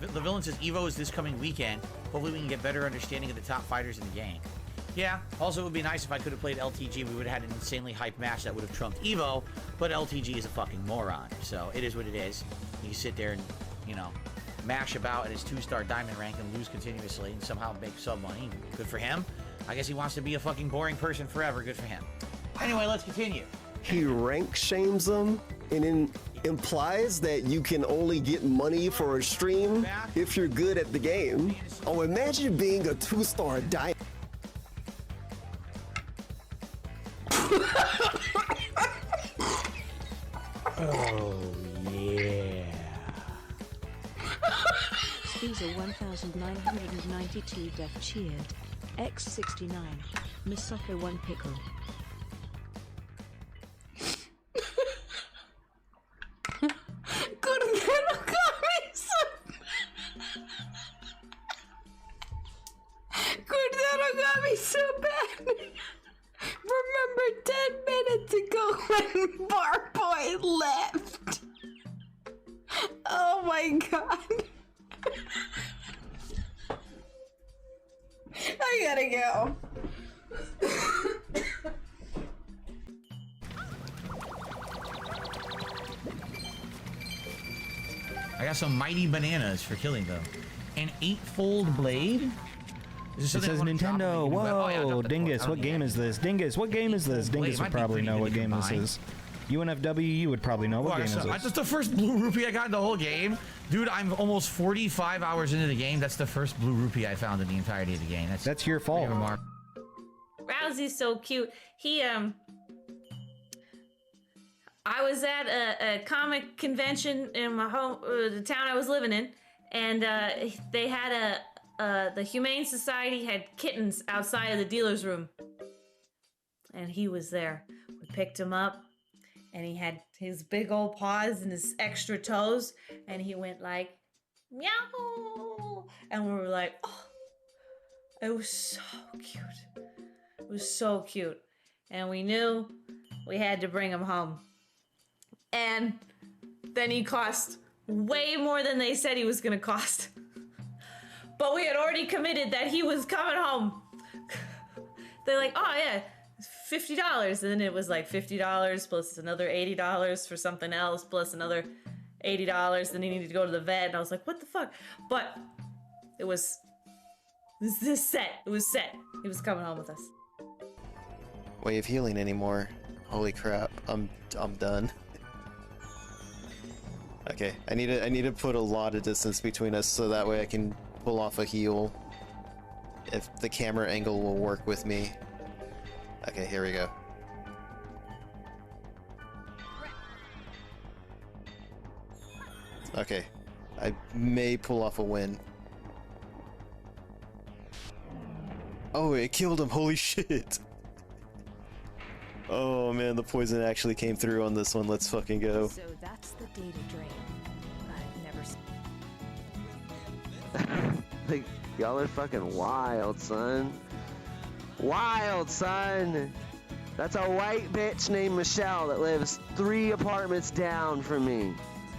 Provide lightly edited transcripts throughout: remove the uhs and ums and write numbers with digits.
The villain says Evo is this coming weekend. Hopefully we can get better understanding of the top fighters in the game. Yeah, also it would be nice if I could have played LTG. We would have had an insanely hyped match that would have trumped Evo, but LTG is a fucking moron. So it is what it is. You sit there and, you know, mash about at his 2-star diamond rank and lose continuously and somehow make some money. Good for him. I guess he wants to be a fucking boring person forever. Good for him. Anyway, let's continue. He rank shames them and then implies that you can only get money for a stream if you're good at the game. Oh, imagine being a 2-star diamond. Oh, yeah. Caesar 1992 Def cheered. X69. Misako 1 pickle. Cordero got me so bad. Remember 10 minutes ago when Bar Boy left? Oh my god. I gotta go. I got some mighty bananas for killing them. An 8-fold blade? It says Nintendo. Whoa, Dingus, what game is this? Dingus, what game is this? Dingus would probably know what game this is. UNFW, you would probably know what game is this. That's the first blue rupee I got in the whole game. Dude, I'm almost 45 hours into the game. That's the first blue rupee I found in the entirety of the game. That's your fault. Rousey's so cute. He, I was at a comic convention in my home, the town I was living in, and they had the Humane Society had kittens outside of the dealer's room. And he was there. We picked him up, and he had his big old paws and his extra toes, and he went like, meow. And we were like, oh, it was so cute. It was so cute. And we knew we had to bring him home. And then he cost way more than they said he was gonna cost. But we had already committed that he was coming home. They're like, oh yeah, $50. And then it was like $50 plus another $80 for something else, plus another $80. Then he needed to go to the vet. And I was like, what the fuck? But it was this set. It was set. He was coming home with us. Way of healing anymore. Holy crap, I'm done. Okay, I need to put a lot of distance between us so that way I can pull off a heal. If the camera angle will work with me. Okay, here we go. Okay, I may pull off a win. Oh, it killed him, holy shit! Oh man, the poison actually came through on this one. Let's fucking go. So that's the data drain. I've never seen. Like, y'all are fucking wild, son. Wild, son! That's a white bitch named Michelle that lives 3 apartments down from me.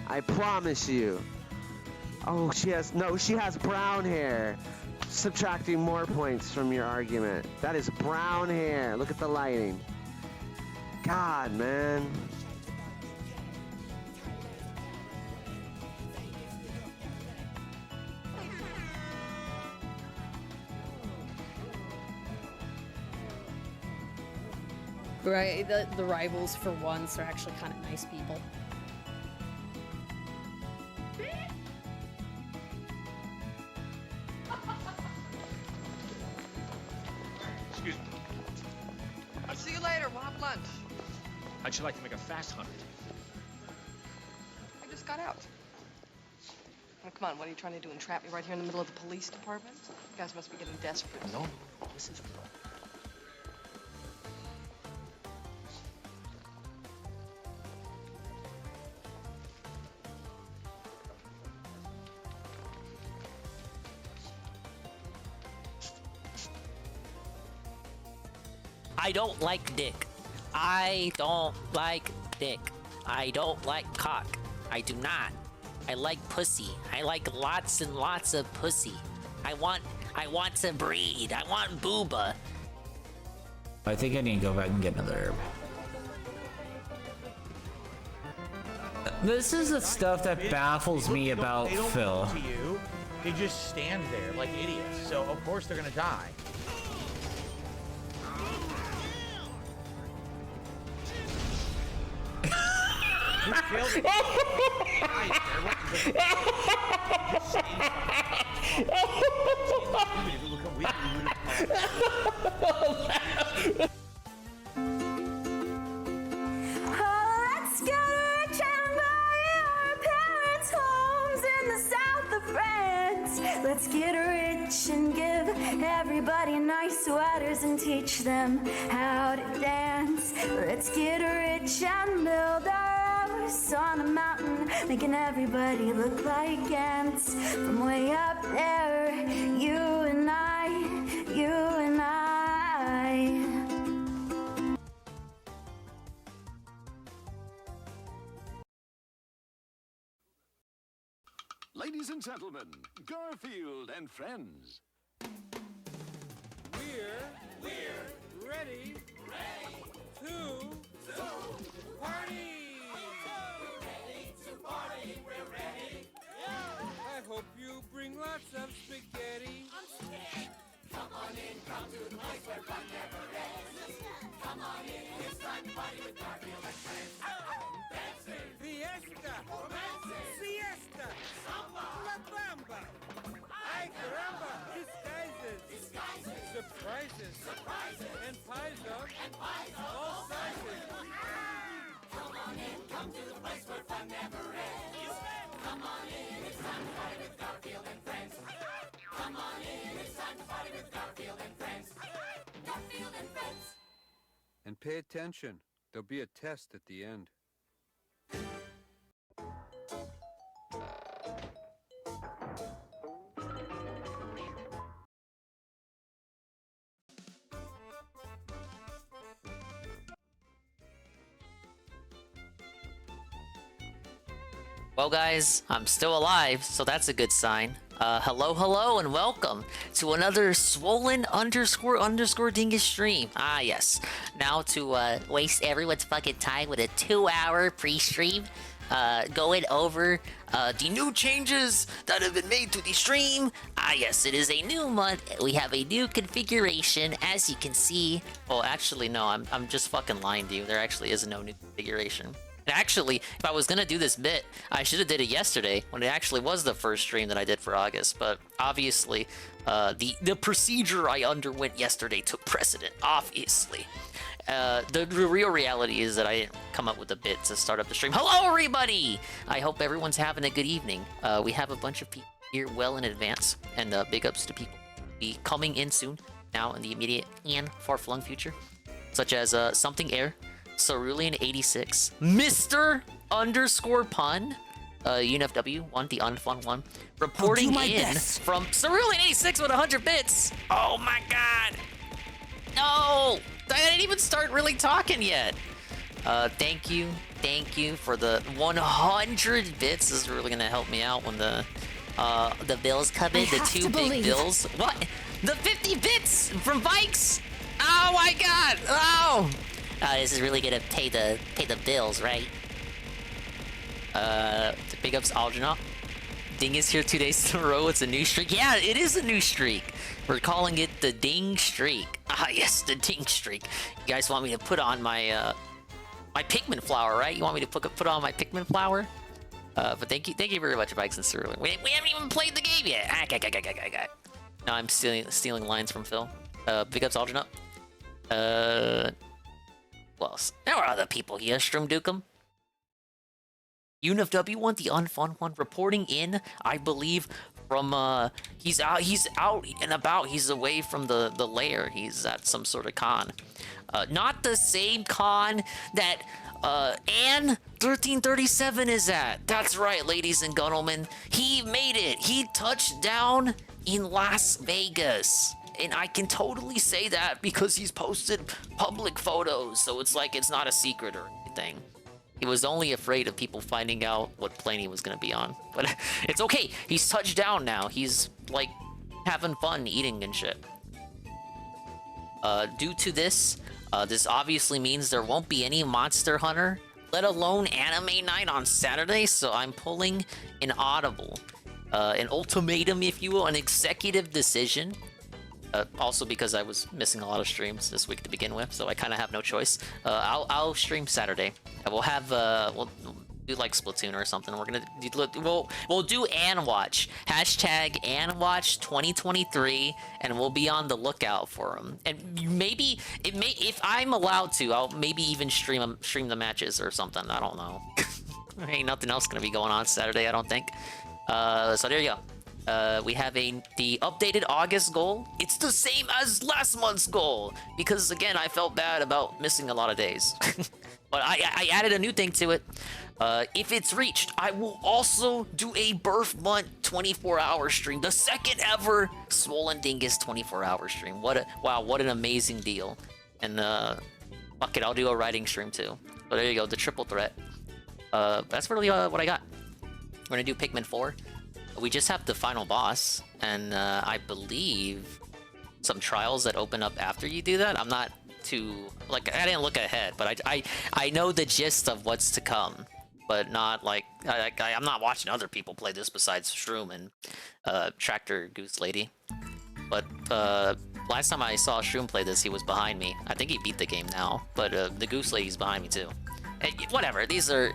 I promise you. Oh, she has brown hair. Subtracting more points from your argument. That is brown hair. Look at the lighting. God, man. Right, the rivals for once are actually kind of nice people. Excuse me. I'll see you later. We'll have lunch. How'd you like to make a fast 100? I just got out. Oh, come on, what are you trying to do? Entrap me right here in the middle of the police department? You guys must be getting desperate. No, this is real. I don't like dick. I don't like dick. I don't like cock. I do not. I like pussy. I like lots and lots of pussy. I want to breed. I want booba. I think I need to go back and get another herb. This is the stuff that baffles me about Phil. To you, they just stand there like idiots. So of course they're gonna die. Let's get rich and buy our parents' homes in the south of France. Let's get rich and give everybody nice sweaters and teach them how to dance. Let's get rich and build our house on a mountain, making everybody look like ants. From way up there, you and I, you and I. Ladies and gentlemen, Garfield and friends. We're ready to party. We're ready. I hope you bring lots of spaghetti. Come on in, come to the place where fun never ends. Come on in, it's time to party with Garfield and friends. Dancing, fiesta, romancing, siesta, samba, la bamba, ay caramba, disguises, surprises, and pies of all sizes. Come on in, come to the place where fun never ends. Come on in, it's time to party with Garfield and friends. Come on in, it's time to party with Garfield and friends. Garfield and friends. And pay attention. There'll be a test at the end. Well, guys, I'm still alive, so that's a good sign. Hello, and welcome to another swollen underscore dingus stream. Ah, yes. Now to waste everyone's fucking time with a 2-hour pre-stream, going over the new changes that have been made to the stream. Ah, yes, it is a new month. We have a new configuration, as you can see. Oh, actually, no, I'm just fucking lying to you. There actually is no new configuration. And actually, if I was gonna do this bit, I should have did it yesterday, when it actually was the first stream that I did for August. But obviously, the procedure I underwent yesterday took precedent, obviously. The real reality is that I didn't come up with a bit to start up the stream. Hello, everybody! I hope everyone's having a good evening. We have a bunch of people here well in advance, and big ups to people be coming in soon, now in the immediate and far-flung future, such as Something Air, Cerulean86, Mr. underscore Pun, UNFW one, the unfun one, reporting in from Cerulean86 with 100 bits. Oh my god! No! I didn't even start really talking yet. Thank you for the 100 bits. This is really gonna help me out when the bills come in. The two big bills. What? The 50 bits from Bikes? Oh my god! Oh! This is really gonna pay the bills, right? Big ups Algernon. Ding is here 2 days in a row. It's a new streak. Yeah, it is a new streak. We're calling it the Ding Streak. Ah, yes, the Ding Streak. You guys want me to put on my my Pikmin flower, right? You want me to put on my Pikmin flower? But thank you very much, Bikes and Cerulean. We haven't even played the game yet. No, I'm stealing lines from Phil. Big ups Algernon. Who else? There are other people here, Strumdukum. UNFW one, the unfun one, reporting in, I believe, from he's out and about. He's away from the lair. He's at some sort of con. Not the same con that Ann 1337 is at. That's right, ladies and gentlemen. He made it. He touched down in Las Vegas. And I can totally say that because he's posted public photos, so it's like it's not a secret or anything. He was only afraid of people finding out what plane he was gonna be on. But it's okay. He's touched down now. He's like having fun eating and shit. Due to this, this obviously means there won't be any Monster Hunter, let alone anime night on Saturday. So I'm pulling an audible, an ultimatum, if you will, an executive decision. Also because I was missing a lot of streams this week to begin with, so I kind of have no choice. I'll stream Saturday. We'll have we'll do like Splatoon or something. We're gonna do, we'll do #AnWatch, hashtag #AnWatch 2023, and we'll be on the lookout for them. And maybe if I'm allowed to, I'll maybe even stream the matches or something. I don't know. Ain't nothing else gonna be going on Saturday, I don't think. So there you go. We have the updated August goal. It's the same as last month's goal because again I felt bad about missing a lot of days. But I added a new thing to it. If it's reached, I will also do a birth month 24-hour stream, the second ever Swollen Dingus 24-hour stream. Wow, what an amazing deal. And fuck it, I'll do a writing stream too. So there you go, the triple threat. That's really what I got. We're gonna do Pikmin 4. We just have the final boss, and I believe some trials that open up after you do that. I'm not too like I didn't look ahead, but I know the gist of what's to come, but not like I'm not watching other people play this besides Shroom and Tractor Goose Lady. But last time I saw Shroom play this, he was behind me. I think he beat the game now, but the Goose Lady's behind me too. And whatever, these are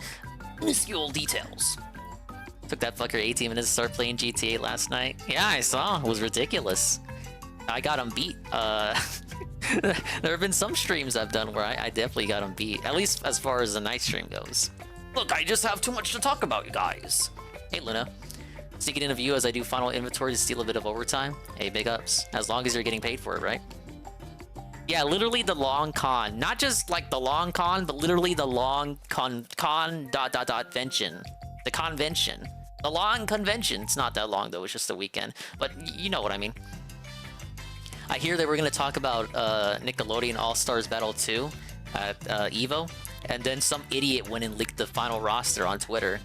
minuscule details. Took that fucker 18 minutes to start playing GTA last night. Yeah, I saw. It was ridiculous. I got him beat. There have been some streams I've done where I definitely got him beat. At least as far as the night stream goes. Look, I just have too much to talk about, you guys. Hey, Luna. Sneaking in a view as I do final inventory to steal a bit of overtime. Hey, big ups. As long as you're getting paid for it, right? Yeah, literally the long con. Not just like the long con, but literally the long convention. The convention. The long convention. It's not that long though, it's just a weekend. But you know what I mean. I hear that we're gonna talk about Nickelodeon All-Stars Battle 2 at EVO, and then some idiot went and leaked the final roster on Twitter.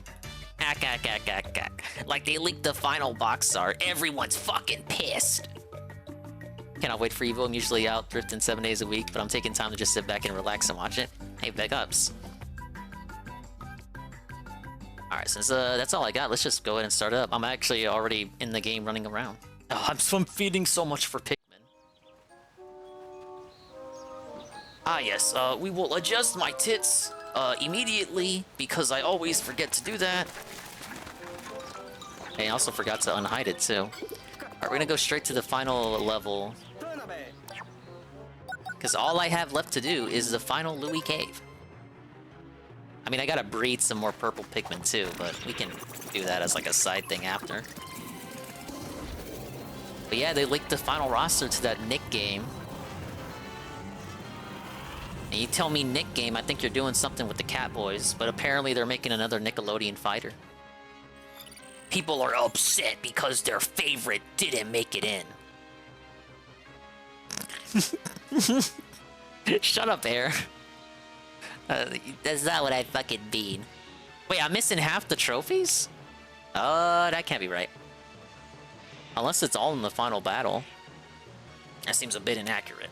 Like they leaked the final box art. Everyone's fucking pissed. Cannot wait for EVO. I'm usually out drifting 7 days a week, but I'm taking time to just sit back and relax and watch it. Hey, big ups. Alright, since that's all I got, let's just go ahead and start up. I'm actually already in the game running around. Oh, I'm feeding so much for Pikmin. Ah yes, we will adjust my tits immediately because I always forget to do that. I also forgot to unhide it too. Alright, we're gonna go straight to the final level. Because all I have left to do is the final Louis Cave. I mean, I gotta breed some more purple Pikmin too, but we can do that as like a side thing after. But yeah, they linked the final roster to that Nick game. And you tell me Nick game, I think you're doing something with the Catboys, but apparently they're making another Nickelodeon fighter. People are upset because their favorite didn't make it in. Shut up, Air. That's not what I fucking mean. Wait, I'm missing half the trophies? That can't be right. Unless it's all in the final battle. That seems a bit inaccurate.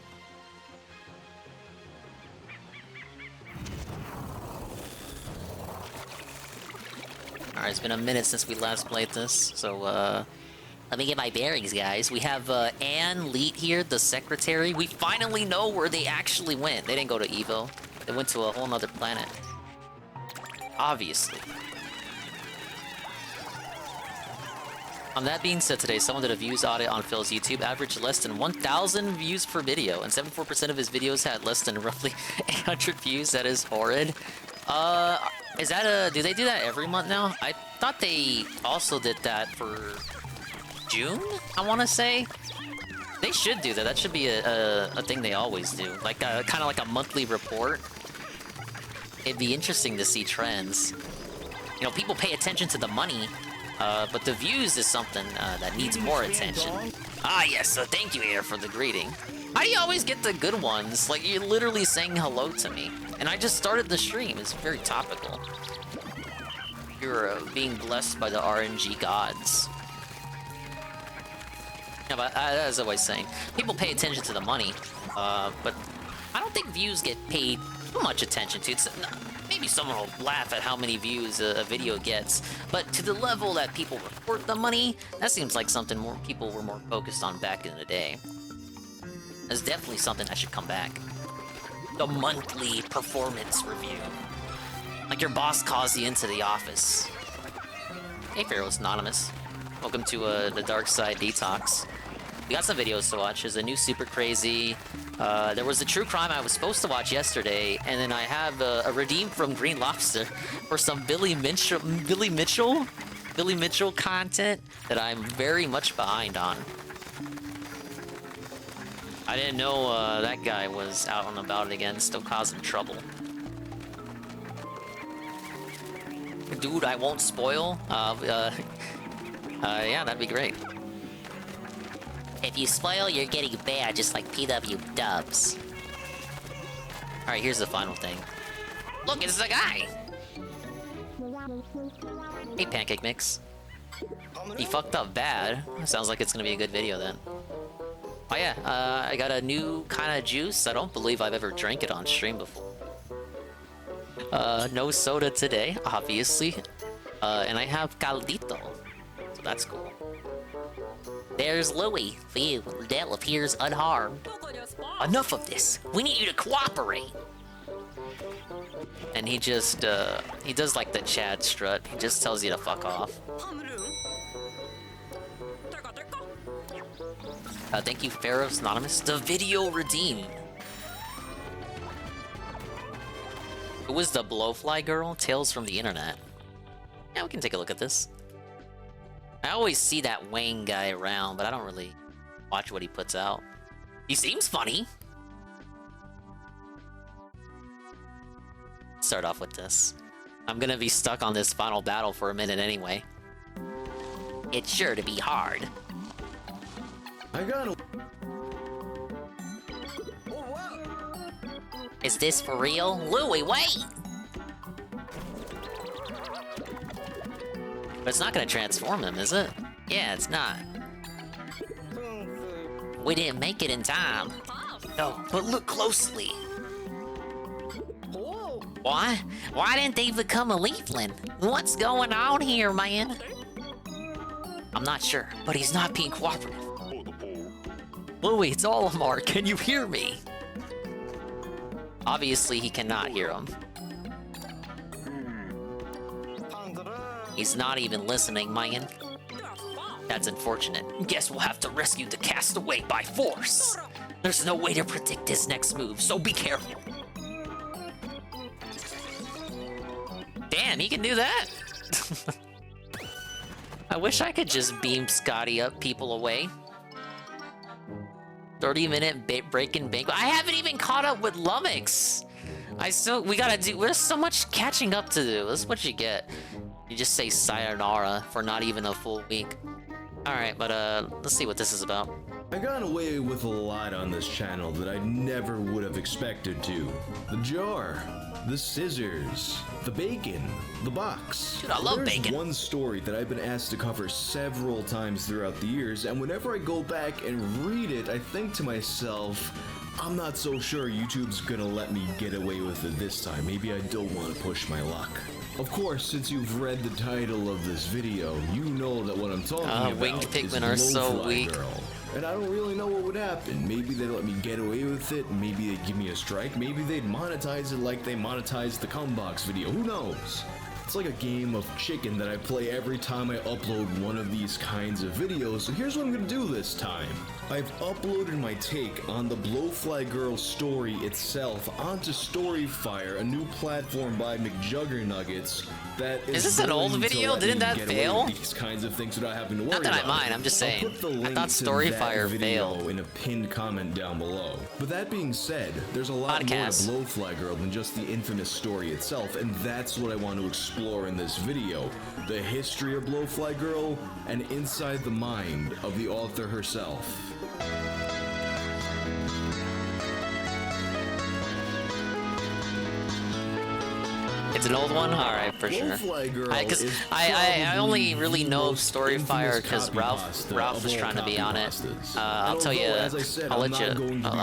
Alright, it's been a minute since we last played this, so let me get my bearings, guys. We have Ann Leet here, the secretary. We finally know where they actually went. They didn't go to EVO. They went to a whole nother planet. Obviously. That being said, today someone did a views audit on Phil's YouTube, averaged less than 1,000 views per video, and 74% of his videos had less than roughly 800 views. That is horrid. Is that do they do that every month now? I thought they also did that for June, I want to say. They should do that. That should be a thing they always do. Like kind of like a monthly report. It'd be interesting to see trends. You know, people pay attention to the money but the views is something that needs more attention. Ah, yes, so thank you, Air, for the greeting. How do you always get the good ones? Like, you're literally saying hello to me. And I just started the stream. It's very topical. You're being blessed by the RNG gods. Yeah, but as I was saying, people pay attention to the money, but I don't think views get paid too much attention to. Maybe someone will laugh at how many views a video gets, but to the level that people report the money, that seems like something more people were more focused on back in the day. That's definitely something that should come back. The monthly performance review. Like your boss calls you into the office. Hey, Pharaoh's Anonymous. Welcome to the Dark Side Detox. We got some videos to watch. There's a new Super Crazy. There was a true crime I was supposed to watch yesterday, and then I have a redeem from Green Lobster for some Billy Mitchell content that I'm very much behind on. I didn't know that guy was out and about again, still causing trouble. Dude, I won't spoil. Yeah, that'd be great. If you spoil, you're getting banned, just like PW Dubs. Alright, here's the final thing. Look, it's the guy! Hey, Pancake Mix. He fucked up bad. Sounds like it's gonna be a good video then. Oh yeah, I got a new kind of juice. I don't believe I've ever drank it on stream before. No soda today, obviously. And I have caldito. So that's cool. There's Louie. Phew, Dell appears unharmed. Enough of this. We need you to cooperate. And he just, he does like the Chad strut. He just tells you to fuck off. Thank you, Pharaoh's Anonymous. The video redeemed. Who was the blowfly girl? Tales from the internet. Yeah, we can take a look at this. I always see that Wayne guy around, but I don't really watch what he puts out. He seems funny. Start off with this. I'm gonna be stuck on this final battle for a minute anyway. It's sure to be hard. I got Is this for real? Louie, wait! But it's not gonna transform him, is it? Yeah, it's not. We didn't make it in time. No, but look closely. Why? Why didn't they become a leafling? What's going on here, man? I'm not sure, but he's not being cooperative. Louie, it's Olimar. Can you hear me? Obviously, he cannot hear him. He's not even listening, man. That's unfortunate. Guess we'll have to rescue the castaway by force. There's no way to predict his next move, so be careful. Damn, he can do that? I wish I could just beam Scotty up people away. 30-minute breaking bank. I haven't even caught up with Lummox. There's so much catching up to do. That's what you get. You just say sayonara for not even a full week. Alright, but let's see what this is about. I got away with a lot on this channel that I never would have expected to. The jar, the scissors, the bacon, the box. Dude, I love There's bacon. One story that I've been asked to cover several times throughout the years, and whenever I go back and read it, I think to myself, I'm not so sure YouTube's gonna let me get away with it this time. Maybe I don't want to push my luck. Of course, since you've read the title of this video, you know that what I'm talking about winged is Pikmin are so Blowfly weak. Girl. And I don't really know what would happen. Maybe they'd let me get away with it, maybe they'd give me a strike, maybe they'd monetize it like they monetized the Cumbox video, who knows? It's like a game of chicken that I play every time I upload one of these kinds of videos, so here's what I'm gonna do this time. I've uploaded my take on the Blowfly Girl story itself onto Storyfire, a new platform by McJuggernuggets that Is this an old going to video? let Didn't me that get away fail? with these kinds of things without having to worry Not that I about mind, it. I'm just I'll saying. put the I link thought to Storyfire that video failed. in a pinned comment down below. But that being said, there's a lot Podcast. more to Blowfly Girl than just the infamous story itself, and that's what I want to explore explore in this video: the history of Blowfly Girl and inside the mind of the author herself. It's an old one? Alright, for sure. Because I only really know Storyfire because Ralph was trying to be on it. I'll tell you, I'll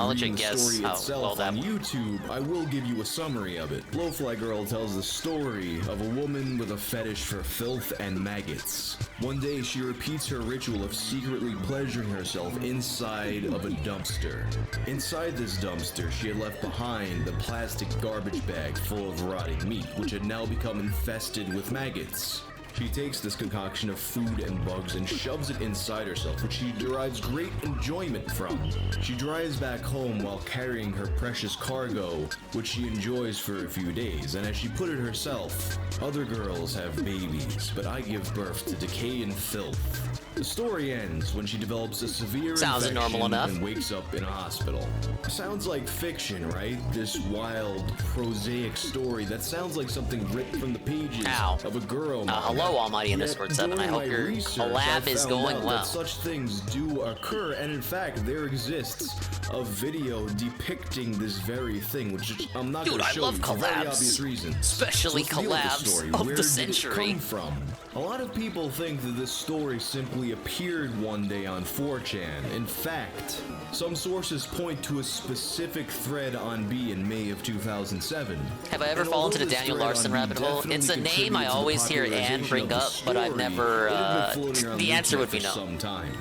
let you guess how well that on YouTube, I will give you a summary of it. Blowfly Girl tells the story of a woman with a fetish for filth and maggots. One day, she repeats her ritual of secretly pleasuring herself inside of a dumpster. Inside this dumpster, she had left behind the plastic garbage bag full of rotting meat, which had now become infested with maggots. She takes this concoction of food and bugs and shoves it inside herself, which she derives great enjoyment from. She drives back home while carrying her precious cargo, which she enjoys for a few days, and as she put it herself, other girls have babies, but I give birth to decay and filth. The story ends when she develops a severe infection normal enough. and wakes up in a hospital. Sounds like fiction, right? This wild, prosaic story that sounds like something ripped from the pages of a girl. Hello, Almighty Underscore 7. I hope your collab is going well. Such things do occur, and in fact, there exists a video depicting this very thing, which I'm not going to show you for very obvious reasons. Especially collabs of the century. Where did it come from? A lot of people think that this story simply appeared one day on 4chan. In fact, some sources point to a specific thread on B in May of 2007. Have I ever fallen into the Daniel Larson rabbit hole? It's a name I always hear Anne bring up, but I've never, the answer would be no.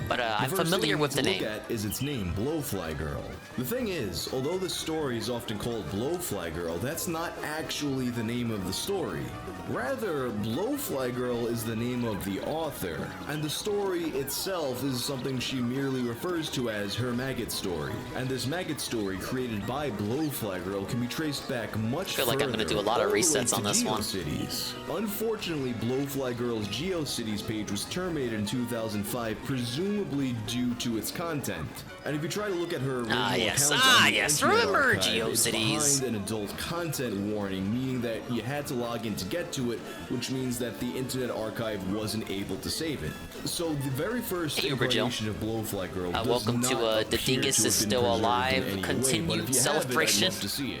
But I'm familiar with the name. Is its name, Blowfly Girl. The thing is, although the story is often called Blowfly Girl, that's not actually the name of the story. Rather, Blowfly Girl is the name of the author, and the story itself is something she merely refers to as her maggot story. And this maggot story created by Blowfly Girl can be traced back much further. I feel like I'm going to do a lot of resets on this one. GeoCities. Unfortunately, Blowfly Girl's GeoCities page was terminated in 2005, presumably due to its content. And if you try to look at her original account, remember archive, GeoCities. it's behind an adult content warning, meaning that you had to log in to get to it, which means that the Internet Archive wasn't able to save it. So the very first incarnation of Blowfly Girl does welcome not to The Dingus is Still Alive continued celebration. I'd love to see it.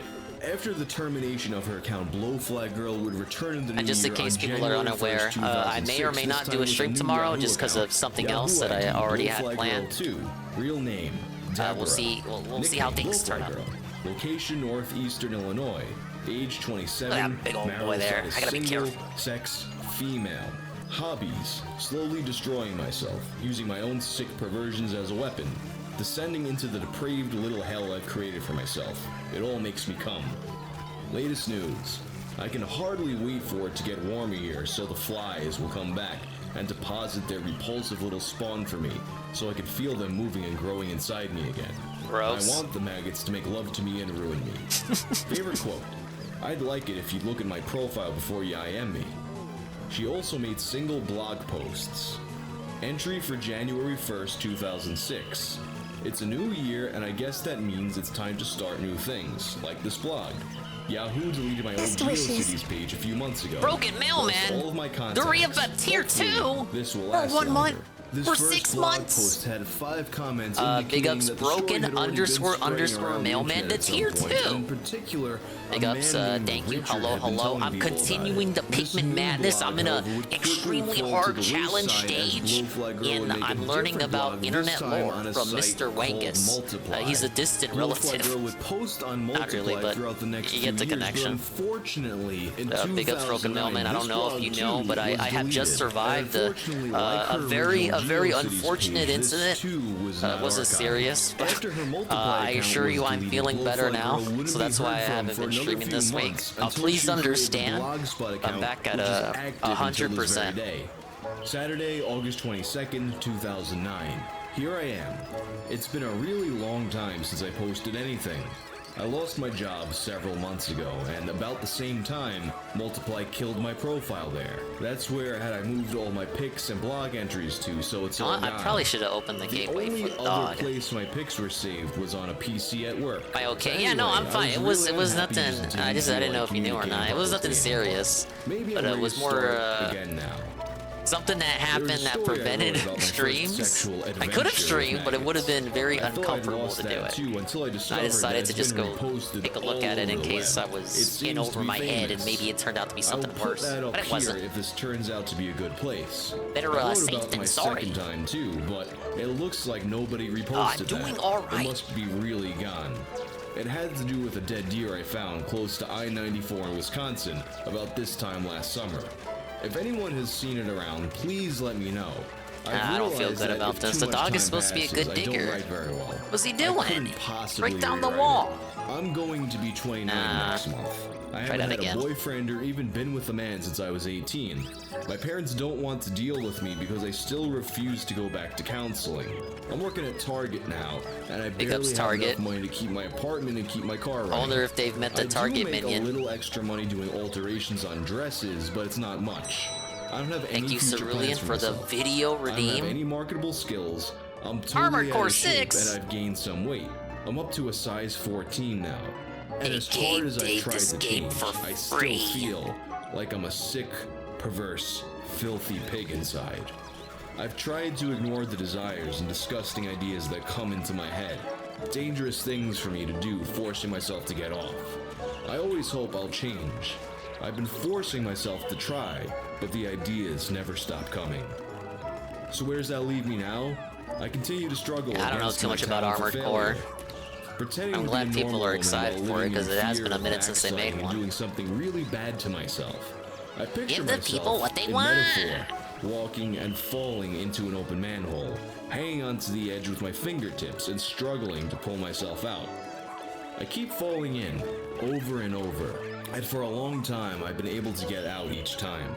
After the termination of her account, Blowfly Girl would return in the new And just in year case on people are January unaware, 1st, I may or may not do a stream tomorrow just because of something else that I already had planned. Real name, we'll see how things turn out. Location, northeastern Illinois. Age 27. Look at that big old boy there. I gotta be careful. Sex, female. Hobbies, slowly destroying myself, using my own sick perversions as a weapon, descending into the depraved little hell I've created for myself. It all makes me come. Latest news. I can hardly wait for it to get warmer here so the flies will come back and deposit their repulsive little spawn for me so I can feel them moving and growing inside me again. Gross. I want the maggots to make love to me and ruin me. Favorite quote. I'd like it if you'd look at my profile before you IM me. She also made single blog posts. Entry for January 1st, 2006. It's a new year, and I guess that means it's time to start new things, like this blog. Yahoo deleted my old GeoCities page a few months ago. Broken Mailman! All of my content. They're about tier 2! This will For last 1 month! This For first 6 blog months! Post had 5 comments Big ups that the story broken had already been spreading around the mailman internet to at tier some point. 2. In particular, Big ups, thank you, hello. I'm continuing the Pikmin madness. I'm in a extremely hard challenge stage, and I'm learning about internet lore from Mr. Wankus. He's a distant relative. Not really, but you get the connection. Big ups, broken mailman. I don't know if you know, but I have just survived a very unfortunate incident. It wasn't serious, but I assure you I'm feeling better now, so that's why I haven't been streaming this week. Please understand, I'm back at 100%. Saturday, August 22nd, 2009. Here I am. It's been a really long time since I posted anything. I lost my job several months ago, and about the same time, Multiply killed my profile there. That's where had I moved all my pics and blog entries to, so it's all I gone. probably should have opened the gateway for the The dog. only other place my pics were saved was on a PC at work. Am I okay? So Yeah, no, I'm anyway, fine. I It was really nothing. unhappy I using didn't know if you knew or not. It was nothing serious. Maybe But I'm it ready was to more start again now. something that happened There's a that story I prevented wrote about my first streams. sexual I could have adventure streamed, with but it would have been very I thought I'd uncomfortable lost to do that it. too until I I discovered decided that to it's just been go reposted take a look all at it in over the case I web. It was seems in to over be my head and famous. maybe it turned out to be I will something put worse. that up But it here wasn't. if this turns out to be a good place. Better, I wrote safe about than my sorry. second time too, but it looks like nobody reposted that. doing all right. It must be really gone. It had to do with a dead deer I found close to I-94 in Wisconsin about this time last summer. If anyone has seen it around, please let me know. I don't feel good about this. The dog is supposed to be a good digger. What's he doing? Break down the wall. I'm going to be 29 next month. I haven't that had again. a boyfriend or even been with a man since I was 18. My parents don't want to deal with me because I still refuse to go back to counseling. I'm working at Target now, and I Big barely ups, have Target. enough money to keep my apartment and keep my car running. I wonder if they've met the Target I do make minion. a little extra money doing alterations on dresses, but it's not much. I don't have any Thank you, future Cerulean, plans for the myself. video I don't redeem. have any marketable skills. I'm totally Armored out Core of shape, 6. and I've gained some weight. I'm up to a size 14 now. And as They hard as I gave try this to game change, for I still free. feel like I'm a sick, perverse, filthy pig inside. I've tried to ignore the desires and disgusting ideas that come into my head. Dangerous things for me to do, forcing myself to get off. I always hope I'll change. I've been forcing myself to try, but the ideas never stop coming. So where does that leave me now? I continue to struggle I don't know against too my much about talent for Armored Core. failure. Pretending I'm to glad be a people normal are woman excited while for it, living 'cause in it has fear been a of minute since they made backsliding and one. doing something really bad to myself. I picture Give the myself people what they in want. metaphor, walking and falling into an open manhole, hanging onto the edge with my fingertips and struggling to pull myself out. I keep falling in, over and over, and for a long time I've been able to get out each time.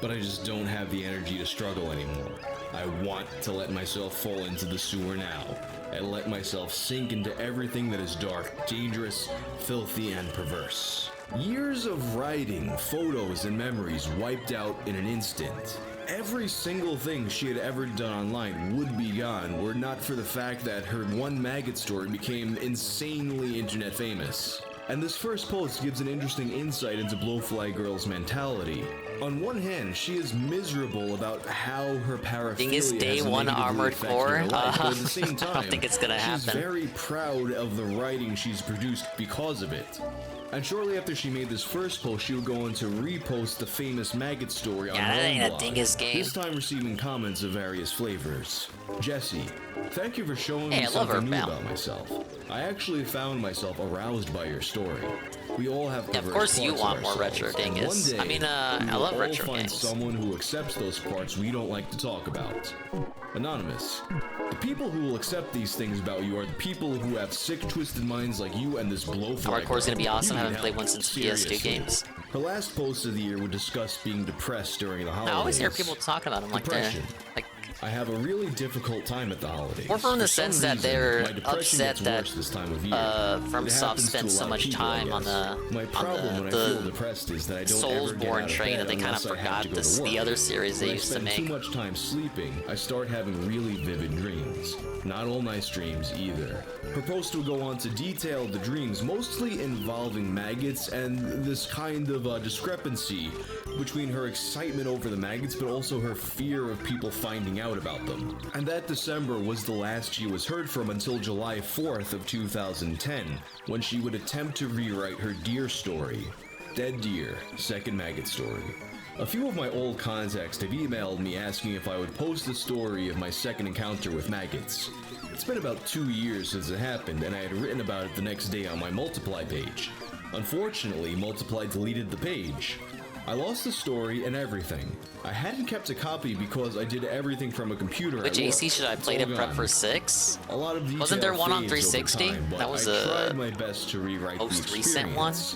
But I just don't have the energy to struggle anymore. I want to let myself fall into the sewer now, and let myself sink into everything that is dark, dangerous, filthy, and perverse. Years of writing, photos, and memories wiped out in an instant. Every single thing she had ever done online would be gone were it not for the fact that her one maggot story became insanely internet famous. And this first post gives an interesting insight into Blowfly Girl's mentality. On one hand, she is miserable about how her paraphilia Thing is, day has one negatively Armored affected Core. her life, but at the same I time, don't think it's gonna she's happen. very proud of the writing she's produced because of it. And shortly after she made this first post, she would go on to repost the famous maggot story on Yeah, her that own ain't a blog, dingus game. this time receiving comments of various flavors. Jesse, thank you for showing Hey, me I love her, something new pal. about myself. I actually found myself aroused by your story. We all have Yeah, of perverse course you parts want of more retro ourselves, and dingus. one day, I mean, we I will love all retro find games. someone who accepts those parts we don't like to talk about. Anonymous. The people who will accept these things about you are the people who have sick, twisted minds like you and this blowfly. Armored Core's gonna be girl. awesome. You I haven't need played help. one since PS2 Seriously. games. Her last post of the year would discuss being depressed during the I holidays. always hear people talking about them like they're Depression. I have a really difficult time at the holidays. More from the For some sense that reason, they're my depression upset gets that worse this time of year. FromSoft It happens spent to a so lot of much people, I time on guess. the My problem when I feel depressed is that I don't ever get Soulsborne out of train, bed and they kind of unless I have forgot to go this, to work. the other series they When used I to spend make. too much time sleeping, I start having really vivid dreams. Not all nice dreams either. Her post will go on to detail the dreams, mostly involving maggots and this kind of discrepancy between her excitement over the maggots but also her fear of people finding out about them. And that December was the last she was heard from until July 4th of 2010, when she would attempt to rewrite her deer story. Dead Deer, second maggot story. A few of my old contacts have emailed me asking if I would post the story of my second encounter with maggots. It's been about 2 years since it happened, and I had written about it the next day on my Multiply page. Unfortunately, Multiply deleted the page. I lost the story and everything. I hadn't kept a copy because I did everything from a computer Which at work. AC should I It's play all to prep gone. for 6? A lot of Wasn't there detail one on fades over 360? time, but That was I a tried my best to rewrite the most recent one. experience.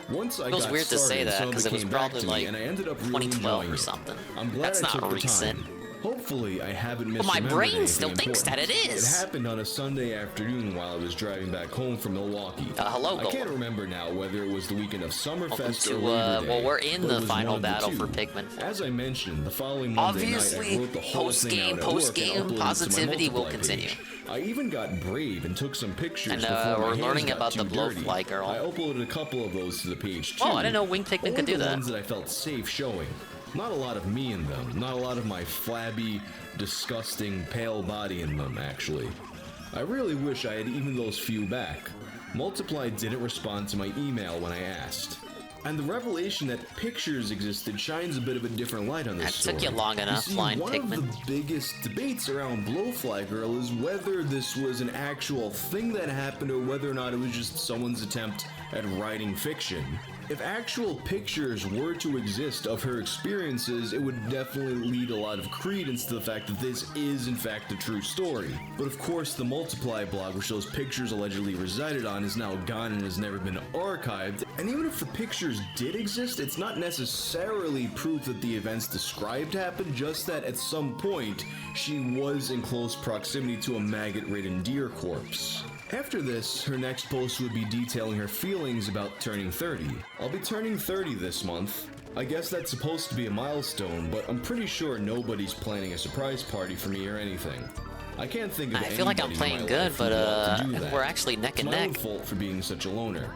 Once I Feels got weird to say started, that some of because it was came back probably to me, like and I ended up really 2012 enjoying or it. something. I'm glad That's I took not the recent. time. Hopefully, I haven't But my misremembered brain anything still thinks that important. it is. It happened on a Sunday afternoon while I was driving back home from Milwaukee. Hello, I can't remember now whether it was the weekend of Summerfest Welcome or to, Labor Day. well, we're in but the it was final one of the battle two. for Pikmin. As I mentioned, the following Monday Obviously, night I wrote the whole thing out at work and post-game uploaded it to my positivity will multiply continue. page. I even got brave and took some pictures And, before my we're hands learning got about too the dirty. Blowfly girl. I uploaded a couple of those to the page too. Oh, I didn't know Winged Pikmin Only could do the that. ones that I felt safe showing. Not a lot of me in them. Not a lot of my flabby, disgusting, pale body in them, actually. I really wish I had even those few back. Multiply didn't respond to my email when I asked. And the revelation that pictures existed shines a bit of a different light on this That story. took you long enough, see, Blind one Pikmin. of the biggest debates around Blowfly Girl is whether this was an actual thing that happened or whether or not it was just someone's attempt at writing fiction. If actual pictures were to exist of her experiences, it would definitely lead a lot of credence to the fact that this is in fact a true story. But of course, the Multiply blog, which those pictures allegedly resided on, is now gone and has never been archived. And even if the pictures did exist, it's not necessarily proof that the events described happened, just that at some point, she was in close proximity to a maggot-ridden deer corpse. After this, her next post would be detailing her feelings about turning 30. I'll be turning 30 this month. I guess that's supposed to be a milestone, but I'm pretty sure nobody's planning a surprise party for me or anything. I can't think of I feel like I'm anybody in playing my good, life who but would want to do that. we're actually neck and It's my own neck. fault for being such a loner.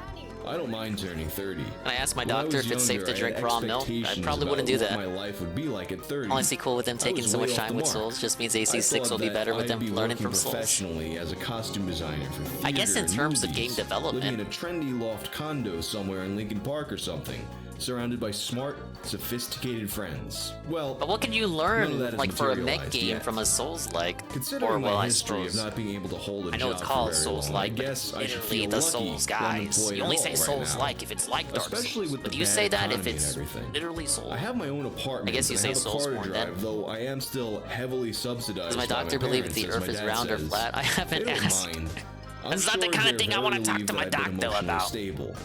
I don't mind turning 30. Can I ask my When I doctor was if it's safe younger, to drink I had raw milk? I expectations probably wouldn't about do what that. my life would be like at 30. Honestly, cool with them I taking was so way much off time the with mark. Souls just means I AC6 will thought be that better with I'd them be learning working from Souls. professionally as a costume designer for theater I guess in and terms of movies, game development. living in a trendy loft condo somewhere in Lincoln Park or something, surrounded by smart, sophisticated friends. Well, But what can you none of learn, that has like, for a mech materialized game yet. from a Souls-like? Considering Or, well, my I history suppose. of not being able to hold a I know job it's for called very long, Souls-like, I but guess I should literally feel the lucky Souls that I'm guys. employed You at only all say right Souls-like now. if it's like Dark Especially Souls. with But the you bad say that if economy and it's everything. literally Souls. I have my own apartment. I guess you and say have a Souls car to more drive, then. though I am still heavily subsidized. Does my by doctor believe that parents, the as Earth my is dad round or says. flat? I haven't They don't asked. mind. I'm That's not the sure kind of they're thing I very want to talk relieved to my that I've been doctor emotionally about. Stable.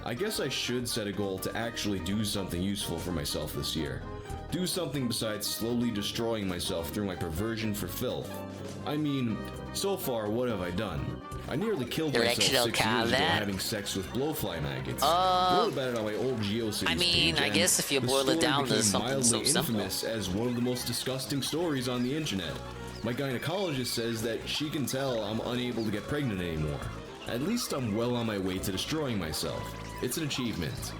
I guess I should set a goal to actually do something useful for myself this year. Do something besides slowly destroying myself through my perversion for filth. I mean, so far, what have I done? I nearly killed myself 6 years ago having sex with blowfly maggots. I wrote about it on my old GeoCities I mean, page, I and guess if you the boil it story down to became something so mildly simple. infamous as one of the most disgusting stories on the internet. My gynecologist says that she can tell I'm unable to get pregnant anymore. At least I'm well on my way to destroying myself. It's an achievement.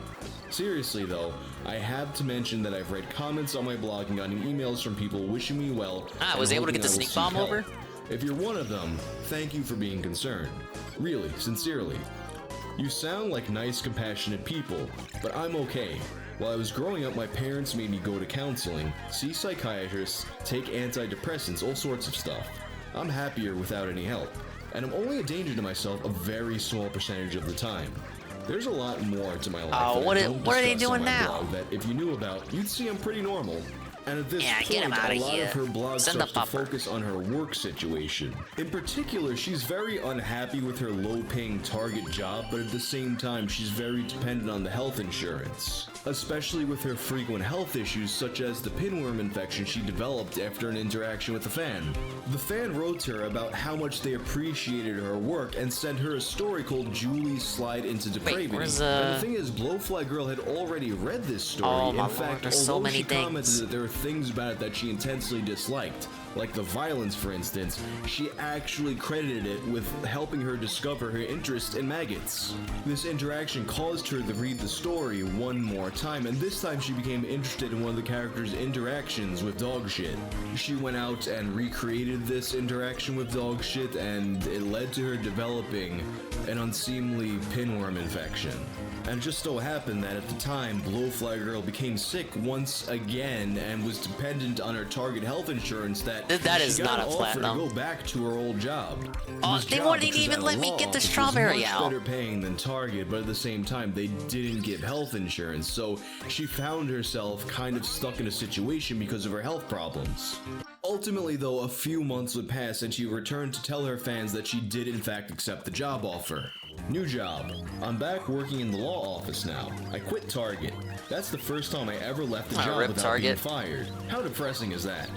Seriously though, I have to mention that I've read comments on my blog and gotten emails from people wishing me well. I and was able to hoping get the I will sneak seek bomb help. over? If you're one of them, thank you for being concerned. Really, sincerely. You sound like nice, compassionate people, but I'm okay. While I was growing up, my parents made me go to counseling, see psychiatrists, take antidepressants, all sorts of stuff. I'm happier without any help, and I'm only a danger to myself a very small percentage of the time. There's a lot more to my life. Oh, that what I are- don't what are they discuss on doing my now? blog that if you knew about, you'd see I'm pretty normal. And at this Yeah, point, get him outta a lot here. of her blog Send the starts to pupper. focus on her work situation. In particular, she's very unhappy with her low-paying Target job, but at the same time, she's very dependent on the health insurance. Especially with her frequent health issues, such as the pinworm infection she developed after an interaction with a fan. The fan wrote to her about how much they appreciated her work and sent her a story called Julie's Slide into Depravity. where's, And the thing is, Blowfly Girl had already read this story. Oh, In my fact, lord, there's so although many she commented things. that there were things about it that she intensely disliked, like the violence for instance, she actually credited it with helping her discover her interest in maggots. This interaction caused her to read the story one more time, and this time she became interested in one of the character's interactions with dog shit. She went out and recreated this interaction with dog shit, and it led to her developing an unseemly pinworm infection. And it just so happened that at the time, Blowfly Girl became sick once again and was dependent on her Target health insurance that That is she got not a an offer platinum. to go back to her old job. Oh, This they job, wouldn't which was even at a let me law get the office, was strawberry much out. better paying than Target, but at the same time, they didn't give health insurance, so she found herself kind of stuck in a situation because of her health problems. Ultimately, though, a few months would pass and she returned to tell her fans that she did in fact accept the job offer. New job. I'm back working in the law office now. I quit Target. That's the first time I ever left a job rip without Target. being fired. How depressing is that?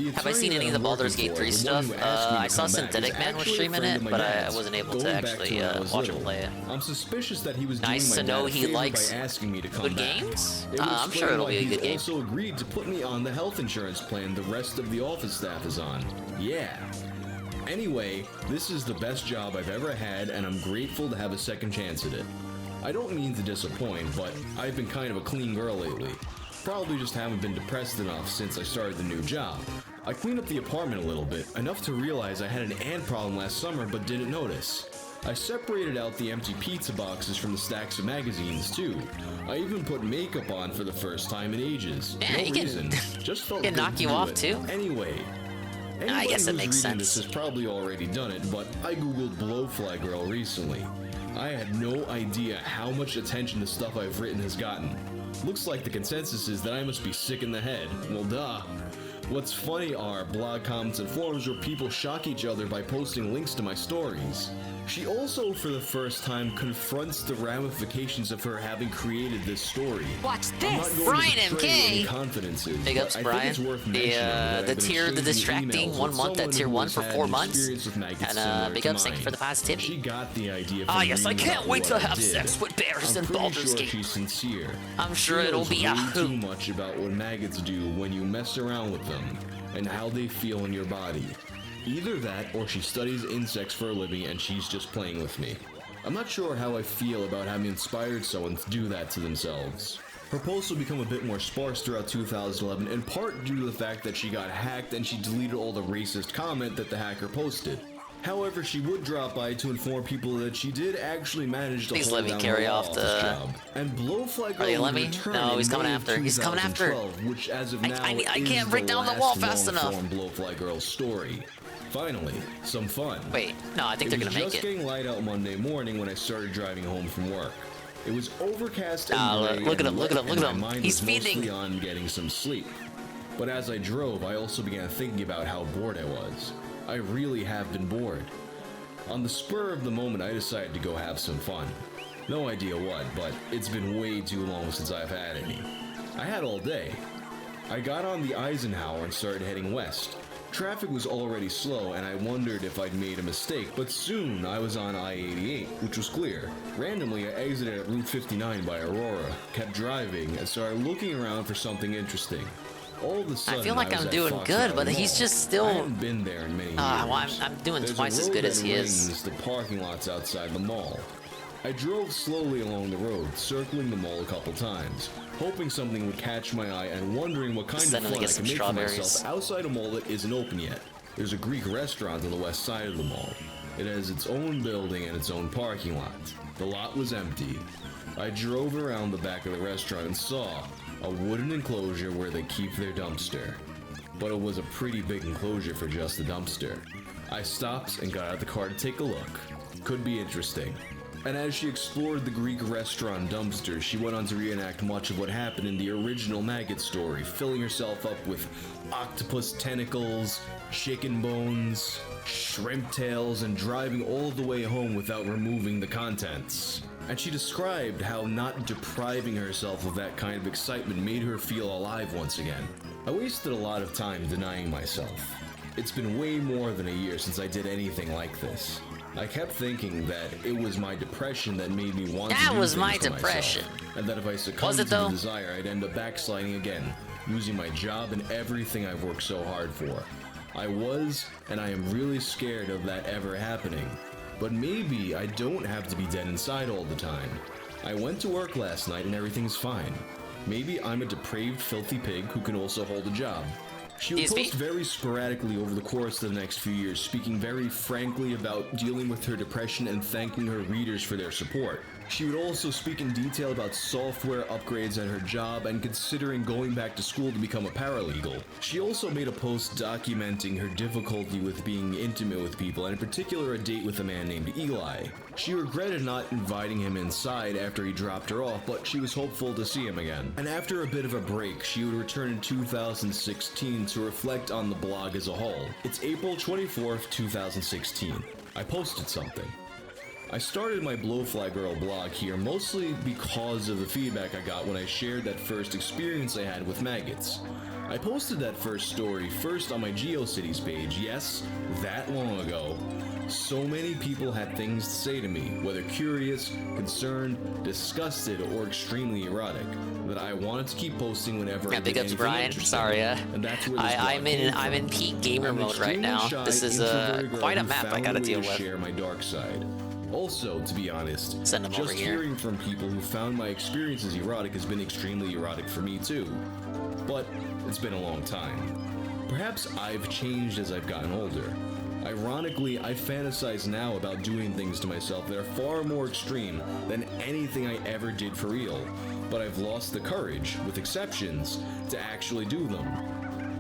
Have I seen any of the Baldur's Gate 3 stuff? I saw Synthetic Man was streaming it, but I wasn't able to actually watch him play it. I'm suspicious that he was nice to know he likes asking me to come good back. games. I'm sure it'll be a good game. He also agreed to put me on the health insurance plan the rest of the office staff is on. Yeah. Anyway, this is the best job I've ever had, and I'm grateful to have a second chance at it. I don't mean to disappoint, but I've been kind of a clean girl lately. Probably just haven't been depressed enough since I started the new job. I cleaned up the apartment a little bit, enough to realize I had an ant problem last summer but didn't notice. I separated out the empty pizza boxes from the stacks of magazines too. I even put makeup on for the first time in ages. Yeah, no reason. Just felt can good knock to you do off it. too. Anyway. I guess it makes sense. This has probably already done it, but I googled Blowfly Girl recently. I had no idea how much attention the stuff I've written has gotten. Looks like the consensus is that I must be sick in the head. Well, duh. What's funny are blog comments and forums where people shock each other by posting links to my stories. She also, for the first time, confronts the ramifications of her having created this story. Watch I'm not this! going Brian to betray any MK! confidences, Big but ups, I Brian. think it's worth mentioning that The I've been tier, the exchanging distracting emails 1 with month at someone tier who 1 has for had 4 an months. experience with maggots And similar big to ups, thank you mine. for the positivity. She got the idea Ah, from yes, I reading can't about wait to what I have did. sex with bears I'm in pretty Baldur's sure Gate. she's sincere. I'm sure She it'll knows be way Yahoo. too much about what maggots do when you mess around with them and how they feel in your body. Either that or she studies insects for a living and she's just playing with me. I'm not sure how I feel about having inspired someone to do that to themselves. Her posts will become a bit more sparse throughout 2011, in part due to the fact that she got hacked and she deleted all the racist comment that the hacker posted. However, she would drop by to inform people that she did actually manage to Please hold let me down carry her off office the- job. And Blowfly Are Girl they would let me? return No, in he's coming May of after. He's coming after. 2012, which as of now I is can't break down the wall fast enough. long-form Blowfly Girl story. Finally, some fun. Wait, no, I think they're gonna make It was just it. getting light out Monday morning when I started driving home from work. It was overcast and Ah, gray look at and him, look at wet, him, look and at him. my mind He's was mostly feeding. on getting some sleep. But as I drove, I also began thinking about how bored I was. I really have been bored. On the spur of the moment, I decided to go have some fun. No idea what, but it's been way too long since I've had any. I had all day. I got on the Eisenhower and started heading west. Traffic was already slow and I wondered if I'd made a mistake, but soon I was on I-88, which was clear. Randomly, I exited at Route 59 by Aurora, kept driving, and started looking around for something interesting. All of a sudden, I feel like was I'm at doing Fox good, Valley but he's Mall. just still- I hadn't been there in many years. Well, I'm doing There's twice a as road good as that he is. rings the parking lots outside the mall. I drove slowly along the road, circling the mall a couple times, hoping something would catch my eye and wondering what kind of Send him to fun get I some could make for strawberries. myself outside a mall that isn't open yet. There's a Greek restaurant on the west side of the mall. It has its own building and its own parking lot. The lot was empty. I drove around the back of the restaurant and saw a wooden enclosure where they keep their dumpster. But it was a pretty big enclosure for just a dumpster. I stopped and got out of the car to take a look. Could be interesting. And as she explored the Greek restaurant dumpster, she went on to reenact much of what happened in the original Maggot story, filling herself up with octopus tentacles, chicken bones, shrimp tails, and driving all the way home without removing the contents. And she described how not depriving herself of that kind of excitement made her feel alive once again. I wasted a lot of time denying myself. It's been way more than a year since I did anything like this. I kept thinking that it was my depression that made me want to That do was things my for myself, depression. and that if I succumbed it to though? the desire, I'd end up backsliding again, losing my job and everything I've worked so hard for. I was, and I am really scared of that ever happening. But maybe I don't have to be dead inside all the time. I went to work last night and everything's fine. Maybe I'm a depraved, filthy pig who can also hold a job. She would post very sporadically over the course of the next few years, speaking very frankly about dealing with her depression and thanking her readers for their support. She would also speak in detail about software upgrades at her job and considering going back to school to become a paralegal. She also made a post documenting her difficulty with being intimate with people, and in particular a date with a man named Eli. She regretted not inviting him inside after he dropped her off, but she was hopeful to see him again. And after a bit of a break, she would return in 2016 to reflect on the blog as a whole. It's April 24th, 2016. I posted something. I started my Blowfly Girl blog here mostly because of the feedback I got when I shared that first experience I had with maggots. I posted that first story first on my GeoCities page, yes, that long ago. So many people had things to say to me, whether curious, concerned, disgusted, or extremely erotic, that I wanted to keep posting whenever I did big ups, anything Brian. interesting. Sorry, And that's where this blog came I'm in from. peak gamer I'm mode right extremely now. shy, This is introverted girl quite a who map I found gotta a way deal to with. share my dark side. Also, to be honest, Send them over just here. hearing from people who found my experiences erotic has been extremely erotic for me too. But it's been a long time. Perhaps I've changed as I've gotten older. Ironically, I fantasize now about doing things to myself that are far more extreme than anything I ever did for real, but I've lost the courage, with exceptions, to actually do them.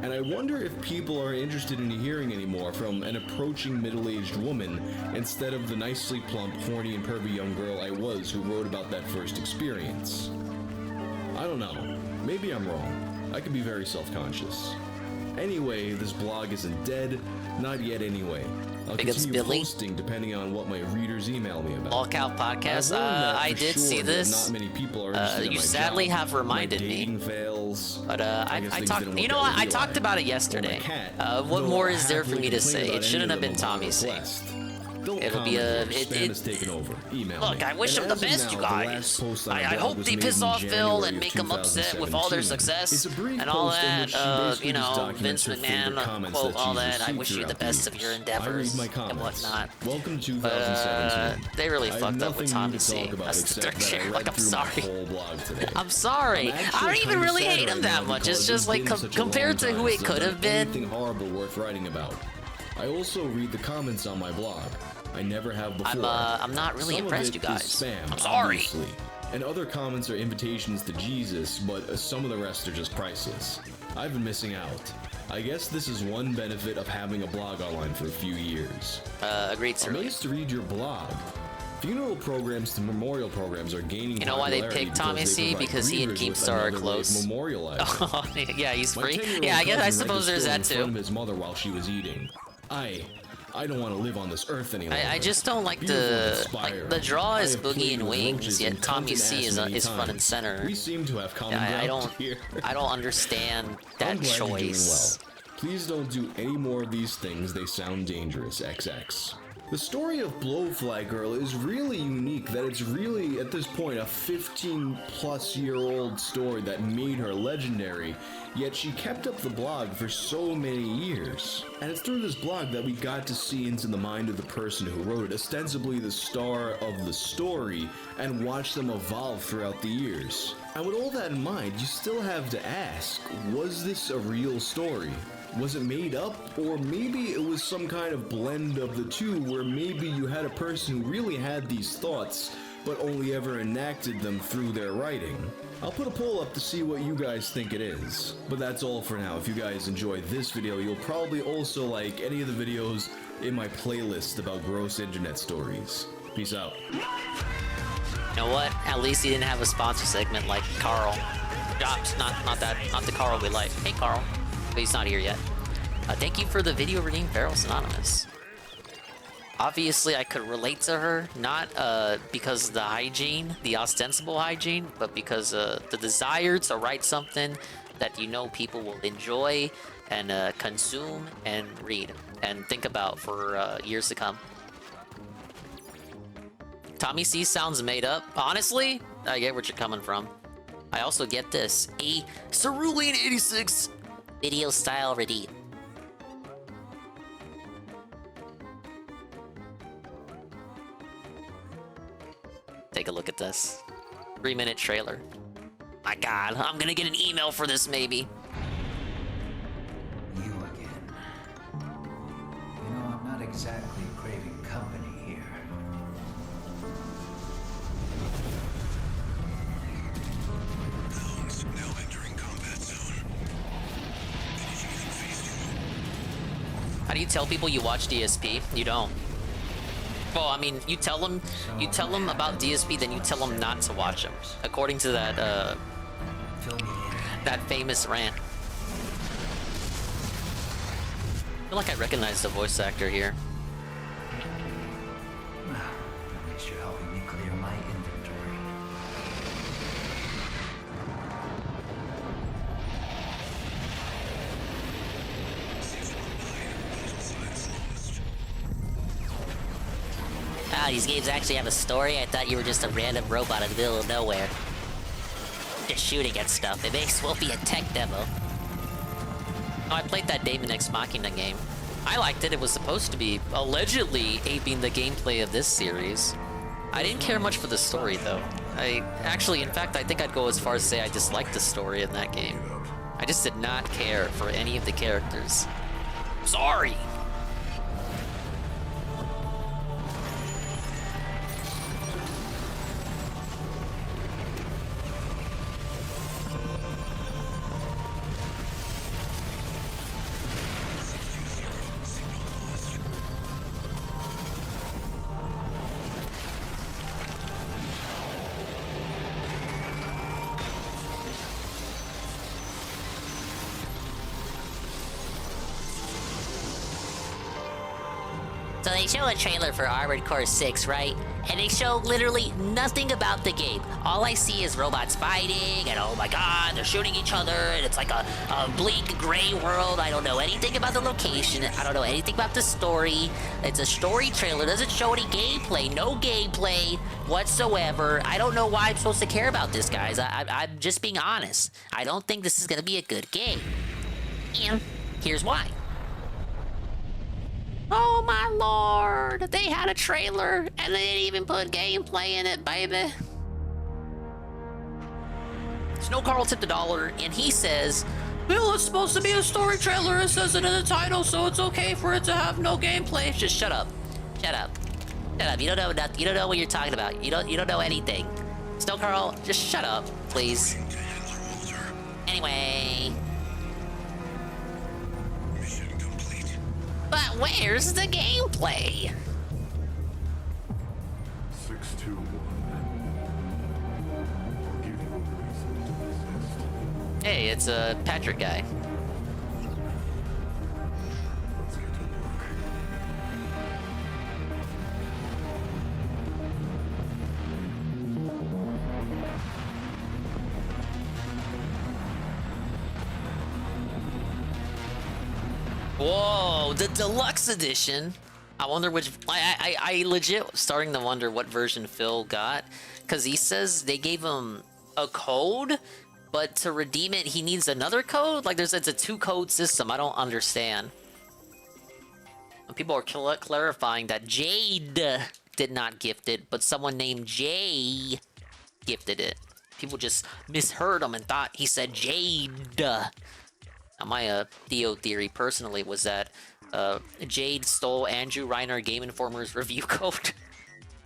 And I wonder if people are interested in hearing anymore from an approaching middle-aged woman instead of the nicely plump, horny, and pervy young girl I was who wrote about that first experience. I don't know. Maybe I'm wrong. I can be very self-conscious. Anyway, this blog isn't dead. Not yet anyway. I'll Big ups, continue Billy. posting depending on what my readers email me about. All Cow Podcast. I did see this. Not many people are interested in You my sadly job, have reminded my me. dating fails. But I guess I things talked. didn't You work know out what? with I Eli. talked about it Or yesterday. my cat, What though more I is there for happily me to complain say? about It shouldn't any have of been them on Tommy C. request. Don't It'll be comment a. here. Spam has taken over. Email Look, me. I wish And them the as of best, you now, the guys. last post on I the blog hope was they made piss in off Phil January and of make him upset with all their 2017. success It's a brief and all post in that. which she basically You just know, documents Vince her favorite McMahon comments quote that all she's that. I received wish you the throughout best the of your years. endeavors I read my and comments. whatnot. Welcome to 2017. They really I have fucked up nothing with new Tommy to C. talk about That's except the that I shit. read Like, I'm through my sorry. whole blog today. I'm sorry. I'm I actually don't even kinda really sad hate him right that now much. It's because just like been such a compared long to who time it since could I've have done been. anything horrible worth writing about. I also read the comments on my blog. I never have before. I'm not really Some impressed, of you it guys. is spam, I'm sorry. obviously. And other comments are invitations to Jesus, but some of the rest are just priceless. I've been missing out. I guess this is one benefit of having a blog online for a few years. Agreed, sir. Amazed to read your blog. Funeral programs to memorial programs are gaining You know why they popularity picked Tommy because they C? provide Because he and grievers with Keemstar are another way of close. memorializing. Yeah, he's My free. 10-year-old Yeah, I guess I cousin read suppose the there's story that in front too. of his mother while she was eating. I don't want to live on this earth any longer. I just don't like Beautiful and the inspired. the draw I is have Boogie played and with Wings, roaches yet and Tommy cunt C and is ass many is front and times. center. We seem to have common I ground don't here. I don't understand that I'm glad you're doing choice. well. Please don't do any more of these things. They sound dangerous. XX. The story of Blowfly Girl is really unique that it's really, at this point, a 15-plus-year-old story that made her legendary, yet she kept up the blog for so many years. And it's through this blog that we got to see into the mind of the person who wrote it, ostensibly the star of the story, and watch them evolve throughout the years. And with all that in mind, you still have to ask, was this a real story? Was it made up? Or maybe it was some kind of blend of the two where maybe you had a person who really had these thoughts but only ever enacted them through their writing. I'll put a poll up to see what you guys think it is. But that's all for now. If you guys enjoyed this video, you'll probably also like any of the videos in my playlist about gross internet stories. Peace out. You know what? At least he didn't have a sponsor segment like Carl. Not the Carl we like. Hey Carl. But he's not here yet. Thank you for the video redeem, Ferals Anonymous. Obviously, I could relate to her, not because of the hygiene, the ostensible hygiene, but because the desire to write something that you know people will enjoy and consume and read and think about for years to come. Tommy C sounds made up. Honestly, I get where you're coming from. I also get this. A Cerulean 86 video style redeem. Take a look at this. 3-minute trailer. My God, I'm gonna get an email for this maybe. You again. You know, I'm not exactly craving company here. Hounds now entering combat zone. Initiating phase 2. How do you tell people you watch DSP? You don't. Well, I mean, you tell them about DSP, then you tell them not to watch them, according to that that famous rant. I feel like I recognize the voice actor here. Well, at least you're helping me clear my inventory. god, these games actually have a story? I thought you were just a random robot in the middle of nowhere. Just shooting at stuff. It may as well be a tech demo. Oh, I played that Daemon X Machina game. I liked it. It was supposed to be allegedly aping the gameplay of this series. I didn't care much for the story, though. In fact, I think I'd go as far as to say I disliked the story in that game. I just did not care for any of the characters. Sorry! So they show a trailer for Armored Core 6, right? And they show literally nothing about the game. All I see is robots fighting, and oh my god, they're shooting each other, and it's like a bleak gray world. I don't know anything about the location. I don't know anything about the story. It's a story trailer. It doesn't show any gameplay. No gameplay whatsoever. I don't know why I'm supposed to care about this, guys. I'm just being honest. I don't think this is going to be a good game. And here's why. Oh my lord! They had a trailer and they didn't even put gameplay in it, baby. Snow Carl tipped $1 and he says, "Well, it's supposed to be a story trailer. It says it in the title, so it's okay for it to have no gameplay." Just shut up. Shut up. Shut up. You don't know nothing. You don't know what you're talking about. You don't know anything. Snow Carl, just shut up, please. Anyway. But where's the gameplay? 621. I'll give you a reason to exist. Hey, it's a Patrick guy. Let's get to work. Whoa, the deluxe edition. I wonder which. I legit starting to wonder what version Phil got, because he says they gave him a code, but to redeem it he needs another code. Like it's a 2-code system. I don't understand. And people are clarifying that Jade did not gift it, but someone named Jay gifted it. People just misheard him and thought he said Jade. Now, my Theo theory personally was that Jade stole Andrew Reiner Game Informer's review code.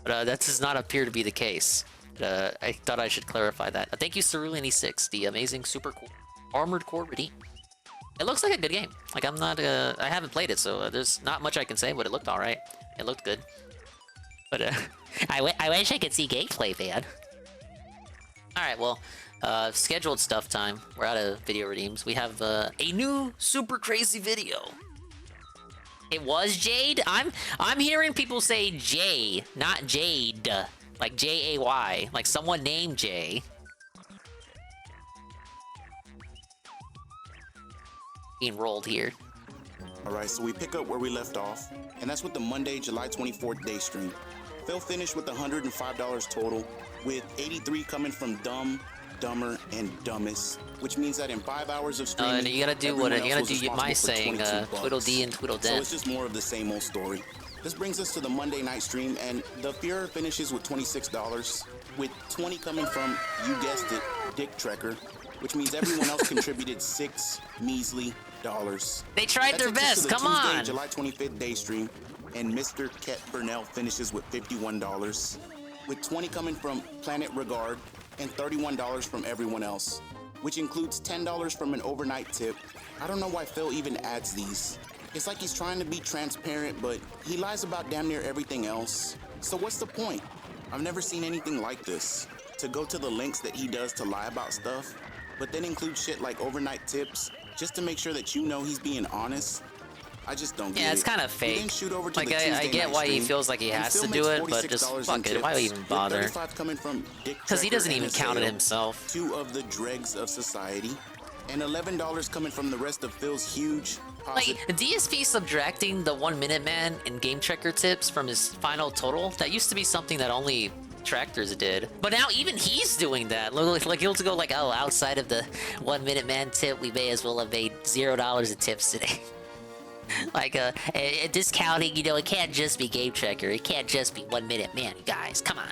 But that does not appear to be the case. I thought I should clarify that. Thank you, Cerulean6, the amazing, super cool Armored Core redeem. It looks like a good game. Like, I'm not, I haven't played it, so there's not much I can say, but it looked alright. It looked good. But I wish I could see gameplay, man. Alright, well, scheduled stuff time. We're out of video redeems. We have a new super crazy video. It was Jade? I'm hearing people say Jay, not Jade. Like J-A-Y. Like someone named Jay. Being rolled here. Alright, so we pick up where we left off, and that's with the Monday, July 24th day stream. Phil finished with $105 total, with 83 coming from Dumb, Dumber, and Dumbest, which means that in 5 hours of streaming, you gotta do my saying, Tweedledee and Tweedledent. So it's just more of the same old story. This brings us to the Monday night stream, and the Fuhrer finishes with $26, with 20 coming from, you guessed it, Dick Trekker, which means everyone else contributed $6 measly dollars. They tried their best, come Tuesday, on! July 25th day stream, and Mr. Ket Burnell finishes with $51, with 20 coming from Planet Regard, and $31 from everyone else, which includes $10 from an overnight tip. I don't know why Phil even adds these. It's like he's trying to be transparent, but he lies about damn near everything else. So what's the point? I've never seen anything like this. To go to the lengths that he does to lie about stuff, but then include shit like overnight tips, just to make sure that you know he's being honest. I just don't get it. Yeah, it's kind of fake. Like, I get why he feels like he has to do it, but just fuck it. Why even bother? Because he doesn't even count it himself. 2 of the dregs of society. and $11 coming from the rest of Phil's huge Like, DSP subtracting the 1 Minute Man and Game Checker tips from his final total, that used to be something that only tractors did. But now even he's doing that. Like he'll go like, oh, outside of the 1 Minute Man tip, we may as well have made $0 in tips today. Like, discounting, you know, it can't just be Game Checker. It can't just be 1 Minute Man, guys. Come on.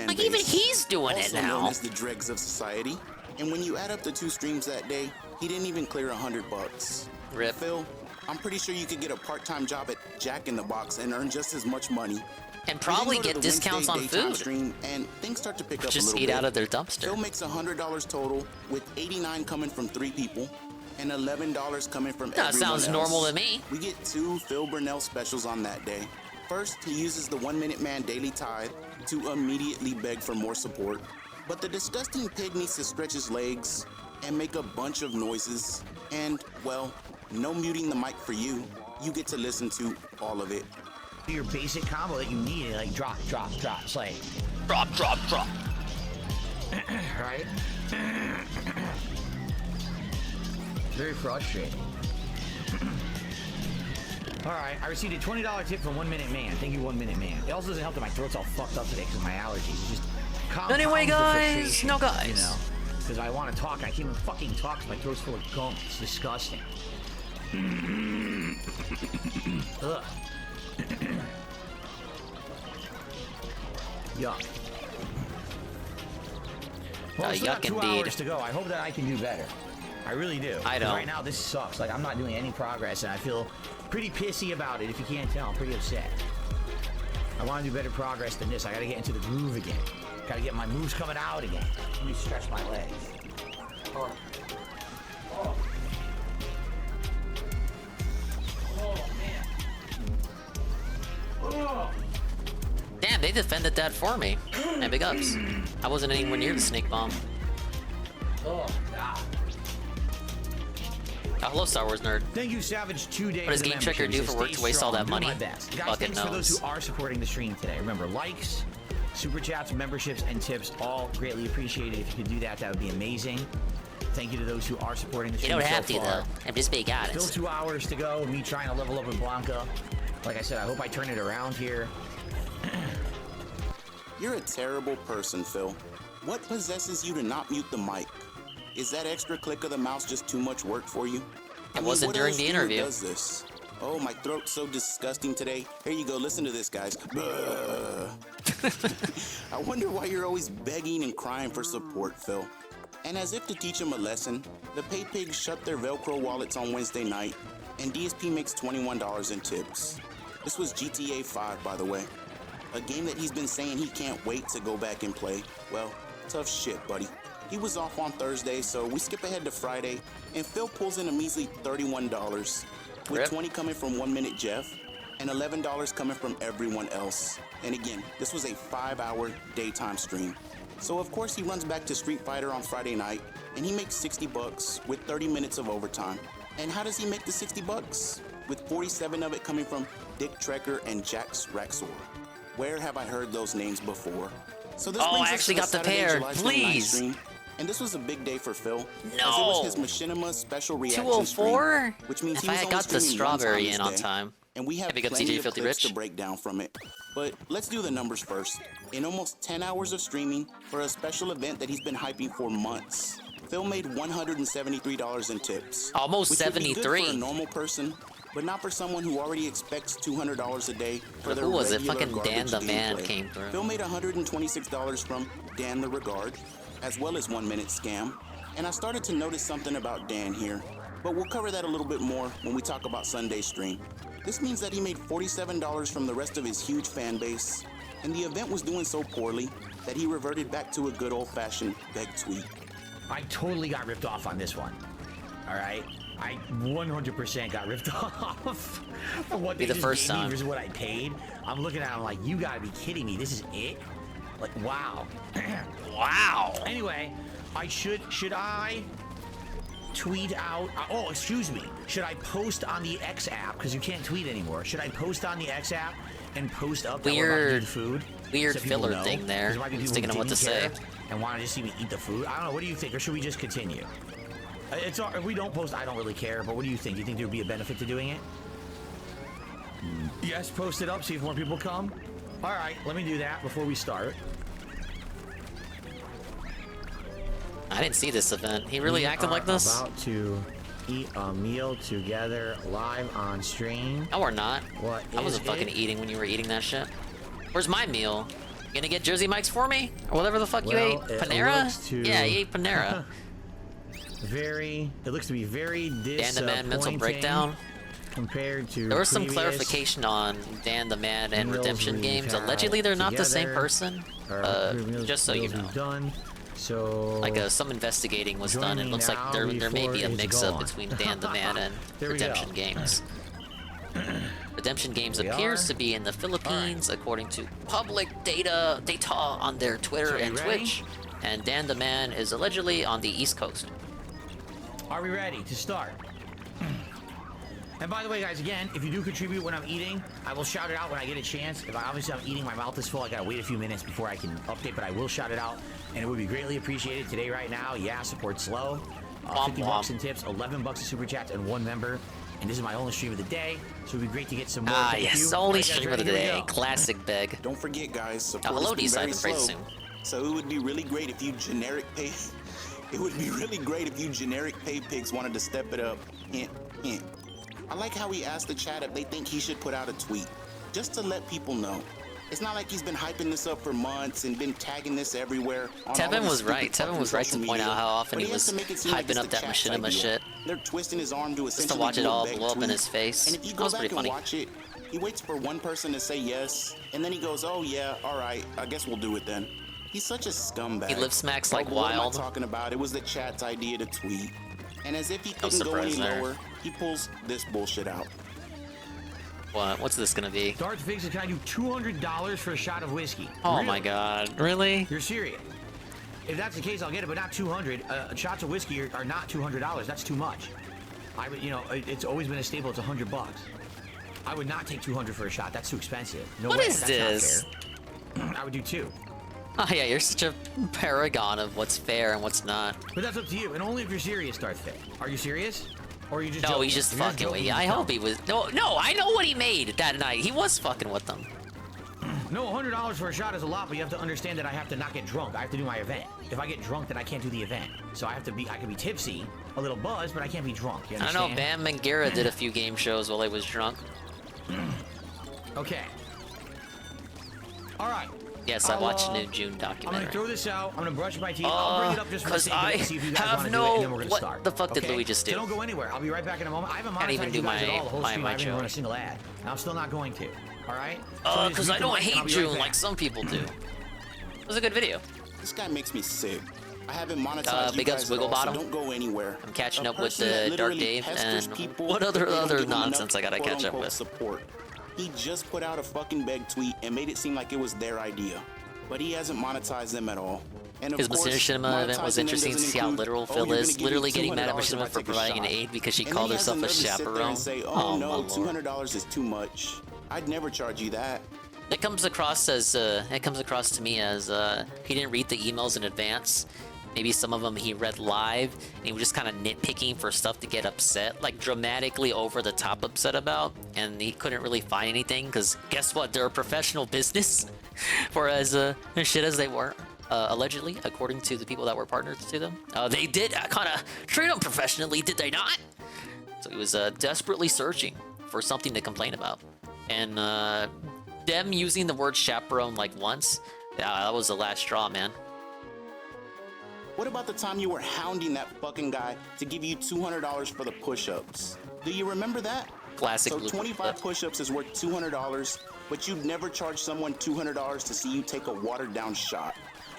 Like, even he's doing it now. Also known as the dregs of society. And when you add up the 2 streams that day, he didn't even clear $100. Rip. Phil, I'm pretty sure you could get a part-time job at Jack in the Box and earn just as much money. And probably We then go to get the discounts on Wednesday daytime food. Stream, and things start to pick up Just a little eat bit. out of their dumpster. Phil makes $100 total, with $89 coming from 3 people, and $11 coming from That everyone sounds else. normal to me. We get 2 Phil Burnell specials on that day. First, he uses the 1 Minute Man daily tithe to immediately beg for more support. But the disgusting pig needs to stretch his legs and make a bunch of noises. And, well, no muting the mic for you. You get to listen to all of it. Your basic combo that you need, like drop, drop, drop. It's like drop, drop, drop. Right? Very frustrating. Alright, I received a $20 tip from 1 Minute Man. Thank you, 1 Minute Man. It also doesn't help that my throat's all fucked up today because of my allergies. It just compounds Anyway, the guys, frustration, no guys. You know, because I want to talk, I can't even fucking talk because my throat's full of gum. It's disgusting. Ugh. Yuck. Well, we still got yuck 2 indeed. hours to go. I hope that I can do better. I really do. I 'Cause don't. Right now, this sucks. Like, I'm not doing any progress, and I feel pretty pissy about it. If you can't tell, I'm pretty upset. I want to do better progress than this. I got to get into the groove again. Got to get my moves coming out again. Let me stretch my legs. Oh. Oh. Oh, man. Oh. Damn, they defended that for me. And big ups. I wasn't anywhere near the snake bomb. Oh, God. Oh, hello, Star Wars nerd. Thank you, Savage. 2 days. What does of Game Checker membership. do for work Stay to waste all strong. that money? Doing my best. Guys, Fucking thanks for those knows. who are supporting the stream today. Remember, likes, super chats, memberships, and tips, all greatly appreciated. If you could do that, that would be amazing. Thank you to those who are supporting the You stream don't have so to, far. though. I'm just being honest. Still 2 hours to go. Me trying to level up with Blanca. Like I said, I hope I turn it around here. You're a terrible person, Phil. What possesses you to not mute the mic? Is that extra click of the mouse just too much work for you? It wasn't what during other the streamer interview. Does this? Oh, my throat's so disgusting today. Here you go, listen to this, guys. I wonder why you're always begging and crying for support, Phil. And as if to teach him a lesson, the Pay Pigs shut their Velcro wallets on Wednesday night, and DSP makes $21 in tips. This was GTA 5, by the way. A game that he's been saying he can't wait to go back and play. Well, tough shit, buddy. He was off on Thursday, so we skip ahead to Friday, and Phil pulls in a measly $31, with Rip. 20 coming from 1 Minute Jeff, and $11 coming from everyone else. And again, this was a 5-hour daytime stream. So of course he runs back to Street Fighter on Friday night, and he makes $60 with 30 minutes of overtime. And how does he make the $60? With 47 of it coming from Dick Trekker and Jax Raxor. Where have I heard those names before? So this Oh, brings I us actually to got the Saturday, pair. July 29th Please. stream. And this was a big day for Phil. As it No. was his Machinima special reaction 204? stream, which means If he I was had only got the streaming one time strawberry this in on day. time. And we have Big up plenty TJ of Filthy clips Rich. to break down from it. But let's do the numbers first. In almost 10 hours of streaming for a special event that he's been hyping for months, Phil made $173 in tips. Almost which would be good 73. for a normal person, but not for someone who already expects $200 a day for their Who was it? regular Fucking Dan garbage the Man gameplay. came through. Phil made $126 from Dan the Regard, as well as 1 Minute Scam. And I started to notice something about Dan here, but we'll cover that a little bit more when we talk about Sunday's stream. This means that he made $47 from the rest of his huge fan base, and the event was doing so poorly that he reverted back to a good old-fashioned beg tweet. I totally got ripped off on this one. All right? I 100% got ripped off for what Be they the just first gave me time. versus what I paid. I'm looking at it, I'm like, you gotta be kidding me. This is it? Like, wow. Wow. Anyway, should I tweet out, oh, excuse me. Should I post on the X app, because you can't tweet anymore. Should I post on the X app and post up that we're about to do Weird, the food? weird so people filler know? thing there. 'Cause there might be I was people thinking who of what to didn't say. care. and want to just see me eat the food. I don't know. What do you think, or should we just continue? If we don't post, I don't really care. But what do you think? Do you think there would be a benefit to doing it? Yes, post it up. See if more people come. All right, let me do that before we start. I didn't see this event. He really acted like this? About to eat a meal together live on stream. No, we're not. What? I wasn't fucking eating when you were eating that shit. Where's my meal? You gonna get Jersey Mike's for me? Or whatever the fuck you ate? Panera? Yeah, you ate Panera. It looks to be very disappointing. Dan the Man mental breakdown. Compared to there was some clarification on Dan the Man and Redemption games. Allegedly, they're not the same person. Just so you know. Done. So like some investigating was done, and it looks like there may be a mix-up between Dan the Man and Redemption games. Redemption games appears to be in the Philippines, according to public data on their Twitter and Twitch, and Dan the Man is allegedly on the East Coast. Are we ready to start? And by the way, guys, again, if you do contribute when I'm eating, I will shout it out when I get a chance. If I'm eating, my mouth is full, I gotta wait a few minutes before I can update, but I will shout it out, and it would be greatly appreciated today, right now. Yeah, support slow. 50 bucks in tips, 11 bucks in super chats, and 1 member. And this is my only stream of the day, so it'd be great to get some more. Yes, only stream of the day. Classic Beg. Don't forget, guys, support hello, has been very slow. Soon. So it would be really great if you generic pay. It would be really great if you generic pay pigs wanted to step it up. Hint, hint. I like how he asked the chat if they think he should put out a tweet, just to let people know. It's not like he's been hyping this up for months and been tagging this everywhere. Tevin was right. Tevin was right to point out how often he was hyping up that machinima shit. They're twisting his arm to essentially just to watch it all blow up in his face. And if you go back and watch it, he waits for one person to say yes, and then he goes, "Oh yeah, all right, I guess we'll do it then." He's such a scumbag. He lip smacks like what wild. am I talking about? It was the chat's idea to tweet. And as if he couldn't go any lower, he pulls this bullshit out. What? What's this gonna be? Darth Figs, can I do $200 for a shot of whiskey? Oh really? My god, really? You're serious? If that's the case, I'll get it, but not 200. Shots of whiskey are not $200. That's too much. I would, it's always been a staple. It's $100. I would not take 200 for a shot. That's too expensive. No what way. Is that's this? Not fair. I would do 2. Oh yeah, you're such a paragon of what's fair and what's not. But that's up to you, and only if you're serious, Darth Fig. Are you serious? Or are you just No, joking? he's just fucking with you. I hope he was. No, I know what he made that night. He was fucking with them. No, $100 for a shot is a lot, but you have to understand that I have to not get drunk. I have to do my event. If I get drunk, then I can't do the event. So I can be tipsy, a little buzzed, but I can't be drunk. You understand? I know Bam Mangera did a few game shows while he was drunk. Okay. All right. Yes, I watched a new June documentary. I'm gonna throw this out. I'm gonna brush my teeth. I'll bring it up just for the sake of it, see if you guys have want to no. do it, and then we're gonna What start. the fuck did okay? Louis just do? So don't go anywhere. I'll be right back in a moment. I haven't Can't even monetized do you guys at all the whole my stream. I haven't even show. run a single ad. And I'm still not going to. All right? Because I don't hate June like some people do. It was a good video. This guy makes me sick. I haven't monetized you Big ups guys at all, Wigglebottom. so don't go anywhere. I'm catching A up with person that Dark literally Dave pesters and people what if they don't other give them nonsense I enough gotta catch up quote-unquote with. Support. He just put out a fucking beg tweet and made it seem like it was their idea, but he hasn't monetized them at all. And of His course, Machinima event was monetizing them interesting to doesn't see how include, literal "Oh, Phil you're is. gonna give me Literally getting mad at $200 Machinima if for I take a providing an shot." aid because she And called then he has the herself a nerve to sit there chaperone. and say, Oh, "Oh my no, lord. $200 is too much. I'd never charge you that." It comes across as it comes across to me as he didn't read the emails in advance. Maybe some of them he read live, and he was just kind of nitpicking for stuff to get upset, like dramatically over the top upset about, and he couldn't really find anything because guess what? They're a professional business, for as shit as they were. Allegedly, according to the people that were partners to them, they did kind of treat them professionally, did they not? So he was desperately searching for something to complain about, and them using the word chaperone like once, that was the last straw, man. What about the time you were hounding that fucking guy to give you $200 for the push-ups? Do you remember that? Classic. So 25 push-ups is worth $200, but you'd never charge someone $200 to see you take a watered-down shot.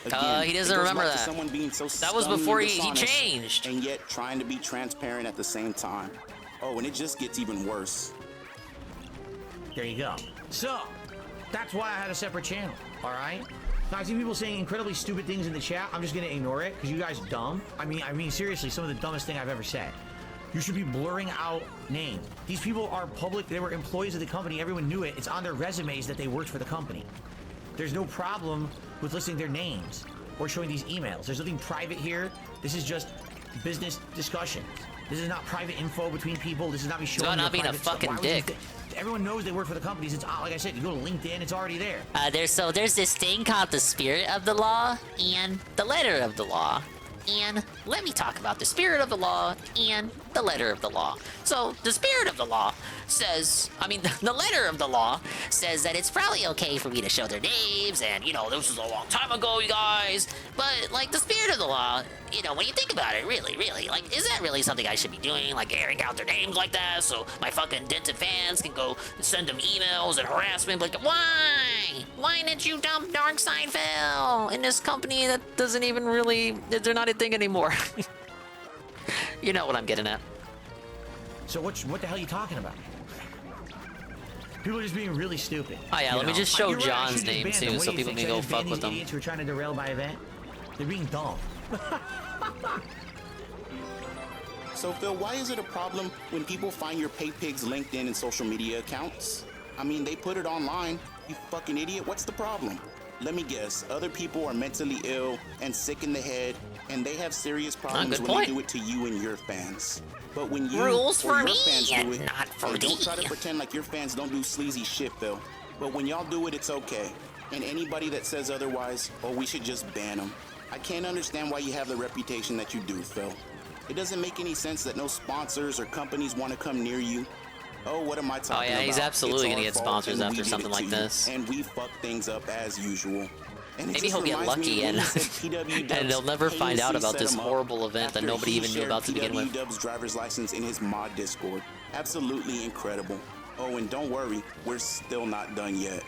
Again, he doesn't it goes remember back to that. someone being so That was scummy before and he dishonest, changed. and yet trying to be transparent at the same time. Oh, and it just gets even worse. There you go. So, that's why I had a separate channel, all right? Now, I see people saying incredibly stupid things in the chat. I'm just going to ignore it because you guys are dumb. I mean, seriously, some of the dumbest thing I've ever said. You should be blurring out names. These people are public. They were employees of the company. Everyone knew it. It's on their resumes that they worked for the company. There's no problem with listing their names. or showing these emails. There's nothing private here. This is just business discussion. This is not private info between people. This is not me showing. It's about not your being a private stuff. fucking Why would you dick. Everyone knows they work for the companies. It's like I said, you go to LinkedIn, it's already there. There's this thing called the spirit of the law and the letter of the law. And let me talk about the spirit of the law and the letter of the law. So the spirit of the law says, the letter of the law says that it's probably okay for me to show their names, and you know, this was a long time ago, you guys. But like the spirit of the law, you know, when you think about it, really, like, is that really something I should be doing? Like airing out their names like that, so my fucking dented fans can go send them emails and harassment? Like, why? Why did you dump Darkside Phil in this company that doesn't even really, they're not a thing anymore? You know what I'm getting at. So what the hell are you talking about? People are just being really stupid. Oh yeah, let me just show John's name too, so people can go fuck with them. Idiots who are trying to derail my event. They're being dumb. So Phil, why is it a problem when people find your PayPig's LinkedIn and social media accounts? I mean, they put it online. You fucking idiot. What's the problem? Let me guess. Other people are mentally ill and sick in the head, and they have serious problems when they do it to you and your fans. But when you Rules or for your me fans do and it, not for don't thee. try to pretend like your fans don't do sleazy shit, Phil. But when y'all do it, it's okay. And anybody that says otherwise, oh, we should just ban them. I can't understand why you have the reputation that you do, Phil. It doesn't make any sense that no sponsors or companies want to come near you. Oh, what am I talking about? Oh yeah, he's absolutely It's gonna our get fault, sponsors and we after did something it like to this. you, and we fuck things up as usual. And it Maybe just he'll get reminds me lucky of and when he said PW and they'll never Dubs find out heinously about this set him up horrible event that after nobody he even knew shared about to begin with. PW Dubs' driver's license in his mod Discord. Absolutely incredible. Oh, and don't worry, we're still not done yet.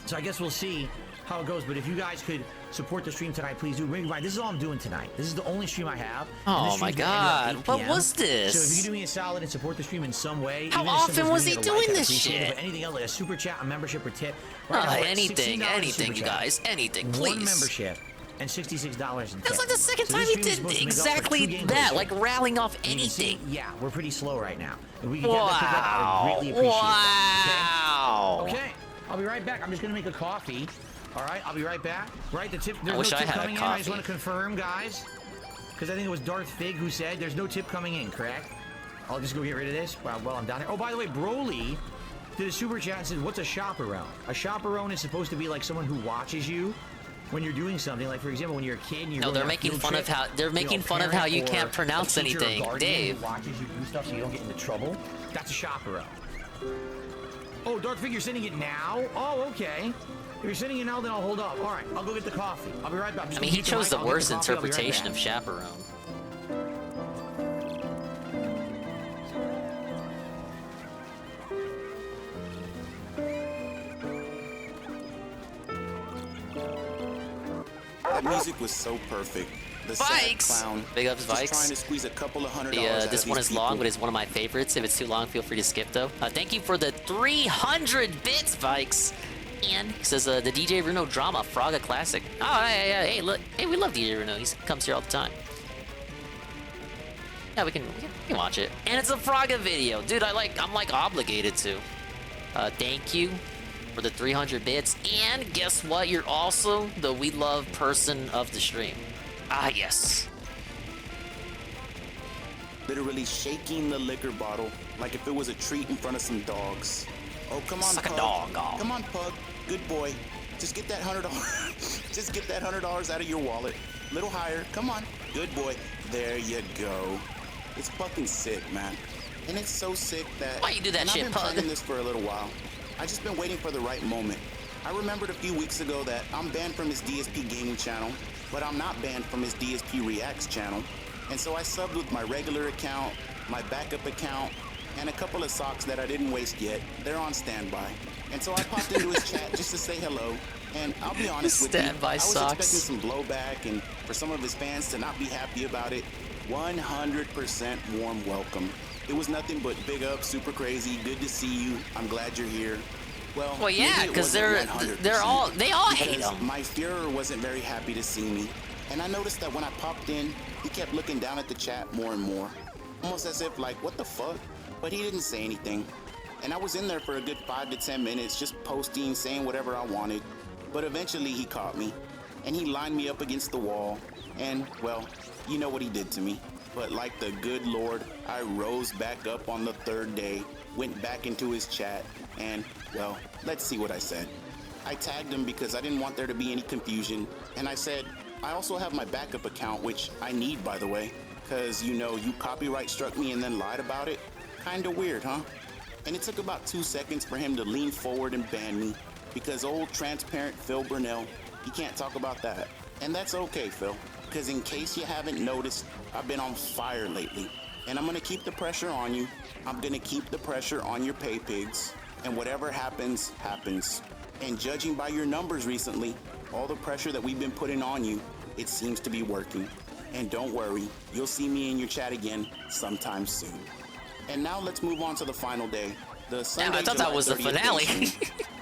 So I guess we'll see how it goes. But if you guys could support the stream tonight, please do. Remember, this is all I'm doing tonight. This is the only stream I have. and this Oh my stream's gonna end at god, 8 what PM. was this? So if you could do me a solid and support the stream in some way. How even as simple often as was giving he it a like, doing I'd this appreciate it. shit? But anything else, like a super chat, a membership, or tip. Oh, now, we're at anything, $16 in anything, super you chat. guys, anything, One please. membership and $66 in tip. That's like the second So time this he stream is did supposed to make up for exactly 2 games that, this like year. rattling off And you can see, anything. yeah, we're pretty slow right now. If we can get that pick up, I would greatly appreciate Wow. that. Okay, I'll be right back. I'm just gonna make a coffee. All right, I'll be right back. Right, the tip. There's wish no I tip had a coming in. I just coffee. want to confirm, guys, because I think it was Darth Fig who said there's no tip coming in. Correct? I'll just go get rid of this while I'm down here. Oh, by the way, Broly did a super chat and said, "What's a chaperone?" A chaperone is supposed to be like someone who watches you when you're doing something. Like, for example, when you're a kid and you're No, going they're on a making field fun of trip, how they're making fun of how you parent can't or pronounce a teacher or anything, guardian Dave. who watches you do stuff so you don't get into trouble. That's a chaperone. Oh, Darth Fig, you're sending it now? Oh, okay. If you're sending it now, then I'll hold up. All right, I'll go get the coffee. I'll be right back. I mean, he chose the worst interpretation of chaperone. That music was so perfect. The sad Vikes! clown Big ups, just Vikes. trying to squeeze a couple of $100 This one is long, but it's one of my favorites. If it's too long, feel free to skip though. Thank you for the 300 bits, Vikes. And he says the DJ Runo drama, Fraga classic. Oh, hey, look, hey, we love DJ Runo. He comes here all the time. Yeah, we can watch it. And it's a Fraga video, dude. I'm like obligated to. Thank you for the 300 bits. And guess what? You're also the We Love person of the stream. Ah, yes. Literally shaking the liquor bottle like if it was a treat in front of some dogs. Oh, come on, Suck a Pug. dog off. Come on, Pug. Good boy. Just get that $100. Just get that $100 out of your wallet. Little higher. Come on. Good boy. There you go. It's fucking sick, man. And it's so sick that... Why you do that and shit, I've been Pug? planning this for a little while. I just been waiting for the right moment. I remembered a few weeks ago that I'm banned from his DSP gaming channel, but I'm not banned from his DSP Reacts channel. And so I subbed with my regular account, my backup account, and a couple of socks that I didn't waste yet. They're on standby. And so I popped into his chat just to say hello. And I'll be honest with you, Standby I was socks. expecting some blowback and for some of his fans to not be happy about it. 100% warm welcome. It was nothing but big up, super crazy, good to see you. I'm glad you're here. Well, yeah, maybe it 'cause wasn't they 100%, all hate because him. my Führer wasn't very happy to see me. And I noticed that when I popped in, he kept looking down at the chat more and more. Almost as if like, what the fuck? But he didn't say anything. And I was in there for a good 5 to 10 minutes just posting, saying whatever I wanted. But eventually he caught me. and he lined me up against the wall, and, well, you know what he did to me. But like the good Lord, I rose back up on the third day, went back into his chat, and, well, let's see what I said. I tagged him because I didn't want there to be any confusion, and I said, I also have my backup account, which I need, by the way, because, you know, you copyright struck me and then lied about it. Kinda weird, huh? And it took about 2 seconds for him to lean forward and ban me, because old transparent Phil Burnell, he can't talk about that. And that's okay, Phil, because in case you haven't noticed, I've been on fire lately. And I'm gonna keep the pressure on you. I'm gonna keep the pressure on your pay pigs. And whatever happens, happens. And judging by your numbers recently, all the pressure that we've been putting on you, it seems to be working. And don't worry, you'll see me in your chat again sometime soon. And now let's move on to the final day. The Sunday, I thought that was the finale.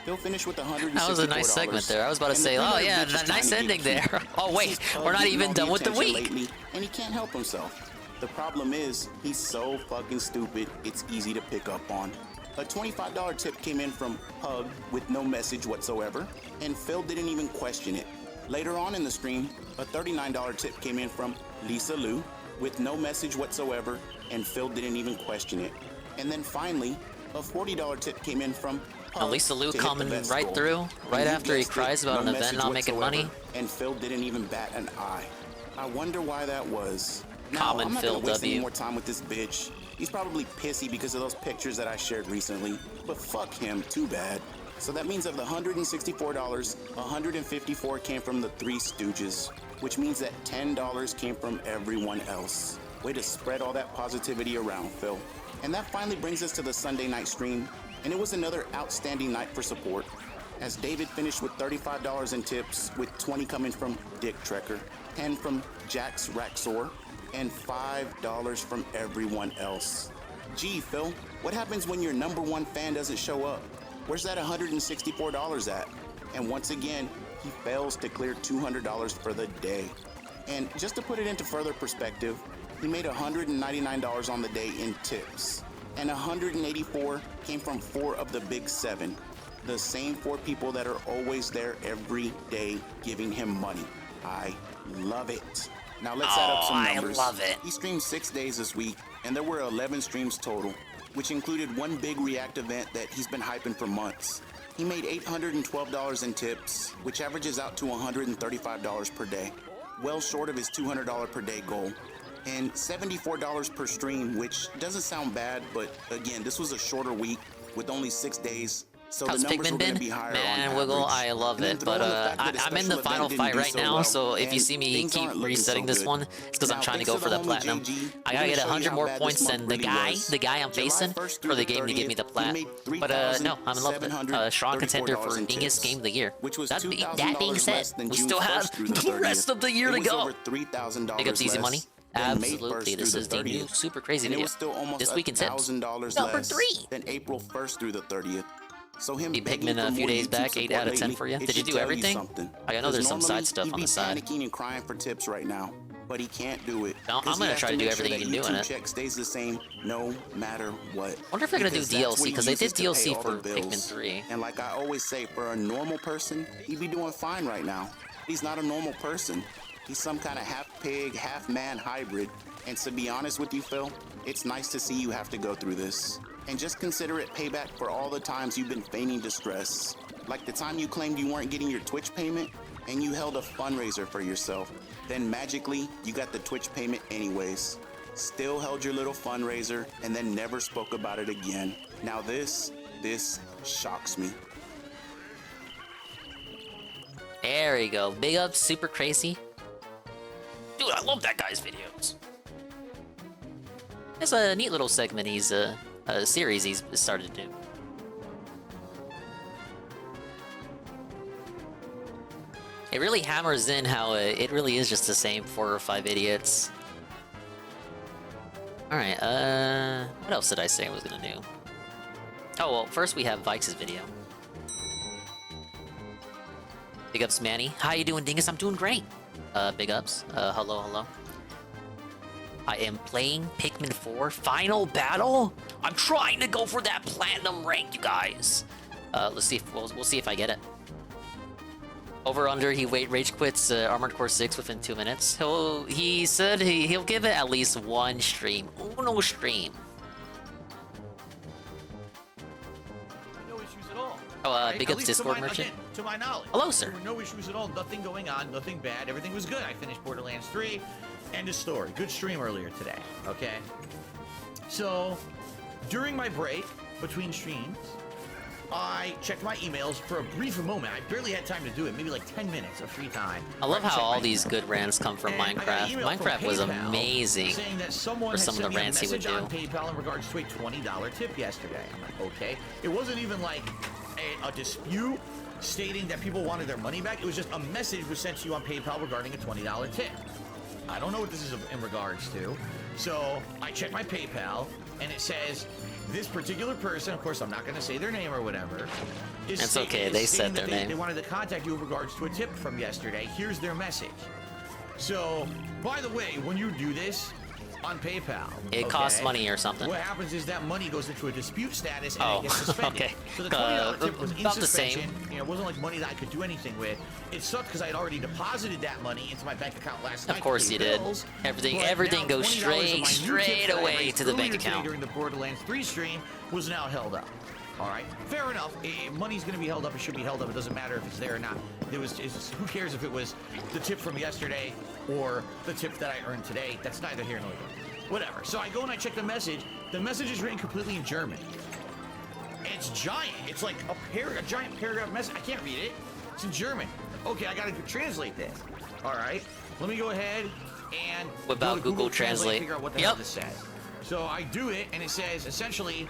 He'll finish with $164. That was a nice segment there. I was about to say, oh yeah, nice ending there. Oh wait, we're not even done with the week. Lately, and he can't help himself. The problem is, he's so fucking stupid, it's easy to pick up on. A $25 tip came in from Hug with no message whatsoever, and Phil didn't even question it. Later on in the stream, a $39 tip came in from Lisa Lou with no message whatsoever, and Phil didn't even question it. And then finally, a $40 tip came in from Hug Lisa Lou to hit coming the vest right goal. through, right And you after he guessed cries it, about no an event message not making money. whatsoever, and Phil didn't even bat an eye. I wonder why that was. Now, Common I'm not Phil gonna waste any W. more time with this bitch. He's probably pissy because of those pictures that I shared recently. But fuck him, too bad. So that means of the $164, $154 came from the Three Stooges, which means that $10 came from everyone else. Way to spread all that positivity around, Phil. And that finally brings us to the Sunday night stream, and it was another outstanding night for support, as David finished with $35 in tips, with 20 coming from Dick Trekker, 10 from Jax Raxor, and $5 from everyone else. Gee, Phil, what happens when your number one fan doesn't show up? Where's that $164 at? And once again, he fails to clear $200 for the day. And just to put it into further perspective, he made $199 on the day in tips, and $184 came from 4 of the big 7, the same 4 people that are always there every day giving him money. I love it. Now let's add up some numbers. I love it. He streamed 6 days this week, and there were 11 streams total, which included one big React event that he's been hyping for months. He made $812 in tips, which averages out to $135 per day, well short of his $200 per day goal. And $74 per stream, which doesn't sound bad, but again, this was a shorter week with only 6 days. So How's the numbers Pikmin were going been? to be higher Man, on Wiggle, average. I love And then it, throw but in the fact that his I'm in the special final event fight didn't right do now, well, so if you and see me things keep aren't looking resetting so this good. one, it's because I'm Now, trying to thanks go for the homie platinum. JG, I we're gotta gonna get show you 100 how more bad points this than month the really guy, was. the guy I'm July facing 1st through for the the game to give me the 30th, he plat. made But no, I'm in love with it. Strong contender for $3,734 in Dingus tips, Game of the Year. which was That being $2,000 said, less than we June still have 1st through the the rest 30th. of the year It to was go. over $3,000 Big ups Easy less Money. than May Absolutely, 1st this through is the the new 30th. super crazy And it video. was still almost This week in tips. $1,000 Number less 3. than April 1st through the 30th. So him Beat begging Pikmin for a few more days YouTube back, 8 support out of 10 lately, for you. it Did you should do tell everything? something. I know 'Cause there's some normally side stuff he'd on be the side. panicking and crying for tips right now, but he can't do it. No, I'm 'cause he gonna has try to do make everything sure he that can do in YouTube it. check stays the same no matter what. I wonder if they're gonna do Because that's what DLC, he because they uses did to pay DLC all for the bills. Pikmin 3. And like I always say, for a normal person, he'd be doing fine right now. He's not a normal person. He's some kind of half pig, half man hybrid. And to be honest with you, Phil, it's nice to see you have to go through this. And just consider it payback for all the times you've been feigning distress. Like the time you claimed you weren't getting your Twitch payment and you held a fundraiser for yourself. Then magically, you got the Twitch payment anyways. Still held your little fundraiser and then never spoke about it again. Now this shocks me. There we go. Big up, super crazy. Dude, I love that guy's videos. It's a neat little segment a series he's started to do. It really hammers in how it really is just the same 4 or 5 idiots. Alright, what else did I say I was gonna do? Oh, well, first we have Vikes' video. Big ups, Manny. How you doing, Dingus? I'm doing great. Big ups. Hello. I am playing Pikmin 4 Final Battle. I'm trying to go for that platinum rank, you guys. Let's see if we'll see if I get it. Over under, he rage quits Armored Core 6 within 2 minutes. He said he'll give it at least one stream. Uno stream. No issues at all. Oh, Right? big At ups least Discord to my, merchant. again, to my knowledge. Hello, sir. There were no issues at all. Nothing going on. Nothing bad. Everything was good. I finished Borderlands 3. End of story. Good stream earlier today. Okay. So, during my break between streams, I checked my emails for a brief moment. I barely had time to do it. Maybe like 10 minutes of free time. I love where how checked all my these email. good rants come from And I got an Minecraft. email from Minecraft was PayPal amazing saying that someone for had some of sent the me a rants he would message do. on PayPal in regards to a $20 tip yesterday. I'm like, okay. It wasn't even like a dispute stating that people wanted their money back. It was just a message was sent to you on PayPal regarding a $20 tip. I don't know what this is in regards to. So I check my PayPal and it says this particular person, of course I'm not going to say their name or whatever. It's okay, they said their name. They wanted to contact you in regards to a tip from yesterday. Here's their message. So, by the way, when you do this on PayPal, It costs money or something. What happens is that money goes into a dispute status and Oh, it gets suspended. okay. So the $20 tip was in About the same. suspension. You know, it wasn't like money that I could do anything with. It sucked because I had already deposited that money into my bank account last night. Of course to you pay did. bills, Everything but everything now goes $20 of my new straight tip that I away raised to the earlier bank today account. during the Borderlands 3 stream was now held up. All right, fair enough. Money's going to be held up. It should be held up. It doesn't matter if it's there or not. Who cares if it was the tip from yesterday or the tip that I earned today? That's neither here nor there. Whatever. So I go and I check the message. The message is written completely in German. It's giant. It's like a giant paragraph message. I can't read it. It's in German. Okay, I got to translate this. All right. Let me go ahead and What go about to Google Translate? and figure out what the hell this says. So I do it, and it says essentially,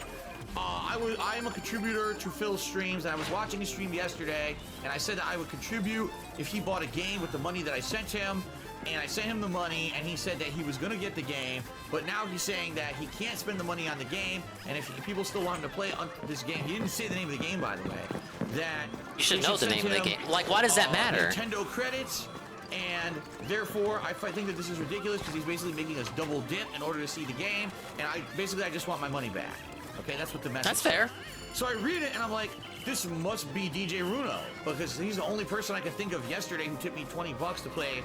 I am a contributor to Phil's streams, and I was watching his stream yesterday, and I said that I would contribute if he bought a game with the money that I sent him, and I sent him the money, and he said that he was going to get the game, but now he's saying that he can't spend the money on the game, and if people still want him to play on this game, he didn't say the name of the game, by the way, that You should they know the send name of the him, game. Like, why does that matter? Nintendo credits, and therefore I think that this is ridiculous because he's basically making us double dip in order to see the game, and I just want my money back. Okay, that's what the message. That's fair. So I read it and I'm like, this must be DJ Runo because he's the only person I could think of yesterday who tipped me $20 to play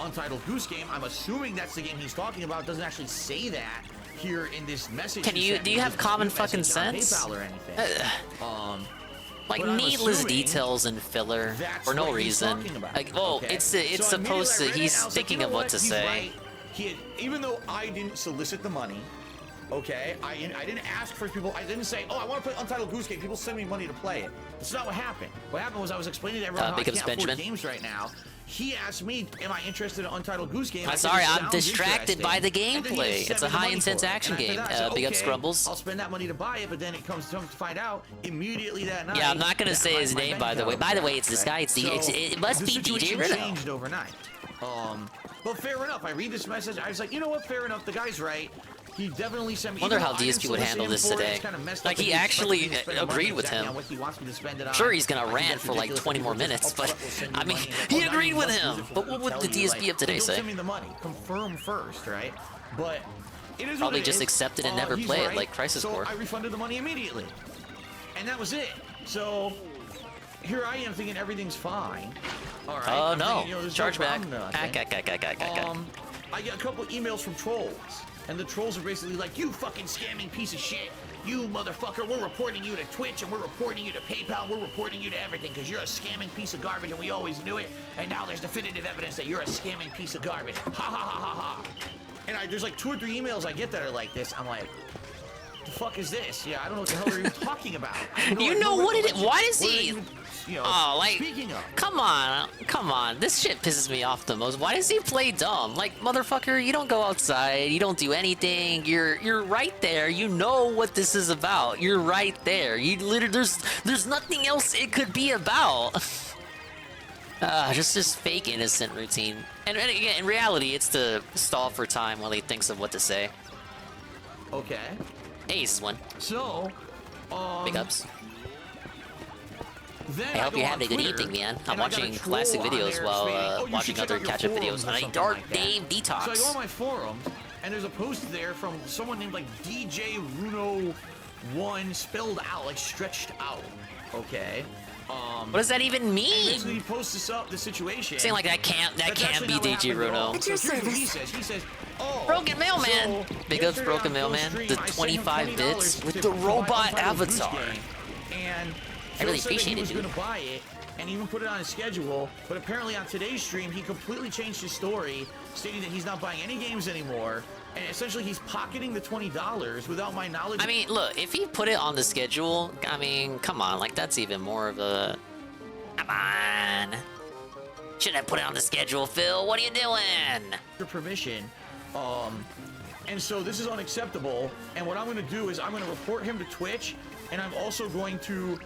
Untitled Goose Game. I'm assuming that's the game he's talking about. It doesn't actually say that here in this message. Can he you sent do me. you have It's a common new fucking message on sense? PayPal or anything. Like But I'm needless assuming details and filler that's for no what he's reason. talking about, Like, well, okay? it's So supposed to. immediately I read it, He's and I was like, thinking you know of what to He's say. right. Even though I didn't solicit the money, okay, I didn't ask for people. I didn't say, oh, I want to play Untitled Goose Game. People send me money to play it. That's not what happened. What happened was I was explaining to everyone how I Big ups, can't afford Benjamin. games right now. He asked me, am I interested in Untitled Goose Game? I I'm said, sorry, "It I'm sounds distracted by the interesting." And then he gameplay. just It's sent a me the money high-intense for it. action And after game. that, I said, Big ups, okay, Grumbles. I'll spend that money to buy it, but then it comes to find out immediately that night. Yeah, I'm not gonna that say his my name, bank by the way. account By the was way, it's this right? guy. It must the be DJ situation Rito. changed overnight. But fair enough. I read this message. I was like, you know what? Fair enough. The guy's right. He definitely sent me. Wonder even how though I didn't DSP would solicit handle him this for it, today. it's kinda messed Like, up that he expected actually me to spend the money agreed with exactly him. on what he wants me to spend it on. Sure, he's I gonna think rant that's for like ridiculous 20 that more people just minutes, but upfront will send you I mean, money and he now agreed you with must him. use it for But what would tell the you, DSP like, of today don't say? Send me the money. Confirm first, right? But it is Probably what it just is. accept it and never He's play it right. like Crisis Core. So I refunded the money immediately, and that was it. So here I am thinking everything's fine. All right. Oh I'm no! thinking, there's no Chargeback. problem, nothing. I get a couple emails from trolls, and the trolls are basically like, you fucking scamming piece of shit. You motherfucker, we're reporting you to Twitch, and we're reporting you to PayPal, we're reporting you to everything, because you're a scamming piece of garbage, and we always knew it, and now there's definitive evidence that you're a scamming piece of garbage. Ha ha ha ha ha. And there's like 2 or 3 emails I get that are like this. I'm like, the fuck is this? Yeah, I don't know what the hell they're even talking about. You know what it is? Why does What are he? they even, Oh, like, speaking of. come on. This shit pisses me off the most. Why does he play dumb? Like, motherfucker, you don't go outside. You don't do anything. You're right there. You know what this is about. You're right there. You literally, there's nothing else it could be about. Just fake innocent routine. And again, in reality, it's to stall for time while he thinks of what to say. Okay. Ace one. So, Big ups. Then I hope go you on have a good Twitter, evening, man. I'm and I got a watching troll classic on videos there while stating, "Oh, you watching should check other out your catch-up videos forums," or on a something dark like that. game detox. So I go on my forums, and there's a post there from someone named like DJ Runo1 spelled out, like stretched out. Okay. What does that even mean? Basically, he posts this situation. Saying like that can't be DJ Runo. So here's what he says. He says, "Oh, Broken Mailman, so big ups yesterday Broken on Mailman, Phil's the stream, I sent 25 him bits $20 with to the buy robot Untitled Goose avatar." Game, and I Phil really said that appreciate he it, was dude. going to buy it, and even put it on his schedule. But apparently on today's stream, he completely changed his story, stating that he's not buying any games anymore. And essentially, he's pocketing the $20 without my knowledge. I mean, look, if he put it on the schedule, I mean, come on, like that's even more of a. Come on. Shouldn't have put it on the schedule, Phil. What are you doing? Your permission. And so this is unacceptable. And what I'm going to do is I'm going to report him to Twitch, and I'm also going to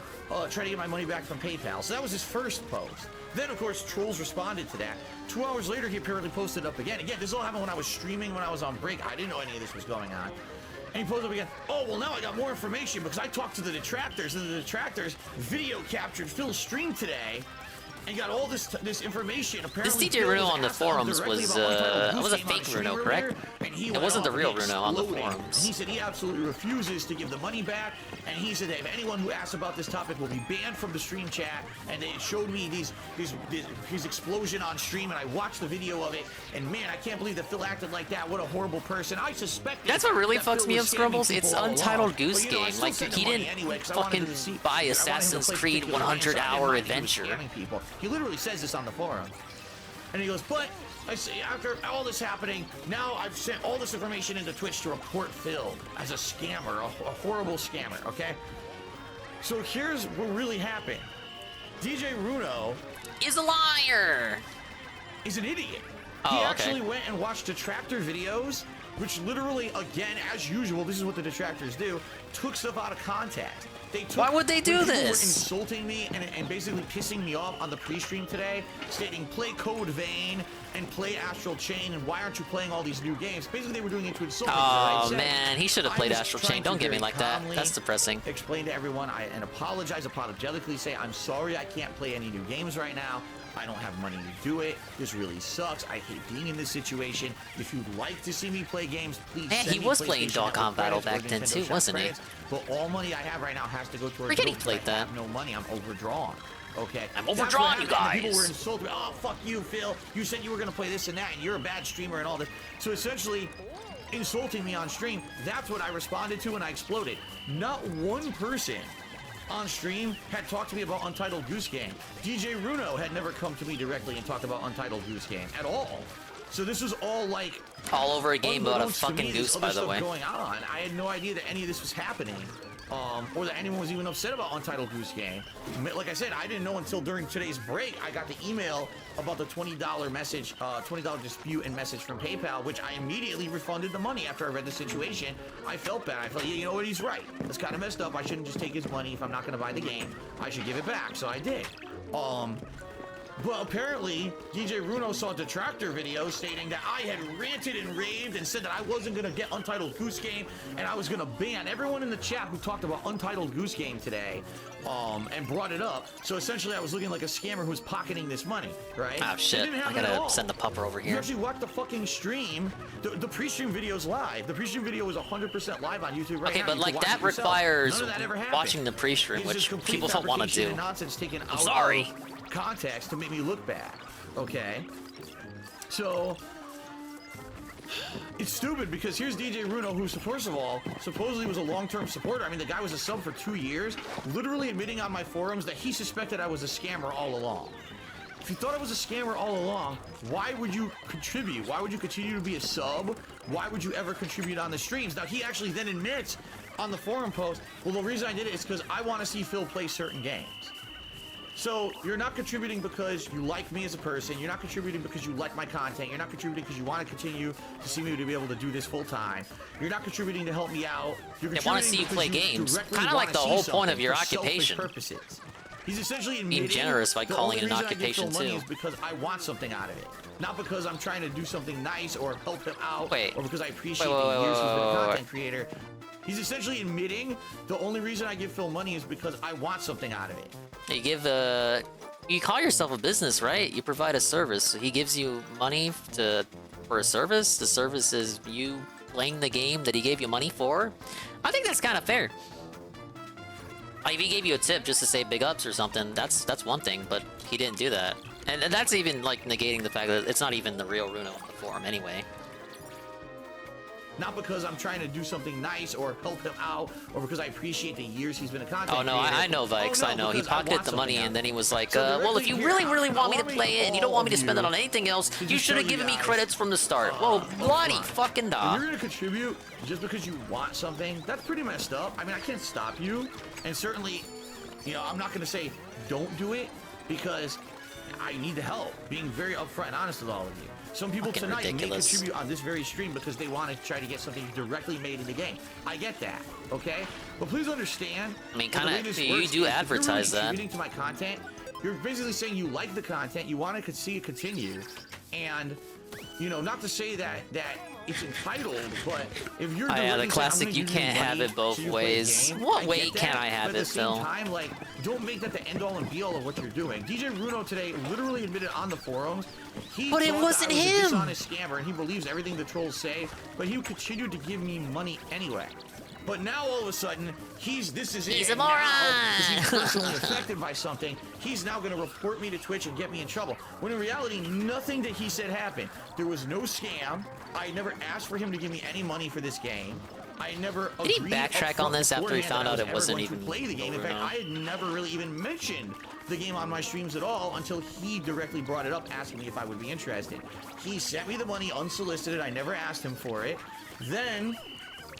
try to get my money back from PayPal. So that was his first post. Then, of course, trolls responded to that. 2 hours later, he apparently posted up again. Again, this all happened when I was streaming, when I was on break. I didn't know any of this was going on. And he posted up again, "Oh, well, now I got more information because I talked to the detractors, and the detractors video captured Phil's stream today and got all this information." Apparently, This DJ Runo on the forums was a fake Runo, correct? It wasn't the real Runo on the forums. And he said he absolutely refuses to give the money back, and he said that if anyone who asks about this topic will be banned from the stream chat. And they showed me his explosion on stream, and I watched the video of it, and man, I can't believe that Phil acted like that. What a horrible person. I suspect That's what really that fucks Phil me up, was scamming Scrubbles. people It's all Untitled along. Goose But, you know, I Game. still Like, sent he him money didn't anyway, 'cause I wanted fucking him to see- buy I wanted him to Assassin's play Creed particular games, so 100 I didn't Hour mind he was Adventure. scamming people. He literally says this on the forum. And he goes, "But I say, after all this happening, now I've sent all this information into Twitch to report Phil as a scammer, a horrible scammer," okay? So here's what really happened. DJ Runo is a liar. He's an idiot. Oh, he okay. actually went and watched detractor videos, which literally, again, as usual, this is what the detractors do, took stuff out of context. Why would they do when people this? Were insulting me and basically pissing me off on the pre-stream today, stating play Code Vein and play Astral Chain, and why aren't you playing all these new games? Basically, they were doing it to insult me. Oh man, he should have played I was Astral trying Chain. to Don't get me very like that. calmly That's depressing. Explain to everyone and apologetically say, "I'm sorry, I can't play any new games right now. I don't have money to do it. This really sucks. I hate being in this situation. If you'd like to see me play games, please Man, send he me was playing PlayStation Dog Network Hunt Battle credits or back then Nintendo too, Shop wasn't he? credits, but all money I have right now has to go towards Forget he bills. played I that. have no money. I'm overdrawn. Okay. I'm That's overdrawn, what you happened. And guys. People were insulting me. "Oh, fuck you, Phil. You said you were going to play this and that, and you're a bad streamer and all this." So essentially, insulting me on stream, that's what I responded to, and I exploded. Not one person on stream had talked to me about Untitled Goose Game. DJ Runo had never come to me directly and talked about Untitled Goose Game at all. So this was all like all over a game about a unbeknownst to fucking me, goose, this by other the stuff way. going on. I had no idea that any of this was happening, or that anyone was even upset about Untitled Goose Game. Like I said, I didn't know until during today's break. I got the email about the $20 message, $20 dispute and message from PayPal, which I immediately refunded the money after I read the situation. I felt bad. I felt, you know what, he's right. It's kind of messed up. I shouldn't just take his money if I'm not going to buy the game. I should give it back. So I did. But apparently, DJ Runo saw detractor videos stating that I had ranted and raved and said that I wasn't going to get Untitled Goose Game and I was going to ban everyone in the chat who talked about Untitled Goose Game today, and brought it up. So essentially, I was looking like a scammer who was pocketing this money, right? Oh It shit! didn't I happen at all. gotta send the pupper over You here. actually watch the fucking stream. The pre-stream video's live. The pre-stream video was 100% live on YouTube right Okay, now. but You can like watch that it yourself. requires None of that ever happened. watching the pre-stream, It's which just complete people don't want to fabrication do. and nonsense taken I'm out sorry. of context to make me look bad. Okay, so it's stupid because here's DJ Runo, who, first of all, supposedly was a long-term supporter. I mean, the guy was a sub for 2 years, literally admitting on my forums that he suspected I was a scammer all along. If you thought I was a scammer all along, why would you contribute? Why would you continue to be a sub? Why would you ever contribute on the streams? Now, he actually then admits on the forum post, well, the reason I did it is because I want to see Phil play certain games. So you're not contributing because you like me as a person. You're not contributing because you like my content. You're not contributing because you want to continue to see me to be able to do this full time. You're not contributing to help me out. You're They want to see you play games. Kind of like the whole point of your occupation. Purposes. He's essentially Being admitting generous by the calling only it an reason I get occupation Phil money too. is because I want something out of it, not because I'm trying to do something nice or help him out, or because I appreciate the years he's been a content creator. He's essentially admitting the only reason I give Phil money is because I want something out of it. You give you call yourself a business, right? You provide a service. So he gives you money for a service. The service is you playing the game that he gave you money for. I think that's kind of fair. If he gave you a tip just to say big ups or something, that's one thing, but he didn't do that. And that's even, like, negating the fact that it's not even the real Runo on the forum anyway. Not because I'm trying to do something nice or help him out, or because I appreciate the years he's been a content Oh, no, creator. I know, Vikes, I know. He pocketed the money, and then he was like, well, if you really, really want me to play it, and you don't want me to spend it on anything else, you should have given me credits from the start. Whoa, bloody fucking dog. If you're gonna contribute just because you want something, that's pretty messed up. I mean, I can't stop you, and certainly, you know, I'm not gonna say don't do it, because I need the help. Being very upfront and honest with all of you. Some people Fucking tonight ridiculous. may contribute on this very stream because they want to try to get something directly made in the game. I get that, okay? But please understand. I mean, the way kind of, this you works do is advertise if you're really that. contributing to my content, you're basically saying you like the content, you want to see it continue, and you know, not to say that it's entitled, but if you're Oh, yeah, the directly saying, classic, "I'm you gonna give can't have money it both so you play a ways." game," What I way get can that, I have but it, at the same Phil? time, like, don't make that the end all and be all of what you're doing. DJ Runo today literally admitted on the forums But it thought wasn't that I was a him. dishonest scammer, and he believes everything the trolls say, but he continued to give me money anyway. But now all of a sudden, he's He's it. a moron. Because he's personally affected by something, he's now going to report me to Twitch and get me in trouble. When in reality, nothing that he said happened. There was no scam. I never asked for him to give me any money for this game. I never Did he agreed backtrack on this after he beforehand found that I out was it ever wasn't going to even play the game. In fact, Bruno? I had never really even mentioned the game on my streams at all until he directly brought it up, asking me if I would be interested. He sent me the money unsolicited. I never asked him for it. Then,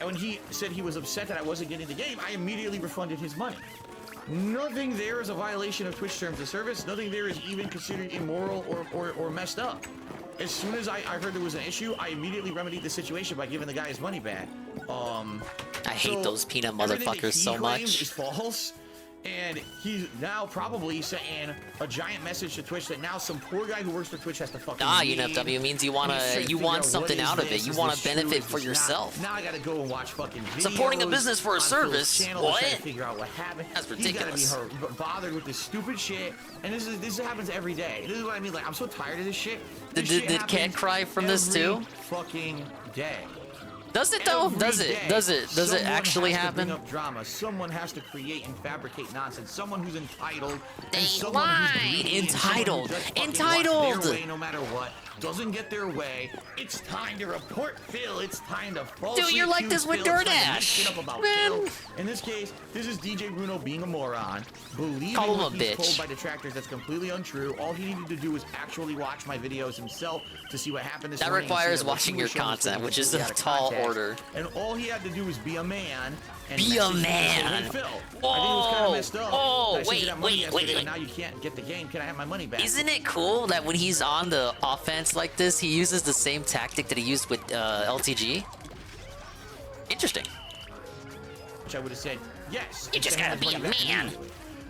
when he said he was upset that I wasn't getting the game, I immediately refunded his money. Nothing there is a violation of Twitch terms of service. Nothing there is even considered immoral or messed up. As soon as I heard there was an issue, I immediately remedied the situation by giving the guy his money back. I hate those peanut everything that motherfuckers he so claims much. is false. And he's now probably saying a giant message to Twitch that now some poor guy who works for Twitch has to fucking Nah, leave. UNFW means you And he's trying to figure out something what is out of it. this? You Is want this to true? benefit Is for this not? yourself. Now I gotta go and watch fucking videos Supporting a business for a on Phil's service? channel to try What? to figure out what happened. That's He's gotta ridiculous. be bothered with this stupid shit. And this happens every day. This is what I mean. Like, I'm so tired of this shit. This shit Did Cat happens cry from this every too? Fucking day. Does it though? Every Does it? day, Does it? Does it someone actually has to happen? bring up drama. Someone has to create and fabricate nonsense. Someone who's entitled. They and someone lie. who's greedy, and someone who Entitled. just fucking Entitled. wants their way no matter what. Doesn't get their way. It's time to report Phil. It's time to falsely Dude, you're like accuse this with Phil. It's time to make DoorDash. shit up about Man. Phil. In this case, this is DJ Bruno being a moron, believing Call him what a he's bitch. told by detractors. That's completely untrue. All he needed to do was actually watch my videos himself to see what happened this That morning and see requires that what watching he your was showing was content, which is completely a out of tall context. order. And all he had to do was be a man. And Be a message me and say, man. Hey, Phil, I think it was Whoa. kind of messed up. Oh, that I sent you wait, that money wait, yesterday, wait. and now you can't get the game. Can I have my money back? Isn't it cool that when he's on the offense like this, he uses the same tactic that he used with LTG? Interesting. Which I would have said, yes. You just gotta be a man.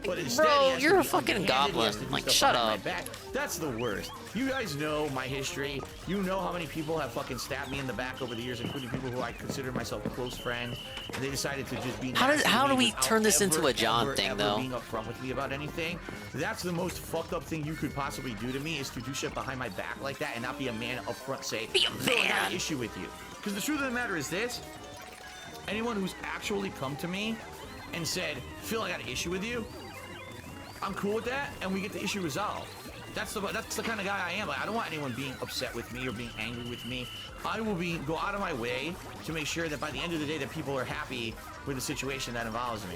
But instead, Bro, he has you're to a be fucking underhanded, he has goblin. to do Like, stuff shut behind my up. back. That's the worst. You guys know my history. You know how many people have fucking stabbed me in the back over the years, including people who I consider myself close friends. And they decided to just be nasty How to do me we without turn this into ever, a John ever, thing, ever though? being upfront with me about anything. That's the most fucked up thing you could possibly do to me, is to do shit behind my back like that and not be a man upfront. Say, Be a "Phil, I got man." an issue with you. Because the truth of the matter is this: anyone who's actually come to me and said, Phil, I got an issue with you, I'm cool with that, and we get the issue resolved. That's the kind of guy I am. Like, I don't want anyone being upset with me or being angry with me. I will go out of my way to make sure that by the end of the day that people are happy with the situation that involves me.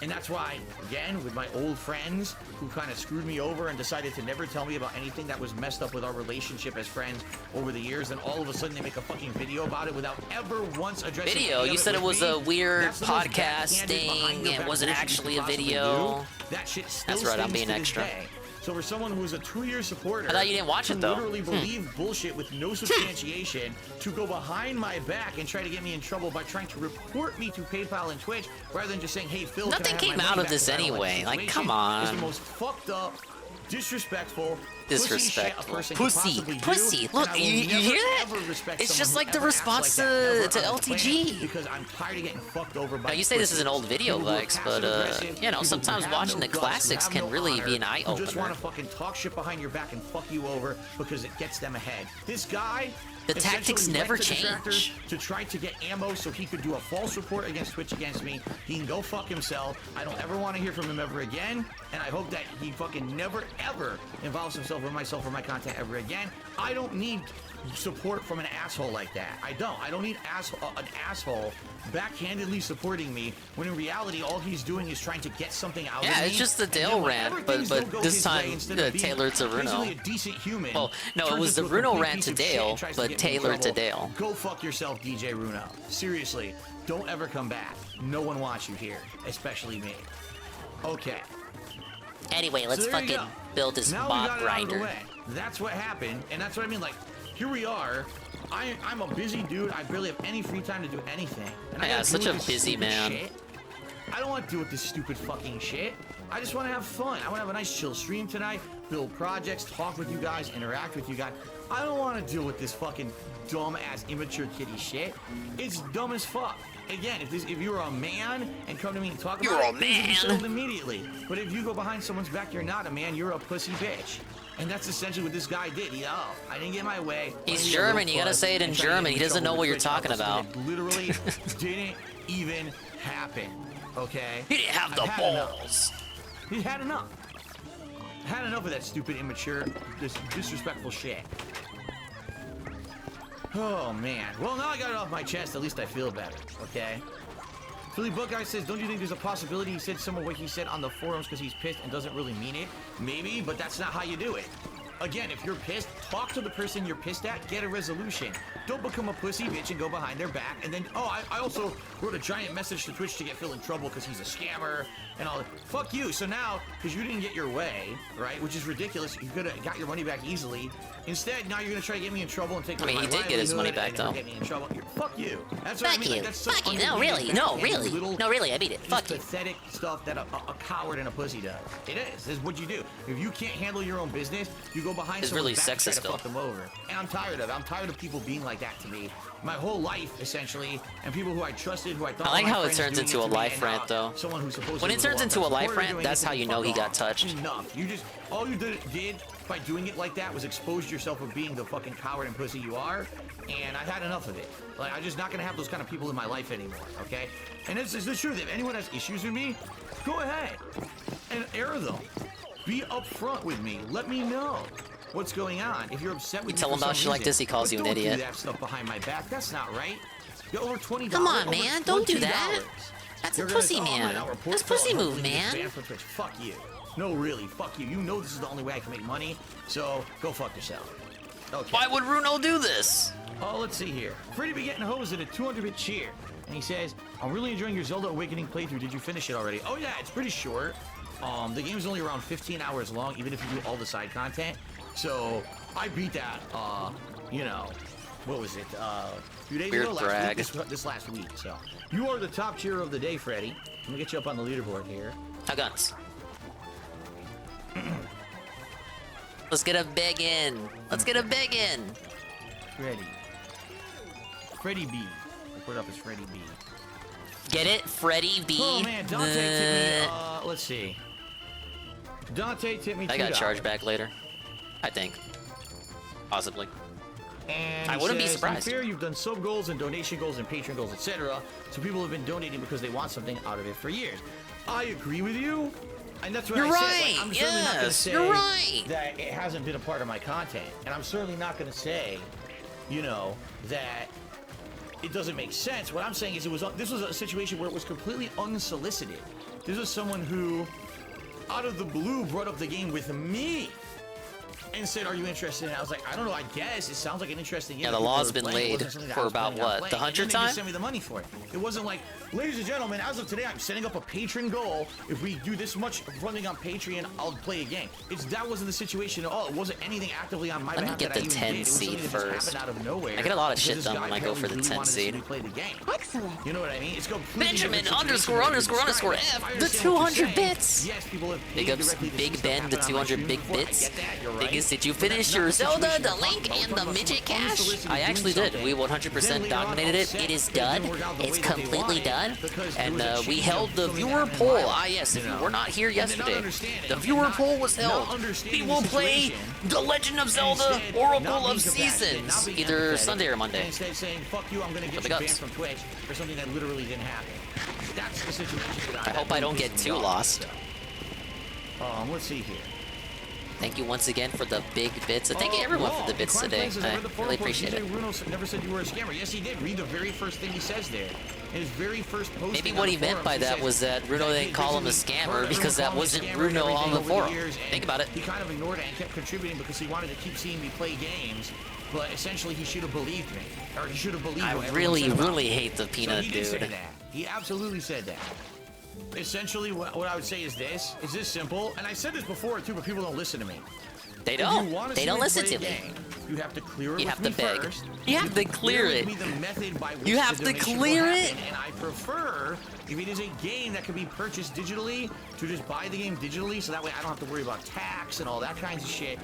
And that's why, again, with my old friends who kind of screwed me over and decided to never tell me about anything that was messed up with our relationship as friends over the years, and all of a sudden they make a fucking video about it without ever once addressing Video? any of You said it with was me. a weird That's the most podcast backhanded, thing, behind your and it back wasn't bullshit you actually could a possibly video. do. That shit still That's right, I'm stings being to this extra. day. So for someone who was a 2-year supporter, I thought you didn't watch it, who though. literally believed bullshit with no substantiation, to go behind my back and try to get me in trouble by trying to report me to PayPal and Twitch, rather than just saying, "Hey, Phil, Nothing can I have came my out money of back this if I don't like the anyway. Like, situation," come on. is the most fucked up, disrespectful, Disrespectful. Pussy. Look, you hear that? It's just like the response to LTG. Because I'm tired of getting fucked over by. Now you say this is an old video, Lex, but you know, sometimes watching the classics can really be an eye Who just want opener. to fucking talk shit behind your back and fuck you over because it gets them ahead. This guy. The tactics essentially never went to the tractors change. To try to get ammo so he could do a false report against Twitch against me. He can go fuck himself. I don't ever want to hear from him ever again. And I hope that he fucking never ever involves himself or myself or my content ever again. I don't need support from an asshole like that. I don't need an asshole backhandedly supporting me when in reality all he's doing is trying to get something out of me. Yeah, it's just the Dale rant, but this time tailored to Runo. A decent human. Well, no, it was the Runo rant to Dale, but tailored to Dale. Go fuck yourself, DJ Runo. Seriously, don't ever come back. No one wants you here, especially me. Okay. Anyway, let's So there you fucking go. build this Now we mob got it out of the grinder. way. That's what happened, and that's what I mean. Like, here we are. I'm a busy dude. I barely have any free time to do anything. And I Yeah, gotta such deal a with this busy stupid man. shit. I don't want to deal with this stupid fucking shit. I just want to have fun. I want to have a nice chill stream tonight, build projects, talk with you guys, interact with you guys. I don't want to deal with this fucking dumb ass immature kitty shit. It's dumb as fuck. Again, if you're a man and come to me and talk You're about a it, things will be man. settled immediately. But if you go behind someone's back, you're not a man. You're a pussy bitch. And that's essentially what this guy did. I didn't get my way. He's German, you gotta say it in German. He doesn't know what you're talking about. It literally didn't even happen. Okay? He didn't have the I've had enough. balls. He had enough. Had enough of that stupid, immature, disrespectful shit. Oh man. Well, now I got it off my chest. At least I feel better. Okay. Philly Book Guy says, don't you think there's a possibility he said some of what he said on the forums because he's pissed and doesn't really mean it? Maybe, but that's not how you do it. Again, if you're pissed, talk to the person you're pissed at, get a resolution. Don't become a pussy bitch and go behind their back. And then, I also wrote a giant message to Twitch to get Phil in trouble because he's a scammer and all that. Fuck you. So now, because you didn't get your way, right, which is ridiculous, you could have got your money back easily. Instead, now you're going to try to get me in trouble and take I mean, my he did get his money back, and though. Get me in trouble. Fuck you. That's what I Fuck mean. you. Like, that's so Fuck you. No, unbelievably really. No, backhanded really. little- No, really. I mean it. it's Fuck you. pathetic stuff that a coward and a pussy does. It is. This is what you do. If you can't handle your own business, you go behind It's someone's really back and try sexist, to Phil. fuck them over. And I'm tired of it. I'm tired of people being like that to me. My whole life, essentially, and people who I trusted, who I thought I like were my how it friends turns doing into it a to me, life and rant, now though. Someone who's supposed When to it turns into a life rant, that's how you know he got touched. Enough. You just all you did by doing it like that was expose yourself of being the fucking coward and pussy you are, and I've had enough of it. Like, I'm just not gonna have those kind of people in my life anymore, okay? And this is the truth. If anyone has issues with me, go ahead and air them. Be upfront with me. Let me know what's going on. If you're upset with me tell him for about some shit like reason, this, he calls but you an don't idiot. do that stuff behind my back. That's not right. You're over $20. Come on, over man. Don't do that. $20. That's You're a gonna- pussy I'm gonna man. now report That's Phil pussy and move, hopefully get man. banned from Twitch. Fuck you. No, really. Fuck you. You know this is the only way I can make money, so go fuck yourself. Okay. Why would Runo do this? Oh, let's see here. Freddy be getting hosed at a 200-bit cheer. And he says, I'm really enjoying your Zelda Awakening playthrough. Did you finish it already? Oh, yeah, it's pretty short. The game's only around 15 hours long, even if you do all the side content. So, I beat that, you know, what was it? A few days Weird ago? brag. This last week, so. You are the top cheer of the day, Freddy. Let me get you up on the leaderboard here. How guns? Let's get a big in. Let's get a big in. Freddy. Freddy B. We'll put it up as Freddy B. Get it? Freddy B. Oh, man, Dante tipped me, let's see. Dante tipped me $2. I got charged back later. I think. Possibly. And I he wouldn't be says, surprised. "To be fair, you've done sub goals and donation goals and Patreon goals, etc. So people have been donating because they want something out of it for years." I agree with you, and that's what You're I said. right. Like, I'm certainly not going to Yes, say you're right. that it hasn't been a part of my content, and I'm certainly not going to say, you know, that it doesn't make sense. What I'm saying is this was a situation where it was completely unsolicited. This was someone who, out of the blue, brought up the game with me. And said, "Are you interested?" And I was like, "I don't know. I guess it sounds like an interesting game." Yeah, the law's been laid for about what, the 100th time? They just sent me the money for it. It wasn't like, "Ladies and gentlemen, as of today, I'm setting up a patron goal. If we do this much funding on Patreon, I'll play a game." That wasn't the situation at all. It wasn't anything actively on my Let me behalf get that I the even 10 did. It was seed something that just first. happened out of nowhere. I get a lot of because shit this done guy when I go for the apparently 10 wanted to seed. see me play the game. Excellent. You know what I mean? It's completely Benjamin different underscore situation underscore than underscore you described. F, I the understand what you're 200 saying. bits. Yes, people have Big paid ups, directly to see Big stuff Ben, the happen on my 200 stream big before. I bits. get that, you're right. Biggest guys, did you finish your Zelda, the Link, and the Midget Cache? I actually did. We 100% dominated it. It is done. It's completely done. And we held the viewer poll. Ah, yes, if you were not here yesterday, the viewer poll was held. We will play The Legend of Zelda Oracle of Seasons, either Sunday or Monday. Instead saying, fuck you, I'm going to get you banned from Twitch for something that literally didn't happen. That's the situation. I hope I don't get too lost. Let's see here. Thank you once again for the big bits. Thank you everyone for the bits today. I really appreciate it. Bruno never said you were a scammer. Yes, he did. Read the very first thing he says there. In his very first post. Maybe what he meant by that was that Bruno didn't call him a scammer because that wasn't Bruno on the forum. Think about it. He kind of ignored it and kept contributing because he wanted to keep seeing me play games. But essentially, he should have believed me. Or he should have believed me. I really hate the peanut dude. Say that. He absolutely said that. Essentially, what I would say is this. Is this simple? And I said this before, too, but people don't listen to me. They don't. They don't listen to me. You have to clear it. You have to beg. You have to clear it. You have to clear it. And I prefer, if it is a game that can be purchased digitally, to just buy the game digitally, so that way I don't have to worry about tax and all that kinds of shit.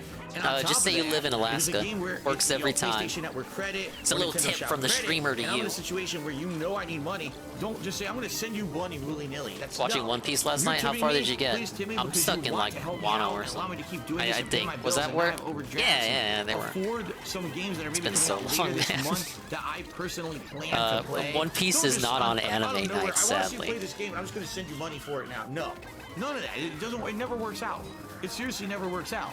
Just say you live in Alaska. Works every time. Credit, it's a little tip from the streamer to you. I'm in a situation where you know I need money. Don't just say I'm going to send you money willy-nilly. That's watching One Piece last night. How far did you get? I'm stuck in like Wano or something. I think. Was that where? Yeah, they were. It's been so long, man. That I personally plan to play. One Piece is not on anime night, sadly. I want you to play this game. I'm just going to send you money for it now. No, none of that. It doesn't. It never works out. It seriously never works out.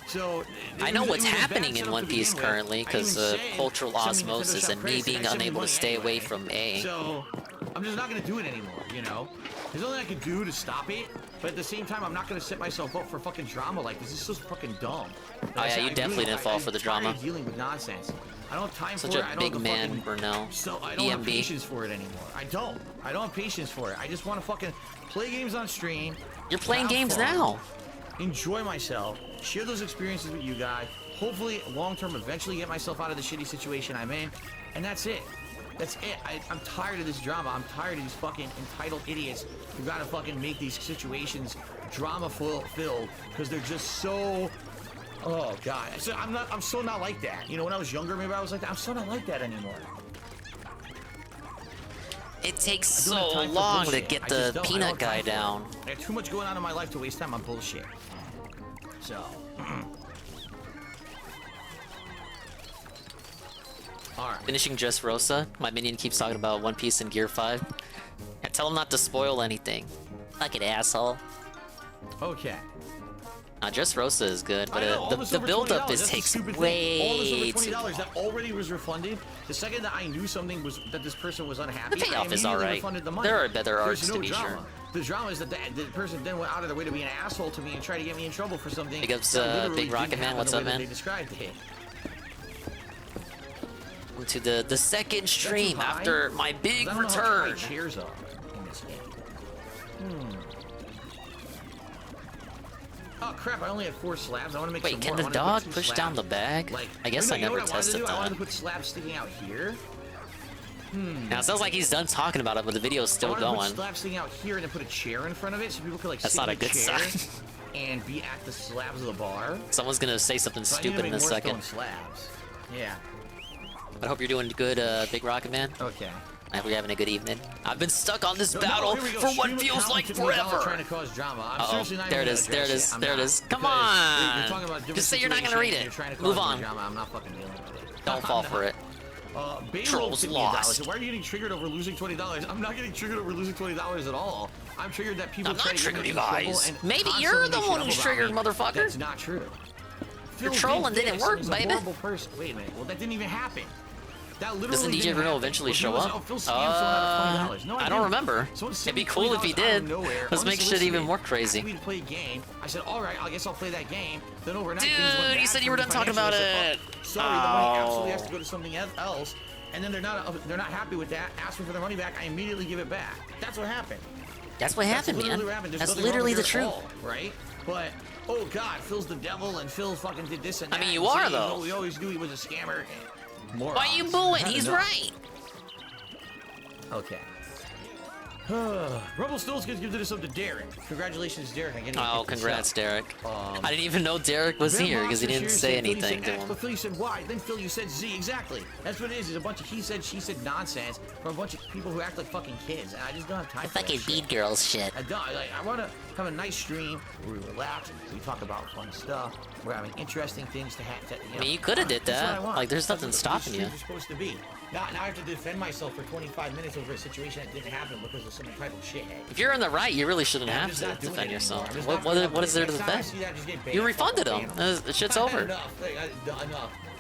So I know what's happening in One Piece currently because cultural osmosis and me being unable to stay away from A. So I'm just not going to do it anymore. You know, there's nothing I can do to stop it. But at the same time, I'm not going to set myself up for fucking drama like this. This is so fucking dumb. Oh yeah, you definitely didn't fall for the drama. Dealing with nonsense. I don't have time Such for it. a big man, Burnell. So I don't have patience for it anymore. I don't have patience for it. I just want to fucking play games on stream. You're playing games now. Enjoy myself. Share those experiences with you guys. Hopefully, long term, eventually get myself out of the shitty situation I'm in. And that's it. That's it. I'm tired of this drama. I'm tired of these fucking entitled idiots who gotta fucking make these situations drama-filled because they're just so... Oh, God. So I'm so not like that. You know, when I was younger, maybe I was like that. I'm so not like that anymore. It takes so long to get the peanut guy down. I have too much going on in my life to waste time on bullshit. So... Alright. Finishing Dressrosa. My minion keeps talking about One Piece and Gear 5. I tell him not to spoil anything. Fucking asshole. Okay. Dressrosa is good, but the build-up takes way too long. That already was refunded. The second that I knew something was that this person was unhappy, the payoff is alright. There are better arcs to be sure. The drama is that the person then went out of their way to be an asshole to me and try to get me in trouble for something. Big ups, Big Rocket Man. What's up, man? They described it. To the second stream after my big return. Chairs are in this game. Oh crap! I only had 4 slabs. I want to make. Wait, can the dog push down the bag? I guess I never tested that. I wanted to put slabs sticking out here. Now it sounds like he's done talking about it, but the video's still going. Put slabs sticking out here and then put a chair in front of it so people could like. That's sit not in a good chair sign. And be at the slabs of the bar. Someone's gonna say something stupid in a second. Slabs. Yeah. I hope you're doing good, Big Rocket Man. Okay. I hope you're having a good evening. I've been stuck on this battle for what feels like forever. Trying to cause drama. There it is. There it is. There it is. Come on. Just say you're not gonna read it. Move on. I'm not fucking dealing with it. Don't fall for it. Trolls lost. Why are you getting triggered over losing $20? I'm not getting triggered over losing $20 at all. I'm triggered that people try to get me in trouble and maybe you're the one who's triggered, motherfucker. That's not true. Your trolling didn't work, baby. Wait a minute. Well, that didn't even happen. Doesn't DJ Bruno eventually show up? I don't remember. It'd be cool if he did. Let's make shit even more crazy. To play a game. I said, all right, I guess I'll play that game. Then overnight, dude, you said you were done talking about it. Sorry, the money absolutely has to go to something else. And then they're not happy with that. Ask me for their money back. I immediately give it back. That's what happened. That's what happened, man. That's literally the truth, right? But oh god, Phil's the devil, and Phil fucking did this and that. I mean, you are though. We always knew he was a scammer. Why are you booing? He's right. Okay. Rumpelstiltskin's gifted us up to Derek. Congratulations, Derek. Oh, congrats, Derek. I didn't even know Derek was here because he didn't say anything to him. But Philly said Y, then Philly said Z. Exactly. That's what it is. It's a bunch of he said, she said nonsense from a bunch of people who act like fucking kids, and I just don't have time for that fucking shit. bead girls shit. I don't. Like, I want to have a nice stream where we relax, we talk about fun stuff, we're having interesting things to have. I mean, you could have did That's what I that. want. Like, there's nothing That's what stopping these you. streams are supposed to be. Now I have to defend myself for 25 minutes over a situation that didn't happen because of some type of shithead. If you're in the right, you really shouldn't have to defend yourself. What is there to defend? You refunded him. The shit's over. Enough.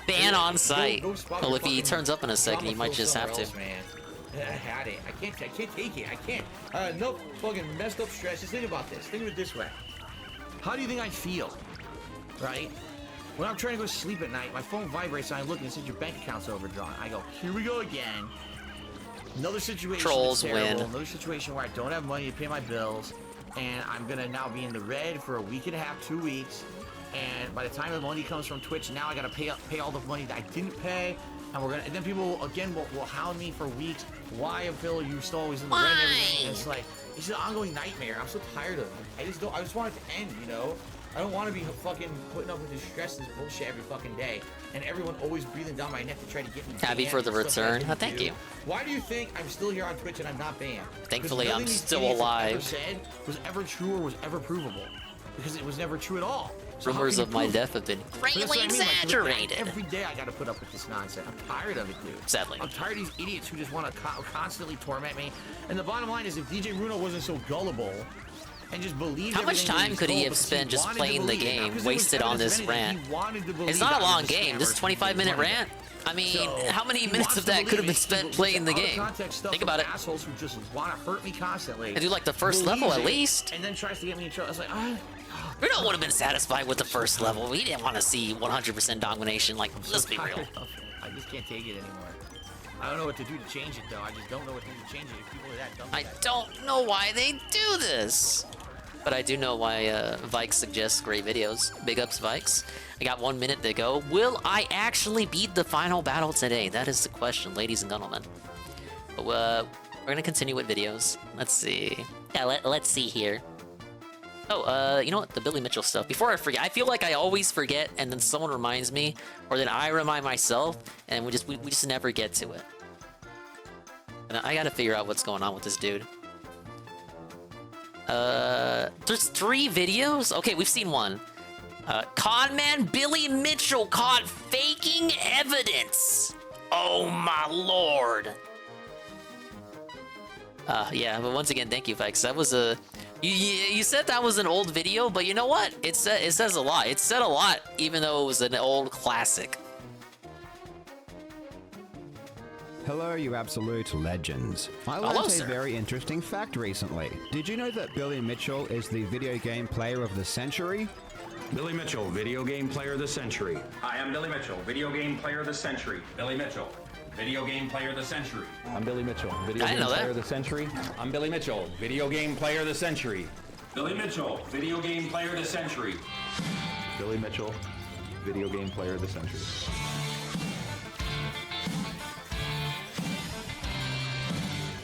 Ban on site. Go spot Well, your if he fucking turns up in a second, you might just have somewhere to. else, man. I had it. I can't take it. I can't. No fucking messed up stress. Just think about this. Think of it this way. How do you think I feel? Right? When I'm trying to go to sleep at night, my phone vibrates and I look and it says your bank account's overdrawn. I go, here we go again. Another situation Trolls that's terrible. win. Another situation where I don't have money to pay my bills, and I'm gonna now be in the red for a week and a half, 2 weeks. And by the time the money comes from Twitch, now I gotta pay all the money that I didn't pay. And then people will hound me for weeks. Why, Phil? You're still always in the red and everything. And it's like, it's an ongoing nightmare. I'm so tired of it. I just want it to end, you know? I don't want to be fucking putting up with this stress and this bullshit every fucking day, and everyone always breathing down my neck to try to get me Happy banned for the and stuff that I return. didn't Thank do. you. Why do you think I'm still here on Twitch and I'm not banned? Thankfully, Because I'm nothing these still idiots have alive. ever said was ever true or was ever provable, because it was never true at all. So how Rumors can you of my prove it? death have been But that's what greatly I mean, like, exaggerated. every day I gotta put up with this nonsense. I'm tired of it, dude. Sadly. I'm tired of these idiots who just want to constantly torment me. And the bottom line is, if DJ Runo wasn't so gullible and just believed How much everything that time he's could he told, have because spent just wanted to playing the believe it, not game, because there was wasted on evidence this of anything, rant? he wanted to believe It's not that a I long was a game. This is a scammer. 25-minute He rant. I mean, So, how many he minutes wants of to that could have believe been it. spent People- playing the out of game? context stuff Think from about it. assholes who just want to hurt me constantly. I do like the first believes level at it, least. and then tries to get me in trouble. I was like, Bruno would have been satisfied with the first level. We didn't want to see 100% domination. Like, let's be real. tired of it. I just can't take it anymore. I don't know what to do to change it, though. I just don't know what to do to change it. If people are that dumb. I don't know why they do this. But I do know why Vikes suggests great videos. Big ups, Vikes. I got 1 minute to go. Will I actually beat the final battle today? That is the question, ladies and gentlemen. But, we're gonna continue with videos. Let's see. Yeah, let's see here. Oh, you know what? The Billy Mitchell stuff. Before I forget, I feel like I always forget, and then someone reminds me, or then I remind myself, and we just never get to it. And I gotta figure out what's going on with this dude. There's 3 videos? Okay, we've seen one. Conman Billy Mitchell caught faking evidence. Oh my lord. Yeah, but once again, thank you, Vikes. That was a... You said that was an old video, but you know what? It says a lot. It said a lot, even though it was an old classic. Hello, you absolute legends. I learned a very interesting fact recently. Did you know that Billy Mitchell is the video game player of the century? Billy Mitchell, video game player of the century. Hi, I'm Billy Mitchell, video game player of the century. Billy Mitchell, video game player of the century. I'm Billy Mitchell, video game player of the century. I'm Billy Mitchell, video game player of the century. Billy Mitchell, video game player of the century. Billy Mitchell, video game player of the century.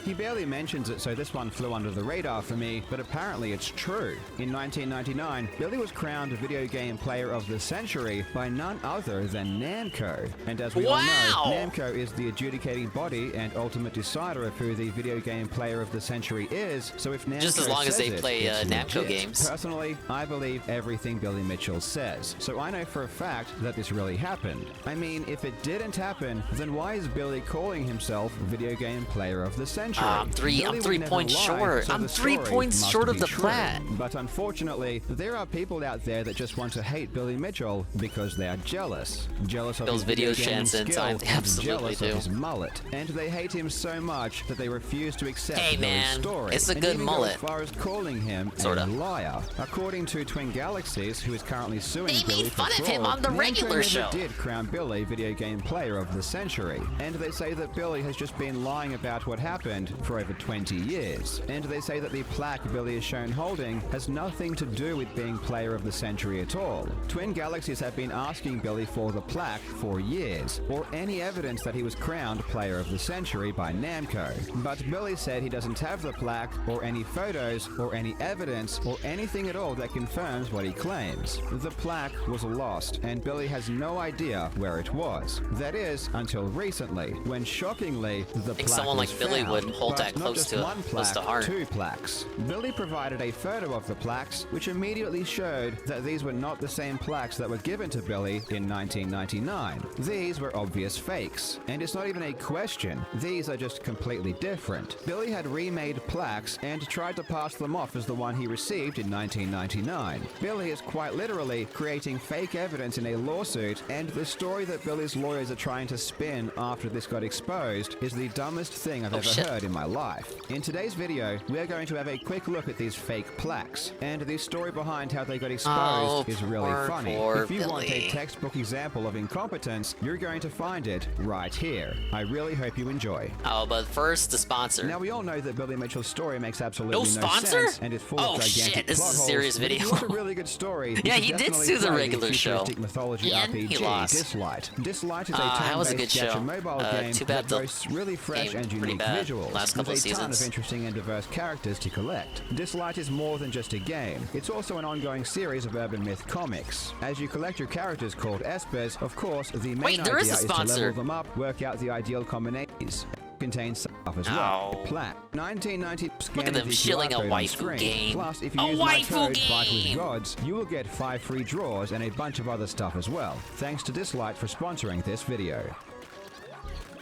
He barely mentions it, so this one flew under the radar for me, but apparently it's true. In 1999, Billy was crowned Video Game Player of the Century by none other than Namco. And as we all know, Namco is the adjudicating body and ultimate decider of who the Video Game Player of the Century is, so if Namco Just as long as they says play it's Namco legit. games. Personally, I believe everything Billy Mitchell says, so I know for a fact that this really happened. I mean, if it didn't happen, then why is Billy calling himself Video Game Player of the Century? I'm 3 points short. I'm 3 points short of the plat. But unfortunately, there are people out there that just want to hate Billy Mitchell because they are jealous. Jealous of Those his video video game chants and skill, time, they absolutely jealous do. of his mullet. And they hate him so much that they refuse to accept Hey, Billy's man, story. it's a and good even mullet. go as far as calling him Sorta. a liar. According to Twin Galaxies, who is currently suing They Billy made for fun of him fraud, on the Namco regular never show. did crown Billy Video Game Player of the Century. And they say that Billy has just been lying about what happened around for over 20 years. And they say that the plaque Billy is shown holding has nothing to do with being Player of the Century at all. Twin Galaxies have been asking Billy for the plaque for years, or any evidence that he was crowned Player of the Century by Namco. But Billy said he doesn't have the plaque, or any photos, or any evidence, or anything at all that confirms what he claims. The plaque was lost, and Billy has no idea where it was. That is, until recently, when shockingly, the plaque someone was like Billy found. would hold But that not close just to- one close plaque, to heart. 2 plaques. Billy provided a photo of the plaques, which immediately showed that these were not the same plaques that were given to Billy in 1999. These were obvious fakes. And it's not even a question. These are just completely different. Billy had remade plaques and tried to pass them off as the one he received in 1999. Billy is quite literally creating fake evidence in a lawsuit, and the story that Billy's lawyers are trying to spin after this got exposed is the dumbest thing I've ever heard in my life. In today's video, we are going to have a quick look at these fake plaques, and the story behind how they got exposed is really funny. If you want a textbook example of incompetence, you're going to find it right here. I really hope you enjoy. Oh, but first, the sponsor. Now, we all know that Billy Mitchell's story makes absolutely No sponsor? sense and is full Oh, of gigantic shit, this plot is a holes, serious but if video. you want a really good story, you Yeah, should he did definitely sue the play regular show. futuristic mythology And he RPG, lost. Dislight. Dislight is a that was a turn-based good gacha show. mobile game Too bad that the boasts really fresh game and pretty unique bad visuals last couple with of a ton seasons. of interesting and diverse characters to collect. Dislight is more than just a game. It's also an ongoing series of urban myth comics. As you collect your characters called espers, of course, the main Wait, there idea is a is to sponsor. level them up, work out the ideal combinations. Contains stuff as well. Plaque. 1990 Look at them shilling a waifu game. Plus, if you A use my waifu code Fight with game! Gods, you will get 5 free draws and a bunch of other stuff as well. Thanks to Dislight for sponsoring this video.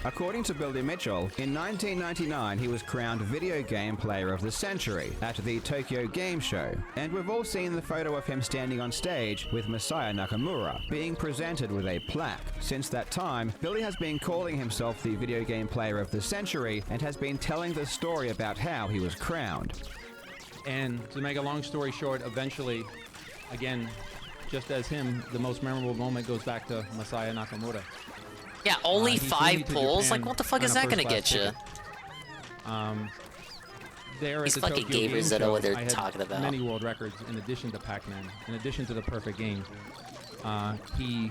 According to Billy Mitchell, in 1999 he was crowned Video Game Player of the Century at the Tokyo Game Show, and we've all seen the photo of him standing on stage with Masaya Nakamura, being presented with a plaque. Since that time, Billy has been calling himself the Video Game Player of the Century and has been telling the story about how he was crowned. And to make a long story short, eventually, again, just as him, the most memorable moment goes back to Masaya Nakamura. Yeah, only He flew me 5 to pulls? Japan Like, what the fuck on is a that gonna first-class get you? ticket. There These at the fucking Tokyo Game gamers that know what Show, they're I had talking about. many world records in addition to Pac-Man, in addition to the perfect game. He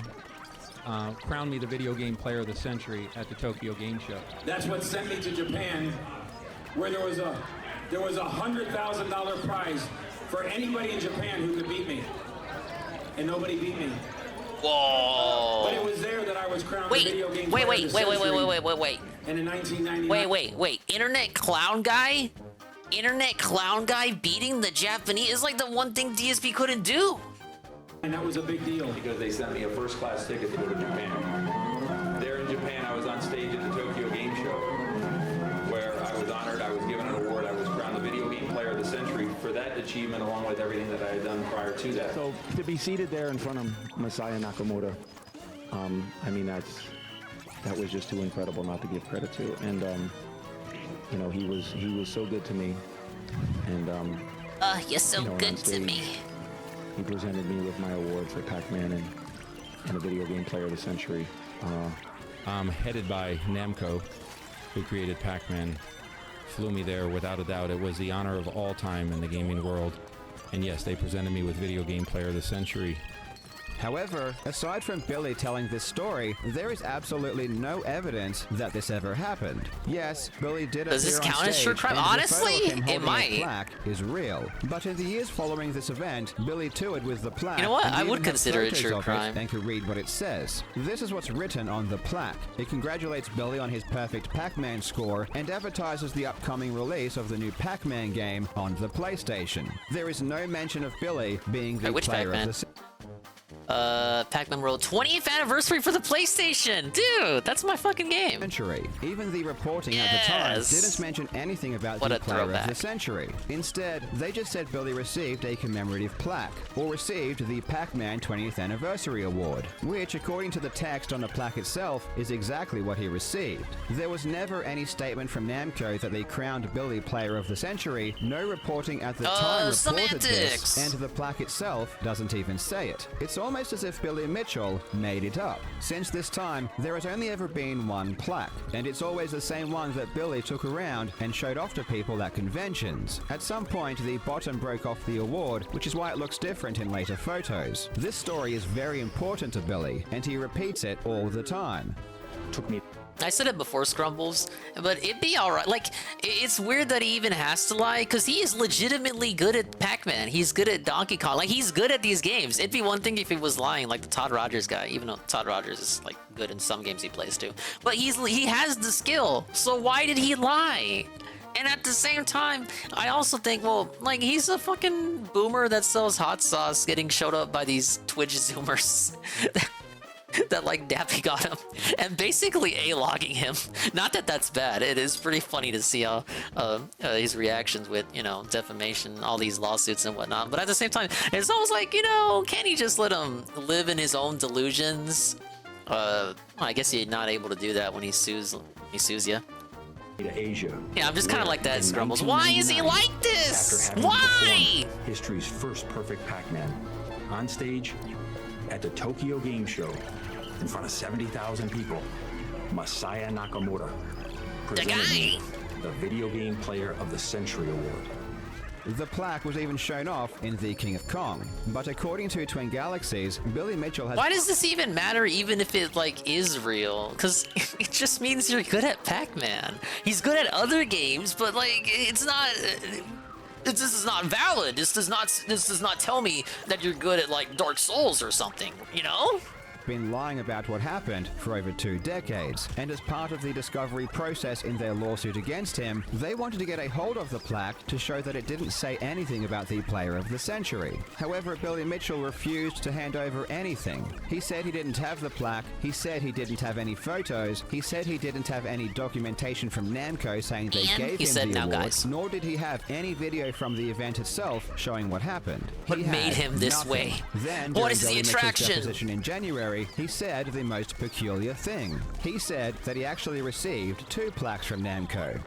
crowned me the Video Game Player of the Century at the Tokyo Game Show. That's what sent me to Japan, where there was a $100,000 prize for anybody in Japan who could beat me, and nobody beat me. Whoa! But it was there that I was crowned the Video Game Wait, Player of the Century. wait. And in 1999. Wait. Internet clown guy? Internet clown guy beating the Japanese is like the one thing DSP couldn't do. And that was a big deal. Because they sent me a first-class ticket to go to Japan. There in Japan, I was on stage at the Tokyo Game Show, where I was honored. I was given an award. I was crowned the Video Game Player of the Century for that achievement, along with everything that I had done prior to that. So to be seated there in front of Masaya Nakamura, I mean, that was just too incredible not to give credit to. And you know, he was so good to me. And you're so you know, good on to stage, me. He presented me with my award for Pac-Man and a Video Game Player of the Century. Headed by Namco, who created Pac-Man, flew me there without a doubt. It was the honor of all time in the gaming world. And yes, they presented me with Video Game Player of the Century. However, aside from Billy telling this story, there is absolutely no evidence that this ever happened. Yes, Billy did Does this appear on count as stage, true crime? and the Honestly, photo of him it holding a might. plaque is real. But in the years following this event, Billy toured with the plaque. You know what? and I even would had consider it photos true of crime. And could read what it says. This is what's written on the plaque. It congratulates Billy on his perfect Pac-Man score and advertises the upcoming release of the new Pac-Man game on the PlayStation. There is no mention of Billy being the Which player Pac-Man? of the Pac-Man World 20th anniversary for the PlayStation! Dude, that's my fucking game! Century. Even the reporting at the time Yes. didn't mention anything about What the a player of throwback. the century. Instead, they just said Billy received a commemorative plaque, or received the Pac-Man 20th Anniversary Award, which, according to the text on the plaque itself, is exactly what he received. There was never any statement from Namco that they crowned Billy Player of the Century. No reporting at the time reported semantics. this, and the plaque itself doesn't even say it. It's almost almost as if Billy Mitchell made it up. Since this time, there has only ever been one plaque, and it's always the same one that Billy took around and showed off to people at conventions. At some point, the bottom broke off the award, which is why it looks different in later photos. This story is very important to Billy, and he repeats it all the time. Took me. I said it before, Scrumbles, but it'd be alright. Like, it's weird that he even has to lie, because he is legitimately good at Pac-Man. He's good at Donkey Kong. Like, he's good at these games. It'd be one thing if he was lying, like the Todd Rogers guy, even though Todd Rogers is, like, good in some games he plays too. But he has the skill, so why did he lie? And at the same time, I also think, well, like, he's a fucking boomer that sells hot sauce getting showed up by these Twitch Zoomers. That like Dappy got him and basically A-logging him. Not that that's bad. It is pretty funny to see how his reactions with, you know, defamation, all these lawsuits and whatnot. But at the same time, it's almost like, you know, can't he just let him live in his own delusions? Well, I guess you're not able to do that when he sues you. To Asia. Yeah, I'm just kind of like that, Scrumbles. Why is he like this? Why? History's first perfect Pac-Man on stage at the Tokyo Game Show in front of 70,000 people, Masaya Nakamura presented the Video Game Player of the Century Award. The plaque was even shown off in The King of Kong, but according to Twin Galaxies, Billy Mitchell has— Why does this even matter, even if it, like, is real? Because it just means you're good at Pac-Man. He's good at other games, but, like, it's not— this is not valid. This does not tell me that you're good at, like, Dark Souls or something, you know? Been lying about what happened for over 2 decades, and as part of the discovery process in their lawsuit against him, they wanted to get a hold of the plaque to show that it didn't say anything about the Player of the Century. However, Billy Mitchell refused to hand over anything. He said he didn't have the plaque, he said he didn't have any photos, he said he didn't have any documentation from Namco saying they gave him the award, nor did he have any video from the event itself showing what happened. What made him this way? Then, what is during the Billy Mitchell's attraction? deposition in January, he said the most peculiar thing. He said that he actually received 2 plaques from Namco.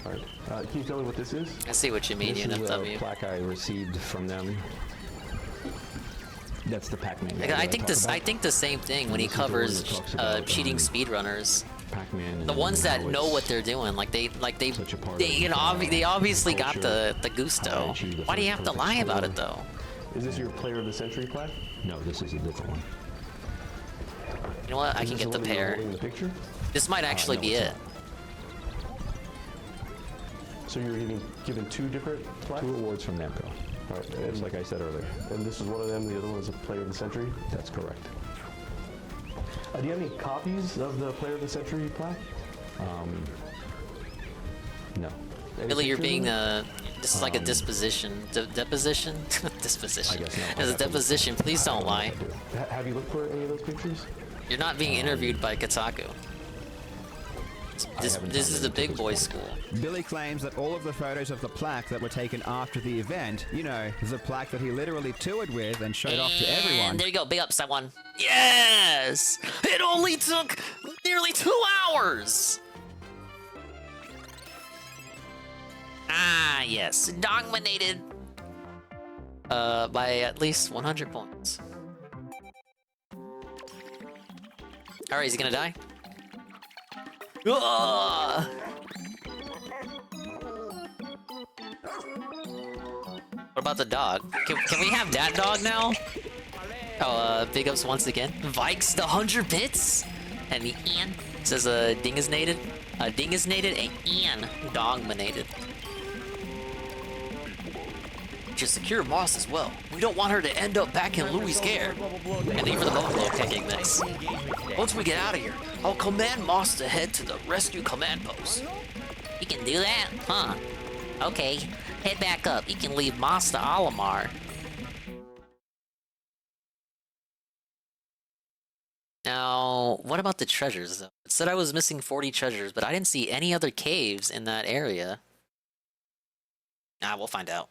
All right. Can you tell me what this is? I see what you mean, This is UNFW. a plaque I received from them. That's the Pac-Man. Like, I think the same thing when he covers cheating speedrunners. Pac-Man. The ones that know what they're doing, they obviously got the gusto. Why do you have to lie about it though? Is this your Player of the Century plaque? No, this is a different one. You know what? I can get the pair. This might actually be it. So you're given 2 different plaques? 2 awards from Namco. All right, it's like I said earlier. And this is one of them, the other one is a Player of the Century? That's correct. Do you have any copies of the Player of the Century plaque? No. Billy, you're being this is like a disposition. Deposition? Disposition. I guess no. As a deposition, please don't lie. Have you looked for any of those pictures? You're not being interviewed by Kotaku. This is the big boy school. Billy claims that all of the photos of the plaque that were taken after the event, you know, the plaque that he literally toured with and showed off to everyone. There you go, big ups, I won. Yes! It only took nearly 2 hours! Ah, yes. Dominated by at least 100 points. Alright, is he gonna die? Ugh! What about the dog? Can we have that dog now? Oh, big ups once again. Vikes the 100 bits? And the Ian says dingisnated. Dingisnated and Ian dogminated. To secure Moss as well. We don't want her to end up back in Louis' care. And even the Buffalo kicking this. Once we get out of here, I'll command Moss to head to the rescue command post. You can do that? Huh. Okay. Head back up. You can leave Moss to Olimar. Now, what about the treasures, though? It said I was missing 40 treasures, but I didn't see any other caves in that area. Nah, we'll find out.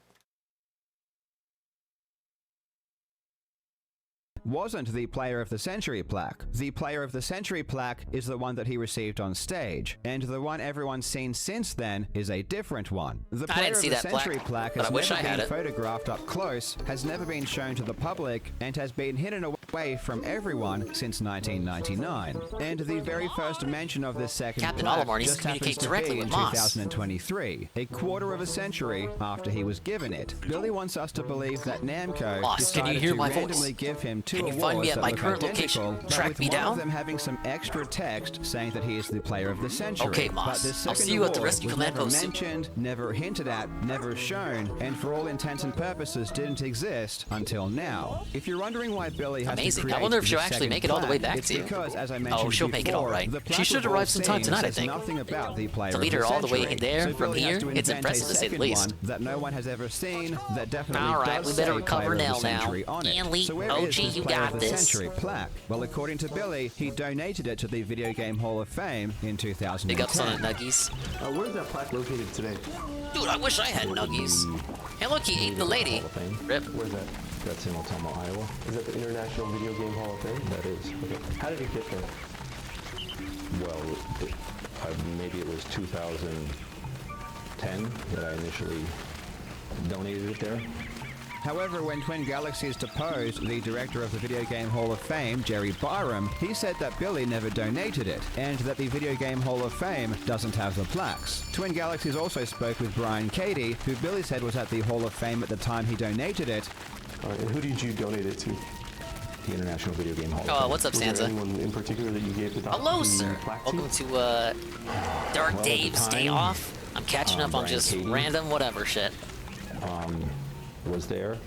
Wasn't the Player of the Century plaque. The Player of the Century plaque is the one that he received on stage, and the one everyone's seen since then is a different one. The Player of the Century plaque has never been photographed up close, has never been shown to the public, and has been hidden away. away from everyone since 1999. And the very first mention of this second Captain plaque Olimar needs to just happens communicate to directly be in with Moss. 2023, a quarter of a century after he was given it. Billy wants us to believe that Namco Moss, can you decided hear to my voice? randomly give him two Can you awards find me at that my look current identical, location? but Track with me one down? of them having some extra text saying that he is the player of the century. Okay, But Moss. this I'll second see you at the award rescue was command never post soon. mentioned, never hinted at, never shown, and for all intents and purposes didn't exist until now. If you're wondering why Billy has Amazing. to create I wonder if she'll the actually second make it all the way plaque, back it's to you. because, as I mentioned Oh, she'll make it all before, right. the She plaque should we've arrive all sometime seen tonight, I says think. nothing about the player To of lead the her all the way century. there So from Billy has here, to it's invent impressive a to say the second least. one that no one has ever seen that definitely All right, does we better say recover player of the Nell now. century on it. Anley, So where OG, is this you player got of the this. century plaque? Well, according to Billy, he donated it to the Video Game Hall of Fame in 2010. Big ups on it, Nuggies. Where's that plaque located today? Dude, I wish I had Nuggies. Hey, look, he ate the lady. Hall of Fame. Rip. Where's that? That's in Ottumwa, Iowa. Is that the International Video Game Hall of Fame? That is. Okay. How did it get there? Well, maybe it was 2010 that I initially donated it there. However, when Twin Galaxies deposed the director of the Video Game Hall of Fame, Jerry Byram, he said that Billy never donated it, and that the Video Game Hall of Fame doesn't have the plaques. Twin Galaxies also spoke with Brian Cady, who Billy said was at the Hall of Fame at the time he donated it. And who did you donate it to? The International Video Game Hall of Oh, Fame. what's up, Was there Sansa? anyone in particular that you gave the Hello, the sir. plaque Welcome to Dark Well, at the Dave's Day time, Off. I'm catching up on Brian just Cady, random whatever shit. Was there.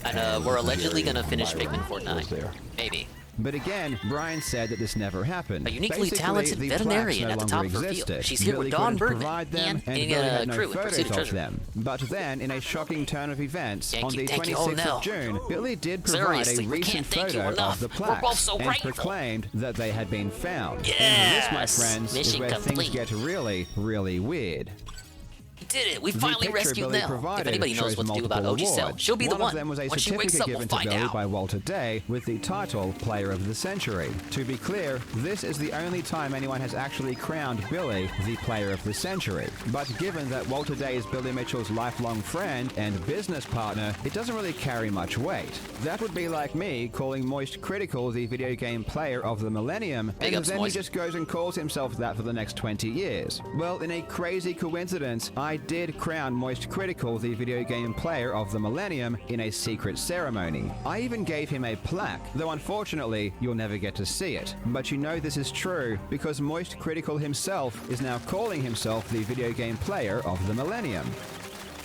And we're allegedly Jerry gonna finish Byram Pikmin Fortnite. was there. Maybe. But again, Brian said that this never happened. A uniquely Basically, talented the veterinarian plaques at the no top of her longer field. existed. She's here Billy with Don couldn't Bergman provide them, and Billy had no crew in Pursuit photos of of Treasure. them. But then, in a shocking turn of events, Thank on you, the thank you. 26th Oh, no. of June, Billy did provide Seriously, a we recent can't thank you photo enough. of the We're plaques both so and grateful. proclaimed that they had been found. Yes! And this, my friends, Mission is where complete. things get really, really weird. We did it. We The finally picture rescued Billy Nell. If provided anybody knows shows what to do about multiple OG Cell, awards. she'll be the One one. of them was a When she wakes certificate up, given we'll to find Billy out. by Walter Day with the title Player of the Century. To be clear, this is the only time anyone has actually crowned Billy the Player of the Century. But given that Walter Day is Billy Mitchell's lifelong friend and business partner, it doesn't really carry much weight. That would be like me calling Moist Critical the Video Game Player of the Millennium, Big and ups, then Moist. he just goes and calls himself that for the next 20 years. Well, in a crazy coincidence, I did crown Moist Critical the Video Game Player of the Millennium in a secret ceremony. I even gave him a plaque, though unfortunately you'll never get to see it. But you know this is true because Moist Critical himself is now calling himself the Video Game Player of the Millennium.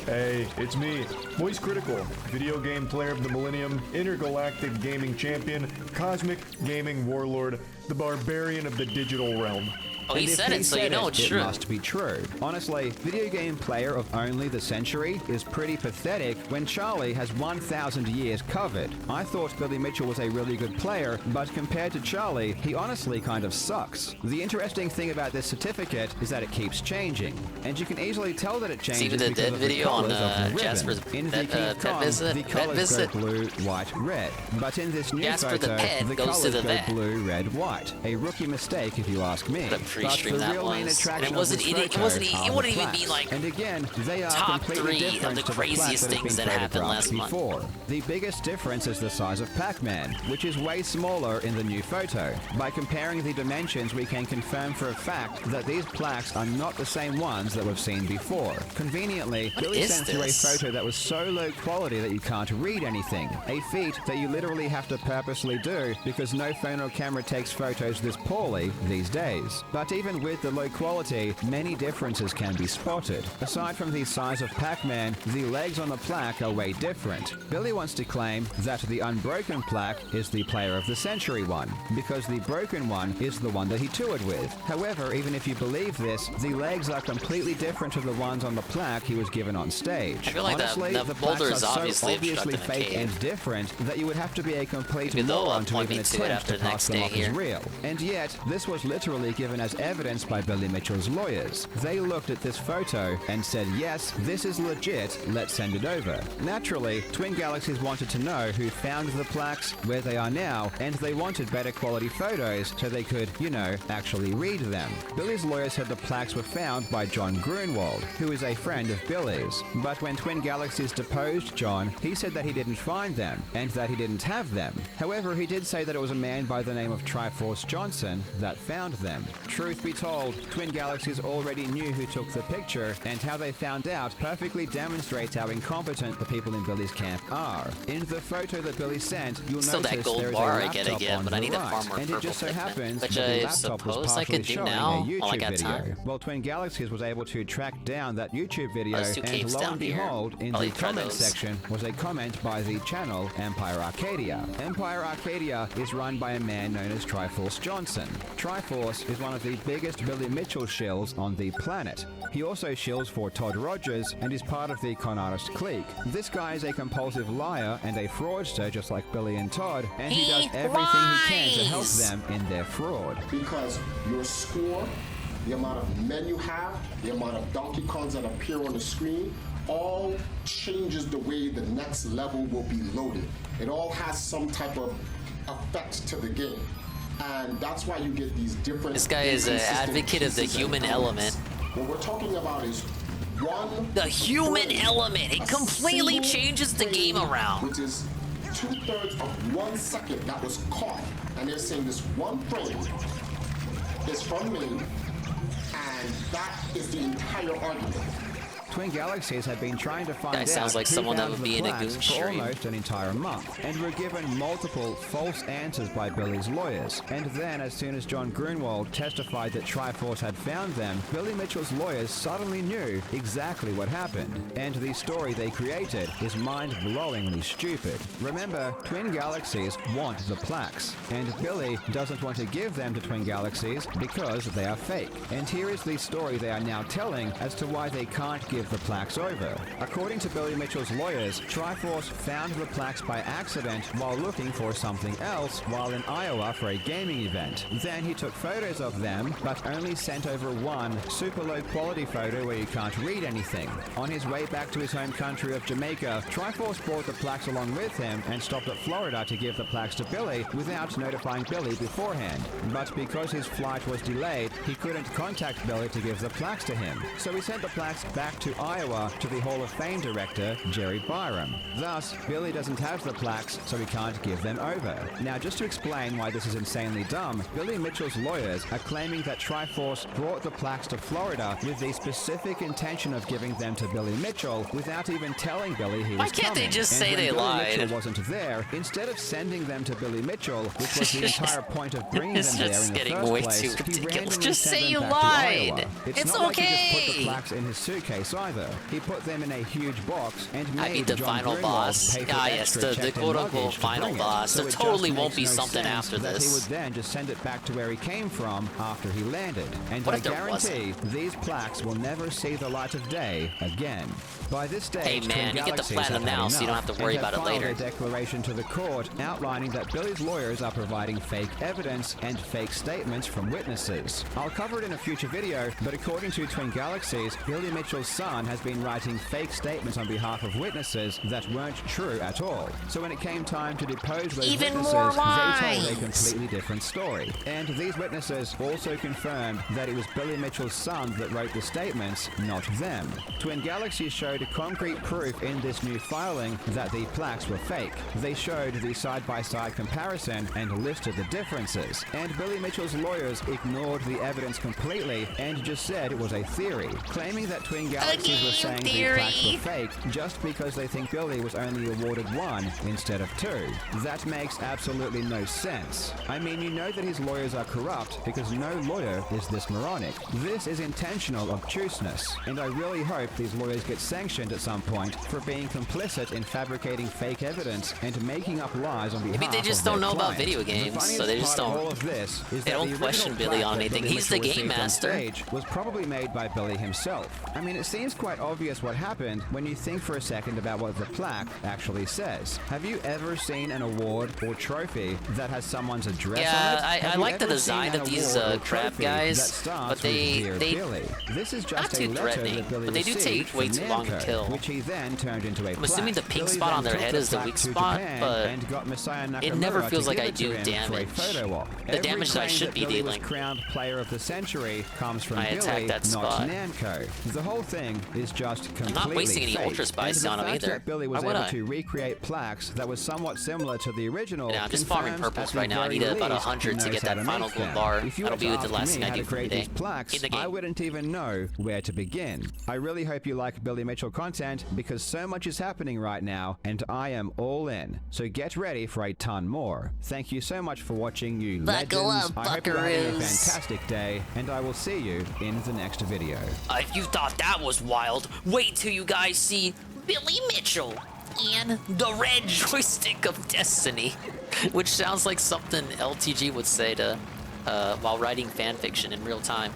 Hey, it's me, Moist Critical, Video Game Player of the Millennium, Intergalactic Gaming Champion, Cosmic Gaming Warlord, the Barbarian of the Digital Realm. Oh, he And if said it, so you know it's it true. must be true. Honestly, Video Game Player of only the Century is pretty pathetic when Charlie has 1,000 years covered. I thought Billy Mitchell was a really good player, but compared to Charlie, he honestly kind of sucks. The interesting thing about this certificate is that it keeps changing, and you can easily tell that it changes See the because dead of the video on colors of the ribbon. Jasper's In pet, the King pet Kong, visit? the Pet colors visit? go blue, white, red. But in this new Jasper the photo, pet the goes to colors the go vet. blue, red, white. A rookie mistake, if you ask me. What a But pre-stream the that real main was. attraction And it wasn't of this it- it photo wasn't- it are wouldn't the even be, plaques. like, And again, they are top completely 3 of different the to craziest plaques that have things been that happened photographed last month. before. The biggest difference is the size of Pac-Man, which is way smaller in the new photo. By comparing the dimensions, we can confirm for a fact that these plaques are not the same ones that we've seen before. Conveniently, What Billy is sent through a this? photo that was so low quality that you can't read anything. A feat that you literally have to purposely do because no phone or camera takes photos this poorly these days. But even with the low quality, many differences can be spotted. Aside from the size of Pac-Man, the legs on the plaque are way different. Billy wants to claim that the unbroken plaque is the Player of the Century one, because the broken one is the one that he toured with. However, even if you believe this, the legs are completely different to the ones on the plaque he was given on stage. I feel like Honestly, that the boulder plaques is are obviously so obviously obstructing a fake cave. and different that you would have to be a complete Maybe they'll, moron to point even me to it attempt after to the pass next them day off here. as real. And yet, this was literally given as evidence by Billy Mitchell's lawyers. They looked at this photo and said, yes, this is legit, let's send it over. Naturally, Twin Galaxies wanted to know who found the plaques, where they are now, and they wanted better quality photos so they could, you know, actually read them. Billy's lawyers said the plaques were found by John Grunwald, who is a friend of Billy's. But when Twin Galaxies deposed John, he said that he didn't find them, and that he didn't have them. However, he did say that it was a man by the name of Triforce Johnson that found them. Truth be told, Twin Galaxies already knew who took the picture, and how they found out perfectly demonstrates how incompetent the people in Billy's camp are. In the photo that Billy sent, you'll Still notice that gold there is bar a I get laptop again, on but I the need to right, farm more and it purple just so Pikmin, happens which that the I laptop was suppose I partially could do showing now a YouTube while I got video. time. Well, Twin Galaxies was able to track down that YouTube video, There's two and caves lo down and here. behold, in Probably the try comment those. section was a comment by the channel Empire Arcadia. Empire Arcadia is run by a man known as Triforce Johnson. Triforce is one of the biggest Billy Mitchell shills on the planet. He also shills for Todd Rogers and is part of the con artist clique. This guy is a compulsive liar and a fraudster just like Billy and Todd, and he does everything he can to help them in their fraud. Because your score, the amount of men you have, the amount of Donkey Kongs that appear on the screen, all changes the way the next level will be loaded. It all has some type of effect to the game. And that's why you get these different... This guy is an advocate of the human element. What we're talking about is the human element. It completely changes the game around. Which is 2/3 of 1 second that was caught. And they're saying this one frame is from me, and that is the entire argument. Twin Galaxies had been trying to find That out sounds like who someone that found would the be in a plaques goon for stream. almost an entire month, and were given multiple false answers by Billy's lawyers. And then, as soon as John Grunwald testified that Triforce had found them, Billy Mitchell's lawyers suddenly knew exactly what happened. And the story they created is mind-blowingly stupid. Remember, Twin Galaxies want the plaques, and Billy doesn't want to give them to Twin Galaxies because they are fake. And here is the story they are now telling as to why they can't give the plaques over. According to Billy Mitchell's lawyers, Triforce found the plaques by accident while looking for something else while in Iowa for a gaming event. Then he took photos of them, but only sent over one super low quality photo where you can't read anything. On his way back to his home country of Jamaica, Triforce brought the plaques along with him and stopped at Florida to give the plaques to Billy without notifying Billy beforehand. But because his flight was delayed, he couldn't contact Billy to give the plaques to him. So he sent the plaques back to Iowa to the Hall of Fame director, Jerry Byram. Thus, Billy doesn't have the plaques, so he can't give them over. Now, just to explain why this is insanely dumb, Billy Mitchell's lawyers are claiming that Triforce brought the plaques to Florida with the specific intention of giving them to Billy Mitchell without even telling Billy he was coming. Why can't they just say when they Billy lied? Mitchell wasn't there, instead of sending them to Billy Mitchell, which was the entire point of bringing It's them there just in the getting first way place, too he ridiculous. randomly Just sent say them you back to lied. Iowa. It's not like he just put okay. the plaques in his suitcase either. He put them in a huge box and I made beat the John final Grunwald boss. pay for Ah, yes, extra the checked-in quote-unquote luggage to final bring it. boss. So There it totally just won't be makes no something sense after that this. He would then just send it back to where he came from after he landed. And What I if there guarantee these plaques will never see the light of day again. By this stage, Hey, Twin man, you get the Galaxies platinum have had now, so you don't have to enough worry and about it filed later. a declaration to the court outlining that Billy's lawyers are providing fake evidence and fake statements from witnesses. I'll cover it in a future video, but according to Twin Galaxies, Billy Mitchell's son has been writing fake statements on behalf of witnesses that weren't true at all. So when it came time to depose those Even witnesses, more they told a lies. completely different story. And these witnesses also confirmed that it was Billy Mitchell's son that wrote the statements, not them. Twin Galaxies showed concrete proof in this new filing that the plaques were fake. They showed the side-by-side comparison and listed the differences. And Billy Mitchell's lawyers ignored the evidence completely and just said it was a theory, claiming that Twin Galaxies were saying the plaques were fake just because they think Billy was only awarded one instead of two. That makes absolutely no sense. I mean, you know that his lawyers are corrupt because no lawyer is this moronic. This is intentional obtuseness, and I really hope these lawyers get sanctioned at some point for being complicit in fabricating fake evidence and making up lies on behalf Maybe they just of their don't know about client. video The games, so funniest they just part of don't- all of this is they that don't the question original Billy plaque on that anything. Billy He's the Mitchell game received on master. stage was probably made by Billy himself. I mean, it seems seems quite obvious what happened when you think for a second about what the plaque actually says. Have you ever seen an award or trophy that has someone's address on it? I like the design of these crab guys, but they this is just not too threatening, but they do take way too long to kill. Which he then turned into a I'm assuming the pink spot on their head is the weak spot, but it never feels like I do damage. The damage that I should be dealing. Crowned player of the century comes from I attack that spot. not Namco. The whole thing is just completely I'm not wasting any fake. Ultra Spice on him And the fact either. that Billy was Why would able I? to recreate plaques that was somewhat similar to the original. Yeah, I'm just farming purples right now. I need about 100 to get that final gold bar. That'll be the last thing I do for the day. In the game. I wouldn't even know where to begin. I really hope you like Billy Mitchell content because so much is happening right now and I am all in. So get ready for a ton more. Thank you so much for watching, you Buckle legends. up, I hope you're having a buckaroos. fantastic day and I will see you in the next video. If you thought that was wild, wait till you guys see Billy Mitchell and the red joystick of destiny, which sounds like something LTG would say to while writing fanfiction in real time.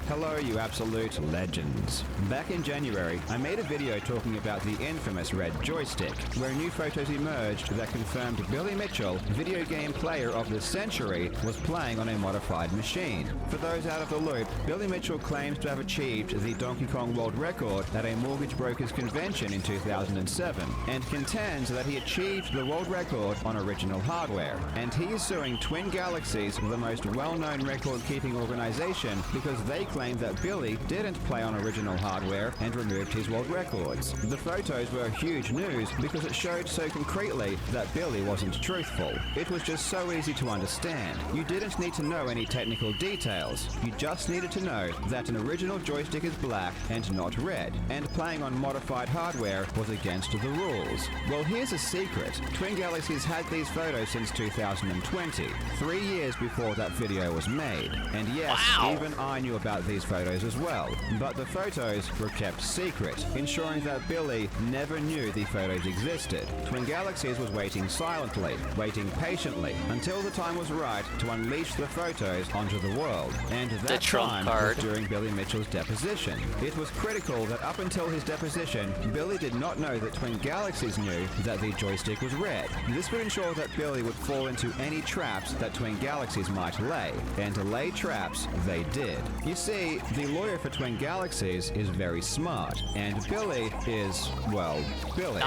Hello, you absolute legends. Back in January, I made a video talking about the infamous red joystick, where new photos emerged that confirmed Billy Mitchell, video game player of the century, was playing on a modified machine. For those out of the loop, Billy Mitchell claims to have achieved the Donkey Kong World Record at a mortgage brokers convention in 2007, and contends that he achieved the world record on original hardware. And he is suing Twin Galaxies, the most well-known record-keeping organization, because they claimed that Billy didn't play on original hardware and removed his world records. The photos were huge news because it showed so concretely that Billy wasn't truthful. It was just so easy to understand. You didn't need to know any technical details. You just needed to know that an original joystick is black and not red, and playing on modified hardware was against the rules. Well, here's a secret. Twin Galaxies had these photos since 2020, 3 years before that video was made. And yes, even I knew about these photos as well, but the photos were kept secret, ensuring that Billy never knew the photos existed. Twin Galaxies was waiting silently, waiting patiently, until the time was right to unleash the photos onto the world, and that time was during Billy Mitchell's deposition. It was critical that up until his deposition, Billy did not know that Twin Galaxies knew that the joystick was red. This would ensure that Billy would fall into any traps that Twin Galaxies might lay, and lay traps they did. You see, the lawyer for Twin Galaxies is very smart, and Billy is, well, Billy.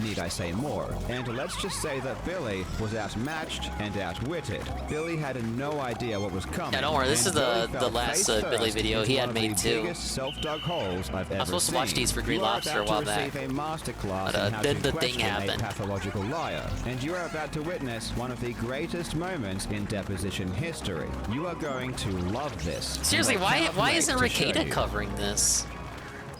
Need I say more? And let's just say that Billy was outmatched and outwitted. Billy had no idea what was coming. Yeah, don't worry, this is the last Billy video he had made too. Biggest self-dug holes I've ever I was supposed to watch seen. these for Green You are Lobster a about while to back, receive a masterclass but in how then to the thing question a happened. pathological liar, and you are about to witness one of the greatest moments in deposition history. You are going to love this. Seriously, And I cannot why wait isn't to show Ricada you. covering this?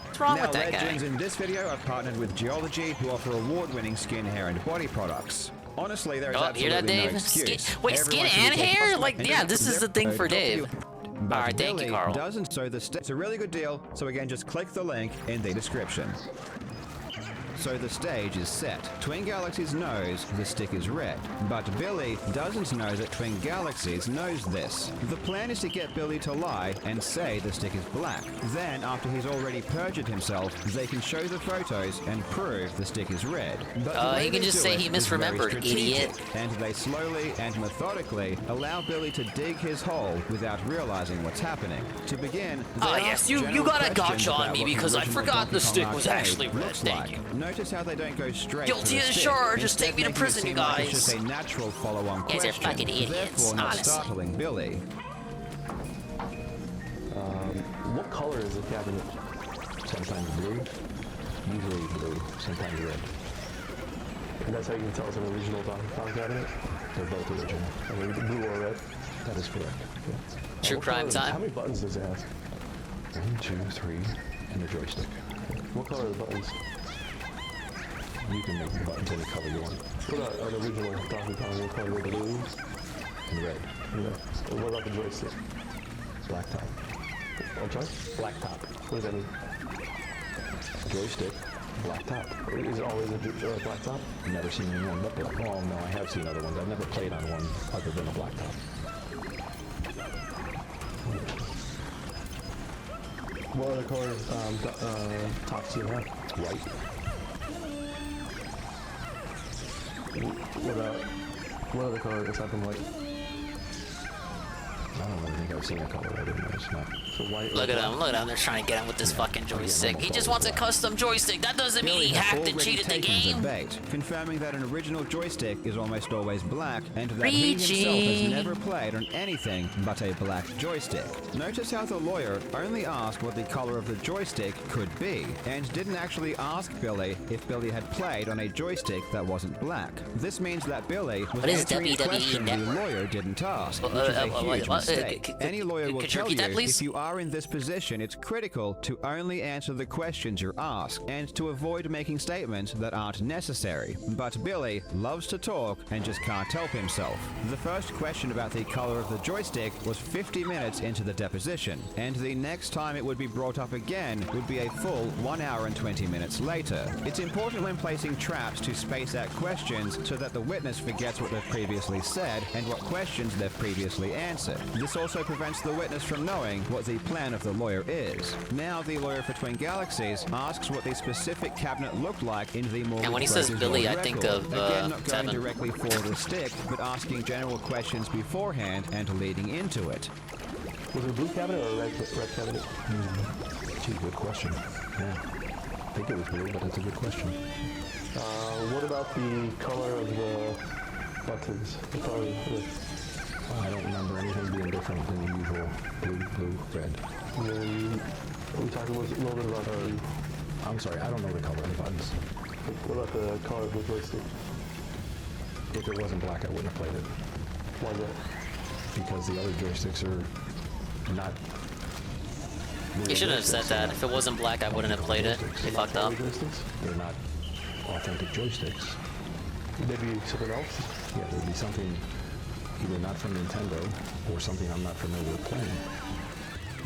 What's wrong with that guy? Legends, in this video, I've partnered with Geology, who offer award-winning skin, hair, and body products. Honestly, there is Hear that, absolutely Dave? no excuse. Wait, skin Everyone should and be hair? possible, Like, and yeah, just this is the thing for Dave. But Alright, thank you, Billy Carl. doesn't, so it's a really good deal. So again, just click the link in the description. So the stage is set. Twin Galaxies knows the stick is red, but Billy doesn't know that Twin Galaxies knows this. The plan is to get Billy to lie and say the stick is black. Then, after he's already perjured himself, they can show the photos and prove the stick is red. But the way he can they just do say it he is very misremembered, strategic, idiot. and they slowly and methodically allow Billy to dig his hole without realizing what's happening. To begin, they ask yes, you general got a questions gotcha on about me what the because I original forgot Donkey the Kong stick was arcade actually red. looks Thank like. you. Notice how they don't go straight Guilty to the as stick. charged, just take me to Instead, prison, making you it seem like guys. it's just a natural follow-on You guys are question, fucking idiots, therefore not honestly. startling Billy. What color is the cabinet? Sometimes blue, usually blue, sometimes red. And that's how you can tell it's an original Donkey Kong cabinet? They're both original. I mean, blue or red? That is correct. Yeah. True What crime color- time. How many buttons does it have? 1, 2, 3, and a joystick. What color are the buttons? You can make the buttons any color you want. What about an original Donkey Kong? What color are the blue and red? And what about the joystick? Black top. I'm sorry? Black top. What does that mean? Joystick, black top. Is it always a black top? Never seen anyone but black. Oh no, I have seen other ones. I've never played on one other than a black top. What other colors Tox do you have? White. What other color aside from white? I don't really think I've seen a color. I didn't notice. No. So white. Look at him, they're trying to get him with this fucking joystick. He just wants a custom joystick. That doesn't mean he hacked and cheated the game. Debate, confirming that an original joystick is almost always black, and that he himself has never played on anything but a black joystick. Notice how the lawyer only asked what the color of the joystick could be, and didn't actually ask Billy if Billy had played on a joystick that wasn't black. This means that Billy was answering a question the lawyer didn't ask, which is a huge mistake. Any lawyer will tell you if you are in this position, it's critical to only answer the questions you're asked and to avoid making statements that aren't necessary. But Billy loves to talk and just can't help himself. The first question about the color of the joystick was 50 minutes into the deposition, and the next time it would be brought up again would be a full 1 hour and 20 minutes later. It's important when placing traps to space out questions so that the witness forgets what they've previously said and what questions they've previously answered. This also prevents the witness from knowing what the plan of the lawyer is. Now the lawyer for Twin Galaxies asks what the specific cabinet looked like in the mortgage. And when he says Billy, I think of again, not going Tevin. directly for the stick, but asking general questions beforehand and leading into it. Was it a blue cabinet or a red cabinet? Gee, good question. Yeah. I think it was blue, but that's a good question. What about the color of the buttons? The color of the... I don't remember anything being different than the usual blue, red. And then we talked a little bit about I'm sorry, I don't know the color of the buttons. What about the color of the joystick? If it wasn't black, I wouldn't have played it. Why is that? Because the other joysticks are not... You shouldn't have said that. If it wasn't black, I wouldn't have played it. They fucked up. They're not authentic joysticks. Maybe something else? Yeah, there'd be something either not from Nintendo or something I'm not familiar with playing.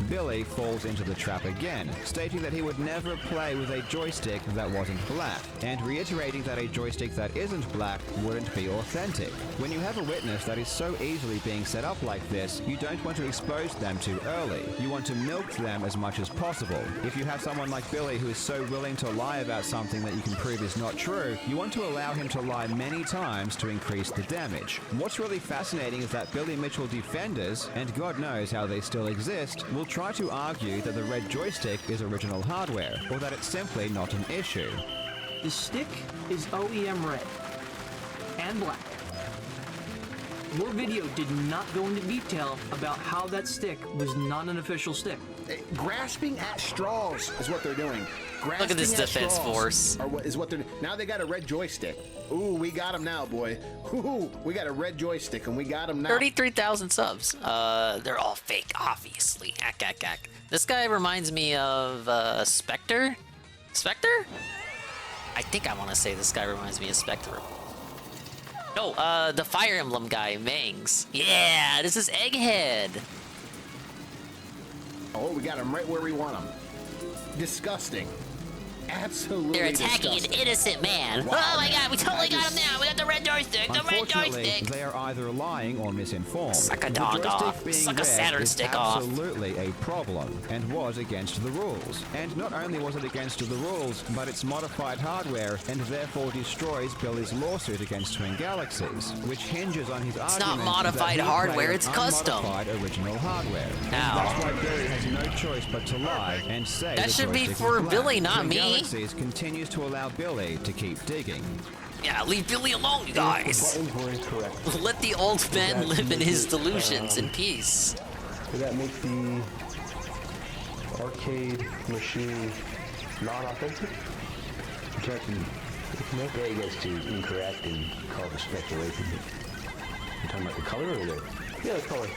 Billy falls into the trap again, stating that he would never play with a joystick that wasn't black, and reiterating that a joystick that isn't black wouldn't be authentic. When you have a witness that is so easily being set up like this, you don't want to expose them too early. You want to milk them as much as possible. If you have someone like Billy who is so willing to lie about something that you can prove is not true, you want to allow him to lie many times to increase the damage. What's really fascinating is that Billy Mitchell defenders, and God knows how they still exist, will try to argue that the red joystick is original hardware, or that it's simply not an issue. The stick is OEM red and black. Your video did not go into detail about how that stick was not an official stick. Grasping at straws is what they're doing. Grasping Look at this defense force. Is what they're now. They got a red joystick. Ooh, we got him now, boy. Ooh, we got a red joystick, and we got him now. 33,000 subs. They're all fake, obviously. Ack. This guy reminds me of Spectre. Spectre? I think I want to say this guy reminds me of Spectre. No, the Fire Emblem guy, Mangs. Yeah, this is Egghead. Oh, we got him right where we want him. Disgusting. Absolutely They're attacking disgusting. an innocent man. Wow, Oh my god, we totally got him now. We got the red joystick. The red Unfortunately, joystick. they are either lying or misinformed. Suck a The dog joystick off. being Suck a red Saturn is stick off. absolutely a problem and was against the rules. And not only was it against the rules, but it's modified hardware and therefore destroys Billy's lawsuit against Twin Galaxies, which hinges on his It's argument not modified that he hardware, played it's on custom. unmodified original hardware. And Ow. that's why Billy has no choice but to lie and say That the should be joystick for is black. Billy, not Twin me. Galaxies continues to allow Billy to keep digging. Yeah, leave Billy alone, you guys. The buttons were incorrect. Let the old man That live in make his it, delusions in peace. Would that make the arcade machine non-authentic? Captain, Gay gets to incorrect and call the speculation. You're talking about the color or the... Yeah, the color.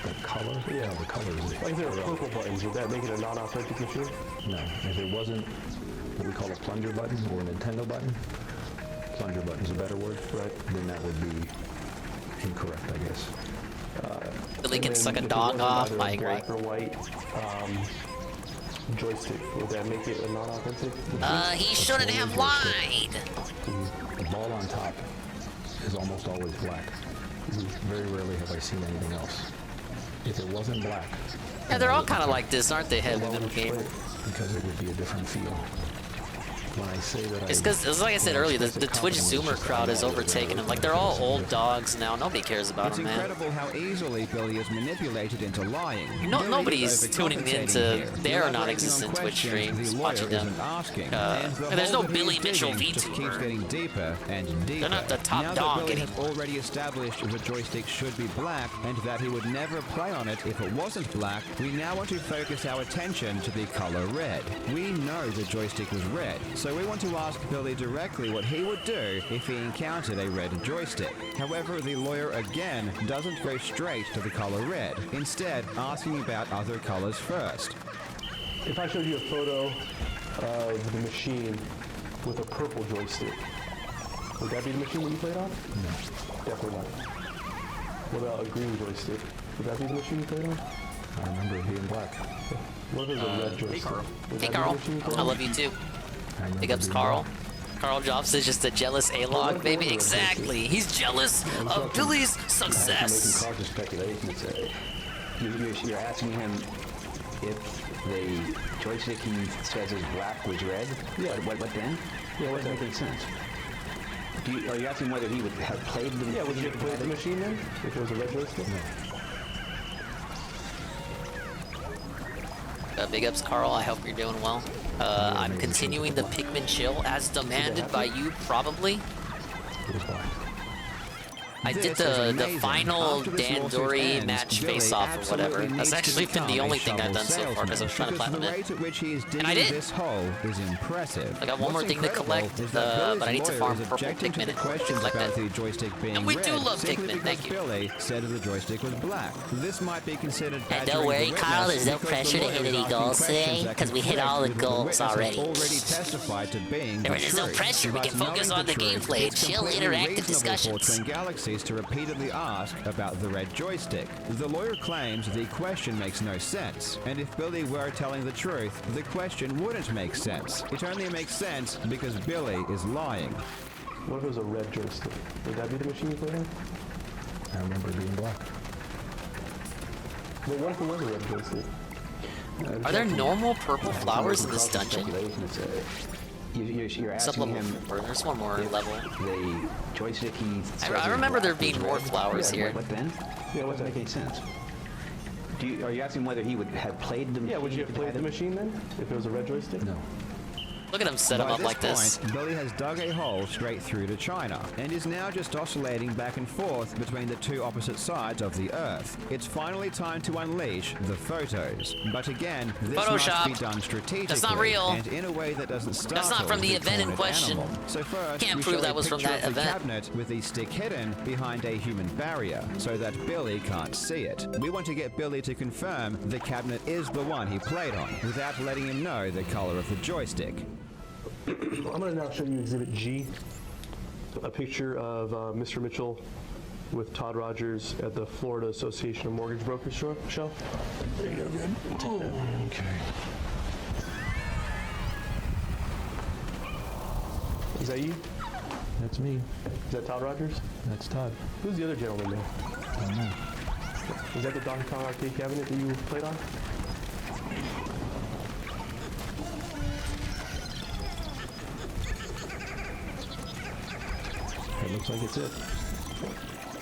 The color? Yeah, the color is... Like if there were purple buttons, would that make it a non-authentic machine? No, if it wasn't what we call a plunger button or a Nintendo button, plunger button's a better word, right? Then that would be incorrect, I guess. Billy can And suck a then if it dog wasn't off, either I agree. Black or white joystick, would that make it a non-authentic? He shouldn't have lied. The ball on top is almost always black. Very rarely have I seen anything else. If it wasn't black, Yeah, they're all kind of like this, aren't they, Heavy Metal Gamer? Because it would be a different feel. When I say that It's because, it's like I said earlier, the Twitch Zoomer crowd has overtaken them. Like, they're all old dogs now. Nobody cares about It's them, man. incredible how easily Billy is manipulated into lying. No, Billy nobody's is tuning overcompensating into here. their Elaborating non-existent on Twitch questions streams, the watching lawyer them. isn't asking. And the there's no hole that he Billy is Mitchell digging just keeps VTuber. getting deeper and deeper. not the top now dog that Billy has anymore. already established the joystick should be black and that he would never play on it if it wasn't black, we now want to focus our attention to the color red. We know the joystick was red, so we want to ask Billy directly what he would do if he encountered a red joystick. However, the lawyer again doesn't go straight to the color red, instead asking about other colors first. If I showed you a photo of the machine with a purple joystick, would that be the machine that you played on? No. Definitely not. What about a green joystick? Would that be the machine you played on? I remember it being black. What if it was a red joystick? Hey, Carl. Would Hey, that be the Carl. machine you played I on? love you, too. Big ups, Carl. Carl Jobs is just a jealous A-log, baby. Exactly. He's jealous of Billy's success. Making speculations. You're asking him if the joystick he says is black was red? Yeah. What then? Yeah, what doesn't make sense? Are you asking whether he would have played the machine? Yeah, would you have played the machine then? If it was a red joystick? No. Big ups, Carl. I hope you're doing well. I'm continuing the Pikmin chill as demanded by you, probably. I did the final Dandori match face-off or whatever. That's actually been the only thing I've done so far because I was trying to platinum it. And I did! This hole is impressive. I got one more thing to collect, but I need to farm purple Pikmin to collect about it. the joystick being And we do red, love simply Pikmin, thank because you. Billy said the joystick was black. This might be considered And don't worry, Kyle, there's no pressure to hit any goals today, because we hit all the goals already. Testified to being There's no pressure, we can focus on the gameplay and chill interactive discussions. Twin Galaxies to repeatedly ask about the red joystick. The lawyer claims the question makes no sense, and if Billy were telling the truth, the question wouldn't make sense. It only makes sense because Billy is lying. What if it was a red joystick? Would that be the machine you played on? I remember it being black. But what if it was a red joystick? Are there normal purple flowers in this dungeon? You're asking him. Or there's one more level. The joystick he says I is remember there black being was more red. flowers Yeah, here. What then? Yeah, what doesn't make any sense? Are you asking whether he would have played the machine? Yeah, would you have played the machine then? If it was a red joystick? No. Look at him set him By up like this. point, Billy has dug a hole straight through to China and is now just oscillating back and forth between the two opposite sides of the Earth. It's finally time to unleash the photos. But again, this Photoshop. must be done strategically That's not real. and in a way that doesn't startle That's not from the event in cornered question. animal. So first, Can't we prove show that a was from picture that of the event. cabinet with the stick hidden behind a human barrier so that Billy can't see it. We want to get Billy to confirm the cabinet is the one he played on without letting him know the color of the joystick. I'm going to now show you Exhibit G, a picture of Mr. Mitchell with Todd Rogers at the Florida Association of Mortgage Brokers show. There you go, good. Okay. Is that you? That's me. Is that Todd Rogers? That's Todd. Who's the other gentleman there? I don't know. Is that the Donkey Kong arcade cabinet that you played on? It looks like it's it.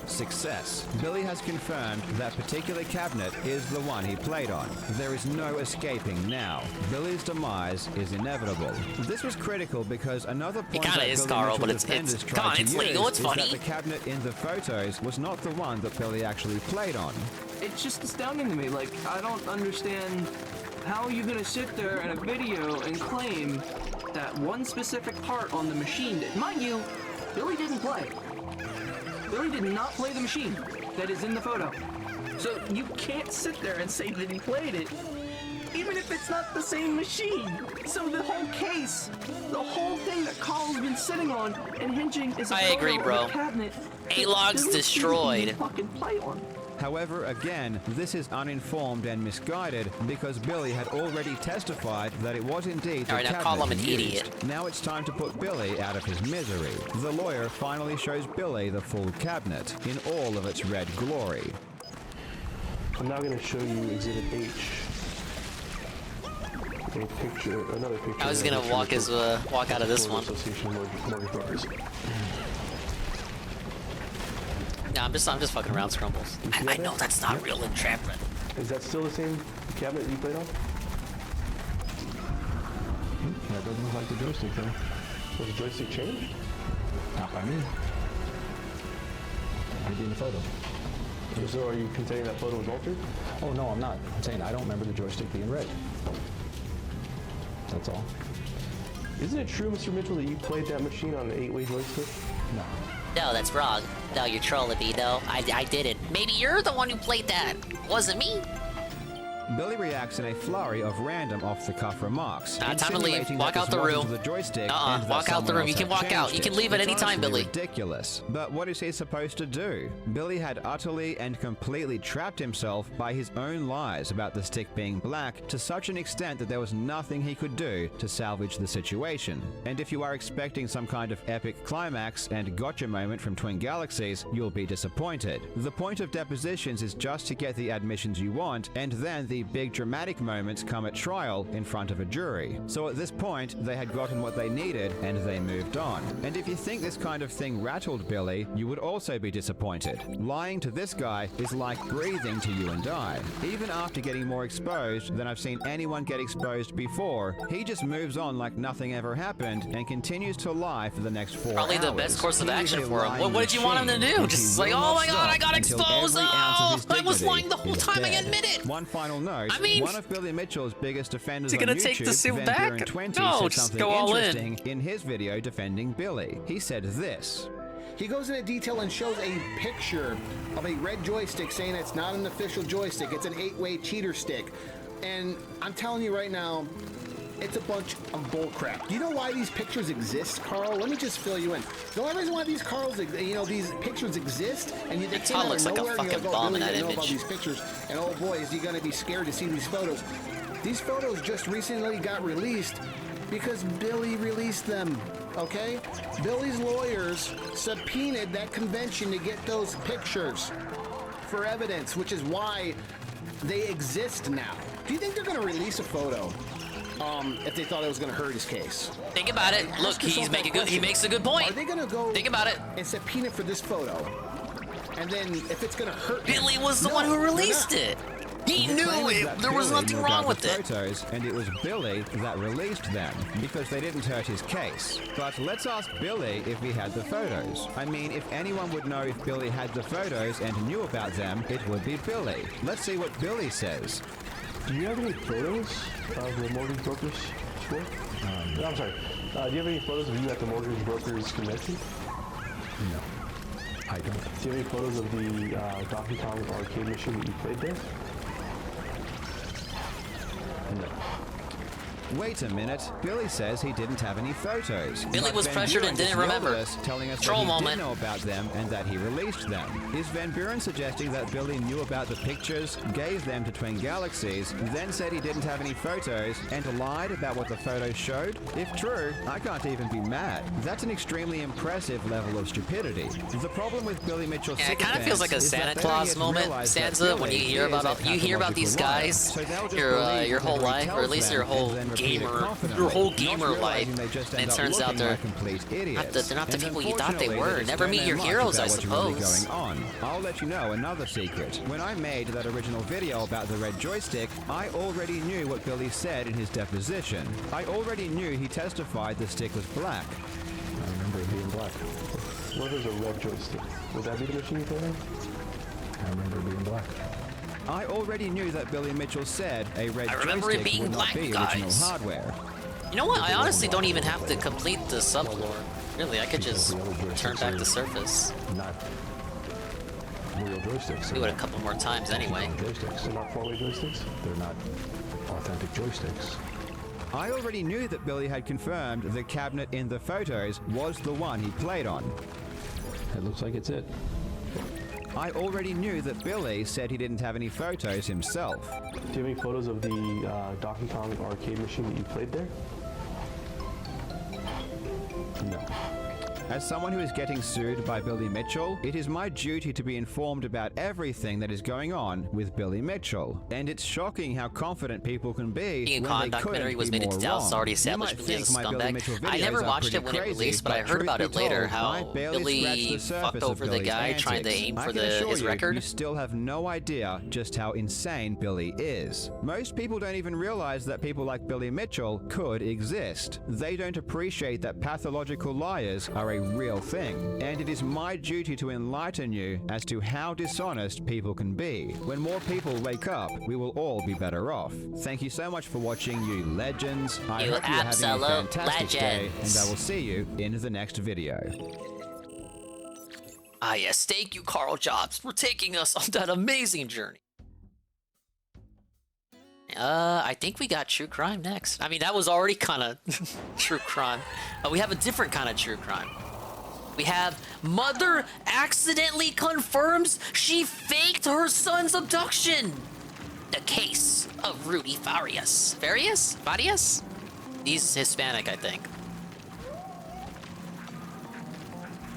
Success. Billy has confirmed that particular cabinet is the one he played on. There is no escaping now. Billy's demise is inevitable. This was critical because another point kinda that is, Billy Carl, Mitchell but it's defenders come on, tried to it's use legal, it's is funny. that the cabinet in the photos was not the one that Billy actually played on. It's just astounding to me. Like, I don't understand how you're gonna sit there in a video and claim that one specific part on the machine that, mind you, Billy didn't play. Billy did not play the machine that is in the photo. So you can't sit there and say that he played it, even if it's not the same machine. So the whole case, the whole thing that Carl's been sitting on and hinging is a I photo agree, of bro. a cabinet that A-Log's Billy destroyed. didn't fucking play on. However, again, this is uninformed and misguided because Billy had already testified that it was indeed the All right, now cabinet call him an he used. idiot. Now it's time to put Billy out of his misery. The lawyer finally shows Billy the full cabinet in all of its red glory. I'm now going to show you Exhibit H. A picture, another picture. I was gonna walk out of this one. Association of Mortgage Brokers. Nah, I'm just fucking around, Scrumbles. I know that's not real entrapment. Is that still the same cabinet you played on? That doesn't look like the joystick though. Was the joystick changed? Not by me. Maybe in the photo. So are you contending that photo was altered? Oh no, I'm not. I'm saying I don't remember the joystick being red. That's all. Isn't it true, Mr. Mitchell, that you played that machine on an 8-way joystick? No. No, that's wrong. No, you're trolling me. No, I didn't. Maybe you're the one who played that. Wasn't me. Billy reacts in a flurry of random off-the-cuff remarks. Time to leave. insinuating Walk that out this the room. wasn't the joystick and that walk out the someone room. You else can had walk out. changed You can it. leave at It's any time, honestly Billy. ridiculous. But what is he supposed to do? Billy had utterly and completely trapped himself by his own lies about the stick being black to such an extent that there was nothing he could do to salvage the situation. And if you are expecting some kind of epic climax and gotcha moment from Twin Galaxies, you'll be disappointed. The point of depositions is just to get the admissions you want, and then the big dramatic moments come at trial in front of a jury. So at this point, they had gotten what they needed and they moved on. And if you think this kind of thing rattled Billy, you would also be disappointed. Lying to this guy is like breathing to you and I. Even after getting more exposed than I've seen anyone get exposed before, he just moves on like nothing ever happened and continues to lie for the next 4 hours. Probably the best course of He is action a for him. lying What did you want him to machine, do? which he Just will like, not oh my god, I stop got until exposed. every ounce of his I was dignity lying the whole is time. I dead. admit it. One final note. I mean, one of Billy Mitchell's biggest defenders is he on gonna YouTube, take the suit Van back? Buren 20, No, said just something go all in. interesting in his video defending Billy. He said this. He goes into detail and shows a picture of a red joystick saying it's not an official joystick, it's an 8-way cheater stick. And I'm telling you right now, it's a bunch of bullcrap. Do you know why these pictures exist, Carl? Let me just fill you in. The only reason why these these pictures exist, and they came Todd out looks of like a nowhere, and you're fucking like, oh, bomb Billy in that didn't know about image. these pictures, and oh boy, is he gonna be scared to see these photos. These photos just recently got released because Billy released them, okay? Billy's lawyers subpoenaed that convention to get those pictures for evidence, which is why they exist now. Do you think they're gonna release a photo if they thought it was gonna hurt his case? Think about it. Look, he makes a good point. Are they gonna go Think about it. and subpoena for this photo? And then if it's gonna hurt him- Billy was the No, one who they're released not. it. He The knew claim is it. that There was Billy nothing knew wrong about with the it. photos, and it was Billy that released them because they didn't hurt his case. But let's ask Billy if he had the photos. I mean, if anyone would know if Billy had the photos and knew about them, it would be Billy. Let's see what Billy says. Do you have any photos of the mortgage brokers score? No, I'm sorry. Do you have any photos of you at the mortgage brokers convention? No, I don't. Do you have any photos of the Donkey Kong arcade machine that you played there? No. Wait a minute. Billy says he didn't have any photos. Billy But was Van pressured Buren and didn't just yelled remember. at us, telling us Troll that he moment. did know about them and that he released them. Is Van Buren suggesting that Billy knew about the pictures, gave them to Twin Galaxies, then said he didn't have any photos, and lied about what the photos showed? If true, I can't even be mad. That's an extremely impressive level of stupidity. The problem with Billy Mitchell's Yeah, it kind of feels like a sycophants is that Santa they Claus don't yet moment, realize that Sansa, when Billy you hear is about a these pathological liar. guys, So they'll just your believe whole whatever he life, or tells at least them your whole and then repeat it gamer, confidently, your whole not gamer life. realizing they just And end it up turns out looking they're like complete idiots. they're not the And people you thought they unfortunately, were. they just Never turn meet their your mind heroes, about I what's really suppose. going on. I'll let you know another secret. When I made that original video about the red joystick, I already knew what Billy said in his deposition. I already knew he testified the stick was black. I remember it being black. What is a red joystick? Would that be the machine you played on? I remember it being black. I already knew that Billy Mitchell said a red I remember it joystick being would not black, be original guys. hardware. You know what? I honestly don't even have to complete the subfloor. Really, I could just turn back the surface. Not real joysticks. Do it a couple more times anyway. Joysticks. They're not 4-way joysticks? They're not authentic joysticks. I already knew that Billy had confirmed the cabinet in the photos was the one he played on. It looks like it's it. I already knew that Billy said he didn't have any photos himself. Do you have any photos of the Donkey Kong arcade machine that you played there? No. As someone who is getting sued by Billy Mitchell, it is my duty to be informed about everything that is going on with Billy Mitchell. And it's shocking how confident people can be King when Kong they documentary couldn't was be made in more 2000, wrong. already You established might Billy as a think my Billy scumbag. Mitchell I videos never are watched it pretty when it crazy, released, but I heard truth about be it later, told, I how barely scratched Billy the surface fucked of over the Billy's guy trying to antics. aim I for can assure his you, record. You still have no idea just how insane Billy is. Most people don't even realize that people like Billy Mitchell could exist. They don't appreciate that pathological liars are a real thing. And it is my duty to enlighten you as to how dishonest people can be. When more people wake up, we will all be better off. Thank you so much for watching, you legends. I You hope you're having a absolute fantastic day, and legends. I will see you in the next video. Ah yes, thank you, Carl Jobs, for taking us on that amazing journey. I think we got true crime next. I mean, that was already kind of true crime. But we have a different kind of true crime. We have mother accidentally confirms she faked her son's abduction. The case of Rudy Farias. Farias? He's Hispanic, I think.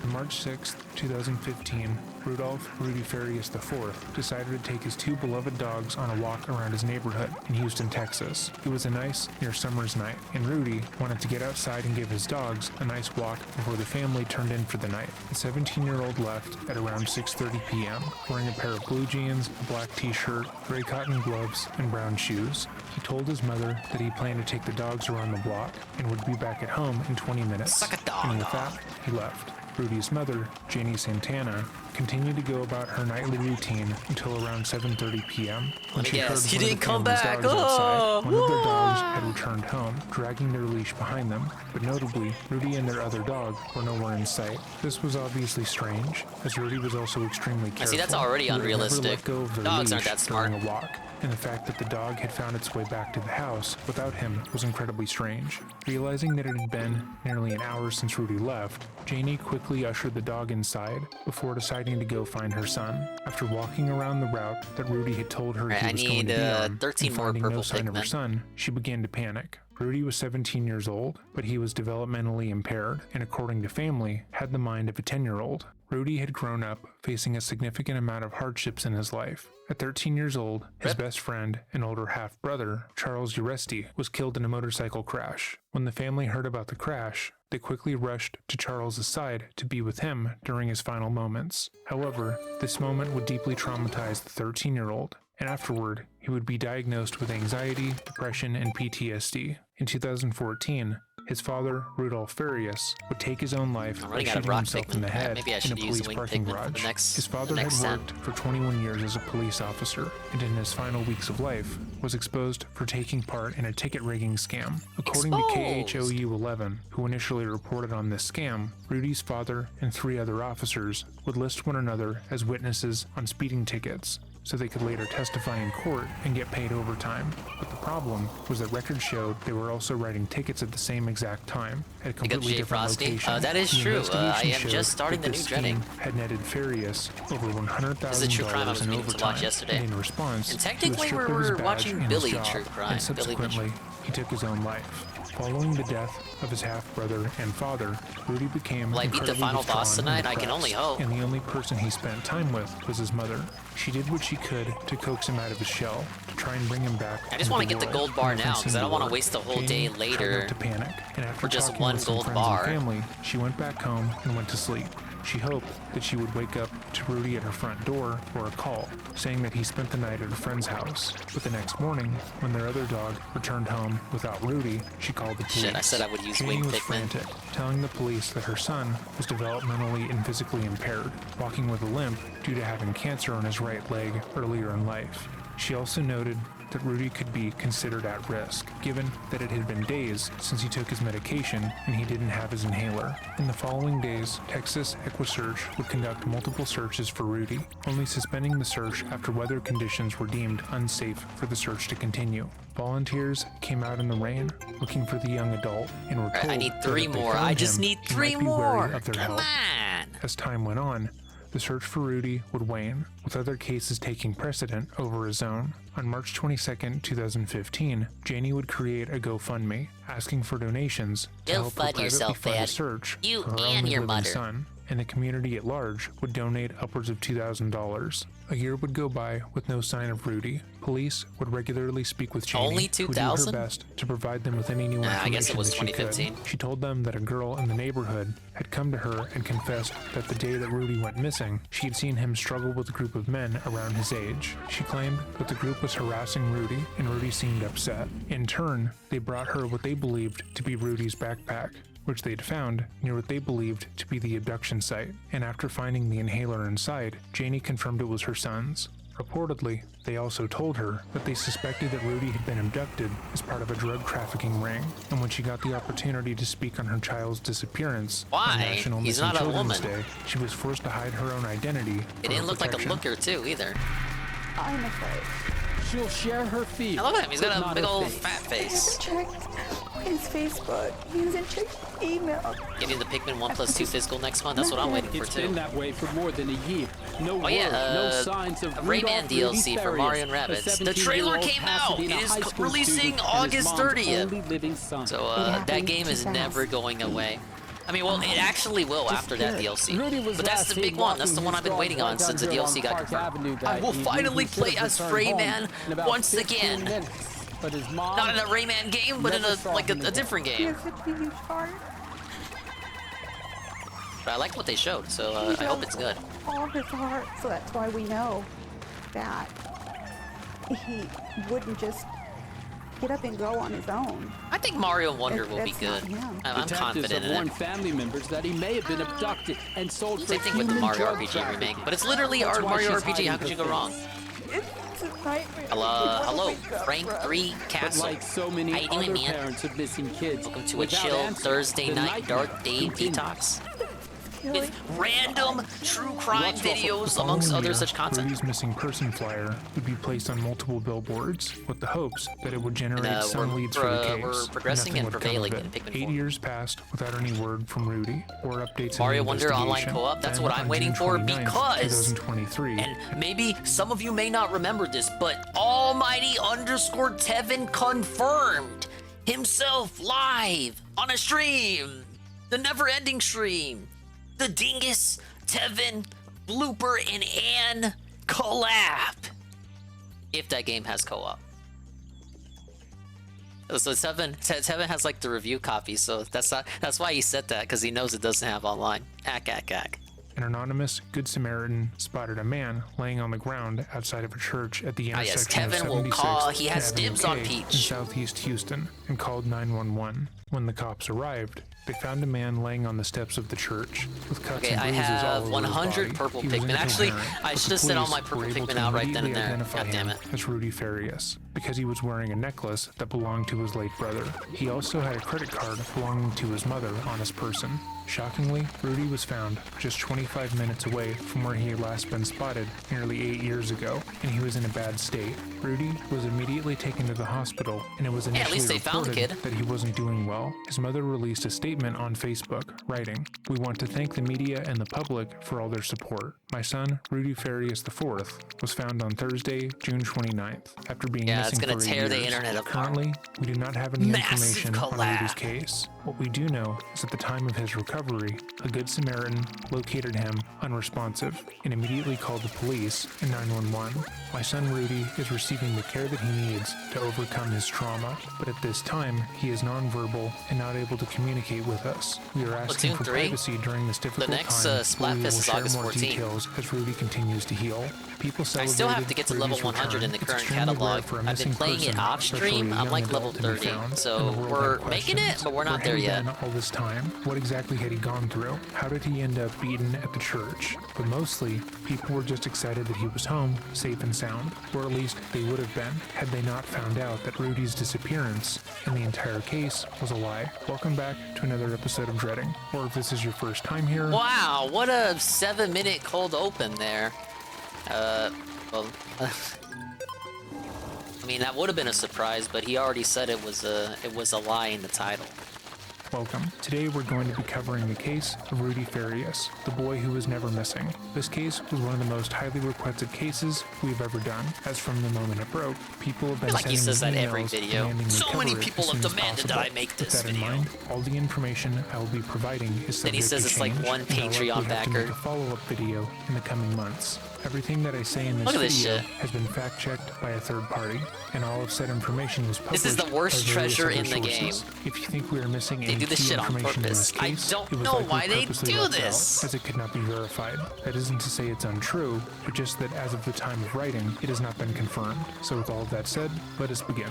On March 6, 2015, Rudolph Rudy Farias IV decided to take his two beloved dogs on a walk around his neighborhood in Houston, Texas. It was a nice, near summer's night, and Rudy wanted to get outside and give his dogs a nice walk before the family turned in for the night. The 17-year-old left at around 6:30 p.m., wearing a pair of blue jeans, a black t-shirt, gray cotton gloves, and brown shoes. He told his mother that he planned to take the dogs around the block and would be back at home in 20 minutes. Suck a dog. And with that, he left. Rudy's mother, Janie Santana, continued to go about her nightly routine until around 7:30 p.m. when she heard one of he the didn't come family's back. dogs outside. One of their dogs Oh. had returned home, dragging their leash behind them, but notably, Rudy and their other dog were nowhere in sight. This was obviously strange, as Rudy was also extremely careful. I see, that's already He would never unrealistic. let go of their Dogs aren't leash that smart. during a walk, and the fact that the dog had found its way back to the house without him was incredibly strange. Realizing that it had been nearly an hour since Rudy left, Janie quickly ushered the dog inside before deciding to go find her son. After walking around the route that Rudy had told her Alright, he I was going to need, be on, 13 and more finding no purple sign of her Pikmin. son, she began to panic. Rudy was 17 years old, but he was developmentally impaired, and according to family, had the mind of a 10-year-old. Rudy had grown up facing a significant amount of hardships in his life. At 13 years old, his best friend and older half-brother, Charles Uresti, was killed in a motorcycle crash. When the family heard about the crash, they quickly rushed to Charles's side to be with him during his final moments. However, this moment would deeply traumatize the 13-year-old, and afterward, he would be diagnosed with anxiety, depression, and PTSD. In 2014, his father, Rudolph Farias, would take his own life by running out of shooting rock himself in the Pikmin. head Maybe I in a should use police wing parking Pikmin for the garage. next- His father the had next worked for 21 years as a police officer, and in his final weeks of life, was exposed for taking part in a ticket rigging scam. According to KHOU 11, who initially reported on this scam, Rudy's father and 3 other officers would list one another as witnesses on speeding tickets, so they could later testify in court and get paid overtime. But the problem was that records showed they were also writing tickets at the same exact time at a completely Jay different Frosty. location. That is The true. I investigation am showed just starting that the new this dreading. scheme had netted Farias over This is a true crime I was $100,000 in meaning to watch overtime. yesterday. And in response, And he was technically stripped we're of his badge watching and Billy his job, true crime, and Billy subsequently, he took his own life. Following the death of his half-brother and father, Rudy became Will I beat the incredibly final boss withdrawn and tonight? I can only depressed, hope. And the only person he spent time with was his mother. She did what she could to coax him out of his shell, to try and bring him back. I just want to get the gold bar now because I don't want to waste the whole day later to panic, and after for just talking one with some gold friends and bar. family, she went back home and went to sleep. She hoped that she would wake up to Rudy at her front door or a call, saying that he spent the night at a friend's house. But the next morning, when their other dog returned home without Rudy, she called the police. Shit, I said I would use Janie wing was Pikmin. frantic, telling the police that her son was developmentally and physically impaired, walking with a limp due to having cancer on his right leg earlier in life. She also noted that Rudy could be considered at risk, given that it had been days since he took his medication and he didn't have his inhaler. In the following days, Texas EquiSearch would conduct multiple searches for Rudy, only suspending the search after weather conditions were deemed unsafe for the search to continue. Volunteers came out in the rain, looking for the young adult, and were told I need that 3 if they more. found I just him, need he 3 might be wary more. of their Come help. on. As time went on, the search for Rudy would wane, with other cases taking precedent over his own. On March 22, 2015, Janie would create a GoFundMe, asking for donations to Go help her fund privately yourself, fund a Dad. search You for her and only your living mother. son, and the community at large would donate upwards of $2,000. A year would go by with no sign of Rudy. Police would regularly speak with Janie, Only who would do her 2,000? best to provide them with any new Nah, I information guess it was that she could. 2015. She told them that a girl in the neighborhood had come to her and confessed that the day that Rudy went missing, she had seen him struggle with a group of men around his age. She claimed that the group was harassing Rudy, and Rudy seemed upset. In turn, they brought her what they believed to be Rudy's backpack, which they'd found near what they believed to be the abduction site, and after finding the inhaler inside, Janie confirmed it was her son's. Reportedly, they also told her that they suspected that Rudy had been abducted as part of a drug trafficking ring, and when she got the opportunity to speak on her child's disappearance Why? on National He's Missing not a Children's woman. Day, she was forced to hide her own identity. It for didn't her look like a protection. looker too either. I'm afraid. She'll share her fears. I love him. He's got but a not big her old faith. fat He face. hasn't checked his Facebook. He hasn't checked email. Getting the Pikmin 1+2 physical next month. That's what I'm waiting for It's too. been that way for more than a year. No Oh word, yeah, no signs of a Rayman Rudolph DLC for Rudy Mario and Farias, Rabbids. a The trailer 17-year-old came out. Pasadena It is high school releasing student and his August mom's 30th. only living son. So It that happened game is too never fast. going away. I mean, well, it actually will after that DLC. Rudy was But that's last the seen big one. That's walking the one his I've been dog waiting on right since the down here DLC on got Park confirmed. Avenue I that will evening. finally He should play have as returned home Rayman in about once 15 again. minutes. But his mom Not in a Rayman game, but in never a saw like him a again. different He game. has a huge heart. But I like what they showed, so He I hope does it's good. All his heart, so that's why we know that he wouldn't just get up and go on his own. I think Mario Wonder will be That's good. not him. I'm Detectives confident have in warned it. family members that he may have been abducted and sold for Same thing with the human Mario drug RPG trafficking. remake, but it's literally That's our why Mario she's RPG. How hiding could you her go wrong? face. It's a nightmare. Hello, Frank 3 But Castle. like so many How you doing, other man? parents of missing kids, Welcome to a without chill answers, Thursday the night nightmare dark day continues. detox. With random true crime videos, amongst Following other year, such content. Rudy's missing person flyer would be placed on multiple billboards with the hopes that it would generate some leads for the case. we're progressing Nothing and would come prevailing of in it. Pikmin 8 4. years passed without any word from Rudy or updates. Mario in the Wonder online investigation. co-op, that's Then, what I'm on waiting June for 29th, because, 2023, and maybe some of you may not remember this, but Almighty _ Tevin confirmed himself live on a stream. The never-ending stream. The Dingus, Tevin, Blooper, and Ann collab. If that game has co-op. So Tevin has like the review copy, so that's why he said that, because he knows it doesn't have online. Ack. An anonymous Good Samaritan spotted a man laying on the ground outside of a church at the yes, intersection Kevin of will 76th call. He has Avenue dibs on K Peach. in southeast Houston and called 911. When the cops arrived, they found a man laying on the steps of the church with cuts Okay, and I bruises all have over 100 his body. purple He was Pikmin. Actually, incoherent, I but should the have sent all police my purple were able Pikmin to out right then and immediately there. identify God damn him it. as Rudy Farias because he was wearing a necklace that belonged to his late brother. He also had a credit card belonging to his mother on his person. Shockingly, Rudy was found just 25 minutes away from where he had last been spotted nearly 8 years ago, and he was in a bad state. Rudy was immediately taken to the hospital, and it was Hey, at initially least they found the reported kid. that he wasn't doing well. His mother released a statement on Facebook, writing, "We want to thank the media and the public for all their support. My son, Rudy Farias IV, was found on Thursday, June 29th, after being Yeah, missing it's gonna for 8 tear the years. internet apart. Currently, we do not have any Massive information on collab. Rudy's case. What we do know is at the time of his recovery, a Good Samaritan located him unresponsive and immediately called the police and 911. My son Rudy is receiving the care that he needs to overcome his trauma, but at this time, he is nonverbal and not able to communicate with us. We are asking Platoon for 3? privacy during this difficult The next, time, but Splatfest we will is share August more 14th. details as Rudy continues to heal. People I still have to get to level Rudy's 100 in the return. current It's extremely rare catalog. for a I've been missing playing it person, off especially stream. a I'm young like adult, level to be 30, found so in the world we're of making it, questions. but we're not Where there had he yet. been all this time? What exactly had he gone through? How did he end up beaten at the church? But mostly, people were just excited that he was home, safe and sound, or at least they would have been had they not found out that Rudy's disappearance and the entire case was a lie. Welcome back to another episode of Dreading, or if this is your first time here, Wow, what a 7-minute cold open there. Well, I mean, that would have been a surprise, but he already said it was a lie in the title. Welcome. Today we're going to be covering the case of Rudy Farias, the boy who was never missing. This case was one of the most highly requested cases we've ever done. As from the moment it broke, people have been I feel like he sending says that emails every video. demanding we So cover many it people as have soon as demanded that possible. I make With this that in video. mind, all the information I will be providing is subject Then he says to it's like change, one and I'll likely Patreon have to backer. make a follow-up video in the coming months. Everything that I say in this Look at this video shit. has been fact-checked by a third party, and all of said information was published This is the worst by various treasure other in the sources. game. If you think we are missing They any do this key shit on information in this purpose. I case, don't it was know likely why they purposely do left this. out, as it could not be verified. That isn't to say it's untrue, but just that as of the time of writing, it has not been confirmed. So with all of that said, let us begin.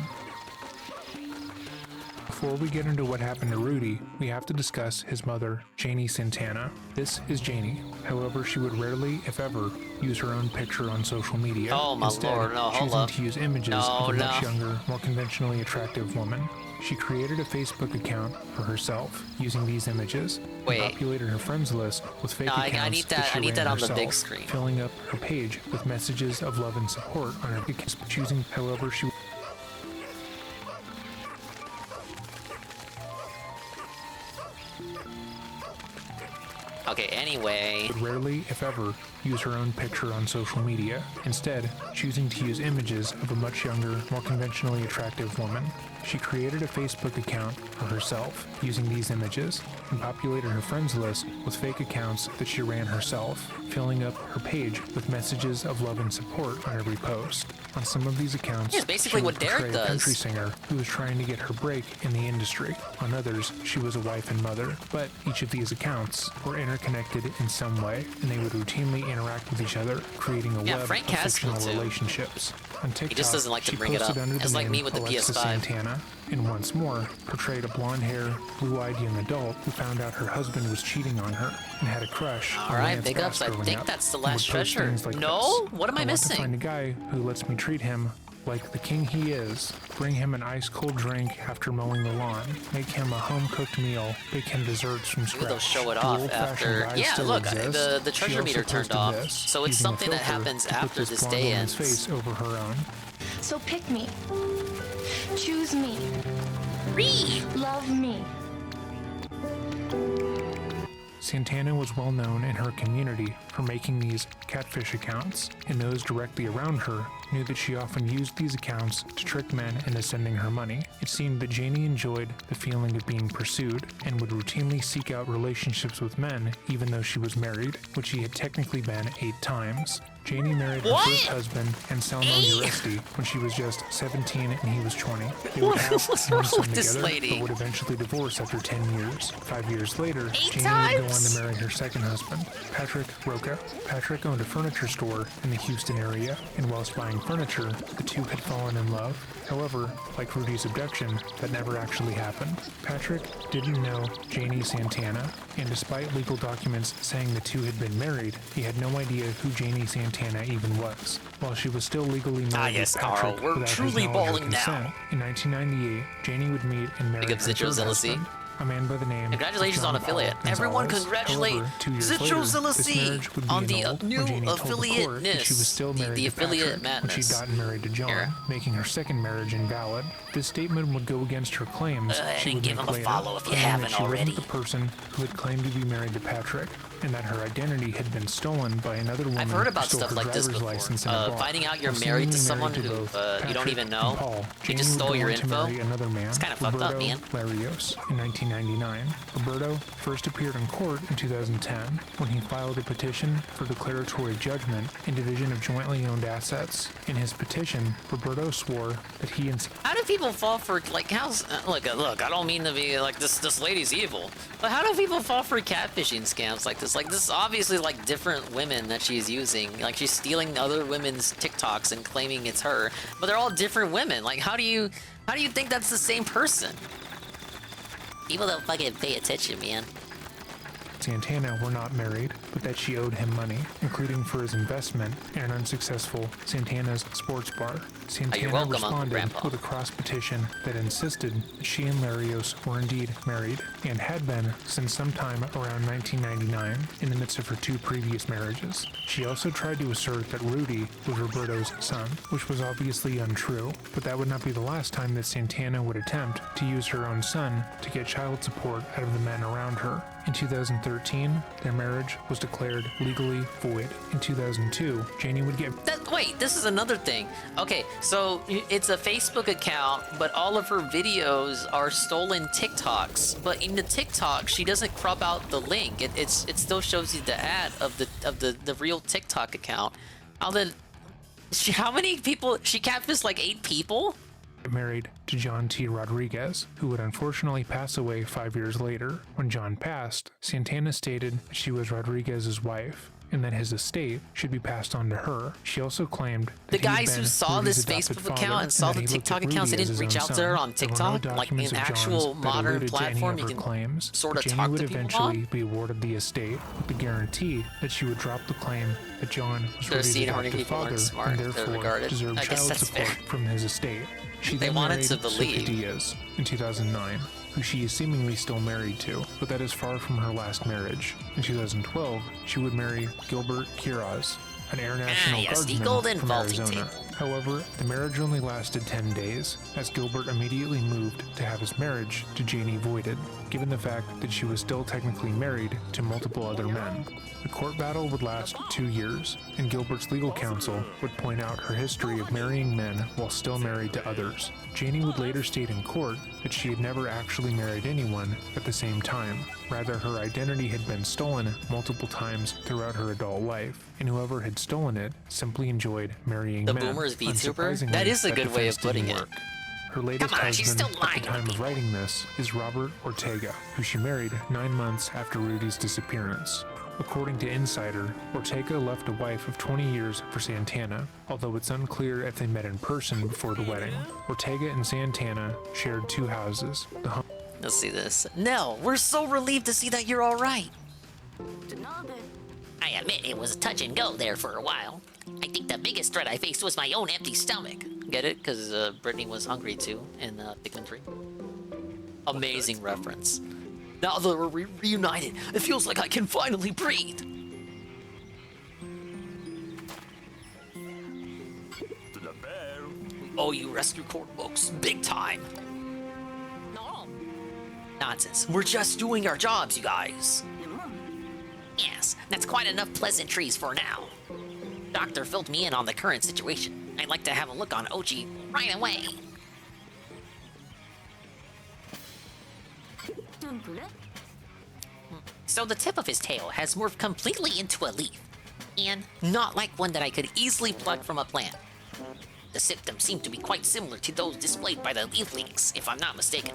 Before we get into what happened to Rudy, we have to discuss his mother, Janie Santana. This is Janie. However, she would rarely, if ever, use her own picture on social media. Oh my Instead, lord, no, hold choosing up. to use images No, of a much no. younger, more conventionally attractive woman. She created a Facebook account for herself using these images. Wait. And populated her friends list with fake No, I accounts need that- she I need ran that on the herself, big screen. filling up her page with messages of love and support on her accounts, choosing however she Okay, anyway. would rarely, if ever, use her own picture on social media, instead choosing to use images of a much younger, more conventionally attractive woman. She created a Facebook account for herself using these images and populated her friends list with fake accounts that she ran herself, filling up her page with messages of love and support on every post. On some of these accounts, Yeah, it's basically she would what Derek portray a country does. singer who was trying to get her break in the industry. On others, she was a wife and mother, but each of these accounts were interconnected in some way, and they would routinely interact with each other, creating a Yeah, web Frank of has fictional them too. relationships. On TikTok, just doesn't like to she bring it posted up. under the It's like name me with the Alexis PS5. Santana, and once more portrayed a blonde-haired, blue-eyed young adult who found out her husband was cheating on her and had a crush on All right, Lance big Bass ups. I growing think up, that's the and would last post treasure. things like No? this. What am I want missing? to find a guy who lets me treat him like the king he is, bring him an ice-cold drink after mowing the lawn, make him a home-cooked meal, bake him desserts from scratch. Maybe they'll show it The off old-fashioned after. guy Yeah, still look, exists. the She treasure also meter turned posted off. this, So it's using a something that filter happens to put after this blonde day woman's ends. face over her own. So pick me. Choose me. Read. Love me. Santana was well known in her community for making these catfish accounts, and those directly around her knew that she often used these accounts to trick men into sending her money. It seemed that Janie enjoyed the feeling of being pursued and would routinely seek out relationships with men even though she was married, which she had technically been 8 times. Janie married her What? first husband, Anselmo Uresti, when she was just 17 and he was 20. They would have What's one wrong son with this together, lady? but would eventually divorce after 10 years. 5 years later, Janie would go on to marry her second husband, Patrick Roca. Patrick owned a furniture store in the Houston area, and whilst buying furniture, the two had fallen in love. However, like Rudy's abduction, that never actually happened. Patrick didn't know Janie Santana, and despite legal documents saying the two had been married, he had no idea who Janie Santana even was. While she was still legally married yes, with Patrick Carl, we're without his truly knowledge or balling down. consent, in 1998, Janie would meet and marry Big her up Zitro third Zealousy. husband, a man by the name Congratulations of John on affiliate. Paul Everyone Gonzalez. congratulate However, 2 years Zitro later, this Zealousy marriage would be on the annulled new when Janie told the court that she was still affiliateness, married the to affiliate Patrick when madness. she'd gotten married to John, Here. making her second marriage invalid. This statement would go against her claims she and would give make him a later, follow if you claiming that haven't she already. wasn't the person who had claimed to be married to Patrick, and that her identity had been stolen by another woman. I've heard about who stole stuff her like this driver's before. license in a bar. Finding out you're While married to seemingly someone married to who both you don't Patrick even and know. Paul, He Janie just would stole go your on to info. marry another man, It's kind of fucked up, Roberto man. Larios, in 1999. Roberto first appeared in court in 2010 when he filed a petition for declaratory judgment in division of jointly owned assets. In his petition, Roberto swore that he and How do people fall for like how's look? I don't mean to be like this lady's evil, but how do people fall for catfishing scams like this? Like this is obviously like different women that she's using. Like she's stealing other women's TikToks and claiming it's her, but they're all different women. Like how do you think that's the same person? People don't fucking pay attention, man. Santana were not married, but that she owed him money, including for his investment in an unsuccessful Santana's sports bar. Santana welcome, responded Grandpa. with a cross petition that insisted that she and Larios were indeed married, and had been since sometime around 1999 in the midst of her 2 previous marriages. She also tried to assert that Rudy was Roberto's son, which was obviously untrue, but that would not be the last time that Santana would attempt to use her own son to get child support out of the men around her. In 2013, their marriage was declared legally void. In 2002, Janie would get... Wait, this is another thing. Okay, so it's a Facebook account, but all of her videos are stolen TikToks. But in the TikTok, she doesn't crop out the link. It still shows you the ad of the real TikTok account. How many people? She catfished like 8 people? married to John T. Rodriguez, who would unfortunately pass away 5 years later. When John passed, Santana stated that she was Rodriguez's wife and that his estate should be passed on to her. She also claimed that the guys who saw Rudy's this adopted Facebook father, account and saw the that he looked TikTok at accounts, they Rudy as didn't his reach own out to son. her on There were no TikTok, like an documents of actual John's that modern alluded to any platform of you her can claims, sort but of Janie talk would to people eventually on. be awarded the estate with the guarantee that she would drop the claim that John was Should've Rudy's seen how many adopted people aren't father smart, and they're therefore regarded. deserved I guess child that's support fair. from his estate. She They then wanted married to believe. Sophie Diaz in 2009, who she is seemingly still married to, but that is far from her last marriage. In 2012, she would marry Gilbert Quiroz, an Air National yes, the Guardsman golden from vaulting Arizona. However, the marriage only lasted 10 days, as Gilbert immediately moved to have his marriage to Janie voided, given the fact that she was still technically married to multiple other men. The court battle would last 2 years, and Gilbert's legal counsel would point out her history of marrying men while still married to others. Janie would later state in court that she had never actually married anyone at the same time. Rather, her identity had been stolen multiple times throughout her adult life, and whoever had stolen it simply enjoyed marrying The men. Boomers VTuber? Unsurprisingly, That is a that good way of defense putting didn't it. work. Her latest Come on, she's husband still at lying the to time of people. writing this is Robert Ortega, who she married 9 months after Rudy's disappearance. According to Insider, Ortega left a wife of 20 years for Santana, although it's unclear if they met in person before the wedding. Ortega and Santana shared 2 houses. Let's see this. Nell, we're so relieved to see that you're all right. I admit it was touch and go there for a while. I think the biggest threat I faced was my own empty stomach. Get it? Because Brittany was hungry too in Pikmin 3. Amazing reference. Now that we're reunited, it feels like I can finally breathe. We owe you Rescue Corps folks, big time. No. Nonsense. We're just doing our jobs, you guys. Yes, that's quite enough pleasantries for now. Doctor filled me in on the current situation. I'd like to have a look on Ochi right away. So the tip of his tail has morphed completely into a leaf, and not like one that I could easily pluck from a plant. The symptoms seem to be quite similar to those displayed by the leaflings, if I'm not mistaken.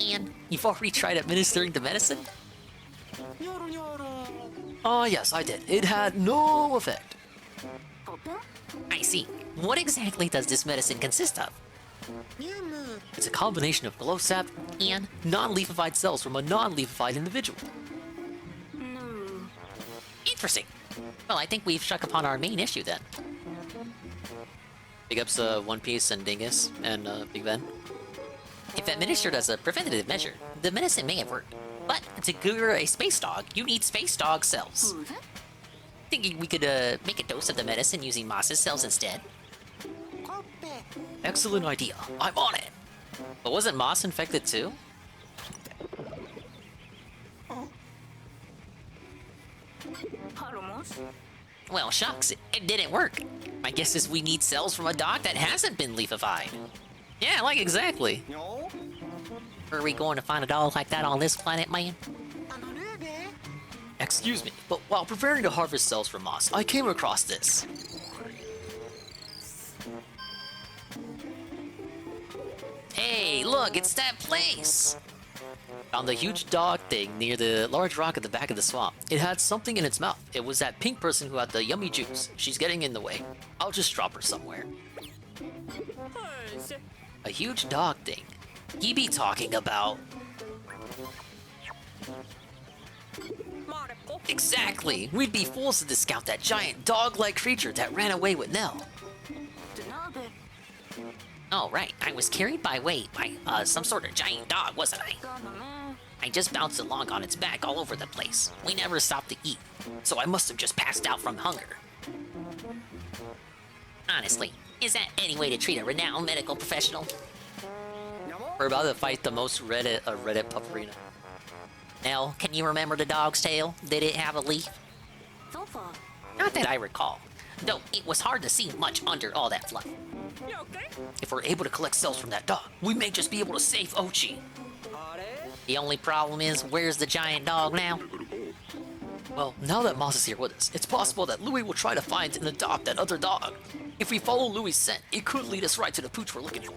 And You've already tried administering the medicine? Oh, yes, I did. It had no effect. I see. What exactly does this medicine consist of? It's a combination of glow sap and non-leafified cells from a non-leafified individual. Interesting. Well, I think we've struck upon our main issue then. Big ups One Piece and Dingus and Big Ben. If administered as a preventative measure, the medicine may have worked. But to cure a space dog, you need space dog cells. Thinking we could make a dose of the medicine using Moss's cells instead. Excellent idea. I'm on it. But wasn't Moss infected too? Well, shucks, it didn't work. My guess is we need cells from a dog that hasn't been leafified. Yeah, like exactly. Are we going to find a dog like that on this planet, man? Excuse me, but while preparing to harvest cells from Moss, I came across this. Hey, look, it's that place! Found a huge dog thing near the large rock at the back of the swamp. It had something in its mouth. It was that pink person who had the yummy juice. She's getting in the way. I'll just drop her somewhere. A huge dog thing. He be talking about... Exactly! We'd be fools to discount that giant dog-like creature that ran away with Nell. Oh, right. I was carried by weight by some sort of giant dog, wasn't I? I just bounced along on its back all over the place. We never stopped to eat, so I must have just passed out from hunger. Honestly, is that any way to treat a renowned medical professional? We're about to fight the most Reddit pufferino. Nell, can you remember the dog's tail? Did it have a leaf? Not that I recall, though it was hard to see much under all that fluff. If we're able to collect cells from that dog, we may just be able to save Ochi. The only problem is, where's the giant dog now? Well, now that Moss is here with us, it's possible that Louis will try to find and adopt that other dog. If we follow Louis' scent, it could lead us right to the pooch we're looking for.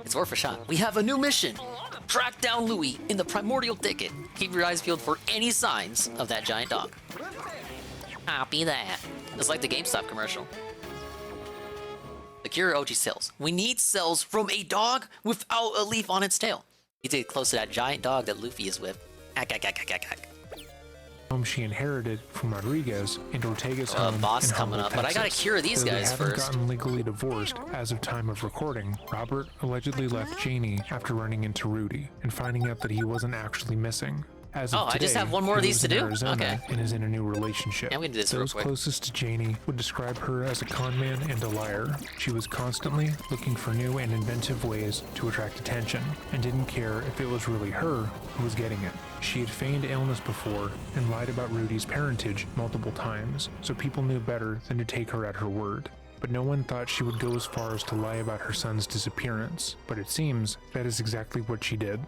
It's worth a shot. We have a new mission. Track down Louis in the primordial thicket. Keep your eyes peeled for any signs of that giant dog. Copy that. It's like the GameStop commercial. Secure Ochi's cells. We need cells from a dog without a leaf on its tail. Need to get close to that giant dog that Luffy is with. Home she inherited from Rodriguez and Ortega's home boss in coming Humble, up, but I gotta Texas. cure these Though guys they haven't first. gotten legally divorced as of time of recording. Robert allegedly left Janie after running into Rudy and finding out that he wasn't actually missing. As of Oh, I today, just have one more of he these lives to in do? Arizona Okay. and is in a new relationship. Yeah, we can do this real Those quick. closest to Janie would describe her as a con man and a liar. She was constantly looking for new and inventive ways to attract attention and didn't care if it was really her who was getting it. She had feigned illness before and lied about Rudy's parentage multiple times, so people knew better than to take her at her word. But no one thought she would go as far as to lie about her son's disappearance, but it seems that is exactly what she did.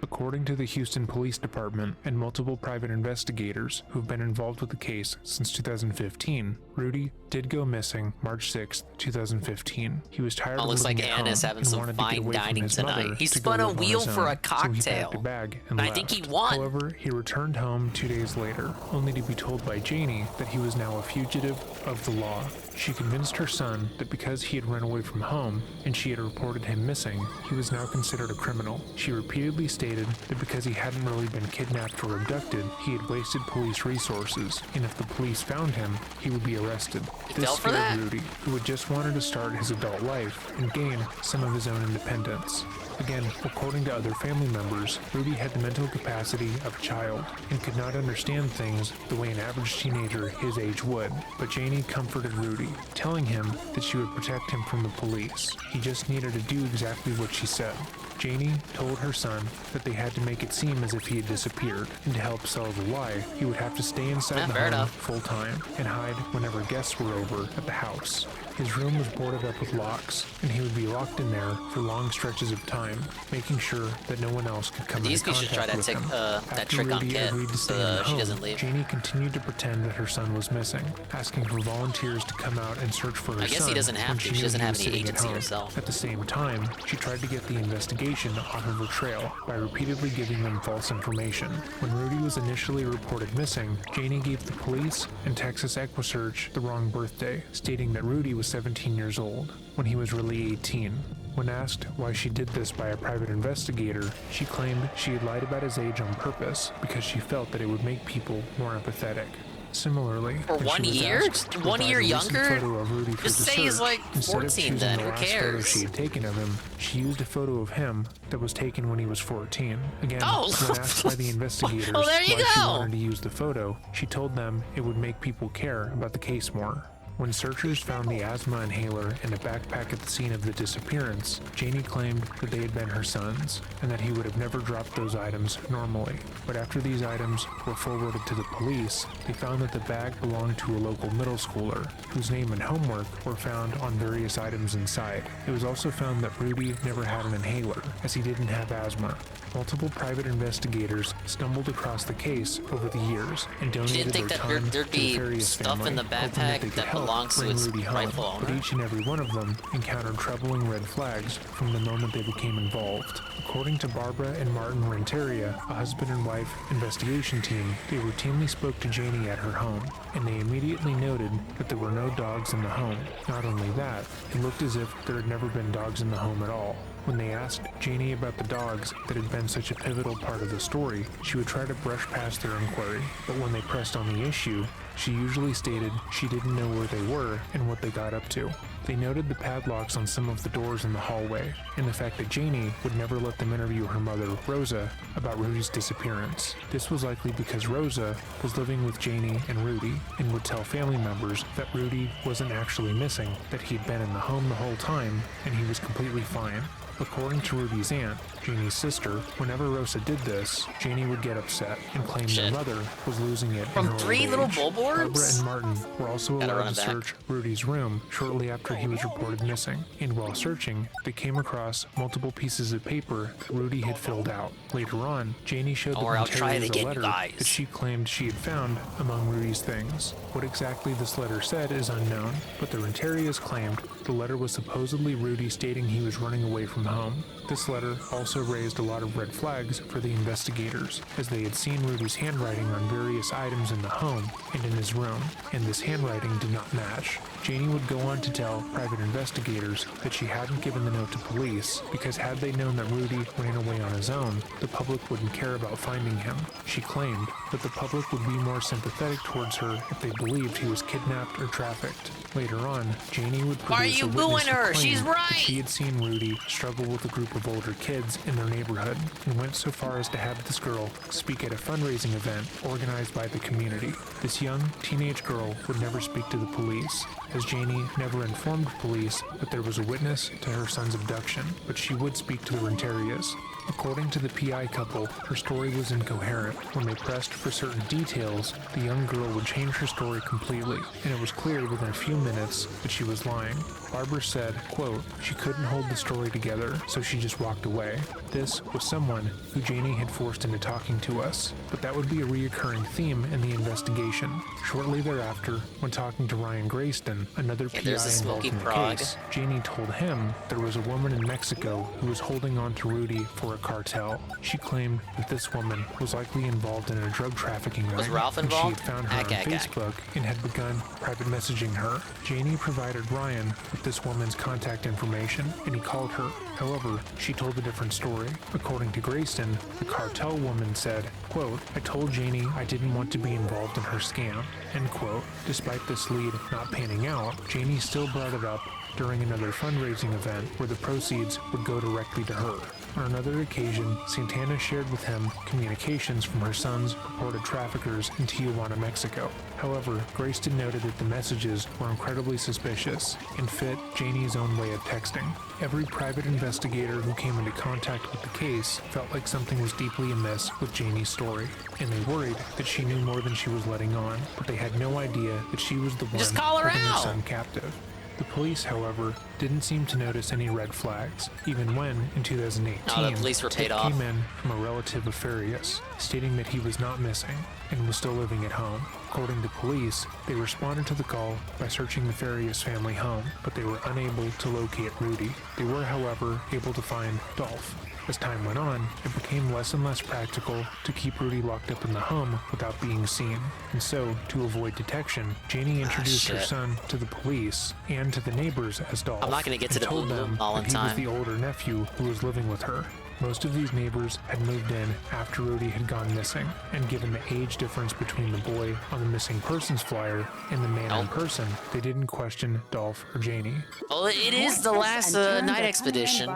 According to the Houston Police Department and multiple private investigators who've been involved with the case since 2015, Rudy did go missing March 6th, 2015. He was tired of looks living like at Anna's home having and some wanted to get fine away from dining his tonight. mother He to spun go a live on wheel his for a own, so he cocktail. packed a bag and I left. think he won. However, he returned home 2 days later, only to be told by Janie that he was now a fugitive of the law. She convinced her son that because he had run away from home and she had reported him missing, he was now considered a criminal. She repeatedly stated that because he hadn't really been kidnapped or abducted, he had wasted police resources, and if the police found him, he would be arrested. This fell for scared that? Rudy, who had just wanted to start his adult life and gain some of his own independence. Again, according to other family members, Rudy had the mental capacity of a child and could not understand things the way an average teenager his age would. But Janie comforted Rudy, telling him that she would protect him from the police. He just needed to do exactly what she said. Janie told her son that they had to make it seem as if he had disappeared, and to help sell the lie, he would have to stay inside the fair home enough. full time and hide whenever guests were over at the house. His room was boarded up with locks, and he would be locked in there for long stretches of time, making sure that no one else could come These into people should try contact that with tick- him. that After trick on Rudy Kit, agreed to stay so in the she home, doesn't leave. Janie continued to pretend that her son was missing, asking for volunteers to come out and search for her son. I guess he doesn't have when to. she She knew doesn't he have was any sitting at agency home. herself. At the same time, she tried to get the investigation off of her trail by repeatedly giving them false information. When Rudy was initially reported missing, Janie gave the police and Texas EquiSearch the wrong birthday, stating that Rudy was 17 years old when he was really 18. When asked why she did this by a private investigator, she claimed she had lied about his age on purpose because she felt that it would make people more empathetic. Similarly, For when 1 she was year? asked to 1 provide year a recent younger? photo of Rudy for Just the say he's search, like instead of 14 choosing then, the who last photo cares? she had taken of him, she used a photo of him that was taken when he was 14. Again, Oh. when asked by the investigators Well, there you why she go. wanted to use the photo, she told them it would make people care about the case more. When searchers found the asthma inhaler and a backpack at the scene of the disappearance, Janie claimed that they had been her son's, and that he would have never dropped those items normally. But after these items were forwarded to the police, they found that the bag belonged to a local middle schooler, whose name and homework were found on various items inside. It was also found that Rudy never had an inhaler, as he didn't have asthma. Multiple private investigators stumbled across the case over the years and You donated didn't think their that time there'd to the be Farias stuff family, in the hoping that backpack they could that help belongs to bring its Rudy home. rightful owner? But each and every one of them encountered troubling red flags from the moment they became involved. According to Barbara and Martin Renteria, a husband and wife investigation team, they routinely spoke to Janie at her home, and they immediately noted that there were no dogs in the home. Not only that, it looked as if there had never been dogs in the home at all. When they asked Janie about the dogs that had been such a pivotal part of the story, she would try to brush past their inquiry, but when they pressed on the issue, she usually stated she didn't know where they were and what they got up to. They noted the padlocks on some of the doors in the hallway, and the fact that Janie would never let them interview her mother, Rosa, about Rudy's disappearance. This was likely because Rosa was living with Janie and Rudy, and would tell family members that Rudy wasn't actually missing, that he'd been in the home the whole time, and he was completely fine. According to Rudy's aunt, Janie's sister, whenever Rosa did this, Janie would get upset and claim their mother was losing it in her old Three little age. billboards? Barbara and Martin were also Gotta allowed run to it back. search Rudy's room shortly after he was reported missing, and while searching, they came across multiple pieces of paper that Rudy had filled out. Later on, Janie showed the Or I'll try it Rentarians a again, you letter guys. that she claimed she had found among Rudy's things. What exactly this letter said is unknown, but the Rentarians claimed the letter was supposedly Rudy stating he was running away from home. This letter also raised a lot of red flags for the investigators, as they had seen Rudy's handwriting on various items in the home and in his room, and this handwriting did not match. Janie would go on to tell private investigators that she hadn't given the note to police because had they known that Rudy ran away on his own, the public wouldn't care about finding him. She claimed that the public would be more sympathetic towards her if they believed he was kidnapped or trafficked. Later on, Janie would Why are produce you a witness booing who her? claimed She's that right! she had seen Rudy struggle with a group of older kids in their neighborhood, and went so far as to have this girl speak at a fundraising event organized by the community. This young teenage girl would never speak to the police, as Janie never informed police that there was a witness to her son's abduction, but she would speak to the Rentarians. According to the PI couple, her story was incoherent. When they pressed for certain details, the young girl would change her story completely, and it was clear within a few minutes that she was lying. Barbara said, quote, she couldn't hold the story together, so she just walked away. This was someone who Janie had forced into talking to us, but that would be a reoccurring theme in the investigation. Shortly thereafter, when talking to Ryan Grayston, another PI there's a involved smoky in the prog. case, Janie told him there was a woman in Mexico who was holding on to Rudy for a cartel. She claimed that this woman was likely involved in a drug trafficking ring. Was Ralph and involved? She had found her on Facebook and had begun private messaging her. Janie provided Ryan with this woman's contact information, and he called her. However, she told a different story. According to Grayston, the cartel woman said, quote, I told Janie I didn't want to be involved in her scam, end quote. Despite this lead not panning out, Janie still brought it up during another fundraising event where the proceeds would go directly to her. On another occasion, Santana shared with him communications from her son's purported traffickers in Tijuana, Mexico. However, Grayston noted that the messages were incredibly suspicious and fit Janie's own way of texting. Every private investigator who came into contact with the case felt like something was deeply amiss with Janie's story, and they worried that she knew more than she was letting on, but they had no idea that she was the one Just call her holding her out. son captive. The police, however, didn't seem to notice any red flags, even when, in 2018, No, the police were tip paid off. came in from a relative of Farias, stating that he was not missing and was still living at home. According to police, they responded to the call by searching the Farias family home, but they were unable to locate Rudy. They were, however, able to find Dolph. As time went on, it became less and less practical to keep Rudy locked up in the home without being seen. And so, to avoid detection, Janie introduced her shit. son to the police and to the neighbors as Dolph. I'm not gonna get to and the told them all in that he was time. the older nephew who was living with her. Most of these neighbors had moved in after Rudy had gone missing, and given the age difference between the boy on the missing persons flyer and the man in person, they didn't question Dolph or Janie. Well, it is the last night expedition.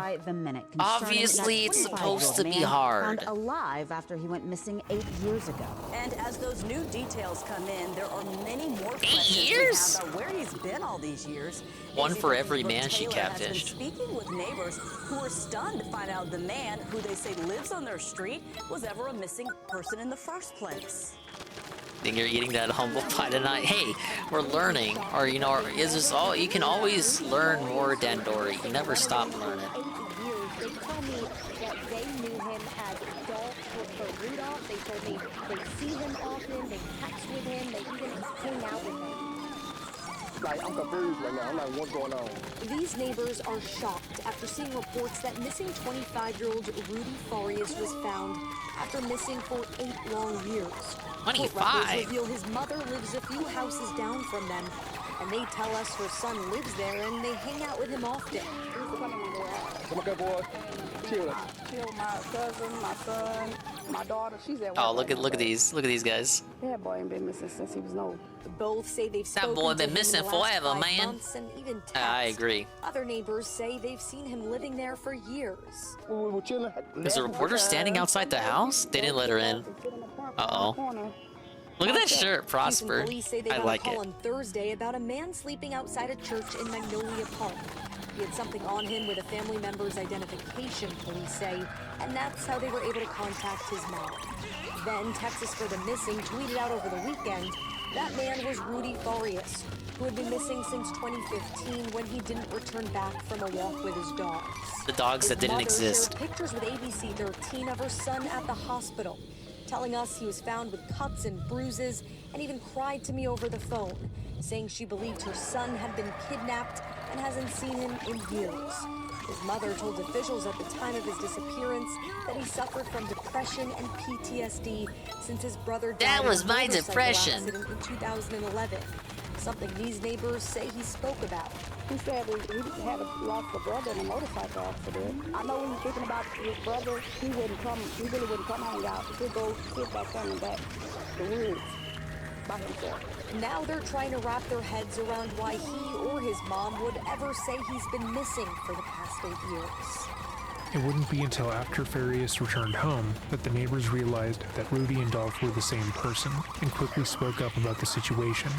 Obviously, it's supposed to be hard. Found alive after he went missing 8 years ago. And as those new details come in, there are many more questions we years? have about where he's been all these years. One for every But man she Taylor has been catfished. speaking with neighbors who were stunned to find out the man who they say lives on their street was ever a missing person in the first place. Think you're eating that humble pie tonight? Hey, we're learning, or you know, is this all? You can always learn more, Dandori. You never stop learning. They told me that they knew him as Dolph for Rudolph. They told me they see him often, they text with him, they even hang out with him. Like, I'm confused right now. I'm like, what's going on? These neighbors are shocked after seeing reports that missing 25-year-old Rudy Farias was found after missing for 8 long years. 25? Court records reveal his mother lives a few houses down from them, and they tell us her son lives there and they hang out with him often. Come on, good boy. Chill. Chill, my cousin, my son, my daughter. She's at work. Oh, look at these guys. That boy ain't been missing since he was no. Both say they've That spoken boy to been him missing in the last forever, 5 man. months and even I text. agree. Other neighbors say they've seen him living there for years. There's a reporter standing outside the house? They didn't let her in. Uh-oh. Look at that shirt, Prosper. Police say they I got like a call it. on Thursday about a man sleeping outside a church in Magnolia Park. He had something on him with a family member's identification, police say, and that's how they were able to contact his mom. Then Texas for the Missing tweeted out over the weekend that man was Rudy Farias, who had been missing since 2015 when he didn't return back from a walk with his dogs. The dogs that didn't exist. Shared pictures with ABC 13 of her son at the hospital, telling us he was found with cuts and bruises, and even cried to me over the phone, saying she believed her son had been kidnapped and hasn't seen him in years. His mother told officials at the time of his disappearance that he suffered from depression and PTSD since his brother died That was in a my motorcycle depression. accident in 2011. Something these neighbors say he spoke about. He said he had lost a brother in a motorcycle accident. I know when he's thinking about his brother, he really wouldn't come hang out. He'd go sit back down in the woods by himself. Now they're trying to wrap their heads around why he or his mom would ever say he's been missing for the past 8 years. It wouldn't be until after Farias returned home that the neighbors realized that Rudy and Dolph were the same person and quickly spoke up about the situation.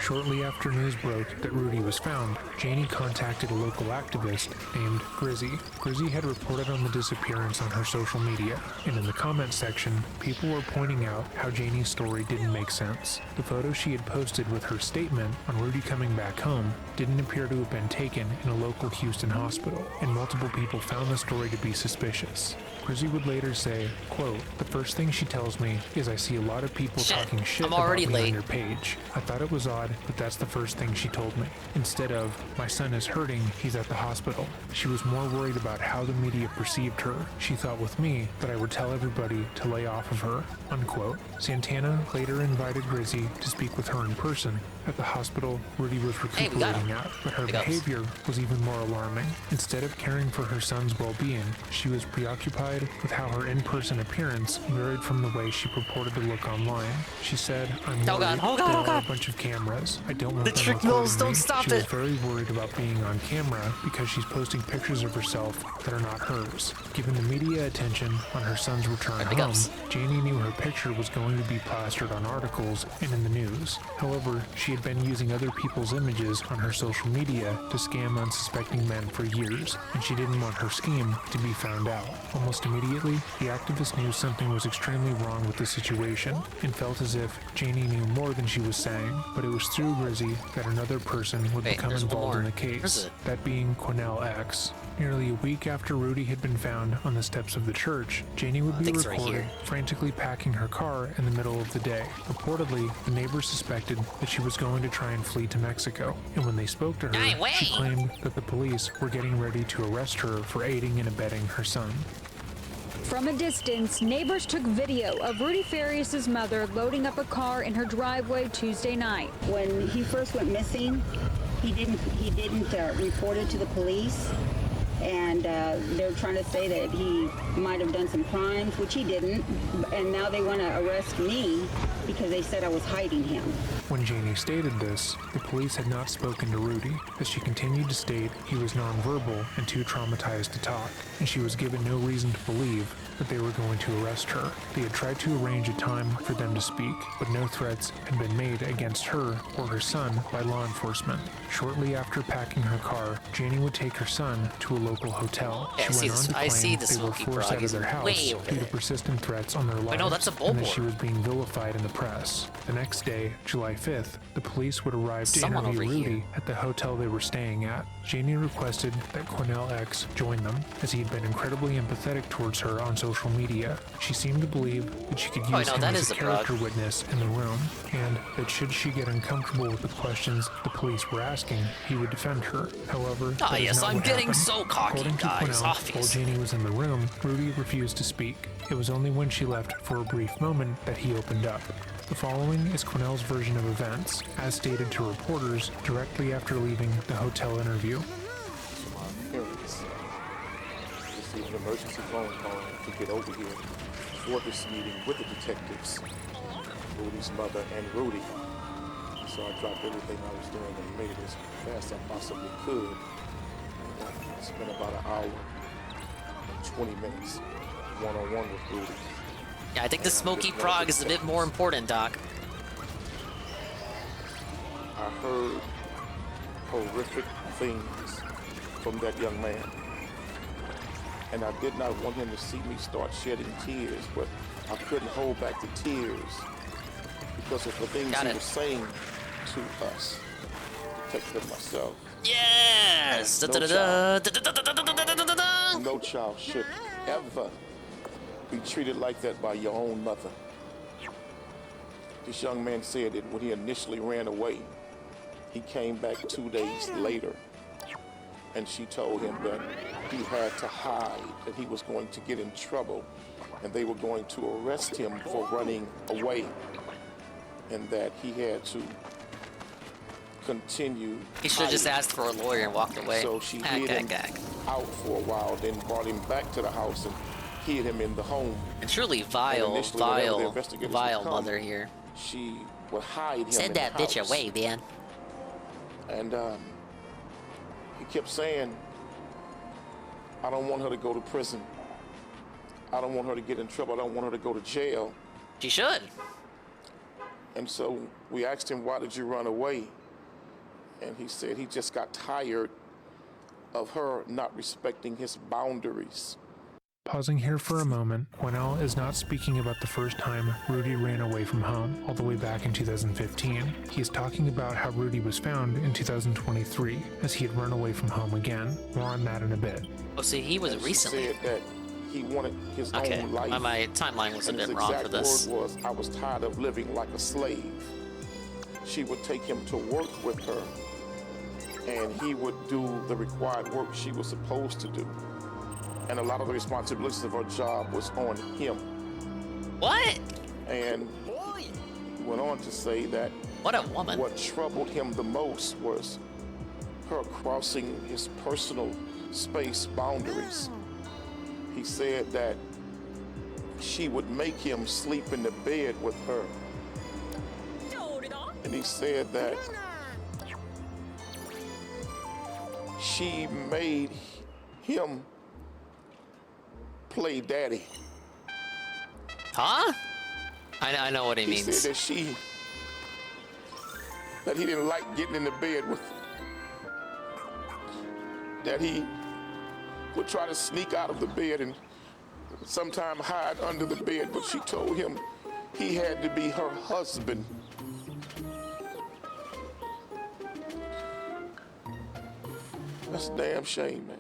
Shortly after news broke that Rudy was found, Janie contacted a local activist named Grizzy. Grizzy had reported on the disappearance on her social media, and in the comment section, people were pointing out how Janie's story didn't make sense. The photo she had posted with her statement on Rudy coming back home didn't appear to have been taken in a local Houston hospital, and multiple people found the story to be suspicious. Grizzy would later say, quote, "The first thing she tells me is I see a lot of people talking shit about me on your page. I thought it was odd, but that's the first thing she told me. Instead of, my son is hurting, he's at the hospital. She was more worried about how the media perceived her. She thought with me that I would tell everybody to lay off of her," unquote. Santana later invited Grizzy to speak with her in person at the hospital Rudy was recuperating at, but her behavior was even more alarming. Instead of caring for her son's well-being, she was preoccupied with how her in-person appearance varied from the way she purported to look online. She said, "I'm worried there are a bunch of cameras. I don't want them recording me." She was very worried about being on camera because she's posting pictures of herself that are not hers. Given the media attention on her son's return home, Janie knew her picture was going to be plastered on articles and in the news. However, she had been using other people's images on her social media to scam unsuspecting men for years, and she didn't want her scheme to be found out. Almost immediately, the activist knew something was extremely wrong with the situation and felt as if Janie knew more than she was saying, but it was through Grizzy that another person would become involved in the case, that being Quinnell X. Nearly a week after Rudy had been found on the steps of the church, Janie would be recorded frantically packing her car in the middle of the day. Reportedly, the neighbors suspected that she was going to try and flee to Mexico, and when they spoke to her, she claimed that the police were getting ready to arrest her for aiding and abetting her son. From a distance, neighbors took video of Rudy Farias' mother loading up a car in her driveway Tuesday night. When he first went missing, he didn't report it to the police, and they're trying to say that he might have done some crimes, which he didn't, and now they want to arrest me because they said I was hiding him. When Janie stated this, the police had not spoken to Rudy, as she continued to state he was nonverbal and too traumatized to talk, and she was given no reason to believe that they were going to arrest her. They had tried to arrange a time for them to speak, but no threats had been made against her or her son by law enforcement. Shortly after packing her car, Janie would take her son to a local hotel. Yeah, she went on to claim they were forced out of their house way due to persistent threats on their lives, and that she was being vilified in the press. The next day, July 5th, the police would arrive to interview Rudy at the hotel they were staying at. Janie requested that Quinnell X join them, as he had been incredibly empathetic towards her on social media. She seemed to believe that she could use him as a character witness in the room, and that should she get uncomfortable with the questions the police were asking, he would defend her. However, that is not what happened. According to Quinnell, while Janie was in the room, Rudy refused to speak. It was only when she left for a brief moment that he opened up. The following is Quinnell's version of events, as stated to reporters directly after leaving the hotel interview. received an emergency phone call to get over here for this meeting with the detectives, Rudy's mother and Rudy. So I dropped everything I was doing and made it as fast as I possibly could. And I spent about an hour and 20 minutes one-on-one with Rudy. Yeah, I think the Smoky Frog is a bit more important, Doc. I heard horrific things from that young man. And I did not want him to see me start shedding tears, but I couldn't hold back the tears because of the things he was saying to us, to take care of myself. Yes! No child should ever be treated like that by your own mother. This young man said that when he initially ran away, he came back 2 days later, and she told him that he had to hide, that he was going to get in trouble, and they were going to arrest him for running away, and that he had to continue. He should have just asked for a lawyer and walked away. So she hid him out for a while, then brought him back to the house and hid him in the home. And truly vile mother here. She would hide him. Send in that the bitch house. away, man. And he kept saying, I don't want her to go to prison. I don't want her to get in trouble. I don't want her to go to jail. She should. And so we asked him, why did you run away? And he said he just got tired of her not respecting his boundaries. Pausing here for a moment, Winnell is not speaking about the first time Rudy ran away from home, all the way back in 2015. He is talking about how Rudy was found in 2023, as he had run away from home again. More on that in a bit. Oh, see, he was recently. Said that he wanted his own life. My timeline was a bit wrong for this. His exact word was, I was tired of living like a slave. She would take him to work with her, and he would do the required work she was supposed to do. And a lot of the responsibilities of her job was on him. What? And he went on to say that what a woman. What troubled him the most was her crossing his personal space boundaries. He said that she would make him sleep in the bed with her. And he said that she made him play daddy. Huh? I know what he means. He said that he didn't like getting in the bed with, that he would try to sneak out of the bed and sometime hide under the bed, but she told him he had to be her husband. That's a damn shame, man.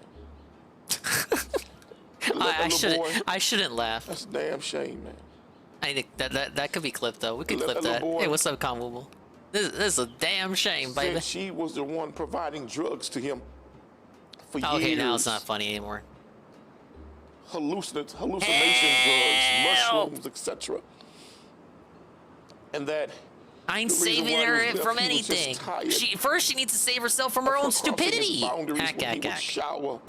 I shouldn't laugh. That's a damn shame, man. I think that could be clipped though. We could clip that. Hey, what's up, Conwooble? This is a damn shame, baby. She was the one providing drugs to him for years. Okay, now it's not funny anymore. Hallucination drugs, mushrooms, etc. And that I ain't saving her from anything. First, she needs to save herself from her own stupidity. Hack. Shower.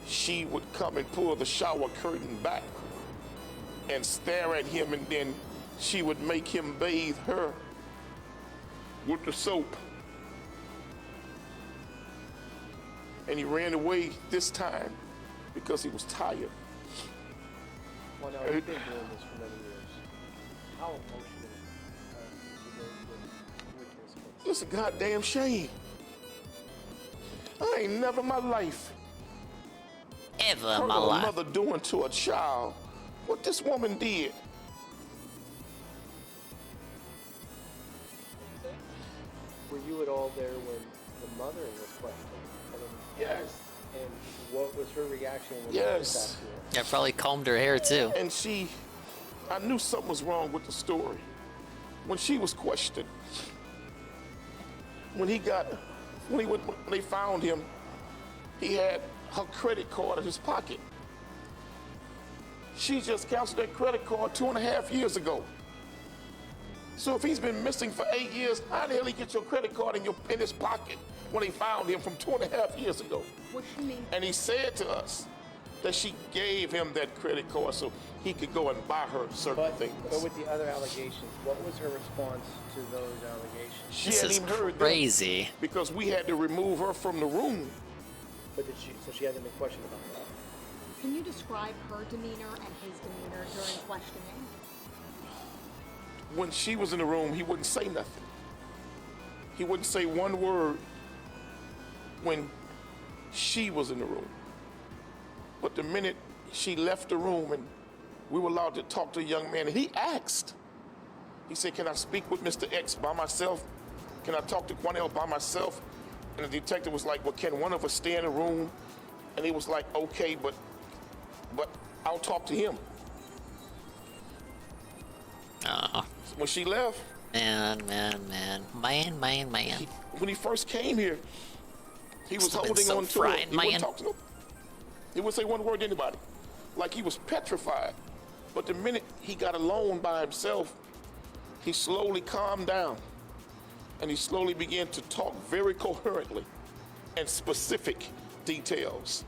She would come and pull the shower curtain back and stare at him, and then she would make him bathe her with the soap. And he ran away this time because he was tired. Well, now, you've been doing this for many years. How emotional with this? It's a goddamn shame. I ain't never in my life ever heard in my of a life mother doing to a child what this woman did. Were you at all there when the mother was questioned? Yes. And what was her reaction? When Yes. Yeah, probably combed her hair too. And I knew something was wrong with the story. When she was questioned, when they found him, he had her credit card in his pocket. She just canceled that credit card 2.5 years ago. So if he's been missing for 8 years, how the hell he get your credit card in his pocket when they found him from 2.5 years ago? What she mean? And he said to us that she gave him that credit card so he could go and buy her certain things. But with the other allegations, what was her response to those allegations? She hadn't even heard crazy. Them because we had to remove her from the room. But so she hasn't been questioned about that. Can you describe her demeanor and his demeanor during questioning? When she was in the room, he wouldn't say nothing. He wouldn't say one word when she was in the room. But the minute she left the room and we were allowed to talk to a young man, and he asked, he said, can I speak with Mr. X by myself? Can I talk to Quanell by myself? And the detective was like, well, can one of us stay in the room? And he was like, okay, but I'll talk to him. When she left, man. When he first came here, he was holding so on to fried, her. He wouldn't talk to no. He wouldn't say one word to anybody. Like he was petrified. But the minute he got alone by himself, he slowly calmed down. And he slowly began to talk very coherently and specific details.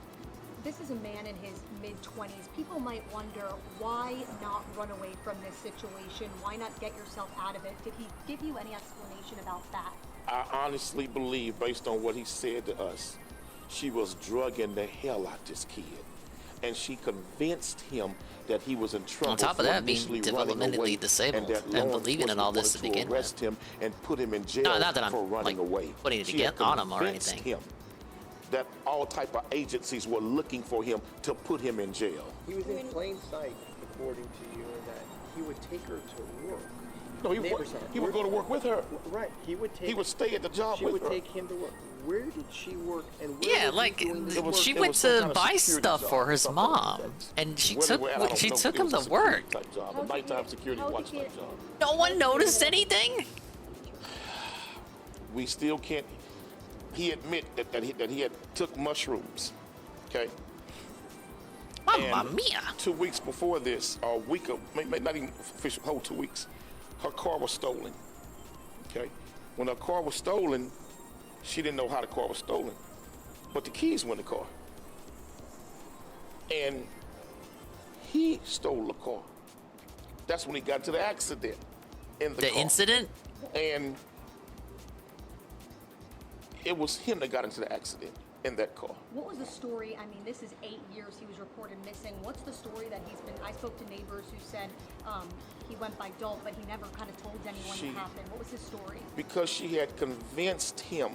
This is a man in his mid-20s. People might wonder, why not run away from this situation? Why not get yourself out of it? Did he give you any explanation about that? I honestly believe, based on what he said to us, she was drugging the hell out this kid. And she convinced him that he was in trouble. On top of that, being running away, developmentally disabled and and believing in all this to begin with. Arrest him and put him in jail Not that I'm for running away. putting it She had on him or convinced anything. him that all type of agencies were looking for him to put him in jail. He was in plain sight, according to you, in that he would take her to work. No, he would go to work with her. Right. He would stay at the job she with would her. take him to work. Where did she work and where Yeah, was like he doing this she work? went to buy stuff for his mom, and she took him to work. A nighttime security watch type job. No one noticed anything. We still can't. He admit that he had took mushrooms. Okay. Mamma mia! 2 weeks before this, or a week, not even official, whole 2 weeks, her car was stolen. Okay. When her car was stolen, she didn't know how the car was stolen, but the keys were in the car. And he stole the car. That's when he got into the accident in the car. Incident? And it was him that got into the accident in that car. What was the story? I mean, this is 8 years he was reported missing. What's the story that he's been? I spoke to neighbors who said he went by Dalt, but he never kind of told anyone what happened. What was his story? Because she had convinced him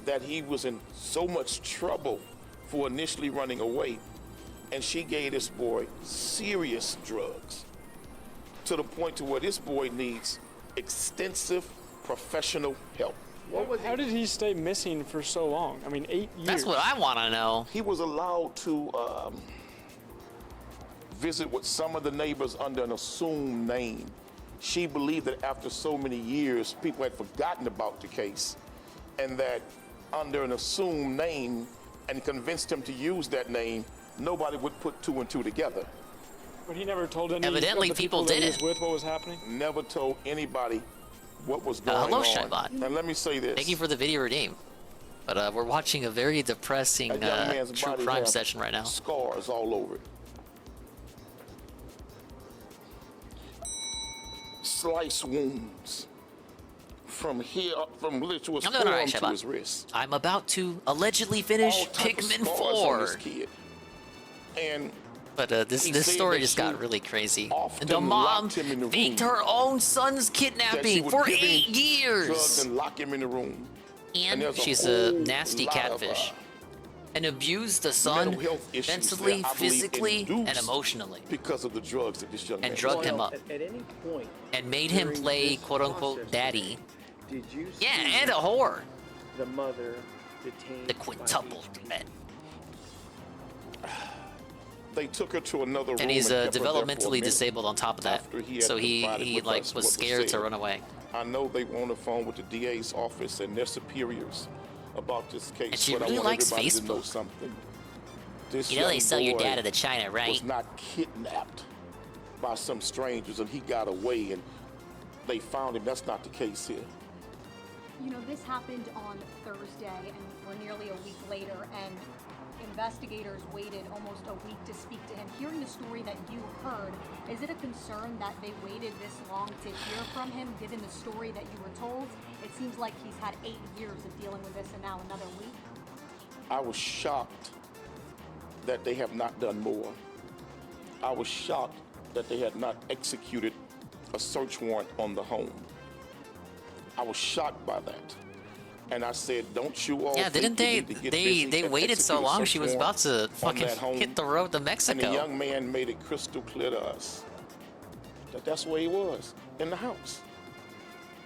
that he was in so much trouble for initially running away, and she gave this boy serious drugs to the point to where this boy needs extensive professional help. How did he stay missing for so long? I mean, 8 years. That's what I want to know. He was allowed to visit with some of the neighbors under an assumed name. She believed that after so many years, people had forgotten about the case, and that under an assumed name, and convinced him to use that name, nobody would put two and two together. But he never told any Evidently, of the people that he didn't. was with what was happening? Never told anybody what was going Hello, on. Shybot. And let me say this. Thank you for the video redeem. But we're watching a very depressing That young man's true body crime have session right now. Scars all over it. Slice wounds from here, from literally his I'm doing all forearm right, to his Shybot. wrist. I'm about to allegedly finish All type of Pikmin scars on 4. this kid. And But this he this said story that just she got really crazy. often The mom locked him in the faked room. her own son's that she kidnapping would for give him 8 drugs years. and lock him in the room. And there's she's a a whole nasty lot of, catfish. And abused the son mental health issues mentally, that I believe physically, and induced emotionally. because of the drugs that this young man And drugged was him on. up. At any point, And made him during play this quote-unquote process, daddy. did you Yeah, see and a whore. the mother detained The quintuple men. They took her to another room. And he's kept her there for a developmentally minute disabled on top of that. after he had So confided he with like us was what scared to said. run away. I know they were on the phone with the DA's office and their superiors about this case, And she but really I want likes everybody to know Facebook. something. This You know they young sell your boy data to China, right? was not kidnapped by some strangers and he got away and they found him. That's not the case here. You know, this happened on Thursday, and we're nearly a week later, and investigators waited almost a week to speak to him. Hearing the story that you heard, is it a concern that they waited this long to hear from him, given the story that you were told? It seems like he's had 8 years of dealing with this and now another week. I was shocked that they have not done more. I was shocked that they had not executed a search warrant on the home. I was shocked by that. And I said, don't you all Yeah, didn't they? They waited so long. She was about to fucking hit the road to Mexico. And the young man made it crystal clear to us that that's where he was, in the house.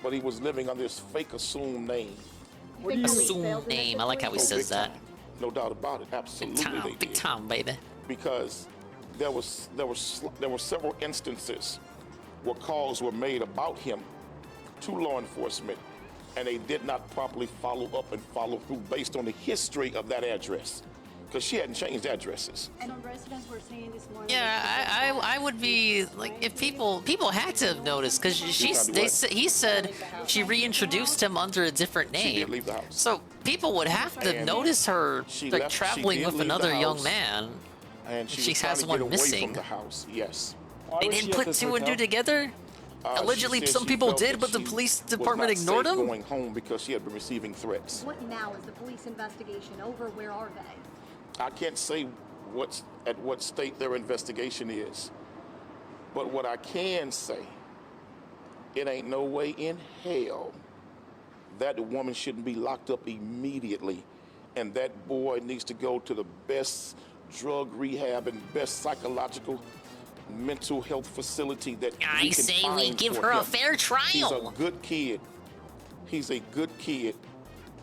But he was living under this fake assumed name. Assumed name. I like how he says that. No doubt about it. Absolutely, Big time, baby. Because there were several instances where calls were made about him to law enforcement, and they did not properly follow up and follow through based on the history of that address, because she hadn't changed addresses. And residents were saying this morning. Yeah, I would be like, if people had to have noticed, because he said she reintroduced him under a different name. She did leave the house. So people would have to notice her like traveling with another young man. And she was has trying to one get away missing. from the house. Yes. They didn't put two and two together. Allegedly, some people did, but the police department ignored them. Going home because she had been receiving threats. What now? Is the police investigation over? Where are they? I can't say at what state their investigation is, but what I can say, it ain't no way in hell that woman shouldn't be locked up immediately, and that boy needs to go to the best drug rehab and best psychological mental health facility that I we can say find we give for her a him. fair trial. He's a good kid. He's a good kid.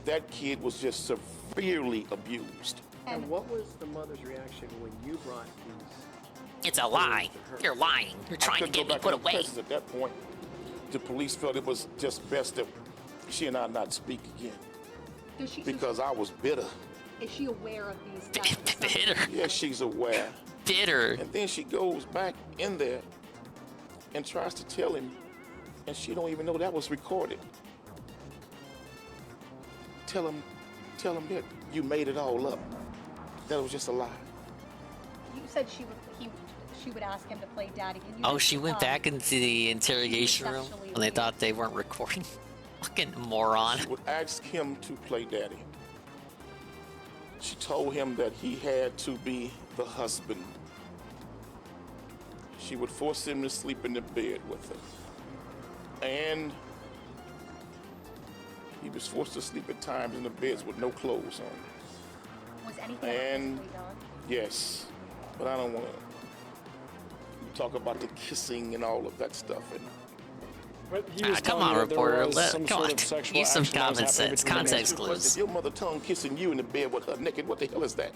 That kid was just severely abused. And what was the mother's reaction when you brought these? It's a lie. You're lying. You're trying to get me put away. At that point, the police felt it was just best that she and I not speak again. Because I was bitter. Is she aware of these? Bitter. Yes, she's aware. Bitter. And then she goes back in there and tries to tell him, and she don't even know that was recorded. Tell him that you made it all up. That was just a lie. You said she would ask him to play daddy. Can you Oh, she went back into the interrogation room when they thought they weren't recording. Fucking moron. She would ask him to play daddy. She told him that he had to be the husband. She would force him to sleep in the bed with her. And he was forced to sleep at times in the beds with no clothes on. Was anything And physically done? yes, but I don't want to talk about the kissing and all of that stuff. And But he was come telling on, you that there reporter. was some Come sort on. of sexual Use some action that was common happening sense. between them. Context clues. if your mother tongue kissing you in the bed with her naked, what the hell is that?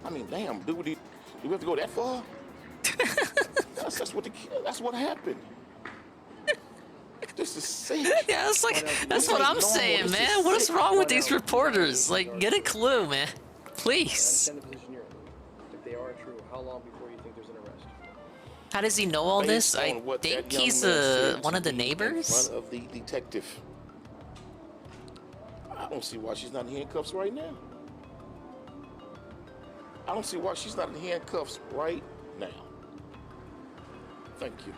I mean, damn, dude, do we have to go that far? that's what happened. This is sick. Yeah, that's what I'm saying, man. What is wrong with these reporters? Like, get a clue, man. Please. I understand the position you're in. If they are true, how long before you think there's an arrest? How does he know all this? Based I on what think that young he's man said one to of the me neighbors. In front of the detective. I don't see why she's not in handcuffs right now. I don't see why she's not in handcuffs right now. Thank you.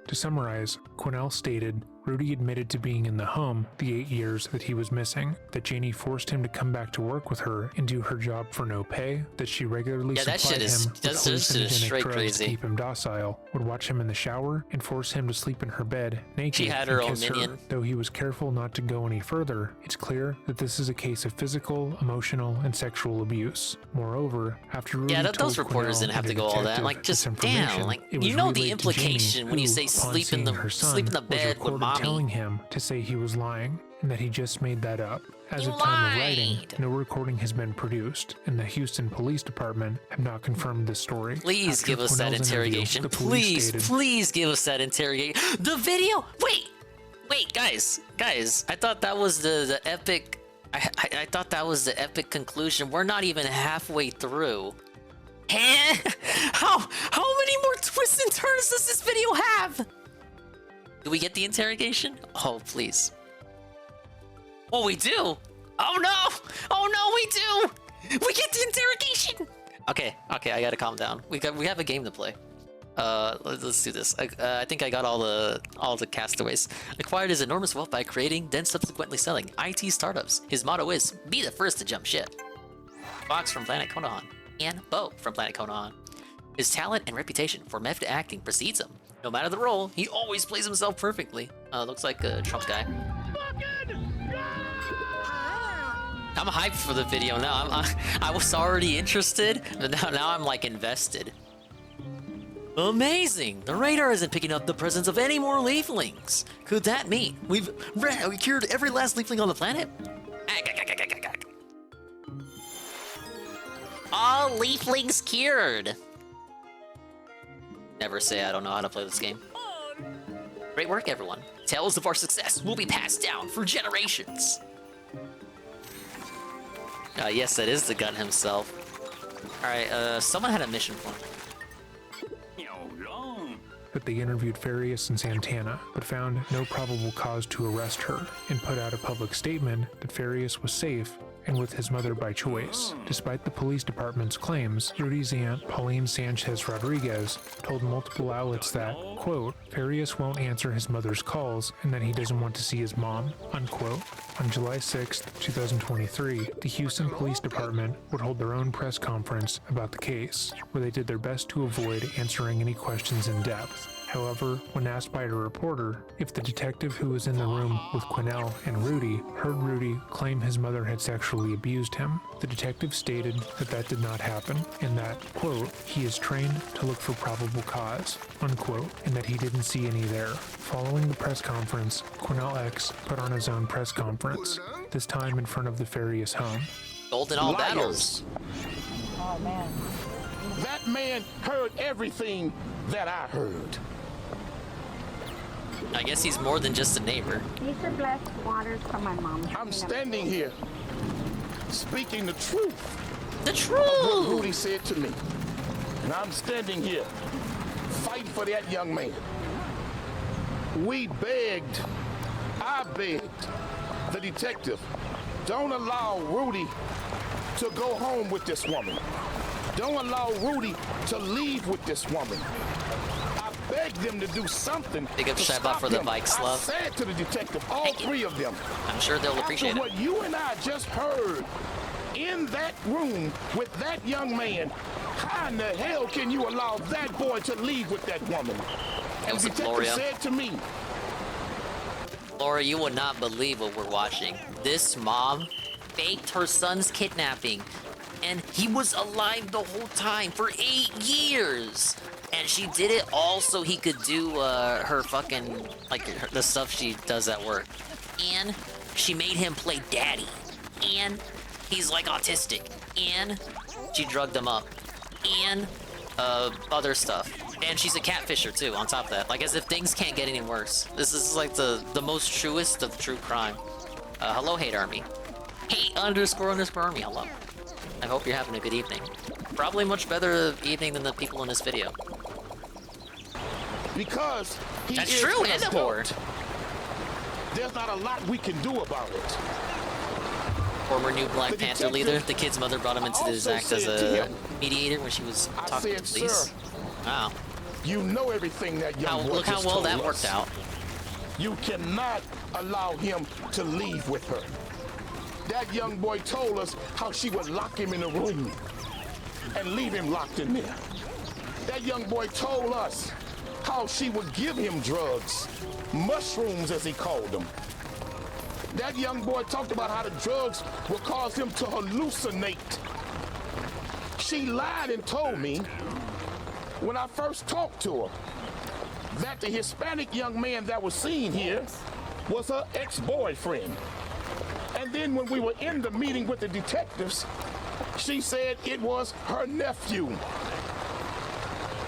To summarize, Quinnell stated Rudy admitted to being in the home the 8 years that he was missing, that Janie forced him to come back to work with her and do her job for no pay, that she regularly that supplied shit is- him with that shit is hallucinogenic straight drugs crazy. to keep him docile, would watch him in the shower, and force him to sleep in her bed naked She had her and own kiss minion. her. Though he was careful not to go any further, it's clear that this is a case of physical, emotional, and sexual abuse. Moreover, after Rudy Yeah, told those reporters Quinnell didn't have and to a go all that. detective Like, just this damn. information, Like, it was you know the relayed to Janie, implication when you who, say upon sleep in seeing her son, sleep in the was bed with recorded mommy. telling him to say he was lying and that he just made that up. As You of time of writing, lied. no recording has been produced, and the Houston Police Department have not confirmed this story. Please After give us that Quinnell's interview, interrogation. the police stated, Please give us that interrogation. The video. Wait, guys. I thought that was the epic. I thought that was the epic conclusion. We're not even halfway through. How many more twists and turns does this video have? Do we get the interrogation? Oh, please. Oh, we do. Oh no, we do. We get the interrogation. Okay, I gotta calm down. We have a game to play. Let's do this. I think I got all the castaways. Acquired his enormous wealth by creating, then subsequently selling IT startups. His motto is, be the first to jump ship. Fox from Planet Konohan, and Bo from Planet Konohan. His talent and reputation for method acting precedes him. No matter the role, he always plays himself perfectly. Looks like a Trump guy. I'm hyped for the video now. I was already interested, but now I'm like invested. Amazing! The radar isn't picking up the presence of any more leaflings. Could that mean we cured every last leafling on the planet? All leaflings cured. Never say I don't know how to play this game. Great work, everyone. Tales of our success will be passed down for generations. Yes, that is the gun himself. Alright, someone had a mission for me. But they interviewed Farias and Santana, but found no probable cause to arrest her, and put out a public statement that Farias was safe and with his mother by choice. Despite the police department's claims, Rudy's aunt, Pauline Sanchez Rodriguez, told multiple outlets that, quote, Farias won't answer his mother's calls and that he doesn't want to see his mom, unquote. On July 6, 2023, the Houston Police Department would hold their own press conference about the case, where they did their best to avoid answering any questions in depth. However, when asked by a reporter if the detective who was in the room with Quinnell and Rudy heard Rudy claim his mother had sexually abused him, the detective stated that that did not happen, and that, quote, he is trained to look for probable cause, unquote, and that he didn't see any there. Following the press conference, Quinnell X put on his own press conference, this time in front of the Farias home. Gold in all battles. Oh, man. That man heard everything that I heard. I guess he's more than just a neighbor. These are blessed waters from my mom. I'm standing here speaking the truth. The truth! Of what Rudy said to me. And I'm standing here fighting for that young man. I begged the detective, don't allow Rudy to go home with this woman. Don't allow Rudy to leave with this woman. I begged them to do something. Big up to shout out stop for the him. bikes, I love. said to the detective, all three of them. I'm sure they'll appreciate After it. what you and I just heard in that room with that young man, how in the hell can you allow that boy to leave with that woman? That was the a detective Gloria. said to me, Laura, you would not believe what we're watching. This mom faked her son's kidnapping, and he was alive the whole time for 8 years. And she did it all so he could do her fucking, like, the stuff she does at work. And she made him play daddy. And he's, like, autistic. And she drugged him up. And other stuff. And she's a catfisher, too, on top of that. Like, as if things can't get any worse. This is, like, the most truest of true crime. Hello, Hate Army. Hate _ Army, hello. I hope you're having a good evening. Probably much better evening than the people in this video. because he That's is true, an and a adult, whore. there's not a lot we can do about it. Former new Black Panther leader. The kid's mother brought him into this act as a mediator when she was talking to police. Wow. You know everything that young boy Look how just well told that us. worked out. You cannot allow him to leave with her. That young boy told us how she would lock him in a room and leave him locked in there. That young boy told us how she would give him drugs, mushrooms as he called them. That young boy talked about how the drugs would cause him to hallucinate. She lied and told me when I first talked to her that the Hispanic young man that was seen here was her ex-boyfriend. And then when we were in the meeting with the detectives, she said it was her nephew.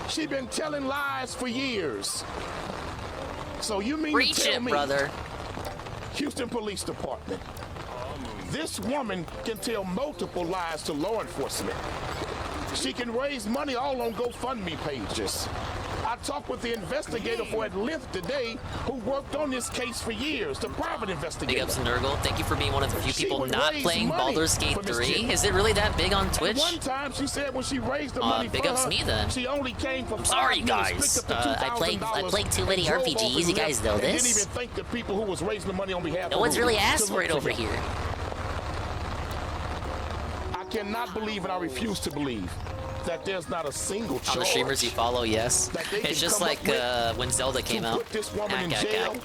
She'd been telling lies for years. So you mean Preach to tell it, me, brother. Houston Police Department, this woman can tell multiple lies to law enforcement. She can raise money all on GoFundMe pages. I talked with the investigator for at length today who worked on this case for years, the private investigator. Big ups, Nurgle. Thank you for being one of the few She people would not raise playing money Baldur's Gate for Miss 3. Jenny. Is it really that big on Twitch? One time she said when she raised the money big for ups her, me then. she only came for I'm sorry, 5 minutes, guys. picked up the I played too many and drove RPGs. off and You guys left, know and this. Didn't even thank the people who was raising the money on behalf No of one's Rudy really asked to for look it over them. here. I cannot believe, and I refuse to believe, that there's not a single charge. On the streamers you follow, yes. that they It's can just come like up with when Zelda came to out. put this woman in jail,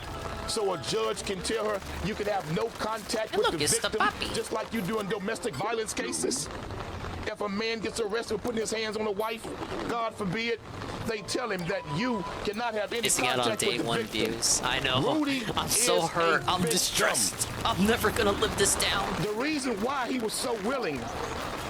so a judge can tell her you can have no contact Hey, with look, the it's the victim, puppy. just like you do in domestic violence cases. If a man gets arrested for putting his hands on a wife, God forbid, they tell him that you cannot have any Missing out contact on day with the one victim. views. I know. Rudy I'm so is hurt. a I'm victim. distressed. I'm never gonna live this down. The reason why he was so willing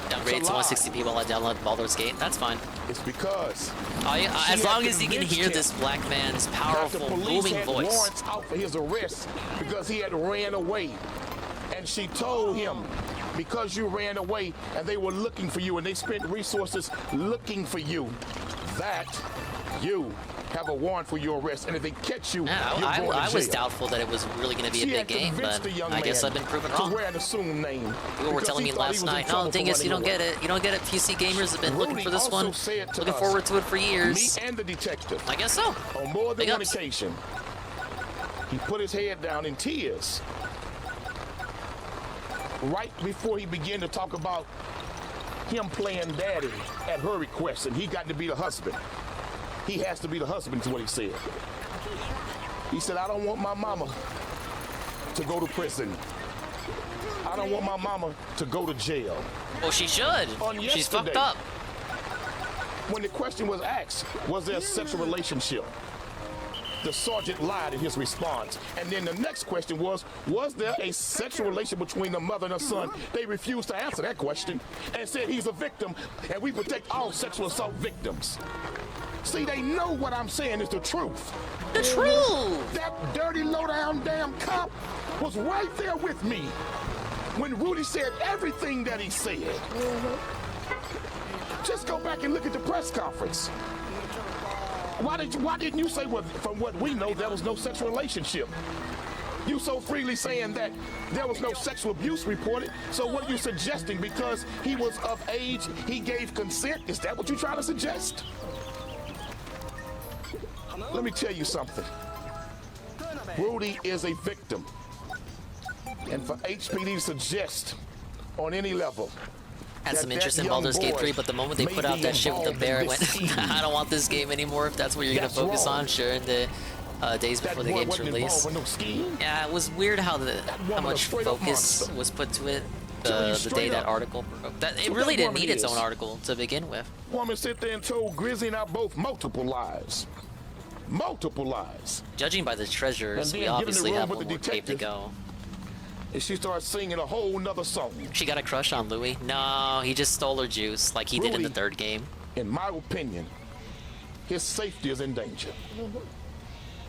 Downgrade to 160p while I download Baldur's Gate. That's fine. it's because As long as you can hear this black man's the powerful, police booming had voice. warrants out for his arrest because he had ran away. And she told him, because you ran away and they were looking for you and they spent resources looking for you, that you have a warrant for your arrest. And if they catch you, Yeah, you're going to I was jail. doubtful that it was really going to be She a big had game, convinced but the young I guess man I've been proven to wrong. wear an assumed name People were because telling he me thought he last was in night, trouble no, for thing is, you running don't away. get it. You don't get it. PC gamers have been looking Rudy for this also one. said to Looking us, forward to it for years. Me and the detective. I guess so. On more than Big one ups. occasion, he put his head down in tears right before he began to talk about him playing daddy at her request, and he got to be the husband. He has to be the husband, is what he said. He said, I don't want my mama to go to prison. I don't want my mama to go to jail. Well, she should. On She's fucked yesterday, up. When the question was asked, was there a sexual relationship? The sergeant lied in his response. And then the next question was there a sexual relation between the mother and her son? They refused to answer that question and said he's a victim and we protect all sexual assault victims. See, they know what I'm saying is the truth. The truth! That dirty, low-down damn cop was right there with me when Rudy said everything that he said. Just go back and look at the press conference. Why didn't you say, well, from what we know, there was no sexual relationship? You so freely saying that there was no sexual abuse reported. So what are you suggesting? Because he was of age, he gave consent? Is that what you're trying to suggest? Let me tell you something. Rudy is a victim. And for HPD to suggest on any level Had some that interest in young Baldur's Gate boy 3, but the moment they may put out be that shit with the involved bear, I in went, this scheme. I don't want this game anymore if that's what you're going to That's focus wrong. on. Sure, in the days That before the boy game's wasn't release. involved with no scheme. Yeah, it was weird how how woman a much straight-up focus monster. was put to it Tell you the straight day that up. article broke. That, it what really that didn't woman need its is. own article to begin with. Woman sit there and told Grizzly and I both multiple lies. Multiple lies. Judging by the treasures, And we then get in the obviously room have with one the more tape to detective. go. And she starts singing a whole nother song. She got a crush on Louis? No, he just stole her juice like he did in the Rudy, third game. In my opinion, his safety is in danger.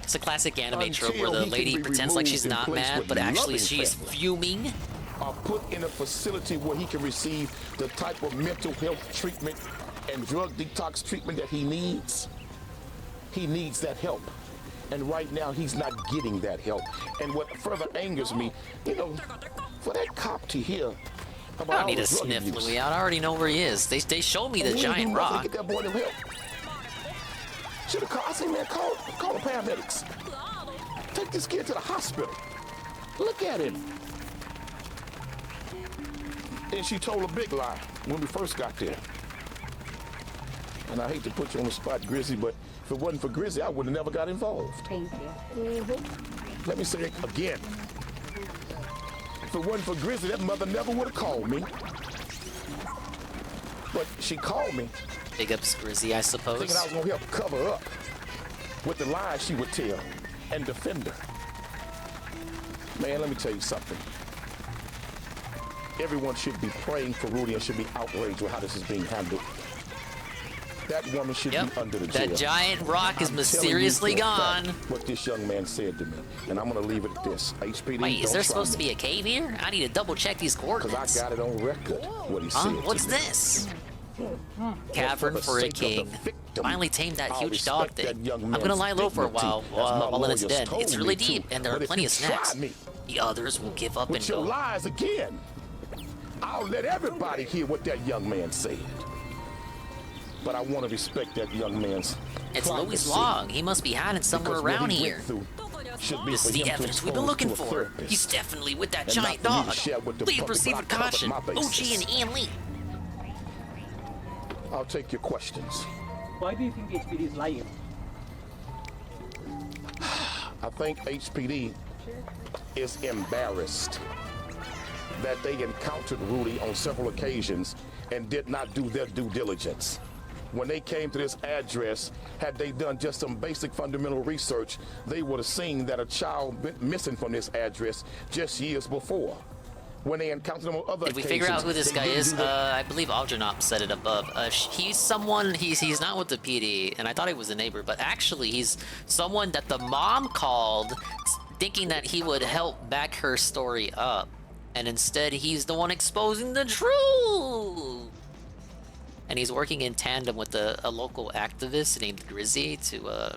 It's a classic anime trope where Until the he lady can be pretends like she's removed not and placed mad, with but actually loving she's family. fuming. Are put in a facility where he can receive the type of mental health treatment and drug detox treatment that he needs. He needs that help. And right now, he's not getting that help. And what further angers me, you know, for that cop to hear about I don't all need the to drug sniff abuse. Louis out. I already know where he is. They showed me the And he didn't giant do nothing rock. to get that boy them help. Should have called. I say, man, call the paramedics. Take this kid to the hospital. Look at him. And she told a big lie when we first got there. And I hate to put you on the spot, Grizzly, but if it wasn't for Grizzly, I would have never got involved. Thank you. Let me say it again. If it wasn't for Grizzly, that mother never would have called me. But she called me Big ups Grizzy, I suppose. thinking I was going to help cover up with the lies she would tell and defend her. Man, let me tell you something. Everyone should be praying for Rudy and should be outraged with how this is being handled. That woman should be under the jail. That giant rock is I'm mysteriously telling you for a gone. fact what this young man said to me, and I'm going to leave it at this. HPD, Wait, is don't there try supposed to me. be a cave here? I need to double check these coordinates. Because I got it on record, what he Huh? said What's to me. this? Cavern for a king. Finally tamed that huge dog thing. I'm gonna lie low for a while in its den. It's really deep, and there are plenty of snacks. The others will give up and With your go. lies again. I'll let everybody hear what that young man said. But I want to respect that young man's It's privacy. Louis Long. He must be hiding somewhere Because what around he here. went through should be This for is the him to evidence we've been expose looking to a for. therapist. He's definitely with that And giant not for me dog. to share with the Please public. proceed I with covered caution. my OG bases. and Ian Lee. I'll take your questions. Why do you think HPD is lying? I think HPD is embarrassed that they encountered Rudy on several occasions and did not do their due diligence. When they came to this address, had they done just some basic fundamental research, they would have seen that a child went missing from this address just years before. When they encountered him on other Did we occasions, figure out who this they guy didn't is? do their- I believe Algernon said it above. He's someone, he's not with the PD, and I thought he was a neighbor, but actually he's someone that the mom called thinking that he would help back her story up. And instead, he's the one exposing the truth! And he's working in tandem with a local activist named Grizzy to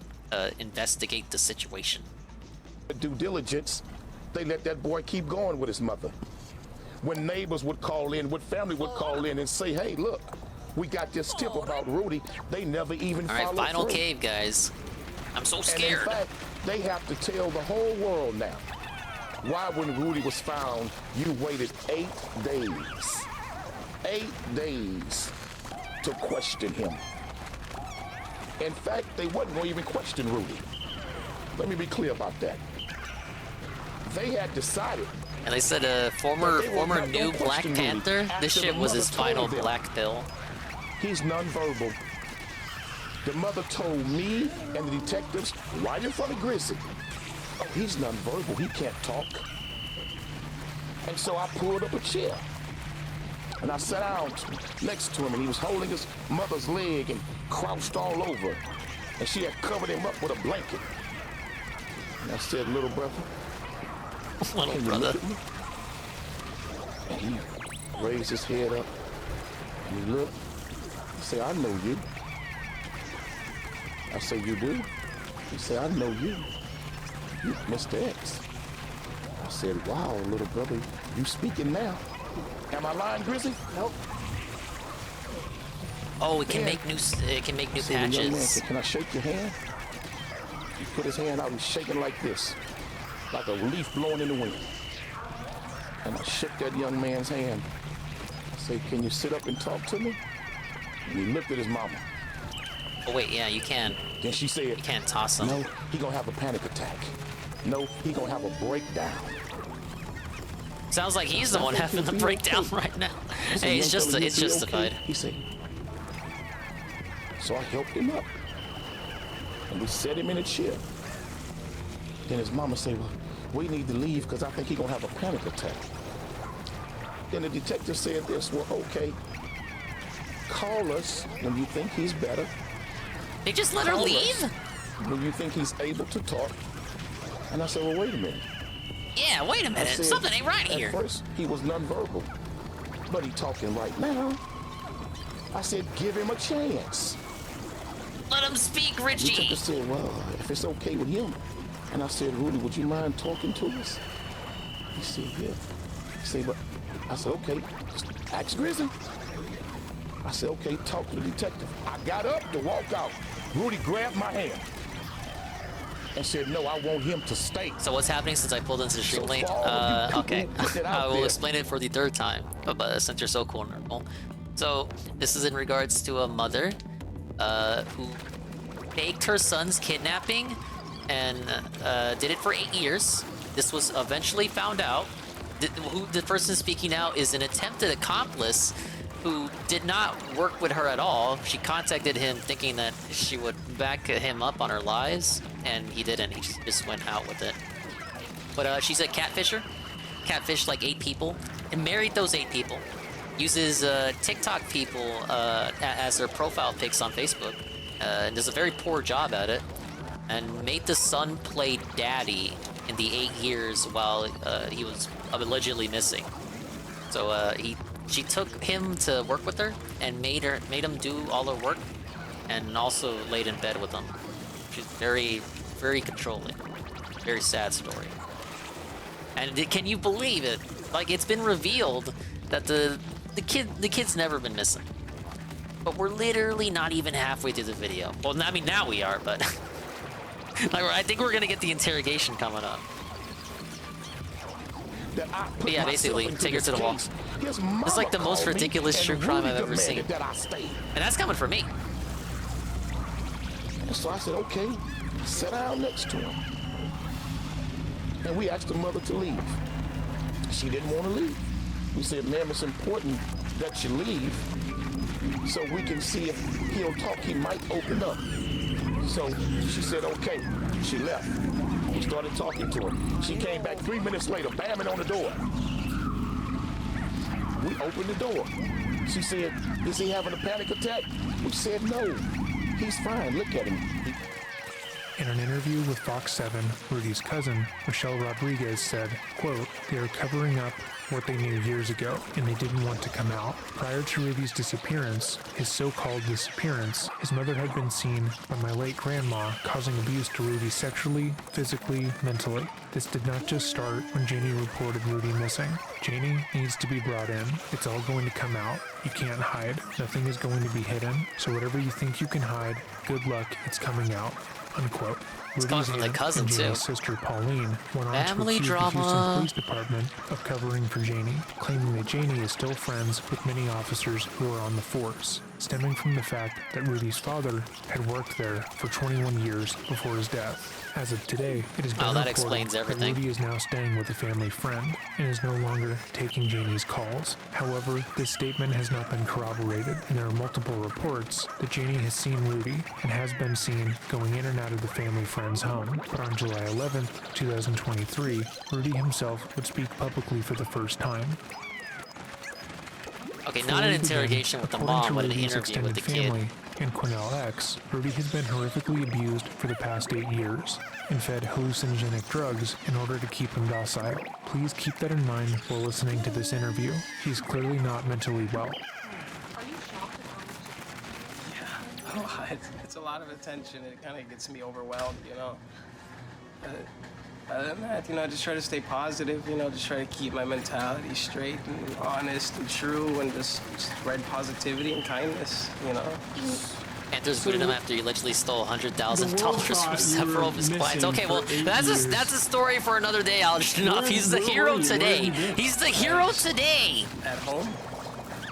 investigate the situation. due diligence, they let that boy keep going with his mother. When neighbors would call in, when family would call in and say, hey, look, we got this tip about Rudy, they never even All right, followed final through. cave, guys. I'm so And scared. in fact, they have to tell the whole world now why when Rudy was found, you waited 8 days. 8 days to question him. In fact, they wasn't going to even question Rudy. Let me be clear about that. They had decided. And they said former new Black Panther. This shit was his final black pill. He's nonverbal. The mother told me and the detectives right in front of Grizzly, oh, he's nonverbal, he can't talk. And so I pulled up a chair and I sat down next to him, and he was holding his mother's leg and crouched all over. And she had covered him up with a blanket. And I said, little brother, little can you brother. look at me? And he raised his head up and he looked. He said, I know you. I said, you do? He said, I know you. You Mr. X. I said, wow, little brother, you speaking now. Am I lying, Grizzly? Nope. Oh, it can make new Young man, patches. can I shake your hand? He put his hand out and shaking like this, like a leaf blowing in the wind. And I shook that young man's hand. I said, can you sit up and talk to me? And he looked at his mama. Oh wait, yeah, you can. Then she said, you can't toss him. no, he gonna have a panic attack. No, he gonna have a breakdown. Sounds like he's the one having the breakdown right now. Hey, it's justified. He said. So I helped him up. And we set him in a chair. Then his mama said, well, we need to leave because I think he's gonna have a panic attack. Then the detective said this, well, okay, call us when you think he's better. They just let her Call leave? us when you think he's able to talk. And I said, well, wait a minute. Yeah, wait a I minute. said, Something ain't right here. At first, he was nonverbal, but he talking right now. I said, give him a chance. Let him speak, The Richie. detective said, well, if it's okay with him. And I said, Rudy, would you mind talking to us? He said, yeah. He said, but I said, okay, just ask Grizzly. I said, okay, talk to the detective. I got up to walk out. Rudy grabbed my hand and said, no, I want him to stay. So what's happening since I pulled into the stream lane? for all of you Okay, people who put it out I will there- explain it for the third time, but since you're so vulnerable. So this is in regards to a mother who faked her son's kidnapping and did it for 8 years. This was eventually found out. Who the person speaking now is an attempted accomplice who did not work with her at all. She contacted him thinking that she would back him up on her lies, and he didn't. He just went out with it. But she's a catfisher. Catfished like 8 people and married those 8 people. Uses TikTok people as their profile pics on Facebook. And does a very poor job at it. And made the son play daddy in the 8 years while he was allegedly missing. So he She took him to work with her and made him do all her work, and also laid in bed with him. She's very, very controlling. Very sad story. And can you believe it? Like, it's been revealed that the kid's never been missing. But we're literally not even halfway through the video. Well, I mean, now we are, but like, I think we're gonna get the interrogation coming up. But yeah, basically, take her to the wall. It's like the most ridiculous true crime I've ever seen. And that's coming from me. And so I said, okay, sit down next to him. And we asked the mother to leave. She didn't want to leave. We said, ma'am, it's important that you leave so we can see if he'll talk, he might open up. So she said, okay. She left. We started talking to her. She came back 3 minutes later, bamming on the door. We opened the door. She said, is he having a panic attack? We said, no. He's fine. Look at him. In an interview with Fox 7, Rudy's cousin, Michelle Rodriguez, said, quote, "They are covering up what they knew years ago, and they didn't want to come out. Prior to Rudy's disappearance, his so-called disappearance, his mother had been seen by my late grandma causing abuse to Rudy sexually, physically, mentally. This did not just start when Janie reported Rudy missing. Janie needs to be brought in. It's all going to come out. You can't hide. Nothing is going to be hidden. So whatever you think you can hide, good luck, it's coming out." Unquote. It's coming from the cousin, and Janie's too. sister Pauline went on Family to accuse drama. the Houston Police Department of covering for Janie, claiming that Janie is still friends with many officers who are on the force, stemming from the fact that Rudy's father had worked there for 21 years before his death. As of today, it has been Oh, that reported explains that everything. Rudy is now staying with a family friend and is no longer taking Janie's calls. However, this statement has not been corroborated, and there are multiple reports that Janie has seen Rudy and has been seen going in and out of the family friend's home. But on July 11th, 2023, Rudy himself would speak publicly for the first time. Okay, not an interrogation with the mom, but an interview with the kid. And Quinnell X, Rudy has been horrifically abused for the past 8 years and fed hallucinogenic drugs in order to keep him docile. Please keep that in mind while listening to this interview. He's clearly not mentally well. Oh, it's a lot of attention. It kind of gets me overwhelmed, you know. Other than that, you know, just try to stay positive, you know, just try to keep my mentality straight and honest and true and just spread positivity and kindness, you know. Panthers booted him after he literally stole $100,000 from several of his clients. Okay, well, that's a story for another day, Algernon. He's the hero today. He's the hero today. At home,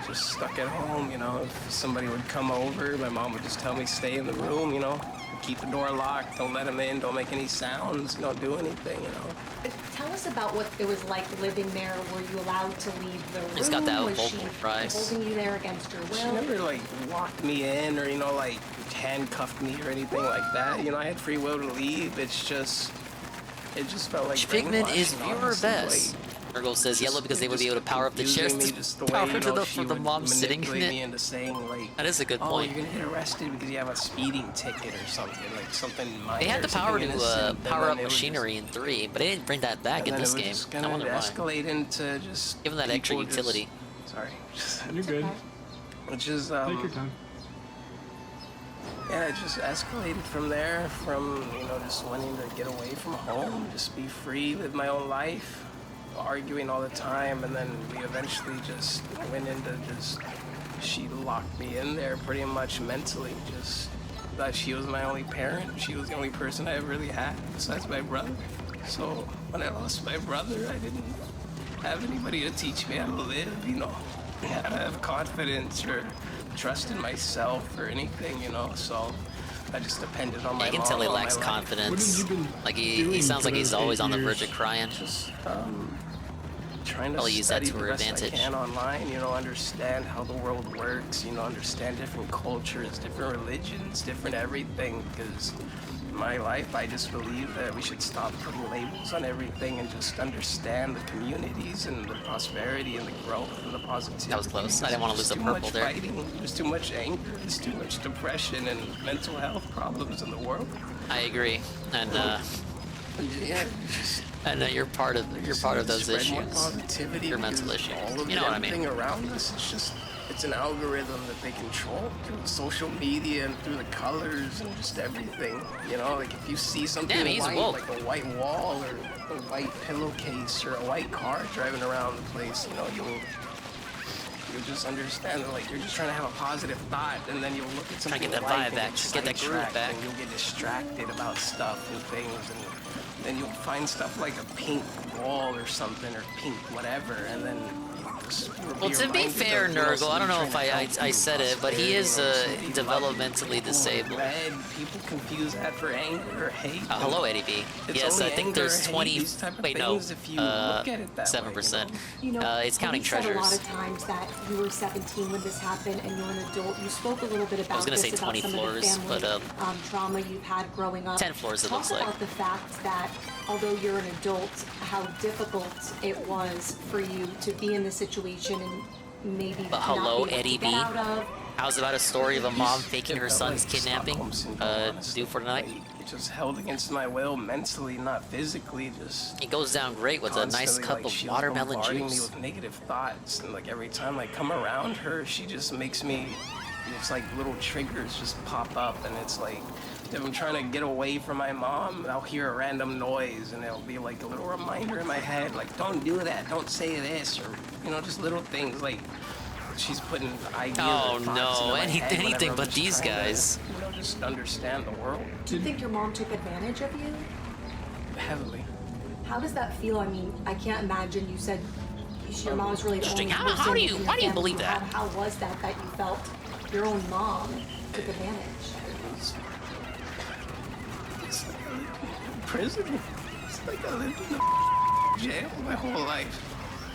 just stuck at home, you know. If somebody would come over, my mom would just tell me stay in the room, you know. Keep the door locked, don't let him in, don't make any sounds, don't do anything, you know. Tell us about what it was like living there. Were you allowed to leave the room? He's got that was vocal she fries. holding you there against your will? She never, like, locked me in or, you know, like, handcuffed me or anything like that. You know, I had free will to leave. It just felt like Pikmin is brainwashing, viewer honestly, best. Virgo says yellow because they would be able to power up the chairs to power to the, for the mom sitting in me it. into saying, like, That is a good oh, point. you're gonna get arrested because you have a speeding ticket or something, like something minor. They had the something power to innocent, and power then up it would machinery in 3, but they didn't bring that back in and then this it would game. just I kinda wonder why. escalate into just Give them that extra people just- utility. Sorry. You're good. Which is Take your time. yeah, it just escalated from there, from, you know, just wanting to get away from home, just be free, live my own life, arguing all the time, and then we eventually just went into just, she locked me in there pretty much mentally, just that she was my only parent, she was the only person I really had besides my brother. So when I lost my brother, I didn't have anybody to teach me how to live, you know, how to have confidence or trust in myself or anything, you know, so I just depended on my You can mom tell he all my lacks life. confidence. Like he sounds like he's always on the verge of crying. Just trying to Probably use that study to the her best advantage. I can online, you know, understand how the world works, you know, understand different cultures, different religions, different everything, because in my life I just believe that we should stop putting labels on everything and just understand the communities and the prosperity and the growth and the positivity. That was close. I didn't want to lose the purple there. There's too much anger, there's too much depression and mental health problems in the world. I agree. And yeah, just I know you're part of those Spread issues. more positivity. Your mental because issues. All of You know what I everything mean? around us, it's an algorithm that they control through social media and through the colors and just everything. You know, like if you see something Damn, he's white, woke. like a white wall or a white pillowcase or a white car driving around the place, you know, you'll just understand that, like, you're just trying to have a positive thought, and then you'll look at something get that white vibe and back, get that groove sidetracked, back. and you'll get distracted about stuff and things, and then you'll find stuff like a pink wall or something, or pink whatever, and then Well, to be fair, Nurgle, I don't know if I said it, but he is developmentally disabled. Red, people confuse that for anger or hate. Hello, Eddie B. It's Yes, I only think anger there's or hate, 20. these type of Wait, no. things if you look at it that 7%. You know, It's counting you said a lot treasures. of times that you were 17 when this happened and you're an adult. You spoke a little bit about I was gonna say this, 20 about some floors, of the family but trauma you've had growing up. 10 floors, it Talk looks like. about the fact that although you're an adult, how difficult it was for you to be in this situation and maybe But not hello, be able Eddie to get B. out of. I was about a story of a mom faking her son's kidnapping. Due for tonight. Just held against my will mentally, not physically. Just it goes down great with a nice constantly, cup like, of she was watermelon bombarding juice. me with negative thoughts, and like every time I come around her, she just makes me. It's like little triggers just pop up, and it's like if I'm trying to get away from my mom, I'll hear a random noise, and it'll be like a little reminder in my head, like don't do that, don't say this, or you know, just little things like. She's putting ideas Oh, or thoughts no, into my head anything whenever I'm but just these trying to, guys. you know, just understand the world. Do you think your mom took advantage of you? Heavily. How does that feel? I mean, I can't imagine. You said your mom was really the only Interesting. person How do you- in your why do you family believe who that? had- How was that you felt your own mom took advantage? It's like I lived in prison. It's like I lived in jail my whole life.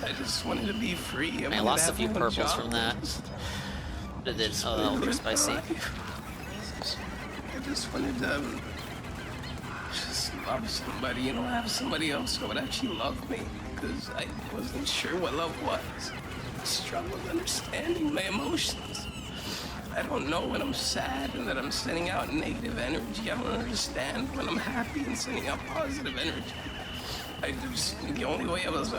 I just wanted to be free. I lost a few purples from that. But it did. Oh, that looked spicy. I just wanted to just love somebody, you know, have somebody else who would actually love me, because I wasn't sure what love was. I struggled understanding my emotions. I don't know when I'm sad and that I'm sending out negative energy. I don't understand when I'm happy and sending out positive energy. The only way I was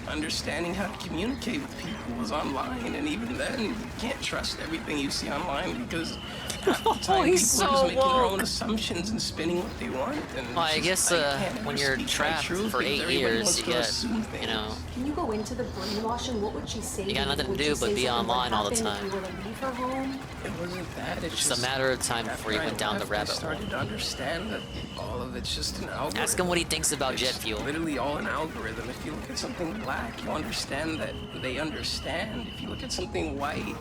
understanding how to communicate with people was online, and even then, you can't trust everything you see online because half the time people he's are just so making their own woke. assumptions and spinning what they want. And Well, I it's guess just, I can't when ever you're speak my trapped truth for because 8 everybody years, wants you to get, assume you know, Can you go into the brainwashing? What would she say? You got nothing to Would do she but say be something would online all the happen time. If you were to leave her home? It wasn't that. It's It's just a matter of time before you after went I down the left, rabbit I hole. started to understand that all of it's just an algorithm. Ask him what he thinks about jet It's fuel. literally all an algorithm. If you look at something black, you understand that they understand. If you look at something white,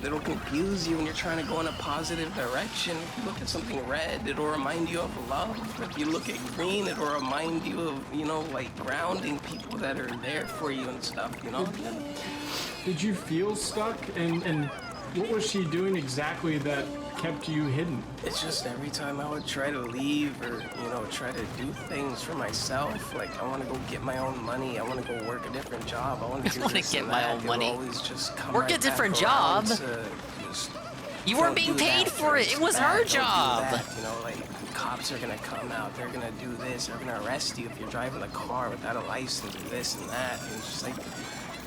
it'll confuse you when you're trying to go in a positive direction. If you look at something red, it'll remind you of love. If you look at green, it'll remind you of, you know, like grounding people that are there for you and stuff, you know? Did you feel stuck? And what was she doing exactly that kept you hidden? It's just every time I would try to leave or, you know, try to do things for myself, like I want to go get my own money, I want to go work a different job, I want to do wanna this get and my that. own It'll money. always just come Work a right different back around job. to just, You weren't don't being do paid that, for it. it's It was bad, her don't do job. that, you know, like cops are gonna come out, they're gonna do this, they're gonna arrest you if you're driving a car without a license and this and that. And it's just like,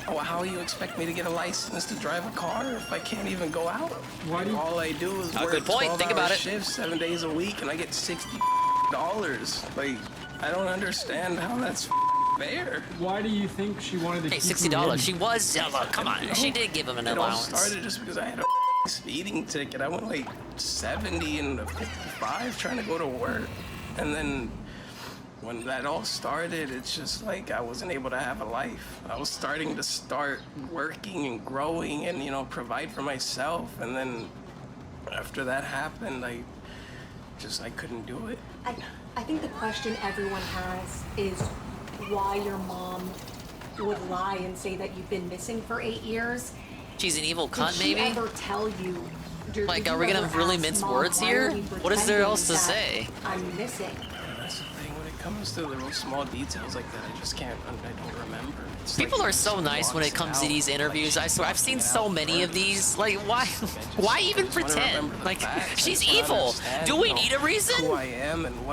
oh, how you expect me to get a license to drive a car if I can't even go out? Why do you... All I do is Oh, work good point. Think 12-hour about it. shifts 7 days a week, and I get $60. Like, I don't understand how that's fair. Why do you think she wanted to Hey, keep you $60. hidden? She was. Look, come on. She did give him an It all allowance. started just because I had a speeding ticket. I went like 70 and a 55 trying to go to work. And then when that all started, it's just like I wasn't able to have a life. I was starting to start working and growing and, you know, provide for myself. And then after that happened, I couldn't do it. I think the question everyone has is why your mom would lie and say that you've been missing for 8 years. She's an evil cunt, Did she maybe? ever tell you? Like, did are we you gonna ever really ask, mince "Mom, words why here? are you What is there else to pretending say? that I'm missing. That's the thing, when it comes to the real small details like that, I don't remember. People are so nice when it comes to these interviews. I swear, I've seen so many of these. Like, why even pretend? Like, she's evil. Do we need a reason?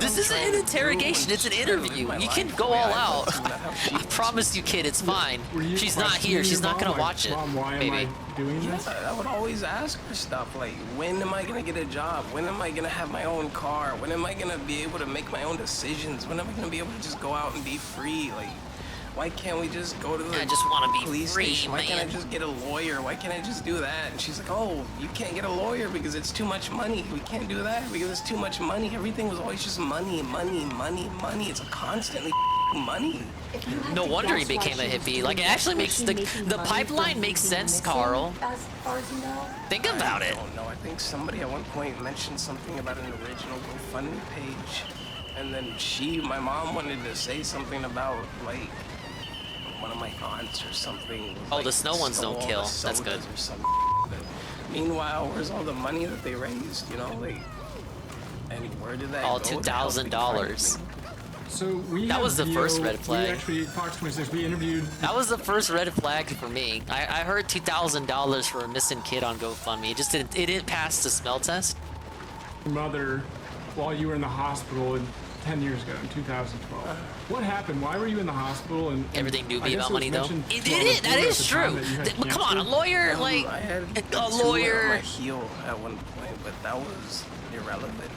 This isn't an interrogation, it's an interview. You can go all out. I promise you, kid, it's fine. She's not here. She's not gonna watch it. Mom, why am I doing this? I would always ask her stuff like, when am I gonna get a job? When am I gonna have my own car? When am I gonna be able to make my own decisions? When am I gonna be able to just go out and be free? Like, why can't we just go to the police station? Why can't I just get a lawyer? Why can't I just do that? And she's like, oh, you can't get a lawyer because it's too much money. We can't do that because it's too much money. Everything was always just money, money, money, money. It's constantly money. No wonder he became a hippie. Like, it actually makes the pipeline makes sense, Carl. As far as you know? Think about it. I don't know. I think somebody at one point mentioned something about an original GoFundMe page. And then my mom wanted to say something about, like, one of my aunts or something. Oh, like, the snow ones don't kill. That's good. Or some Meanwhile, where's all the money that they raised, you know? Like, and where did that all go? $2,000. So that was the first red flag. We actually, Fox 26, we interviewed. That was the first red flag for me. I heard $2,000 for a missing kid on GoFundMe. It just didn't pass the smell test. Your mother, while you were in the hospital 10 years ago in 2012. What happened? Why were you in the hospital? And everything do be about money, though. It did. That is true. Come on, a lawyer, like I had a lawyer. On my heel at one point, but that was irrelevant.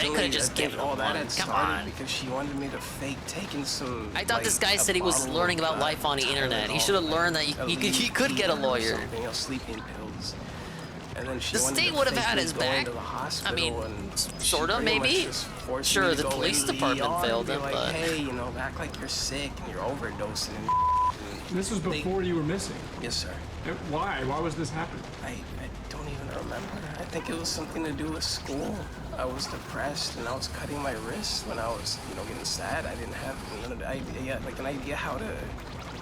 They could have just given all him that one. had Come started on. because she wanted me to fake taking some. I thought this guy said he was learning about life on the internet. He should have learned that he could get a lawyer. Sleeping pills. And then The state would have had his back. I mean, sort of, maybe. Sure, the police department failed him, like, but... hey, you know, act like you're sick and you're overdosing. This was before you were missing? Yes, sir. Why? Why was this happening? I don't even remember. I think it was something to do with school. I was depressed and I was cutting my wrist when I was, you know, getting sad. I didn't have an idea how to,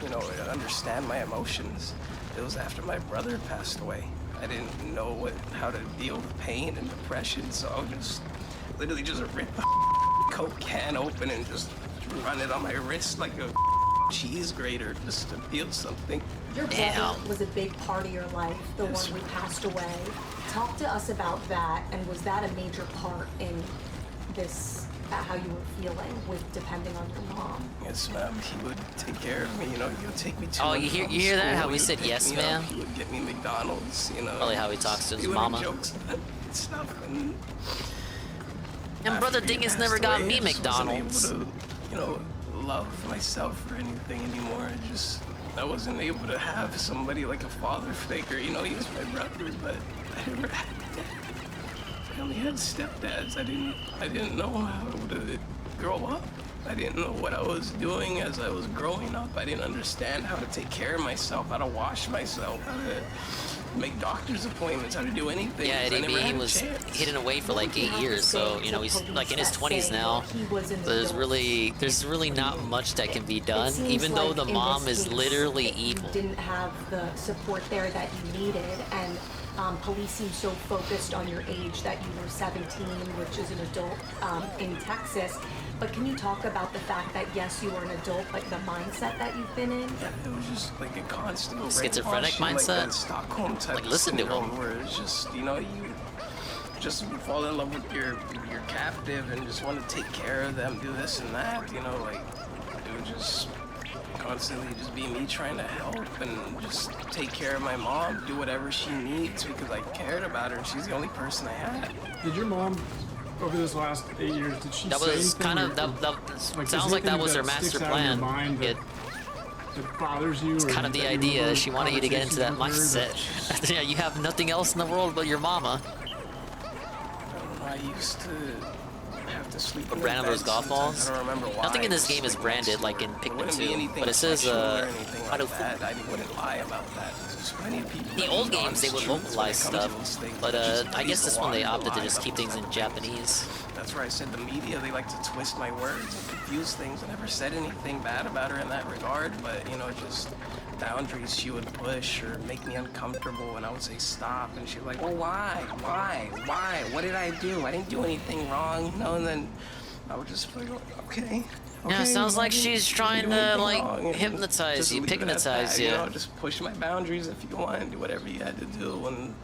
you know, understand my emotions. It was after my brother passed away. I didn't know how to deal with pain and depression, so I would just literally just rip the Coke can open and just run it on my wrist like a cheese grater just to feel something. Your brother was a big part of your life, the one who passed away. Talk to us about that, and was that a major part in this, how you were feeling with depending on your mom? Yes, ma'am. He would take care of me, you know, he would take me to Oh, you hear that? How we said He would yes, pick me up, ma'am? He would get me McDonald's, you know. Probably how he talks to his doing mama. Jokes and stuff. And Brother Dingus never got me I just wasn't McDonald's. able to, you know, love myself or anything anymore. I wasn't able to have somebody like a father figure. You know, he was my brother, but I never had a dad. I only had stepdads. I didn't know how to grow up. I didn't know what I was doing as I was growing up. I didn't understand how to take care of myself, how to wash myself, how to make doctor's appointments, how to do anything. Yeah, I Eddie never B had a was chance. hidden away for like 8 years, so you know he's like in his 20s now. So there's really not much that can be done, even though the mom is literally evil. You didn't have the support there that you needed, and police seem so focused on your age that you were 17, which is an adult in Texas. But can you talk about the fact that yes, you were an adult, but the mindset that you've been in? Yeah, it was just like a constant Schizophrenic mindset? like that Stockholm type Like, listen to syndrome him. where it's just, you know, you just fall in love with your captive and just want to take care of them, do this and that, you know, like it would just constantly just be me trying to help and just take care of my mom, do whatever she needs because I cared about her and she's the only person I had. Did your mom, over this last 8 years, did she That say was anything kind of or- that like, sounds is like that anything was her sticks master out in your plan. mind that bothers you? It's or kind of the that you idea. remember She wanted you to get into that conversations with her mindset. Yeah, you have nothing else in the world but your mama. I used to have to sleep Or in branded bed those golf sometimes. balls. I don't remember why. Nothing in this It's game is like branded my like in story. It Pikmin wouldn't be 2, anything but it says sexual or anything how to like that. I wouldn't lie about that. There's plenty of people the that old be games they would honest truths when localize it comes to stuff, those things. but Just I guess this one they people opted to lie just keep about things in Japanese. That's where I said the media, they like to twist my words and confuse things. I never said anything bad about her in that regard, but, you know, just boundaries she would push or make me uncomfortable, and I would say stop, and she's like, well, why? What did I do? I didn't do anything wrong, you know, and then I would just be like, okay. Yeah, sounds like buddy, she's trying you do to anything like wrong, and hypnotize just you, leave it at hypnotize that, you. You know, just push my boundaries if you want, do whatever you had to do, and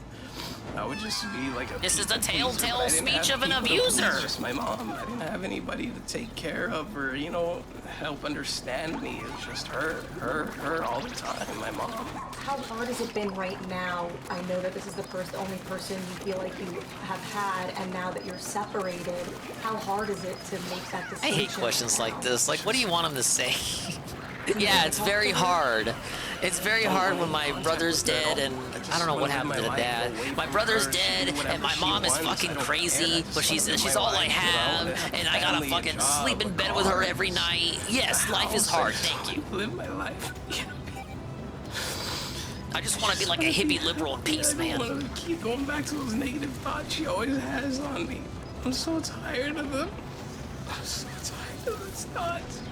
I would just be like a This is the people pleaser, telltale but I didn't speech have of an people to please, abuser. Just my mom. I didn't have anybody to take care of or, you know, help understand me. It's just her all the time, my mom. How hard has it been right now? I know that this is the only person you feel like you have had, and now that you're separated, how hard is it to make that I decision? hate questions like this. Like, what do you want him to say? Yeah, it's very hard. It's very hard when my brother's dead, and I don't know what happened to the dad. My brother's dead, and my mom is fucking crazy, but she's all I have, and I gotta fucking sleep in bed with her every night. Yes, life is hard. Thank you. Live my life. I just want to be like a hippie liberal in peace, man. I don't want to keep going back to those negative thoughts she always has on me. I'm so tired of them. I'm so tired of those thoughts.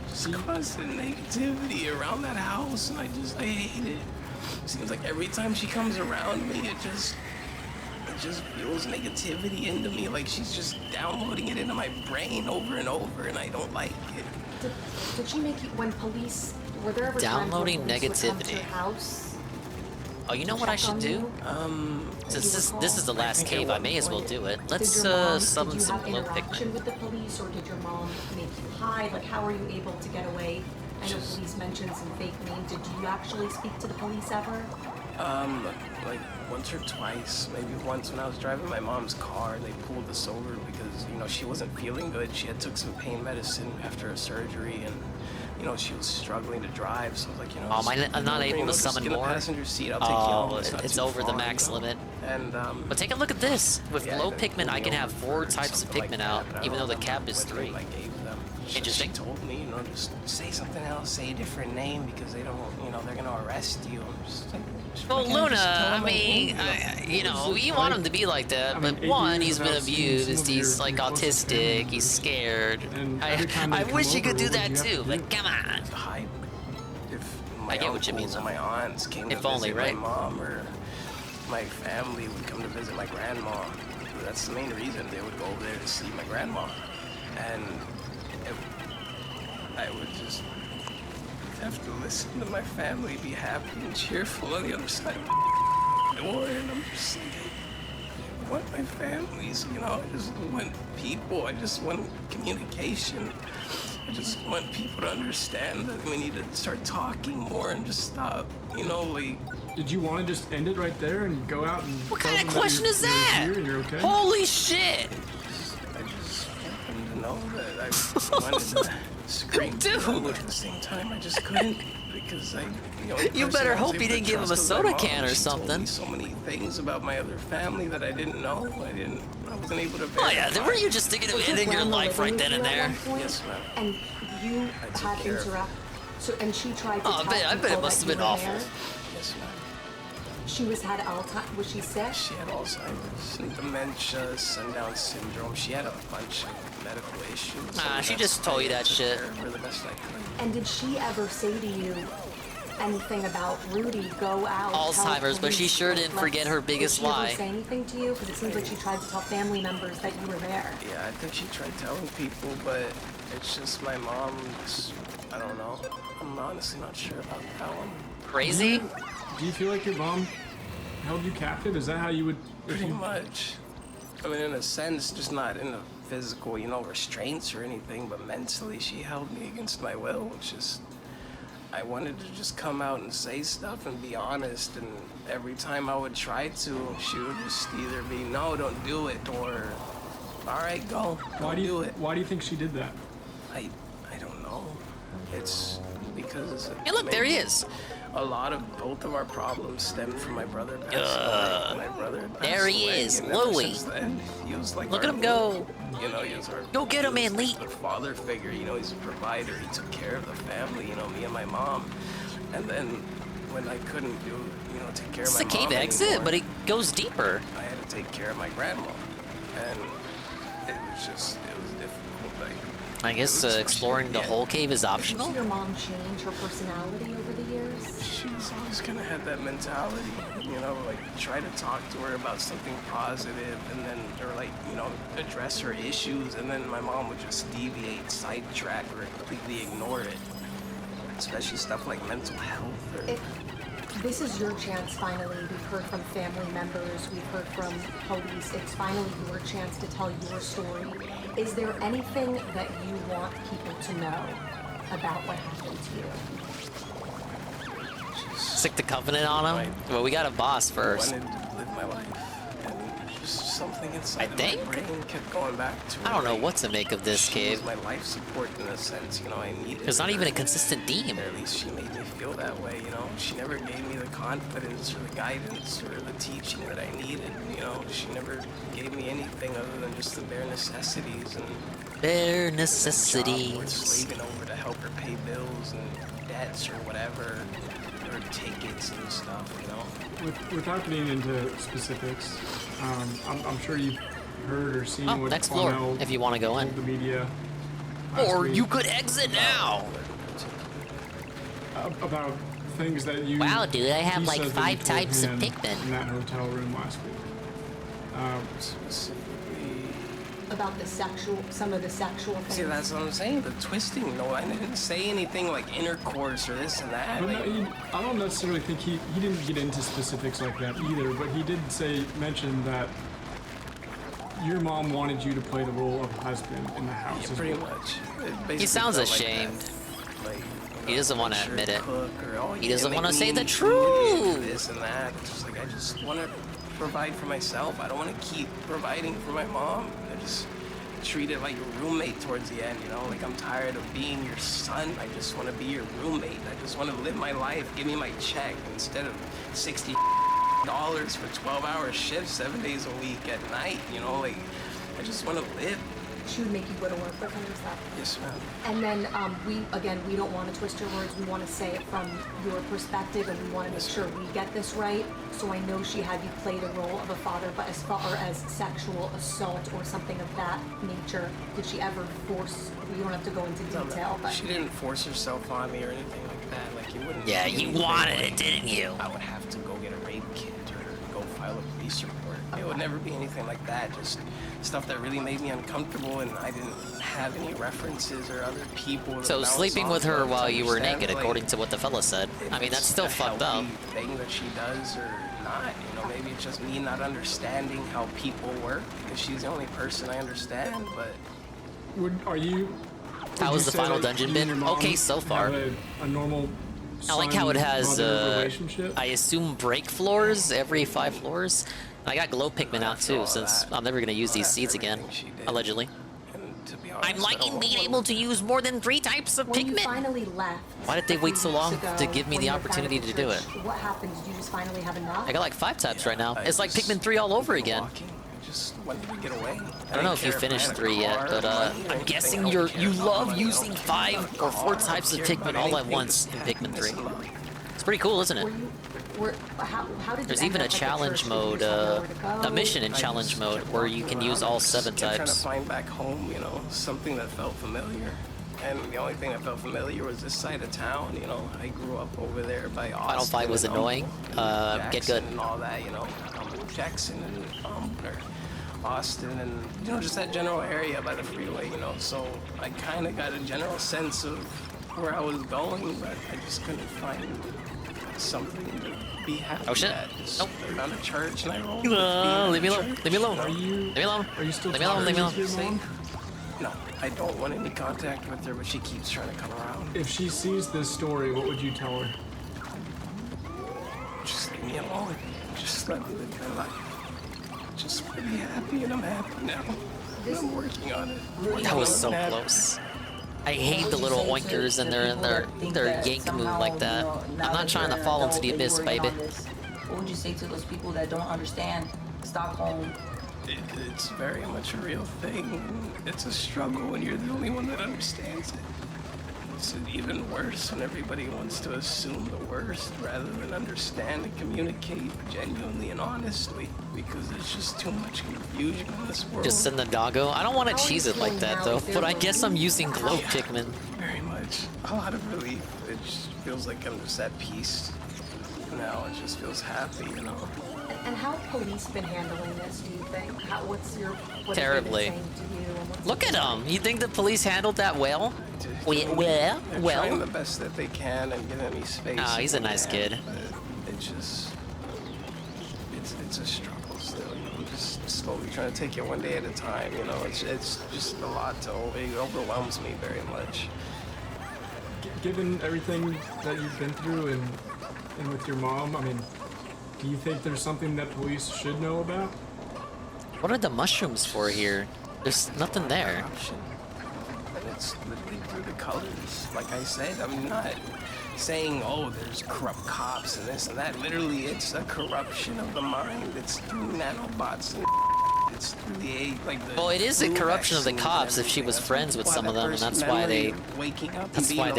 Just constant negativity around that house, and I hate it. Seems like every time she comes around me, it just feels negativity into me, like she's just downloading it into my brain over and over, and I don't like it. Did she make you, when police, were there ever Downloading times when police would come to negativity. your house? Oh, you know what I should do? Since this is the last cave, I may as well do it. Let's summon some glow Pikmin. With the police, or did your mom make you hide? Like, how are you able to get away? I know police mentioned some fake names. Did you actually speak to the police ever? Like once or twice. Maybe once when I was driving my mom's car, they pulled us over because, you know, she wasn't feeling good. She had took some pain medicine after a surgery, and, you know, she was struggling to drive. So I was like, you know, I'm not able to summon just get more. a passenger seat. I'll take you home. Oh, it's not over too the far, max you know? limit. And But take a look at this. With glow Pikmin, I can have 4 types of Pikmin out, even though the cap is 3. Interesting. She told me, you know, just say something else, say a different name because they don't, you know, they're gonna arrest you. I'm just like, Well, just Luna, tell I them mean, you know, you want him to be like that, but one, he's been abused, he's like autistic, he's scared. I wish he could do that too, but come on. I get what you mean, though. My aunts came If to only, visit right? my mom, or my family would come to visit my grandma. That's the main reason they would go over there to see my grandma. And I would just have to listen to my family be happy and cheerful on the other side of the door, and I'm just like, I want my families, you know, I just want people, I just want communication. I just want people to understand that we need to start talking more and just stop, you know, like... Did you want to just end it right there and go out and... What kind of question is that? You're okay? Holy shit! I just wanted to know that I wanted to scream. Dude! But at the same time, I just couldn't because You better hope he didn't give him a soda can or something. She told me so many things about my other family that I didn't know. I wasn't able to verify. Oh yeah, weren't you just thinking of ending your life right then and there? Yes, ma'am. And you had interact. So, and she tried to Oh, I bet it must have been awful. Yes, ma'am. She had Alzheimer's. Was she sick? She had Alzheimer's and dementia, sundown syndrome. She had a bunch of medical issues. Nah, she just told you that shit. For the best I could. And did she ever say to you anything about Rudy, go out? Alzheimer's, but she sure didn't forget her biggest lie. Did she ever say anything to you? Because it seems like she tried to tell family members that you were there. Yeah, I think she tried telling people, but it's just my mom. I don't know. I'm honestly not sure about that one. Crazy? Do you feel like your mom held you captive? Is that how you would... Pretty much. I mean, in a sense, just not in the physical, you know, restraints or anything, but mentally she held me against my will, which is... I wanted to just come out and say stuff and be honest, and every time I would try to, she would just either be, no, don't do it, or, all right, go, do it. Why do you think she did that? I don't know. It's because... Hey, look, there he is. A lot of both of our problems stemmed from my brother passing away. My brother passed There he away, is, and ever Louie. since then, he was like Look our at him go. You know, he was our... Go get him, man, Lee. The father figure, you know, he's a provider. He took care of the family, you know, me and my mom. And then when I couldn't do, you know, take care of my mom It's a cave exit, anymore, but it goes deeper. I had to take care of my grandma. And it was difficult. Like, I guess exploring the whole cave is optional. Did your mom change her personality over the years? years? She's always kind of had that mentality, you know, like try to talk to her about something positive and then, or like, you know, address her issues, and then my mom would just deviate, sidetrack, or completely ignore it. Especially stuff like mental health. Or... This is your chance finally. We've heard from family members, we've heard from police. It's finally your chance to tell your story. Is there anything that you want people to know about what happened to you? Stick the covenant on him? Well, we got a boss first. I wanted to live my life, and just something inside I think? of my brain kept going back to her. I don't know what to make of this, She Cave. was my life support in a sense, you know, I needed There's not her. even a consistent theme. Or at least she made me feel that way, you know. She never gave me the confidence or the guidance or the teaching that I needed, you know. She never gave me anything other than just the bare necessities and bare a job necessities. worth slaving over to help her pay bills and debts or whatever, or tickets and stuff, you know. Without getting into specifics, I'm sure you've heard or seen what next floor, Cornell if you want to go in. told the media. Or you could exit now. About things that you. Wow, dude, I have he like says that you 5 told types of him Pikmin. in that hotel room last week. About the sexual, some of the sexual things. See, that's what I'm saying, the twisting. No, I didn't say anything like intercourse or this and that. But Like, no, I don't necessarily think he didn't get into specifics like that either, but he did mention that your mom wanted you to play the role of husband in the house. yeah, as pretty well. much. He sounds ashamed. He doesn't want to admit it. He doesn't want to say the truth. This and that. It's just like I just want to provide for myself. I don't want to keep providing for my mom. I just treat it like a roommate towards the end, you know? Like I'm tired of being your son. I just want to be your roommate. I just want to live my life. Give me my check instead of $60 for 12-hour shifts 7 days a week at night, you know? Like I just want to live. She would make you go to work with her and stuff. Yes, ma'am. And then we don't want to twist your words. We want to say it from your perspective, and we want to make sure we get this right. So I know she had you play the role of a father, but as far as sexual assault or something of that nature, did she ever force? You don't have to go into detail, but She didn't force herself on me or anything like that. Like you wouldn't. Yeah, see you anything wanted like it, didn't you? I would have to go get a rape kit or go file a police report. It would never be anything like that. Just stuff that really made me uncomfortable, and I didn't have any references or other people. to So bounce sleeping off with her of while to you were understand, naked, like, according to what the fella said. if I mean, that's it's still a fucked up. healthy thing that she does or not. You know, maybe it's just me not understanding how people work because she's the only person I understand. But Are you? How was the say final that dungeon you been? and your mom Okay, so far. have a normal. I like how it has, son-mother relationship? I assume break floors every 5 floors. I got glow Pikmin out too, since I'm never gonna use these seeds again, allegedly. I'm liking being able to use more than 3 types of when you Pikmin. finally left. Why did they wait so long to give me when the you were opportunity found to at do church, it? What happened? Did you just finally have enough? I got like 5 types right now. It's like Pikmin 3 all over again. just wanted to get away. I don't know if you finished 3 yet, but I'm guessing you love using 5 or 4 types of Pikmin all at once in Pikmin 3. It's pretty cool, isn't it? How did There's you even end a up at the challenge church? mode, Did you just have nowhere to go? a mission in challenge mode where you can use all 7 kept trying to types. find back home, you know, something that felt familiar. And the only thing that felt familiar was this side of town, you know. I grew up over there by Austin. Final fight was and, annoying. Get Jackson good. and all that, you know. Jackson and or Austin and, you know, just that general area by the freeway, you know. So I kind of got a general sense of where I was going, but I just couldn't find something to be happy Oh, shit. at. Just found a church and I rolled. Leave me alone. Leave me alone. Are you? Leave me alone. Are you still Leave me alone. Leave me alone. Say, no, I don't want any contact with her, but she keeps trying to come around. If she sees this story, what would you tell her? Just leave me alone. Just let me live my life. Just want to be happy, and I'm happy now. I'm working on it. That was so close. I hate the little oinkers and their yank move like that. I'm not trying to fall into the abyss, baby. What would you say to those people that don't understand Stockholm? It's very much a real thing. It's a struggle when you're the only one that understands it. It's even worse when everybody wants to assume the worst rather than understand and communicate genuinely and honestly, because there's just too much confusion in this world. Just send the doggo. I don't want to cheese it like that though, but I guess I'm using glow Pikmin. Very much. it's a lot of relief. It just feels like I'm just at peace now. It just feels happy, you know. And how have police been handling this, do you think? What's your... What Terribly. have they been saying to you? And Look at him. You think the police handled that well? They're trying the best that they can and giving me space. Oh, he's a nice kid. It just... It's a struggle still. I'm just slowly trying to take it one day at a time, you know. It's just a lot to... It overwhelms me very much. Given everything that you've been through and with your mom, I mean, do you think there's something that police should know about? What are the mushrooms for here? There's nothing there. And it's literally through the colors. Like I said, I'm not saying, oh, there's corrupt cops and this and that. Literally, it's a corruption of the mind. It's through nanobots and it's through the Well, it is a corruption of the cops if she was friends with some of them, and that's why they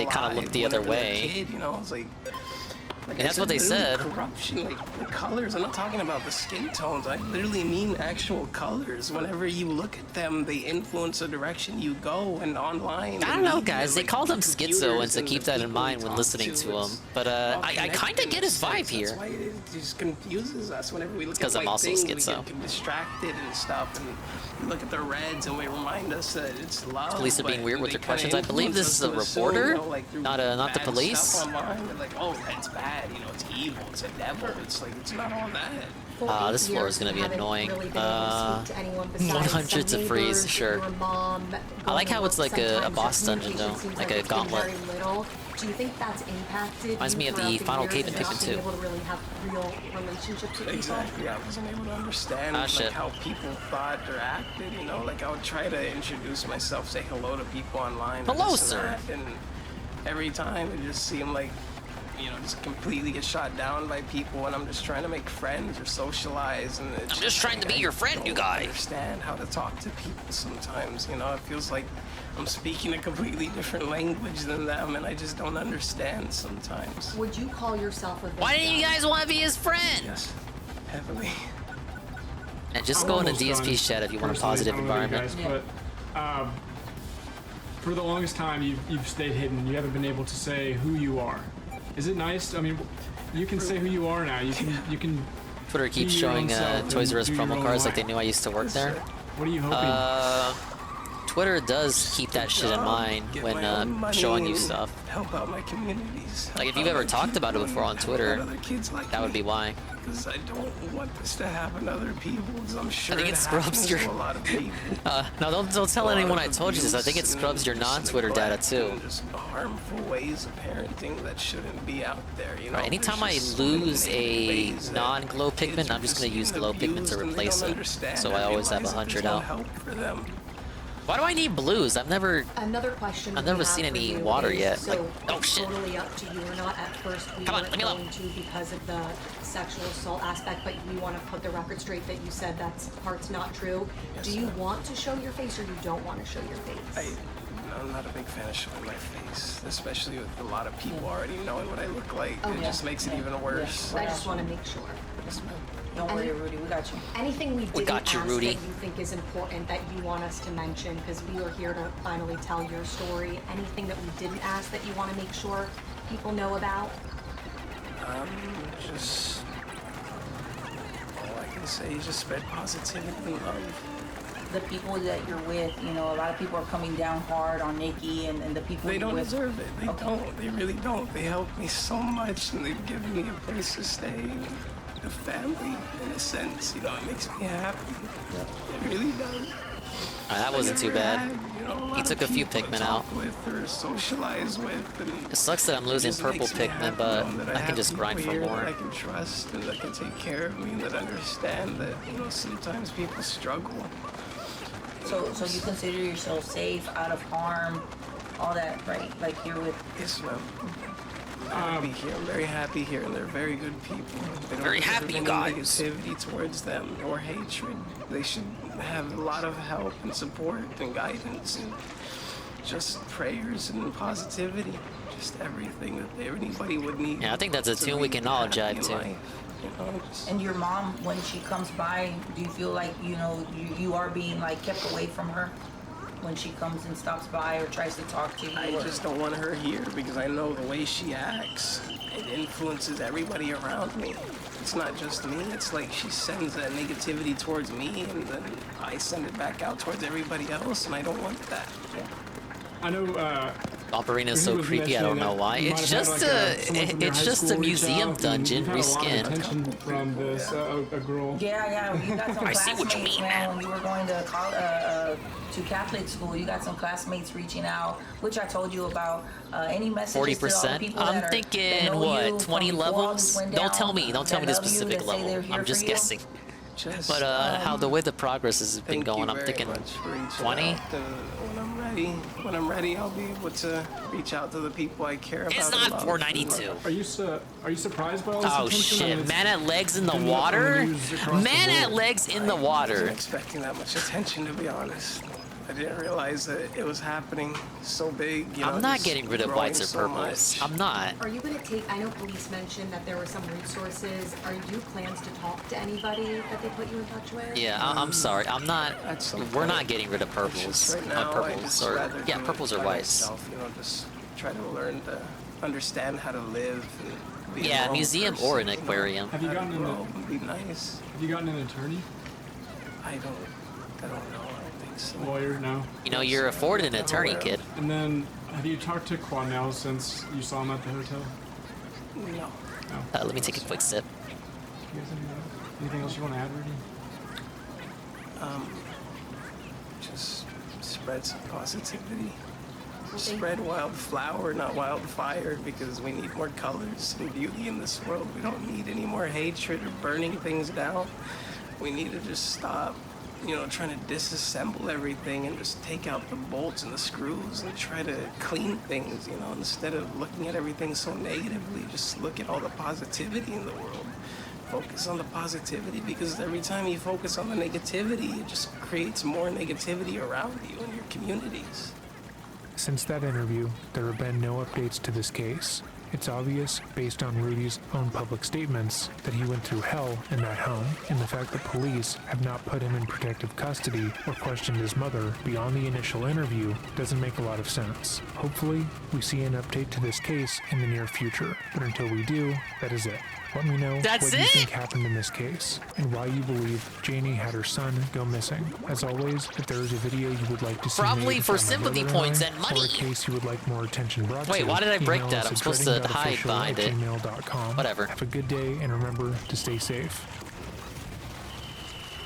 kind of looked the other way. You know, it's like And that's what they said. Corruption, like the colors. I'm not talking about the skin tones. I literally mean actual colors. Whenever you look at them, they influence the direction you go. And online, I don't know, guys. They called him schizo, and so keep that in mind when listening to him. But I kind of get his vibe here. That's why it just confuses us whenever we look at Because I'm also schizo. We get distracted and stuff, and we look at the reds, and we remind us that it's love. Police are being weird with their questions. I believe this is a reporter, not the police. Stuff online, they're like, oh, that's bad. You know, it's evil. It's a devil. It's like it's not all that. This floor is gonna be annoying. 100's a freeze, sure. I like how it's like a boss dungeon though, like a gauntlet. Do you think that's impacted? Reminds me of the final cave in Pikmin 2. Able to really have real relationships with Exactly. I wasn't able to understand like, how people thought or acted. You know, like I would try to introduce myself, say hello to people online. Hello, sir. And every time it just seemed like, you know, just completely get shot down by people, and I'm just trying to make friends or socialize, and I'm just trying to be your friend, you guys. I understand how to talk to people sometimes. You know, it feels like I'm speaking a completely different language than them, and I just don't understand sometimes. Would you call yourself a victim? Why didn't you guys want to be his friend? Yes, heavily. And just go into DSP chat if you want a positive environment. Guys, but for the longest time, you've stayed hidden. You haven't been able to say who you are. Is it nice? I mean, you can say who you are now. You can. Twitter keeps showing Toys R Us promo cards like they knew I used to work there. What are you hoping? Twitter does keep that shit in mind when showing you stuff. Help out my communities. Like if you've ever talked about it before on Twitter, that would be why. Because I don't want this to happen to other people. Because I'm sure I think it scrubs your. a lot of people. No, don't tell anyone I told you this. I think it scrubs your non-Twitter data too. Just harmful ways of parenting that shouldn't be out there. You know. Right, anytime I lose a non-glow Pikmin, I'm just gonna use glow Pikmin to replace it. So I always have 100 out. Why do I need blues? Another question. I've never seen any water yet. So like, oh shit. Totally up to you or not. At first, we Come on, weren't let me going to because of the sexual assault aspect, but we want to put the record straight that you said that part's not true. Yes, Do you want to show your face or you don't want to show your face? I'm not a big fan of showing my face, especially with a lot of people already knowing what I look like. Oh, it just makes it even worse. I just want to make sure. Yes, ma'am. Don't worry, Rudy, we got you. Anything we didn't got you, ask Rudy. that you think is important that you want us to mention, because we are here to finally tell your story. Anything that we didn't ask that you want to make sure people know about? Just all I can say is just spread positivity and love. The people that you're with, you know, a lot of people are coming down hard on Nikki and the people They you're don't with. deserve it. They don't. They really don't. They help me so much, and they've given me a place to stay. A family, in a sense, you know, it makes me happy. It really does. That wasn't too bad. He took a few Pikmin out. Or socialize with, and It sucks that I'm losing purple Pikmin, but I can just grind for that more. I can trust and that can take care of me and that understand that, you know, sometimes people struggle. So you consider yourself safe, out of harm, all that, right? Like you're with. Yes, ma'am. I'm happy here. I'm very happy here, and they're very good people. They don't Very happy, deserve guys. any negativity towards them or hatred. They should have a lot of help and support and guidance and just prayers and positivity. Just everything that anybody would need. Yeah, I think that's a tune we can all jive to. And your mom, when she comes by, do you feel like, you know, you are being like kept away from her? when she comes and stops by or tries to talk to you? I just don't want her here because I know the way she acts, it influences everybody around me. It's not just me. It's like she sends that negativity towards me, and then I send it back out towards everybody else, and I don't want that. I know. Operating is so creepy. I don't know why. It's just a museum dungeon reskinned. From this, a girl. Yeah, you got some I see classmates, what you mean, man. When you were going to Catholic school, you got some classmates reaching out, which I told you about. Any messages to all the 40%. people I'm that thinking know what, you 20 from before all levels? this went Don't down, tell me the that love you, specific that say level. they're here I'm just for you? guessing. But how the way the progress has been going, I'm thinking 20. When I'm ready, I'll be able to reach out to the people I care about. It's not 492. Are you surprised by all this Oh attention? shit! Man at legs in the water. Man at legs in the I water. wasn't expecting that much attention, to be honest. I didn't realize that it was happening so big. I'm not getting rid of whites or purples. I'm not. Are you going to take, I know police mentioned that there were some resources. Are you plans to talk to anybody that they put you in touch with? Yeah, I'm sorry. I'm not. We're not getting rid of purples. Right now, Purples or yeah, purples or whites. Just try to learn to understand how to live. And be Yeah, a museum person, or an aquarium. Have you gotten an? Be nice. Have you gotten an attorney? I don't know. Lawyer, no. You know, you're afforded an attorney, kid. And then, have you talked to Quanell since you saw him at the hotel? No. Let me take a quick sip. You guys anything else you want to add, Rudy? Just spread some positivity. Spread wildflower, not wildfire, because we need more colors and beauty in this world. We don't need any more hatred or burning things down. We need to just stop, trying to disassemble everything and just take out the bolts and the screws and try to clean things, instead of looking at everything so negatively. Just look at all the positivity in the world. Focus on the positivity, because every time you focus on the negativity, it just creates more negativity around you and your communities. Since that interview, there have been no updates to this case. It's obvious, based on Rudy's own public statements, that he went through hell in that home, and the fact that police have not put him in protective custody or questioned his mother beyond the initial interview doesn't make a lot of sense. Hopefully, we see an update to this case in the near future, but until we do, that is it. Let me know what you think happened in this case, and why you believe Janie had her son go missing. As always, if there is a video you would like to see Probably made for about my sympathy brother points and and money. or a case you would like more attention brought to, Wait, why did I break email that? us I'm at supposed to hide behind it. dreading.official@gmail.com. Whatever. Have a good day, and remember to stay safe.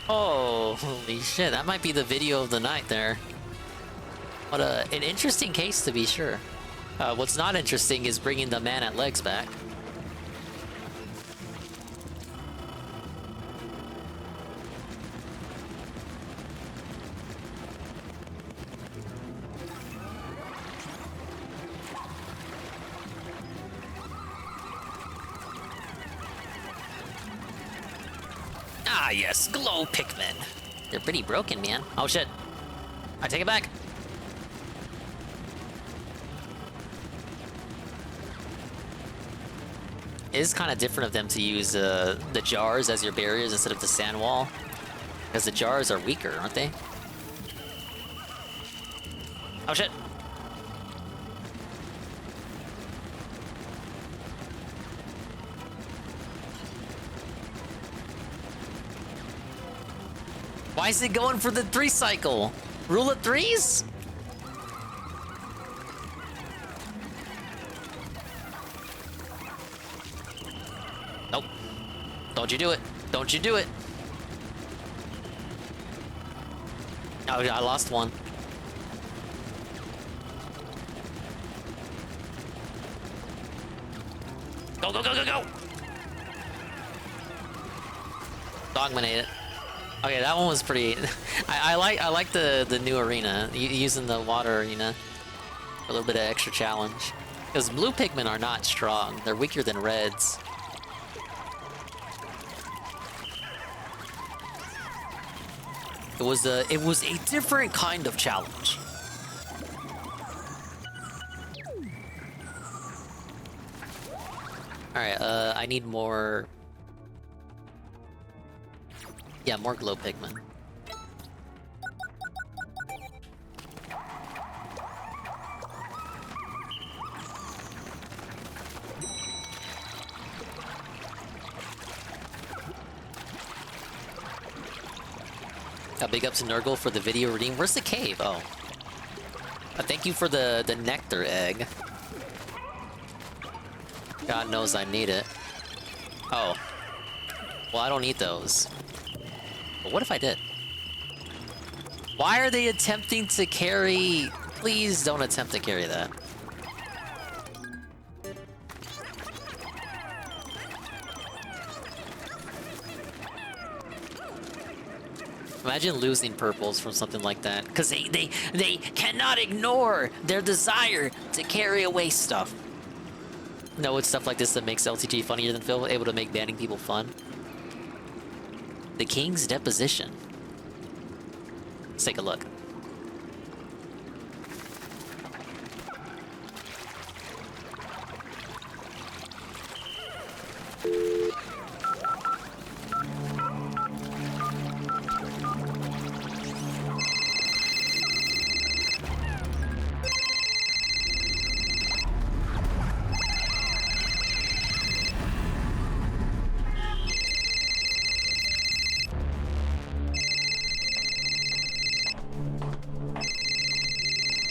Oh, holy shit. That might be the video of the night there. What an interesting case, to be sure. What's not interesting is bringing the man at legs back. Ah, yes, glow Pikmin. They're pretty broken, man. Oh, shit. I take it back. It is kind of different of them to use the jars as your barriers instead of the sand wall. Because the jars are weaker, aren't they? Oh, shit. Why is it going for the 3 cycle? Rule of 3s? Nope. Don't you do it. Don't you do it. Oh, I lost one. Go, go, go, go, go! Dogmanate it. Okay, that one was pretty. I like the new arena, using the water arena for a little bit of extra challenge. Because blue Pikmin are not strong; they're weaker than reds. It was a different kind of challenge. All right, I need more. Yeah, more glow Pikmin. Big ups to Nurgle for the video redeem. Where's the cave? Oh. Thank you for the nectar egg. God knows I need it. Oh. Well, I don't need those. But what if I did? Why are they attempting to carry... Please don't attempt to carry that. Imagine losing purples from something like that. Because they cannot ignore their desire to carry away stuff. No, it's stuff like this that makes LTG funnier than Phil, able to make banning people fun. The King's Deposition. Let's take a look.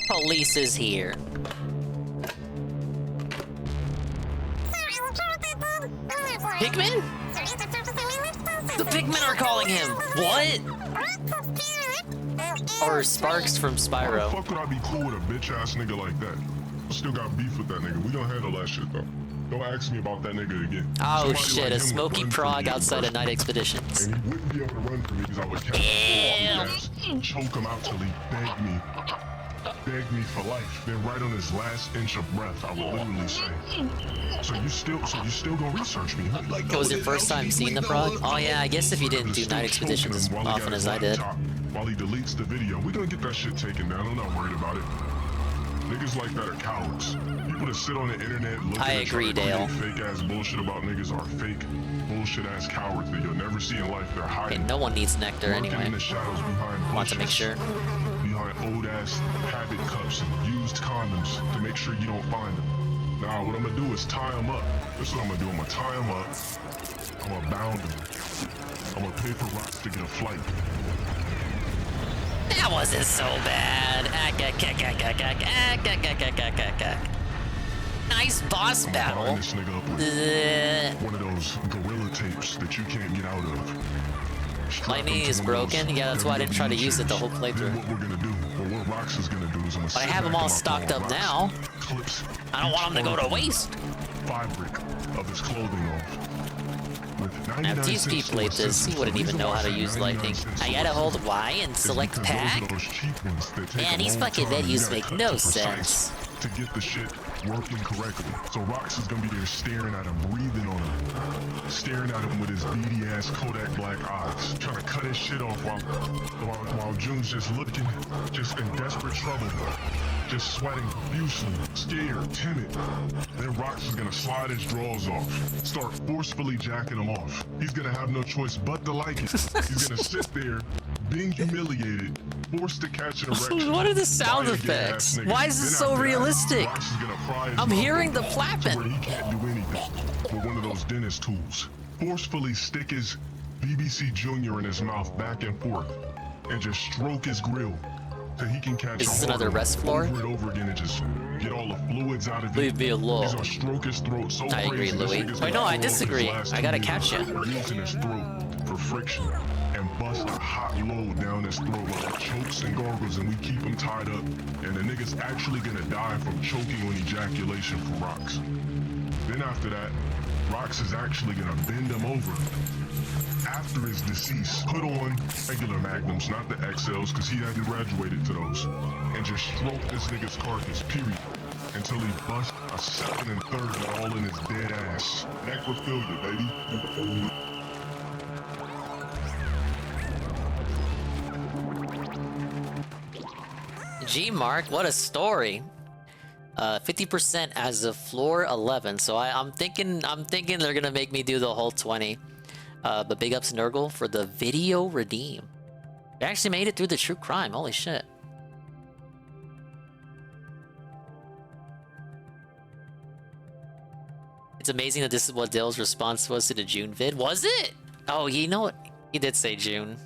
Police is here. Pikmin? The Pikmin are calling him. What? Or Sparks from Spyro. How the fuck would I be cool with a bitch ass nigga like that? I still got beef with that nigga. We don't handle that shit though. Don't ask me about that nigga again. Oh Somebody shit, like a him smoky would run prog from me outside of first. Night Expeditions. And he wouldn't be able to run from me because I would catch him ass, choke him out till he begged me for life. Then right on his last inch of breath, I would literally say, so you still gonna research me, huh? Like, It was your first time seeing the prog? Oh yeah, I guess if you didn't do Night Expeditions as often as I did. While he deletes the video, we're gonna get that shit taken down. I'm not worried about it. Niggas like that are cowards. People that sit on the internet looking I agree, Dale. fake ass bullshit about niggas are fake bullshit ass cowards that you'll never see in life. They're hiding. Okay, no one needs nectar Lurking anyway. in the shadows behind Want to make sure. behind old ass habit cups and used condoms to make sure you don't find them. Now what I'm gonna do is tie them up. That's what I'm gonna do. I'm gonna tie them up. I'm gonna bound them. I'm gonna pay for Rocks to get a flight. That wasn't so bad. Nice boss battle. Bind this nigga up with one of those gorilla tapes that you can't get out of. Lightning is broken? Yeah, that's why I didn't try to use it the whole playthrough. What we're gonna do, or what Rocks is gonna do is I'm gonna But I have them all stocked up now. Clips I don't want them to go to waste. fabric of his clothing off. Now, if TSP played this, he wouldn't even know how to use lightning. I gotta hold Y and select pack? Man, these fucking menus make no sense. To get the shit working correctly. So Rox is gonna be there staring at him, breathing on him, staring at him with his beady ass Kodak black eyes, trying to cut his shit off while June's just looking, just in desperate trouble, just sweating profusely, scared, timid. Then Rox is gonna slide his drawers off, start forcefully jacking them off. He's gonna have no choice but to like it. He's gonna sit there, being humiliated, forced to catch an erection. What are the sound by a gay-ass effects? nigga. Why is this Then so after that, realistic? Rox is gonna pry his I'm mouth hearing the open to flapping. where he can't do anything with one of those dentist tools. Forcefully stick his BBC Junior in his mouth back and forth and just stroke his grill till he can catch Is this a another hard rest one floor? over and over again and just get all the fluids out of it. Leave me alone. He's gonna stroke his throat so I agree, crazy this Louis. nigga's Wait, no, gonna I throw up his disagree. last I gotta two catch years, ya. using his throat for friction and bust a hot load down his throat while it chokes and gargles and we keep him tied up. And the nigga's actually gonna die from choking on ejaculation for Rox. Then after that, Rox is actually gonna bend him over after his decease, put on regular magnums, not the XLs, because he hadn't graduated to those, and just stroke this nigga's carcass, period, until he busts a second and third all in his dead ass. Necrophilia, baby. G Mark, what a story. 50% as of floor 11, so I'm thinking they're gonna make me do the whole 20. But big ups Nurgle for the video redeem. We actually made it through the true crime. Holy shit. It's amazing that this is what Dale's response was to the June vid. Was it? Oh, you know what? He did say June.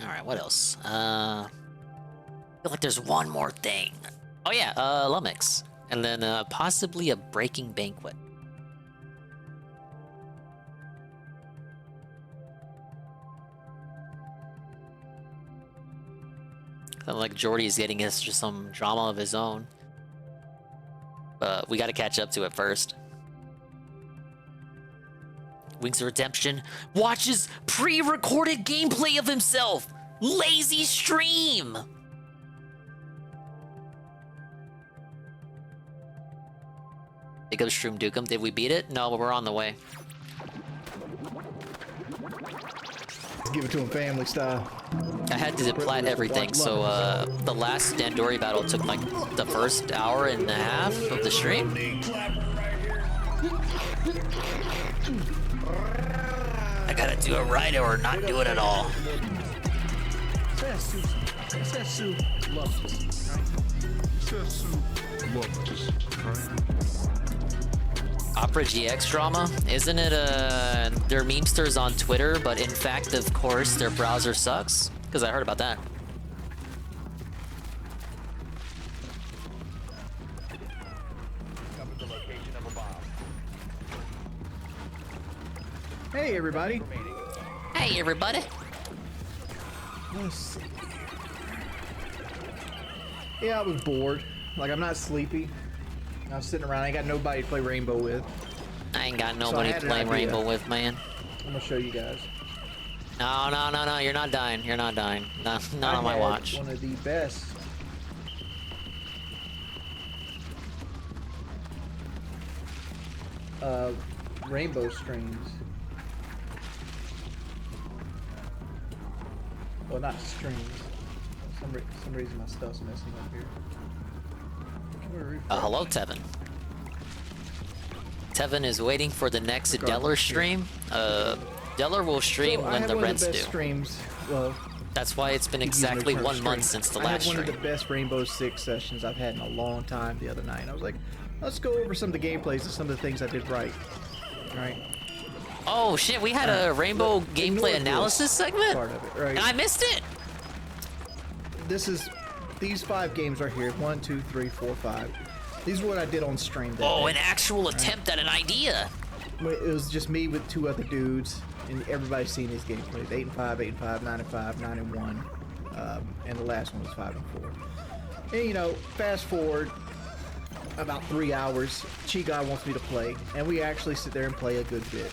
All right, what else? I feel like there's one more thing. Oh yeah, Lumix, and then possibly a breaking banquet. Kind of like Jordy's getting us just some drama of his own, but we got to catch up to it first. Wings of Redemption watches pre-recorded gameplay of himself. Lazy stream. Pick up Shroom Dukem. Did we beat it? No, but we're on the way. Let's give it to him family style. I had to plat everything, so the last Dandori battle took like the first hour and a half of the stream. I gotta do it right or not do it at all. Opera GX drama? Isn't it their memesters on Twitter, but in fact, of course, their browser sucks? Because I heard about that. Hey, everybody. Hey, everybody. Let's see. Yeah, I was bored. Like, I'm not sleepy. I was sitting around. I ain't got nobody to play Rainbow with. I ain't got nobody to play Rainbow with, man. I'm gonna show you guys. No, no, no, no. You're not dying. You're not dying. Not on my watch. One of the best. Rainbow streams. Well, not streams. For some reason my stuff's messing up here. Hello, Tevin. Tevin is waiting for the next Deller stream. Deller will stream when the rents do. Streams. Well, that's why it's been exactly 1 month since the last stream. I had one of the best Rainbow Six sessions I've had in a long time the other night. I was like, let's go over some of the gameplays and some of the things I did right. All right. Oh shit, we had a Rainbow gameplay analysis segment? Part of it, right? And I missed it! These 5 games right here. 1, 2, 3, 4, 5. These are what I did on stream. Oh, an actual attempt at an idea. It was just me with 2 other dudes, and everybody's seen these gameplays. 8 and 5, 8 and 5, 9 and 5, 9 and 1, and the last one was 5 and 4. And you know, fast forward about 3 hours, Chi Guy wants me to play, and we actually sit there and play a good bit.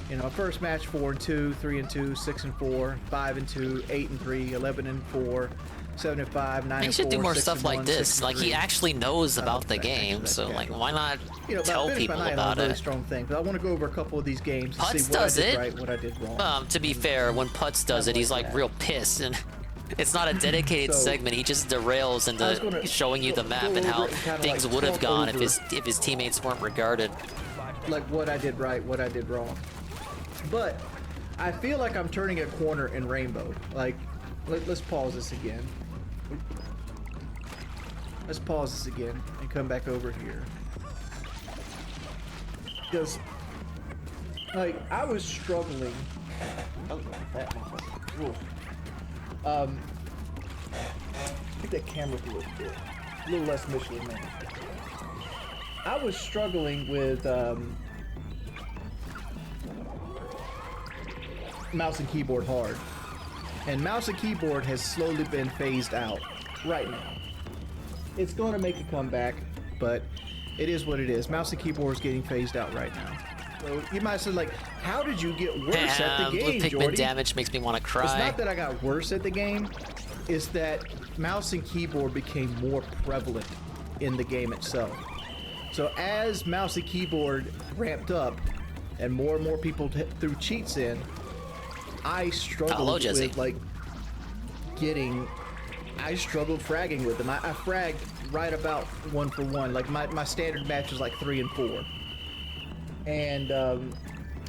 You know, first match 4 and 2, 3 and 2, 6 and 4, 5 and 2, 8 and 3, 11 and 4. 7 and 5, 9 and 4. He should do more stuff like this. Like, he actually knows about the game, so like, why not tell people about it? Strong thing, but I want to go over a couple of these games. Putz see what does I did it. Right, what I did wrong. To be fair, when Putz does it, he's like real pissed, and it's not a dedicated segment. He just derails into showing you the map and how things would have gone if his teammates weren't regarded. Like what I did right, what I did wrong. But I feel like I'm turning a corner in Rainbow. Like, let's pause this again. Let's pause this again and come back over here. Because, like, I was struggling. I think that camera's a little less Michelin Man. I was struggling with mouse and keyboard hard. And mouse and keyboard has slowly been phased out right now. It's going to make a comeback, but it is what it is. Mouse and keyboard is getting phased out right now. So you might say, like, how did you get worse at the game, Pikmin Jordy? damage makes me want to cry. It's not that I got worse at the game. It's that mouse and keyboard became more prevalent in the game itself. So as mouse and keyboard ramped up and more people threw cheats in, I struggled with, like, I struggled fragging with them. I fragged right about 1 for 1. Like, my standard match was like 3 and 4. And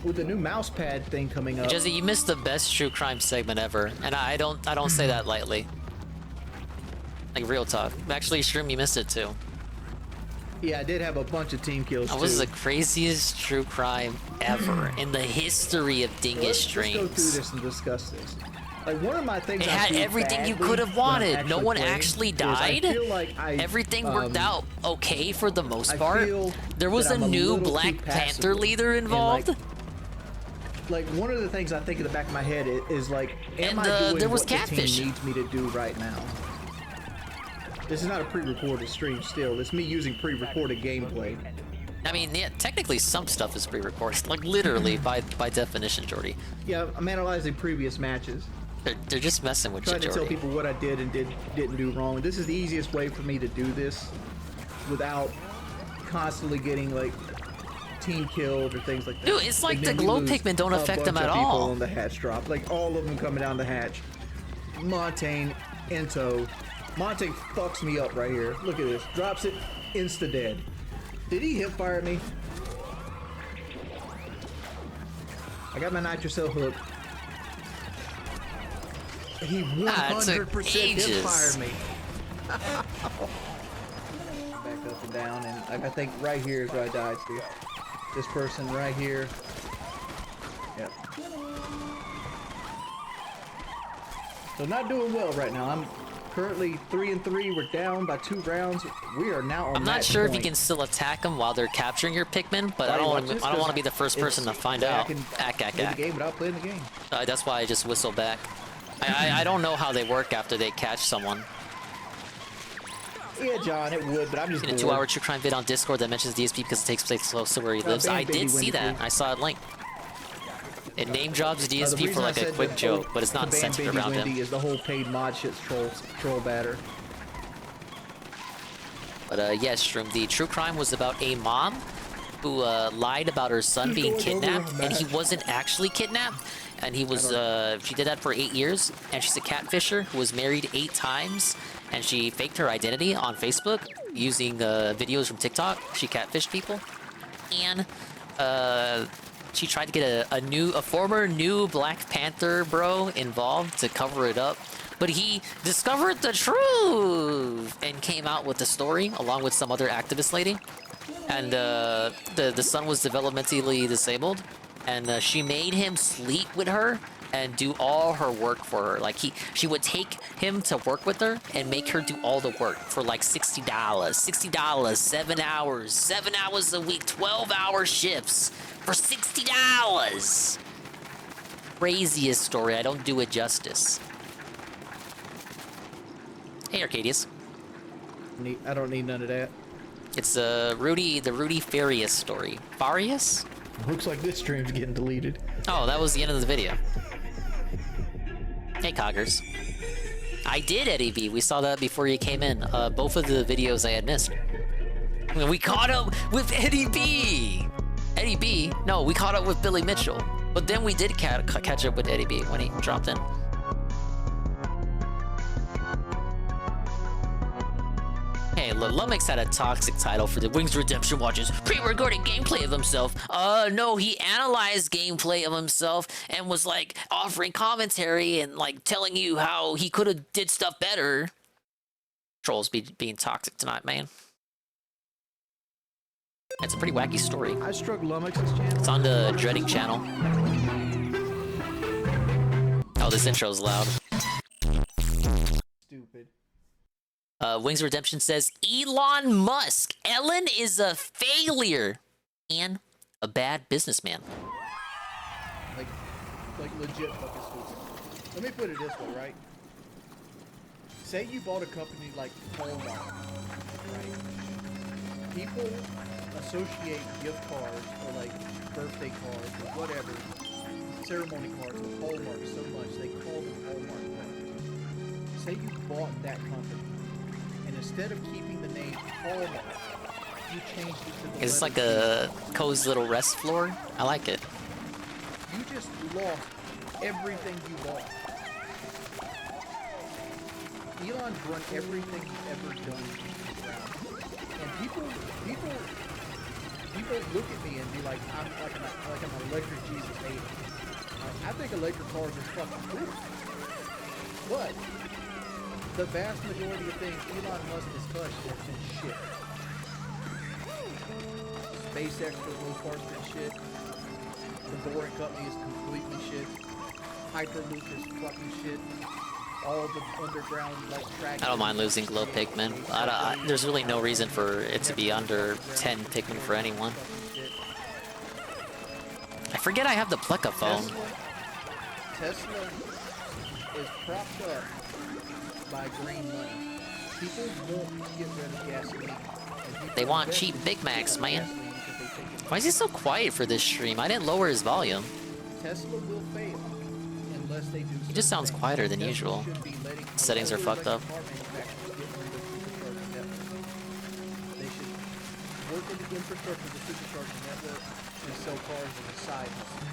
with the new mouse pad thing coming up, Jesse, you missed the best true crime segment ever, and I don't say that lightly. Like, real talk. Actually, Shroom, you missed it too. Yeah, I did have a bunch of team kills That was the craziest true crime ever in the history of Dingus streams. Let's go through this and discuss this. Like one of my things, It I had feel everything you badly could have when I'm wanted. No one playing actually is I died. feel like Everything worked out okay for the most I part. feel There was that a I'm new little too Black passive Panther leader and, involved. like one of the things I think in the back of my head is like, am And, I doing there was what catfish. the team needs me to do right now? This is not a pre-recorded stream still. It's me using pre-recorded gameplay. I mean, yeah, technically some stuff is pre-recorded, like literally by definition, Jordy. Yeah, I'm analyzing previous matches. They're just messing with you, Trying to tell Jordy. people what I did and didn't do wrong. This is the easiest way for me to do this without constantly getting like team killed or things like that. Dude, it's like And the then we glow lose Pikmin don't a affect them bunch at of people all. on the hatch drop, like all of them coming down the hatch. Montaigne, Ento. Montaigne fucks me up right here. Look at this. Drops it, insta dead. Did he hip fire me? I got my nitrocell hook. He 100% hip fired me. Back up and down, and I think right here is where I died to. This person right here. Yep. So not doing well right now. I'm currently 3-3. We're down by 2 rounds. We are now on I'm not match sure if you point. can still attack them while they're capturing your Pikmin, but I Buddy, don't watch want this, I don't want to 'cause be the first person to find it's- I out. can Ack, play the game without playing the game. That's why I just whistle back. I don't know how they work after they catch someone. Yeah, John, it would, but I'm just In a bored. 2-hour true crime vid on Discord that mentions DSP because it takes place close to where he lives. I did see that. I saw it linked. It name drops The DSP for reason I like a said quick that joke, but it's not the band centered Baby around Wendy him. is the whole paid mod shit's troll batter. But yes, Shroom, the true crime was about a mom who lied about her son He's being going over kidnapped, on and he that. wasn't actually kidnapped. And he was, she did that for 8 years, and she's a catfisher who was married 8 times, and she faked her identity on Facebook using videos from TikTok. She catfished people, and she tried to get a former new Black Panther bro involved to cover it up. But he discovered the truth and came out with the story along with some other activist lady. And the son was developmentally disabled, and she made him sleep with her and do all her work for her. Like she would take him to work with her and make her do all the work for like $60. $60, 7 hours, 7 hours a week, 12-hour shifts for $60. Craziest story. I don't do it justice. Hey, Arcadius. I don't need none of that. It's the Rudy Farias story. Farias? Looks like this stream's getting deleted. Oh, that was the end of the video. Hey, Coggers. I did Eddie B. We saw that before you came in. Both of the videos I had missed. We caught up with Eddie B. Eddie B. No, we caught up with Billy Mitchell. But then we did catch up with Eddie B when he dropped in. Hey, Lumix had a toxic title for the Wings Redemption Watches, pre-recorded gameplay of himself. No, he analyzed gameplay of himself and was like offering commentary and like telling you how he could have did stuff better. Trolls being toxic tonight, man. It's a pretty wacky story. I struck Lumix's channel. It's on the Dreading channel. Oh, this intro's loud. Stupid. Wings Redemption says, Elon Musk. Ellen is a failure and a bad businessman. Like legit fucking stupid. Let me put it this way, right? Say you bought a company like Hallmark, right? People associate gift cards or like birthday cards or whatever, ceremony cards with Hallmark so much they call them Hallmark cards. Say you bought that company, and instead of keeping the name Hallmark, you changed it to the It's like letter a cozy little rest floor. I like it. T. You just lost everything you bought. Elon's run everything he's ever done to the ground. And people look at me and be like, I'm like an electric Jesus hater. I think electric cars are fucking cool. But the vast majority of things Elon Musk has touched has been shit. SpaceX for the most part has been shit. The Boring Company is completely shit. Hyperloop is fucking shit. All the underground like track. I don't mind losing glow Pikmin. There's really no reason for it to be under 10 Pikmin for anyone. I forget I have the Pleca phone. Tesla is propped up by green money. People won't get rid of gasoline. They want cheap Big Macs, man. Why is he so quiet for this stream? I didn't lower his volume. Tesla will fail unless they do. He just sounds quieter than usual. Settings are fucked up. They should work in the infrastructure of the supercharging network and sell cars as a side hustle.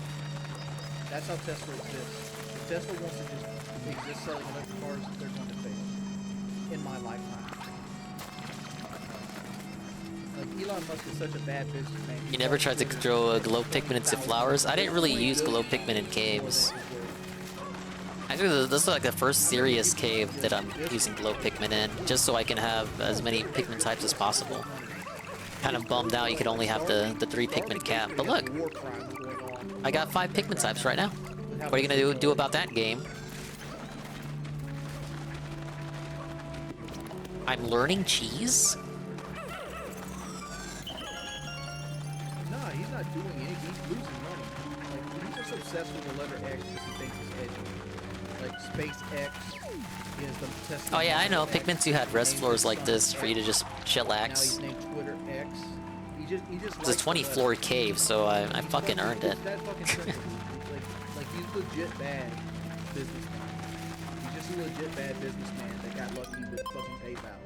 That's how Tesla exists. If Tesla wants to just exist selling electric cars, they're going to fail. In my lifetime. Like, Elon Musk is such a bad businessman. You never tried to throw a glow Pikmin into flowers? I didn't really use glow Pikmin in caves. I think this is like the first serious cave that I'm using glow Pikmin in, just so I can have as many Pikmin types as possible. Kind of bummed out you could only have the 3 Pikmin cap, but look! I got 5 Pikmin types right now. What are you gonna do about that, game? I'm learning cheese? Nah, he's not doing anything. He's losing money. Like, he's just obsessed with the letter X because he thinks it's edgy. Like, SpaceX is the Tesla. Oh yeah, I know. Pikmin 2 had rest floors like this for you to just chillax. Now he's named Twitter X. He just It's a 20-floor cave, so I fucking earned it. That fucking like he's legit bad businessman. He's just a legit bad businessman that got lucky with fucking PayPal.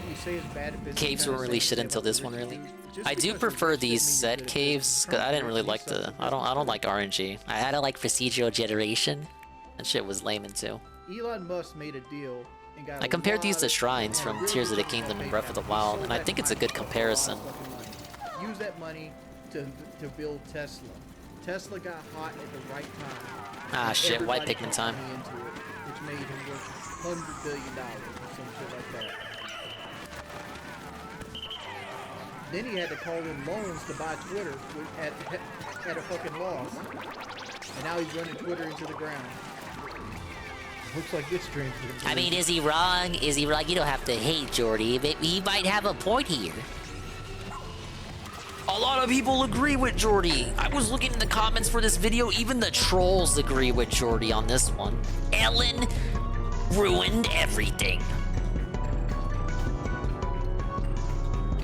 You say it's bad at business. Caves weren't really shit until this one, really. I do prefer these set caves, because I didn't really like the... I don't like RNG. I had a like procedural generation. That shit was lame too. Elon Musk made a deal and got I compared these to shrines from Tears of the Kingdom and Breath of the Wild, and I think it's a good comparison. Use that money to build Tesla. Tesla got hot at the right time. Ah shit, white Everybody Pikmin put time. money into it, which made him worth $100 billion or some shit like that. Then he had to call in loans to buy Twitter at a fucking loss. And now he's running Twitter into the ground. Looks like this stream's I mean, is he wrong? Is he wrong? You don't have to hate Jordy, but he might have a point here. A lot of people agree with Jordy. I was looking in the comments for this video, even the trolls agree with Jordy on this one. Ellen ruined everything.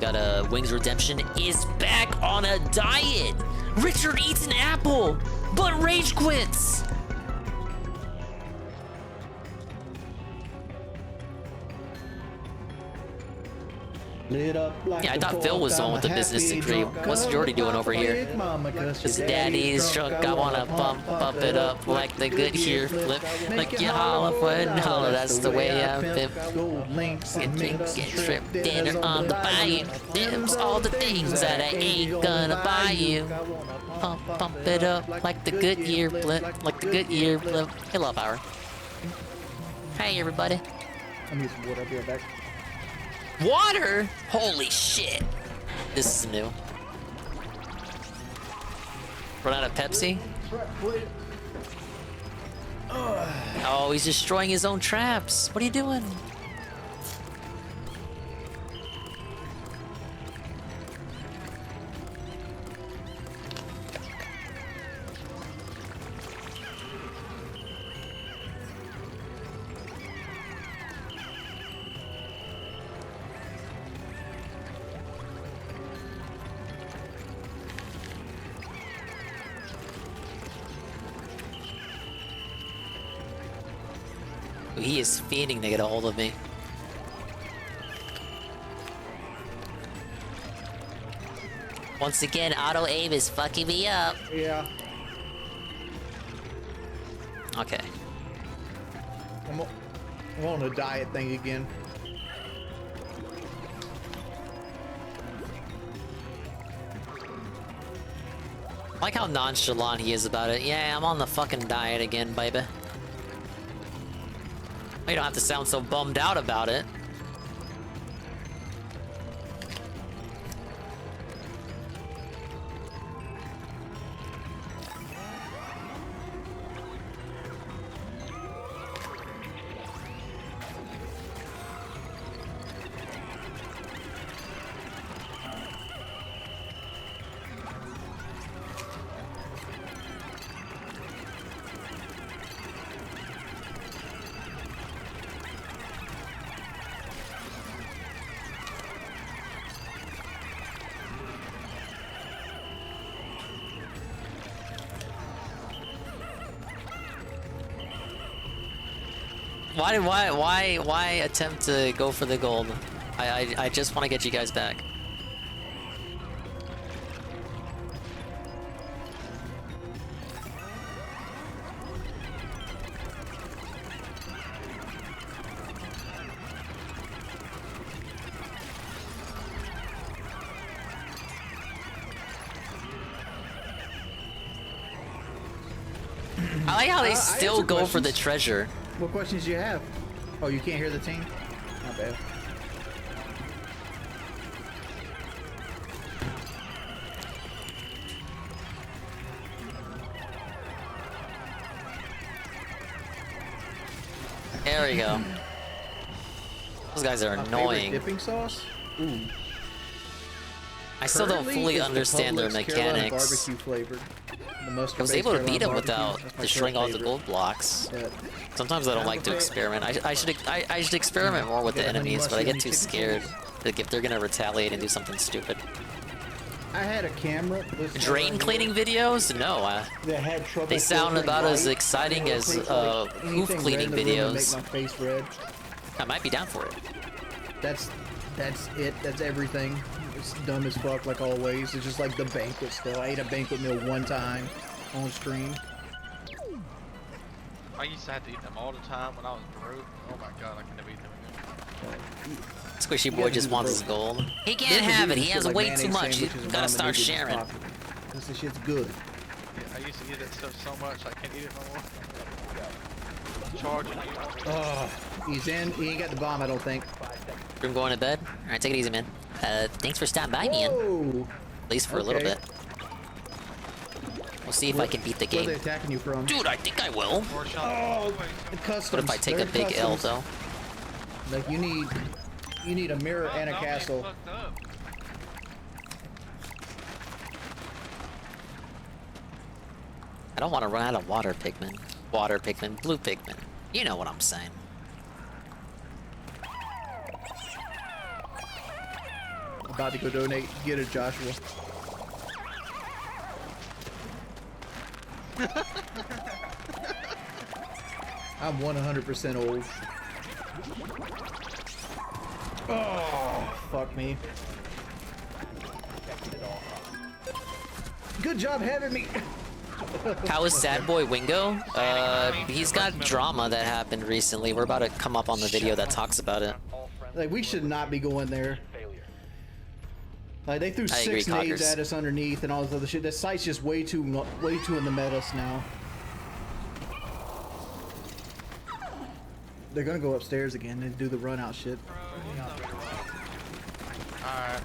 Got a Wings Redemption is back on a diet. Richard eats an apple, but rage quits. Yeah, I thought Phil was the one with the business degree. What's Jordy doing over here? His daddy's drunk, I wanna bump it up like the Goodyear flip. Like you holler for it, holler, that's the way I pimp. Get tripped dinner on the bayou. Them's all the things that I ain't gonna buy you. Pump it up like the Goodyear flip, like the Goodyear flip. Hey, Love Hour. Hey, everybody. I'm using water, I'll be right back. Water? Holy shit. This is new. Run out of Pepsi? Oh, he's destroying his own traps. What are you doing? He is fiending to get a hold of me. Once again, auto aim is fucking me up. Yeah. Okay. I'm on a diet thing again. I like how nonchalant he is about it. Yeah, I'm on the fucking diet again, baby. You don't have to sound so bummed out about it. Why attempt to go for the gold? I just want to get you guys back. I like how they still go for the treasure. What questions do you have? Oh, you can't hear the team? Not bad. There we go. Those guys are My annoying. favorite dipping sauce? Ooh. I still don't Currently, fully it's the understand their Publix Carolina mechanics. barbecue flavored. The I mustard was based able to beat him Carolina without barbecue. That's my destroying current all the favorite. gold blocks. Yeah. Sometimes I don't like to experiment. I should experiment more with the Got honey enemies, but I mustard get and too chicken scared. Like if they're gonna retaliate and do something stupid. I had a camera. Drain cleaning videos? No. That had trouble They sound filtering about as light. exciting as It takes, like, hoof anything cleaning red in the room to videos. Make my face red. I might be down for it. That's it. That's everything. It's dumb as fuck, like always. It's just like the banquet stuff. I ate a banquet meal one time on stream. I used to have to eat them all the time when I was broke. Oh my god, I can never eat them again. Squishy boy just wants his gold. He can't have it. He has way too much. You gotta start sharing. This shit's good. Yeah, I used to eat that stuff so much I can't eat it no more. Charging you. Oh, he's in. He ain't got the bomb, I don't think. I'm going to bed. All right, take it easy, man. Thanks for stopping by, man. At least for a little Okay. bit. We'll see if I can beat the Where are game. they attacking you from? Dude, I think I will. Oh, the customs. What if I take They're a big L customs. though? Like you need a mirror and a castle. I don't want to run out of water Pikmin. Water Pikmin, blue Pikmin. You know what I'm saying. About to go donate. Get it, Joshua. I'm 100% old. Oh, fuck me. Good job having me. How is Sad Boy Wingo? He's got drama that happened recently. We're about to come up on the video that talks about it. Like, we should not be going there. Like, they threw I agree, 6 nades Cockers. at us underneath and all this other shit. This site's just way too in the metas now. They're gonna go upstairs again and do the run out shit. Alright.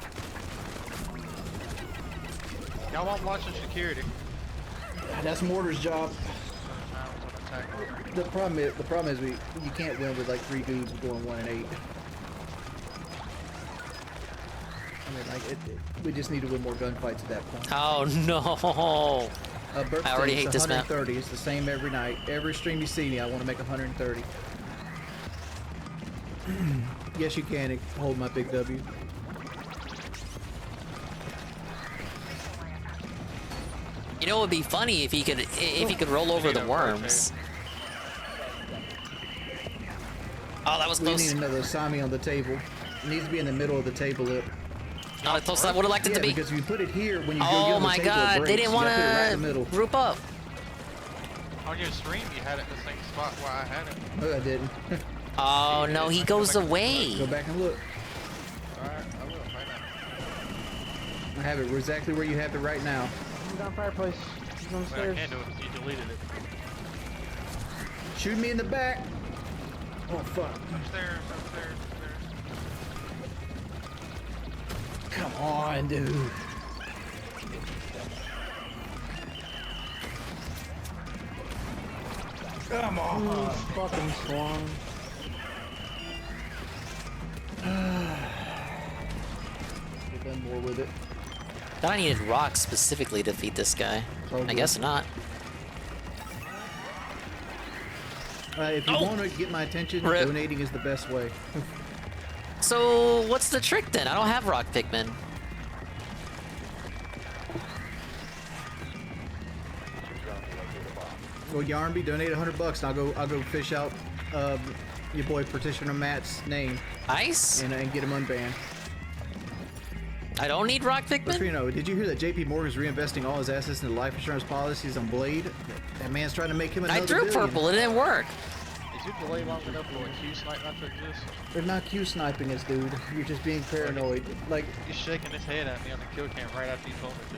Y'all won't watch the security. That's Mortar's job. The problem is you can't win with like 3 dudes going 1 and 8. I mean, like we just need to win more gunfights at that point. Oh no! I already hate this map. 130. It's the same every night. Every stream you see me, I want to make 130. Yes, you can hold my big W. You know, it would be funny if he could roll over the worms. Oh, that was We close. need another Sami on the table. It needs to be in the middle of the table lip. Not as close as I would have liked it to be. Because if you put it here, when you go Oh get on the my table, it god, breaks. they didn't You want gotta put it right in the to middle. group up. On your stream, you had it in the same spot where I had it. No, I didn't. Oh no, he goes away. Go back and look. Alright, I will right now. I have it exactly where you have it right now. Down fireplace. He's Well, I downstairs. can't do it because you deleted it. Shoot me in the back. Oh fuck. Upstairs, upstairs, upstairs. Come on, dude. Come on. Fucking swan. We've done more with it. Thought I needed rocks specifically to defeat this guy. I guess not. If you want to get my attention, Rip. donating is the best way. So what's the trick then? I don't have rock Pikmin. Well, Yarnby, donate $100 and I'll go fish out your boy Petitioner Matt's name. Nice. And get him unbanned. I don't need rock But Pikmin. you know, did you hear that JP Morgan's reinvesting all his assets into life insurance policies on Blade? That man's trying to make him another I drew billion. purple. It didn't work. Is your delay long enough for a Q snipe not to exist? They're not Q sniping us, dude. You're just being paranoid. Like, He's shaking his head at me on the kill cam right after you told me to.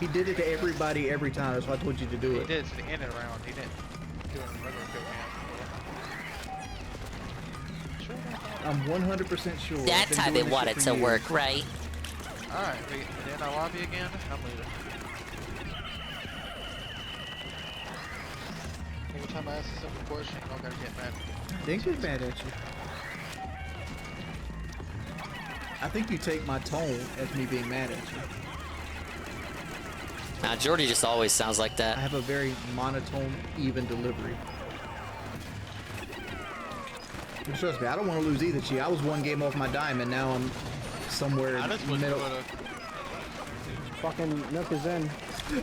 he did it to everybody every time. That's why I told you to do He it. did to the end of the round. He didn't do it in regular kill cam. I'm 100% sure. I've That's been how doing they this want shit it for to years. work, right? Alright, we in our lobby again? I'm leaving. Every time I ask a simple question, you don't gotta get mad. They get mad at you. I think you take my tone as me being mad at you. Nah, Jordy just always sounds like that. I have a very monotone, even delivery. And trust me, I don't want to lose either, Chi. I was one game off my dime, and now I'm somewhere in the middle. Fucking Nook is in.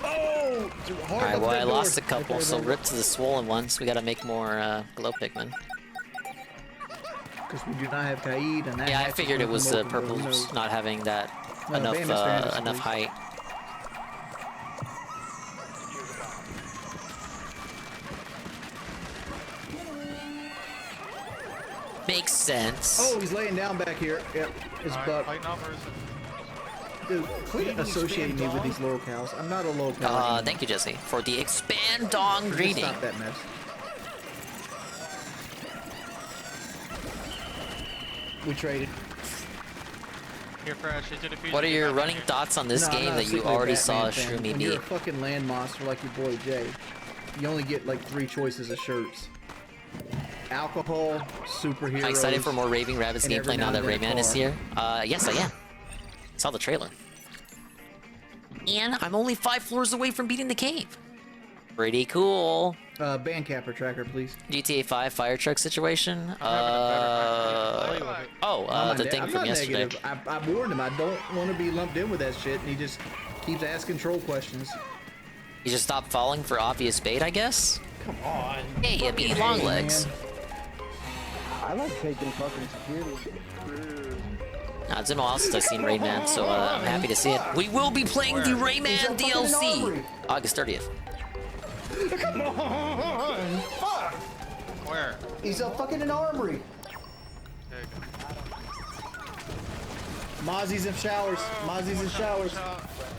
Oh! Alright, well, I lost a couple, so rip to the swollen ones. We gotta make more glow Pikmin. Because we do not have Kaid, and that Yeah, I hatch is figured it gonna was come the open, but who purples knows? not having that No, enough ban Mr. Anderson, enough please. height. Makes sense. Oh, he's laying down back here. Yep, his butt. Dude, quit associating me with these locals. I'm not a local. Thank you, Jesse, for the expand dong greeting. Stop that mess. We traded. Here, Crash, into the future. What are your running thoughts on this No, I'm game not a that you secret already Batman saw fan. Shroomy When you're beat? a fucking land monster like your boy Jay, you only get like 3 choices of shirts. Alcohol, superheroes. Am I excited for more Raving Rabbids and every gameplay now that then a Rayman is car. here? Yes, I am. Saw the trailer. And I'm only 5 floors away from beating the cave. Pretty cool. Band capper tracker, please. GTA 5 fire truck situation. The thing I'm from not yesterday. negative. I warned him I don't want to be lumped in with that shit, and he just keeps asking troll questions. You just stopped falling for obvious bait, I guess? Come on. Hey, you beat long legs. I like taking fucking security. It's been a while since I've seen Rayman, so I'm happy to see it. We will be playing the Rayman DLC August 30th. Come on! Fuck! Where? He's a fucking an armory. Mozzie's in showers. Mozzie's in showers.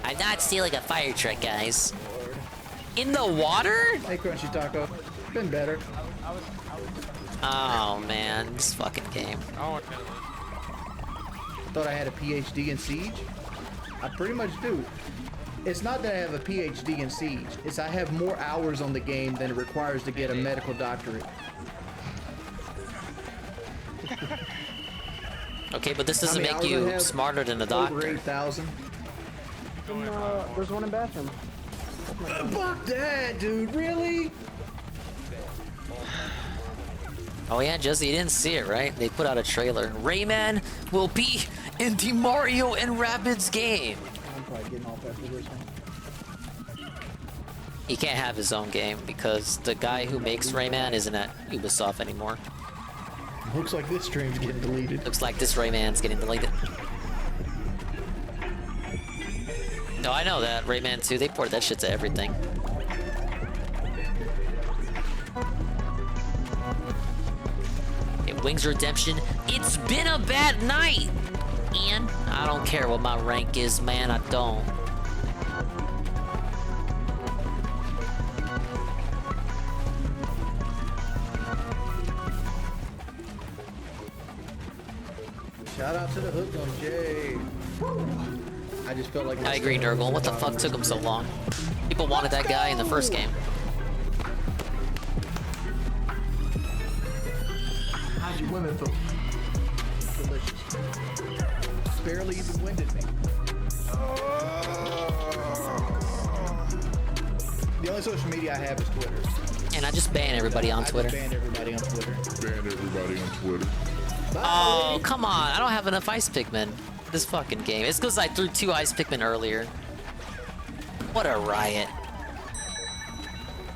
I'm not stealing a fire truck, guys. In the water? Hey, Crunchy Taco. Been better. Oh man, this fucking game. Thought I had a PhD in Siege. I pretty much do. It's not that I have a PhD in Siege. It's I have more hours on the game than it requires to get a medical doctorate. Okay, but this How doesn't many make hours I you have? smarter than a Over doctor. 8,000. There's one in bathroom. Fuck that, dude. Really? Oh yeah, Jesse, you didn't see it, right? They put out a trailer. Rayman will be in the Mario and Rabbids game. I'm probably getting off after this one. He can't have his own game because the guy who makes Rayman isn't at Ubisoft anymore. Looks like this stream's getting deleted. Looks like this Rayman's getting deleted. No, I know that. Rayman 2, they ported that shit to everything. Okay, Wings Redemption, it's been a bad night! And I don't care what my rank is, man, I don't. Shout out to the hook on Jay. I just felt like I agree, Nurgle. What the fuck took him so long? People wanted that guy in the first game. How'd you women feel? Delicious. Barely even winded me. The only social media I have is Twitter. And I just ban everybody on Twitter. I just banned everybody on Twitter. Ban everybody on Twitter. Oh, come on. I don't have enough Ice Pikmin. This fucking game. It's because I threw 2 Ice Pikmin earlier. What a riot.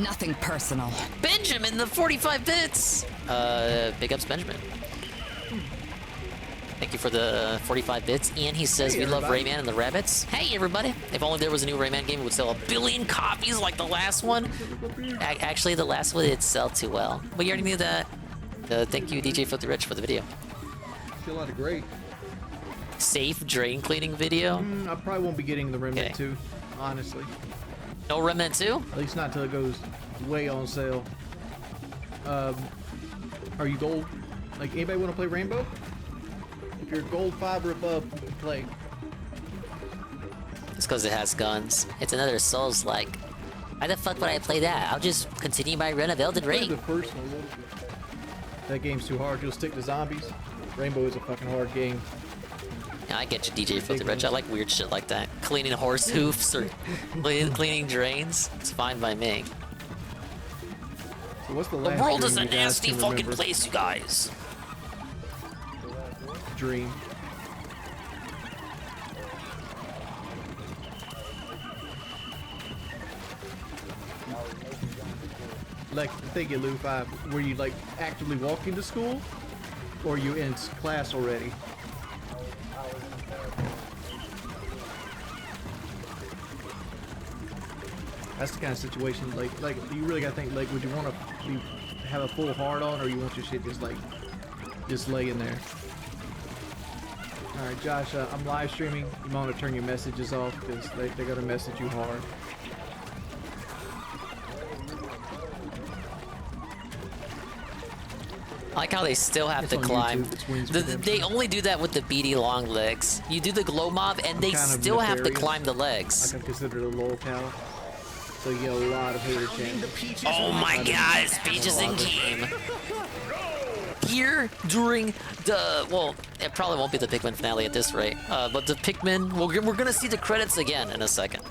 Nothing personal. Benjamin, the 45 bits. Big ups, Benjamin. Thank you for the 45 bits. Ian, he says, we love Rayman and the Rabbits. Hey, everybody. If only there was a new Rayman game, it would sell 1 billion copies like the last one. Actually, the last one didn't sell too well. But you already knew that. Thank you, DJ Filthy Rich, for the video. Feel a lot of great. Safe drain cleaning video? I probably won't be getting the Remnant 2, honestly. No Remnant 2? At least not until it goes way on sale. Are you gold? Like, anybody want to play Rainbow? If you're gold 5 or above, you can play. It's because it has guns. It's another Souls-like. Why the fuck would I play that? I'll just continue my run of Elden Ring. The first one. That game's too hard. You'll stick to zombies. Rainbow is a fucking hard game. Yeah, I get you, DJ Filthy Rich. I like weird shit like that. Cleaning horse hoofs or cleaning drains. It's fine by me. So what's the world is a nasty fucking place, you guys. Dream. Like, think it, Lou 5. Were you like actively walking to school, or you in class already? That's the kind of situation. Like you really gotta think. Like, would you want to have a full hard on, or you want your shit just laying there? All right, Josh. I'm live streaming. You might want to turn your messages off because they're gonna message you hard. I like how they still have to climb. They only do that with the beady long legs. You do the glow mob, and they still have to climb the legs. I can consider it a low cow. So you get a lot of hater chances. Oh my god, it's Peaches and Game. Here during the, well, it probably won't be the Pikmin finale at this rate, but the Pikmin, we're gonna see the credits again in a second.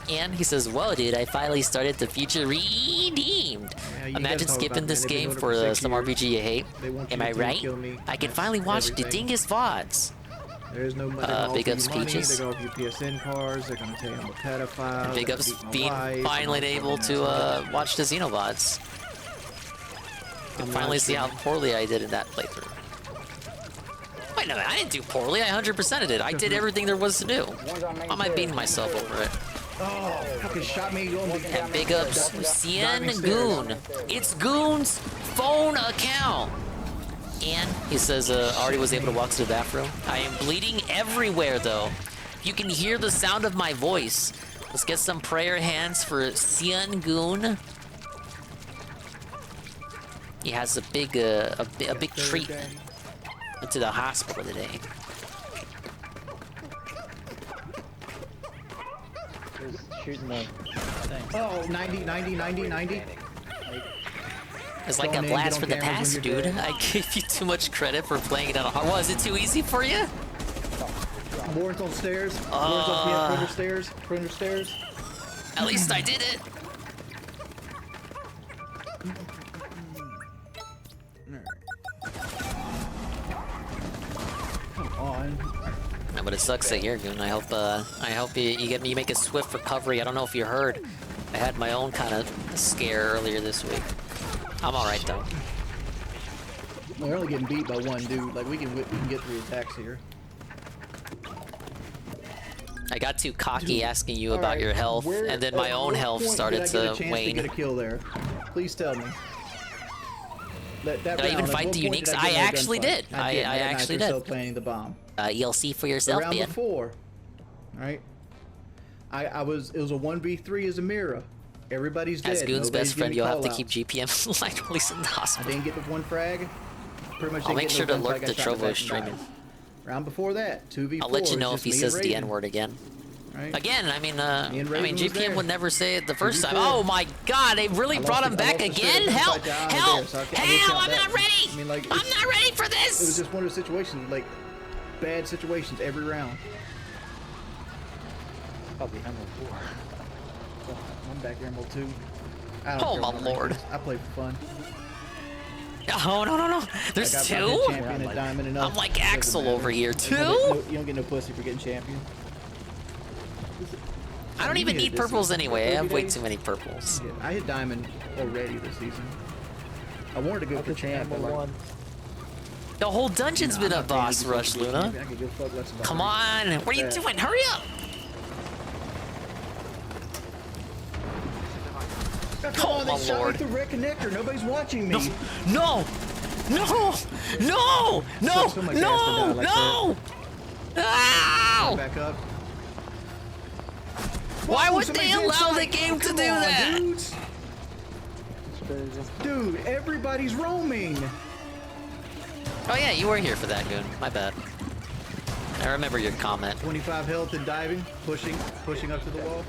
And he says, whoa, dude, I finally started the future redeemed. Yeah, imagine skipping this game for some RPG you hate. Am I right? I can finally watch the dingus VODs. There's no money. Big ups, Peaches. They're gonna give you PSN cards. They're gonna tell you I'm a pedophile. Big ups being finally able to watch the Xenobots. And finally see how poorly I did in that playthrough. Wait a minute, I didn't do poorly. I 100%ed it. I did everything there was to do. Why am I beating myself over it? Oh, fucking shot me. And big ups, Cien Goon. It's Goon's phone account. And he says, already was able to walk to the bathroom. I am bleeding everywhere, though. You can hear the sound of my voice. Let's get some prayer hands for Cien Goon. He has a big treatment. Went to the hospital today. Shooting the thing. Oh, 90. It's like a blast from the past, dude. I gave you too much credit for playing it on hard. Was it too easy for you? Warren's on stairs. Warren's on printer stairs. At least I did it. Come on. No, but it sucks that you're Goon. I hope you make a swift recovery. I don't know if you heard. I had my own kind of scare earlier this week. I'm alright though. We're only getting beat by one dude. Like we can get 3 attacks here. I got too cocky asking you about your health, and then my own health started to wane. To get a kill there. Please tell me. Did I even fight the Uniques? I actually did. I actually did. Still planning the bomb. ELC for yourself, man. man. Before, right? It was a 1v3 as a mirror. Everybody's dead. As Goon's best friend, you'll have to keep GPM light while he's in the I hospital. didn't get the one frag. Pretty much. I'll make sure to alert the Trovo streaming. Round before that, 2v4. I'll let you know if he says the N-word again. Right. Again, I mean, GPM would never say it the first time. Oh my God, they really brought him back again? Help! Help! Help! I'm not ready! I'm not ready for this! It was just one of those situations, like, bad situations every round. Probably Emerald 4. I'm back here, Emerald 2. Oh my lord. I play for fun. Oh, no. There's two? I'm like Axel over here. Two? You don't get no pussy for getting champion. I don't even need purples anyway. I have way too many purples. Yeah, I hit diamond already this season. I wanted to go for champ, but like, The whole dungeon's been a boss rush, Luna. I could give a fuck less about Come it. on, what are you doing? Hurry up! Come on, they my shot me lord. through red connector. Nobody's watching me. No! No! No! No! So much No! acid like No! Ow! Back up. Why Whoa, would they somebody's allow the inside. game to Come do on, that? dudes. Dude, everybody's roaming. Oh yeah, you were here for that, Goon. My bad. I remember your comment. 25 health and diving, pushing up to the wall.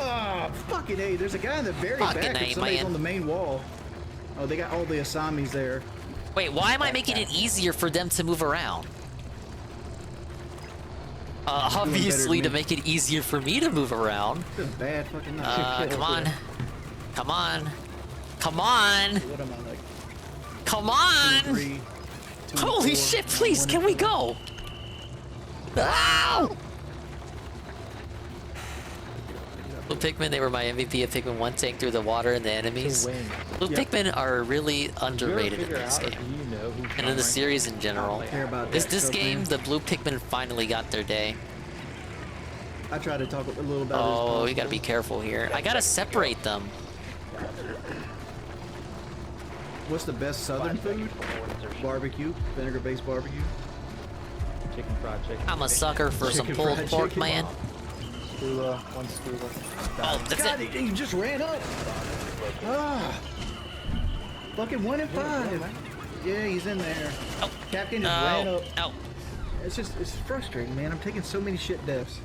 Oh, fucking A. There's a guy in the very Fucking back A, and somebody's man. on the main wall. Oh, they got all the Asamis there. Wait, why am I making it easier for them to move around? Obviously to make it easier for me to move around. That's a bad fucking Come on. Come on. Come on. What am I like? Come on. 2, 3, 2, Holy 4, shit, please, 1, can we go? Ow! Blue Pikmin, they were my MVP of Pikmin 1, tank through the water and the enemies. Blue Pikmin are really underrated in this game. And in the series in general. This game, the Blue Pikmin finally got their day. I try to talk a little about it. Oh, we gotta be careful here. I gotta separate them. What's the best southern food? Barbecue, vinegar-based barbecue. Chicken fried chicken. I'm a sucker for some Chicken pulled fried pork, chicken. man. One stula. Oh, that's God, it. he just ran up. Ah. Fucking 1 and 5. Yeah, he's in there. Oh. Captain just ran up. Oh. It's frustrating, man. I'm taking so many shit deaths.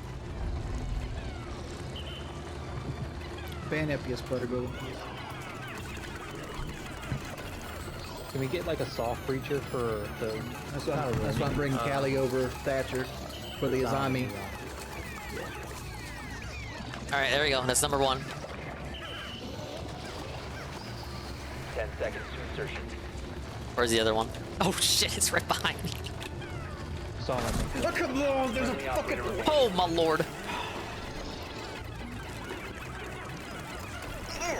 Ban FPS Buttergo. Can we get like a soft breacher for the... That's why I'm bringing Callie over Thatcher for the Azami. Alright, there we go. That's number 1. 10 seconds to insertion. Where's the other one? Oh shit, it's right behind me. Saw him. Look at long, there's a fucking... Oh my lord.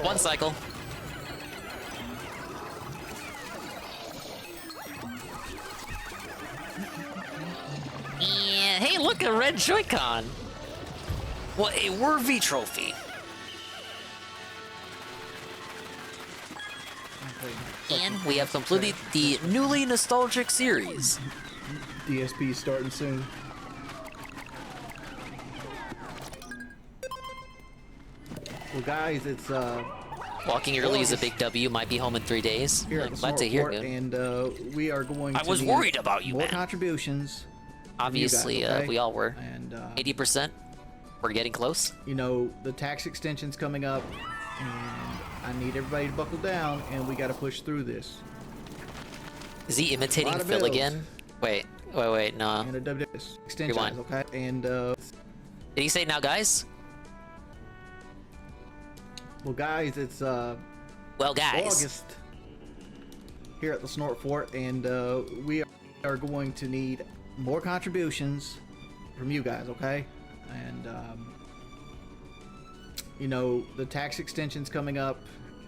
1 cycle. Yeah, hey, look, a red Joy-Con. What a worthy trophy. And we have completed the newly nostalgic series. DSP starting soon. Well, guys, it's Walking early is a big W. Might be home in 3 days. here at I'm the glad to Smart hear, Fort, dude. and we are going. I to was need worried about you, more man. contributions. Obviously, you guys, okay? we all were. And 80%. We're getting close. you know, the tax extension's coming up, and I need everybody to buckle down, and we got to push through this. Is he imitating Lot of Phil bills. again? Wait, no. And a WS extension, Rewind. okay? And Did he say now, guys? well, guys, it's Well, guys. August here at the Snort Fort, and we are going to need more contributions from you guys, okay? And you know, the tax extension's coming up,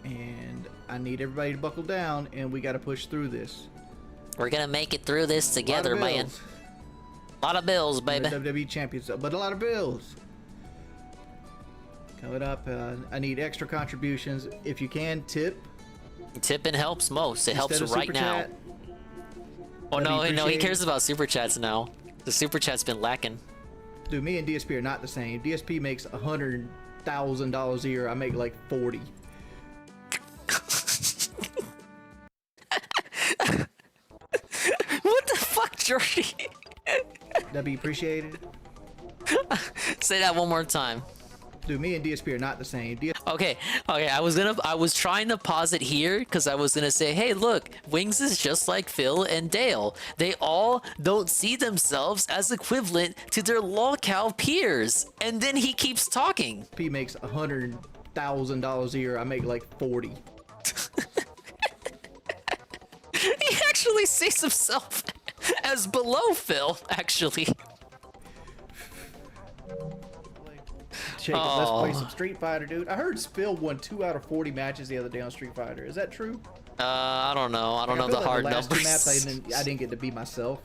and I need everybody to buckle down, and we got to push through this. We're gonna make it through this together, man. A lot of bills, baby. The WWE champions, but a lot of bills coming up. I need extra contributions. If you can, tip. Tipping helps most. It helps Instead of right super now. chat, Oh that'd no, be no, he appreciated. cares about super chats now. The super chat's been lacking. Dude, me and DSP are not the same. DSP makes $100,000 a year. I make like 40. What the fuck, Jordy? That'd be appreciated. Say that one more time. Dude, me and DSP are not the same. Okay, I was trying to pause it here because I was gonna say, hey, look, Wings is just like Phil and Dale. They all don't see themselves as equivalent to their lolcow peers. And then he keeps talking. DSP makes $100,000 a year. I make like 40. He actually sees himself as below Phil, actually. Jacob, let's play some Street Fighter, dude. I heard Spill won 2 out of 40 matches the other day on Street Fighter. Is that true? I don't know. I don't know feel the like hard the last numbers. Two maps I didn't get to be myself.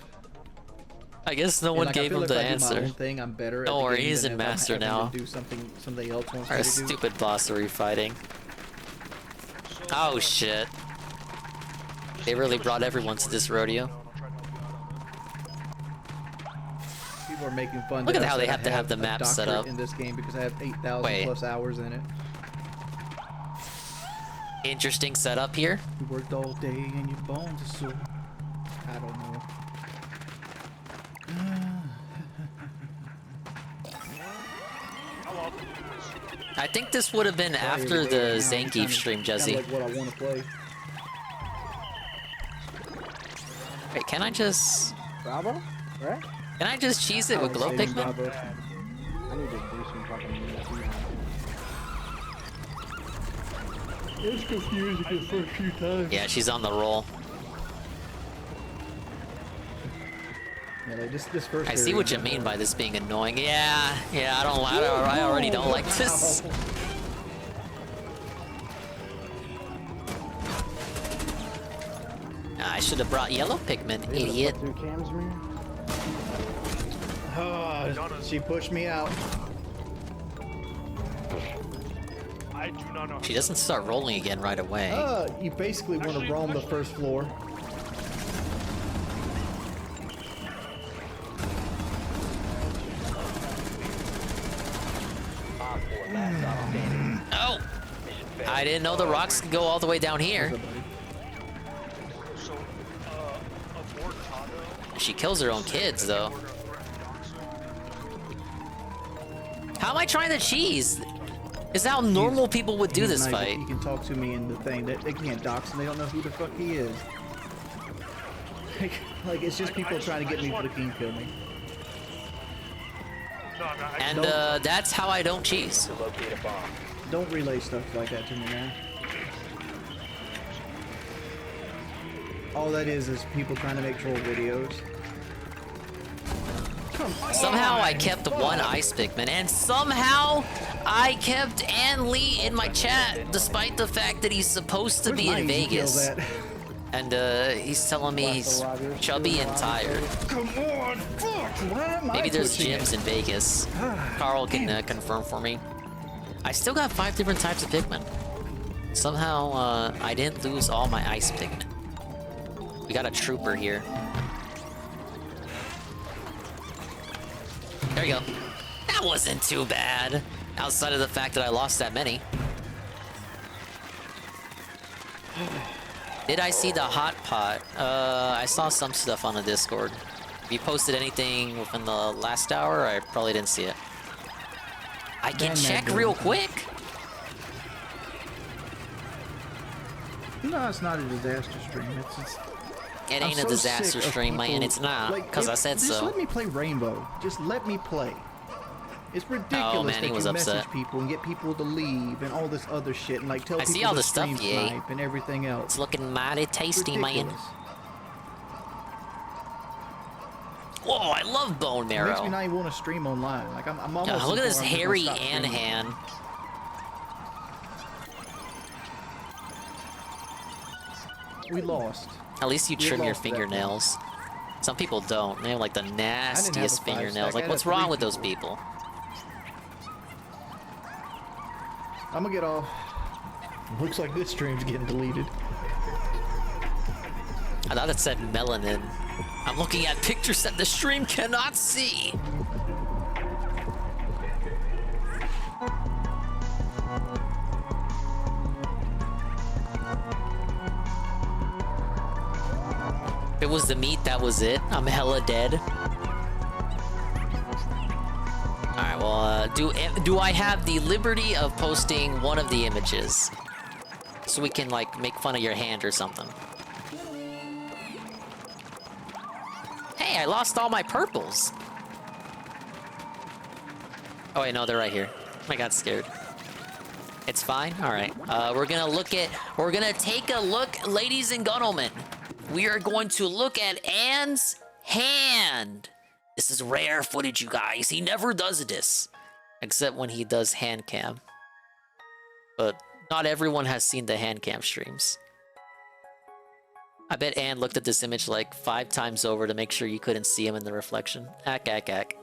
I guess no And, one like, gave I feel him like the if I do answer. my own thing, I'm better. Don't at the worry, game he's than in if I'm master having now. to do somebody else wants Our me to do. stupid boss are refighting. Oh shit. They really brought everyone to this rodeo. People are making fun. Look that at I how they said I have to have the a map set doctorate up. in this game because I have 8,000 Wait. plus hours in it. Interesting setup here. You worked all day and your bones are sore. I don't know. I think this would have been after the Zangief stream, Jesse. Like what I want to play. Wait, can I just... Bravo? Right? Can I just cheese it with glow Pikmin? I need to do some fucking It's confusing the first few times. Yeah, she's on the roll. Yeah, like this first I see what you mean by this being annoying. Yeah, I already don't like this. I should have brought yellow Pikmin, idiot. Oh, she pushed me out. I do not know. She doesn't start rolling again right away. You basically want to roam the first floor. Oh! I didn't know the rocks could go all the way down here. She kills her own kids, though. How am I trying to cheese? Is how normal people would do this fight. You can talk to me in the thing. They can't dox him. They don't know who the fuck he is. Like it's just people trying to get me for the king kill me. And that's how I don't cheese. Don't relay stuff like that to me, man. All that is people trying to make troll videos. Somehow I kept one ice Pikmin, and somehow I kept Ann Lee in my chat, despite the fact that he's supposed to be in Vegas. And he's telling me he's chubby and tired. Come on, fuck! Why am I Maybe there's pushing gyms it? in Vegas. Carl can confirm for me. I still got 5 different types of Pikmin. Somehow I didn't lose all my ice Pikmin. We got a trooper here. There you go. That wasn't too bad. Outside of the fact that I lost that many. Did I see the hot pot? I saw some stuff on the Discord. If you posted anything within the last hour, I probably didn't see it. I can check real quick. No, it's not a disaster stream. It's just... It ain't a disaster stream, man. It's not, because I said Just so. let me play Rainbow. Just let me play. It's ridiculous Oh, man, that he was you upset. message people and get people to leave and all this other shit and like tell I people see all to the stuff stream you ate. snipe and everything else. It's looking mighty tasty, man. Ridiculous. Whoa, I love bone It makes me marrow. not even want to stream online. Like I'm almost. Look at this I'm just gonna hairy stop streaming. Anhan. We lost. At least you We trim your lost that fingernails. Some people don't. They have like the nastiest a 5-stack. fingernails. I Like, had what's 3 wrong with those people? I'm gonna get off. Looks like this stream's getting deleted. I thought it said melanin. I'm looking at pictures that the stream cannot see. If it was the meat, that was it. I'm hella dead. Alright, well, do I have the liberty of posting one of the images? So we can, like, make fun of your hand or something. Hey, I lost all my purples. Oh wait, no, they're right here. I got scared. It's fine? Alright. We're gonna take a look, ladies and gentlemen. We are going to look at Ann's hand. This is rare footage, you guys. He never does this. Except when he does hand cam. But not everyone has seen the hand cam streams. I bet Ann looked at this image like 5 times over to make sure you couldn't see him in the reflection. Ack, ack, ack.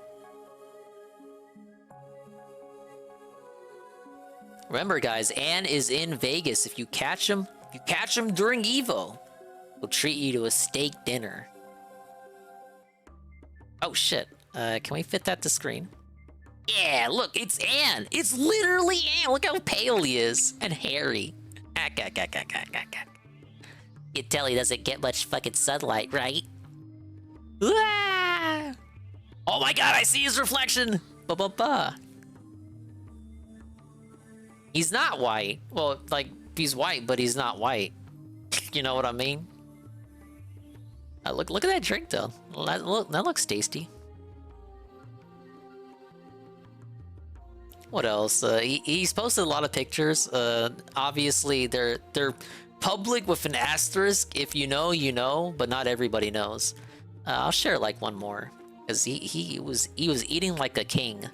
Remember, guys, Ann is in Vegas. If you catch him during Evo, he'll treat you to a steak dinner. Oh, shit. Can we fit that to screen? Yeah, look, it's Ann. It's literally Ann. Look how pale he is. And hairy. Ack, ack, ack, ack, ack, ack, ack. You tell he doesn't get much fucking sunlight, right? Ah! Oh my god, I see his reflection! Ba-ba-ba. He's not white. Well, like, he's white, but he's not white. You know what I mean? Look at that drink, though. That looks tasty. What else? He's posted a lot of pictures. Obviously, they're public with an asterisk. If you know, you know, but not everybody knows. I'll share like one more, because he was eating like a king.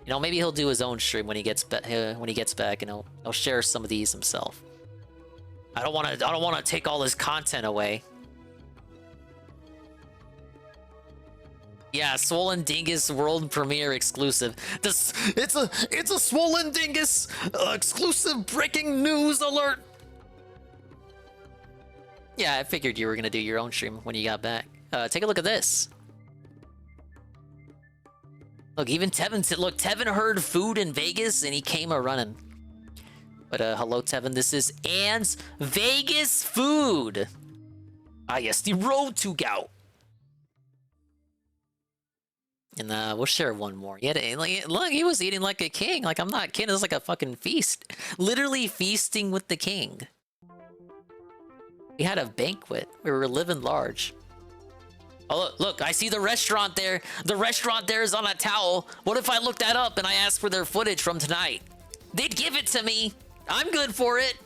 You know, maybe he'll do his own stream when he gets back, and he'll share some of these himself. I don't want to take all his content away. Yeah, Swollen Dingus world premiere exclusive. It's a Swollen Dingus exclusive breaking news alert. Yeah, I figured you were gonna do your own stream when you got back. Take a look at this. Look, even Tevin heard food in Vegas and he came a-running. But hello, Tevin. This is Ann's Vegas food. Ah, yes, the road to gout. And we'll share one more. Look, he was eating like a king. Like, I'm not kidding. It's like a fucking feast. Literally feasting with the king. We had a banquet. We were living large. Oh, look, I see the restaurant there. The restaurant there is on a towel. What if I look that up and I ask for their footage from tonight? They'd give it to me. I'm good for it.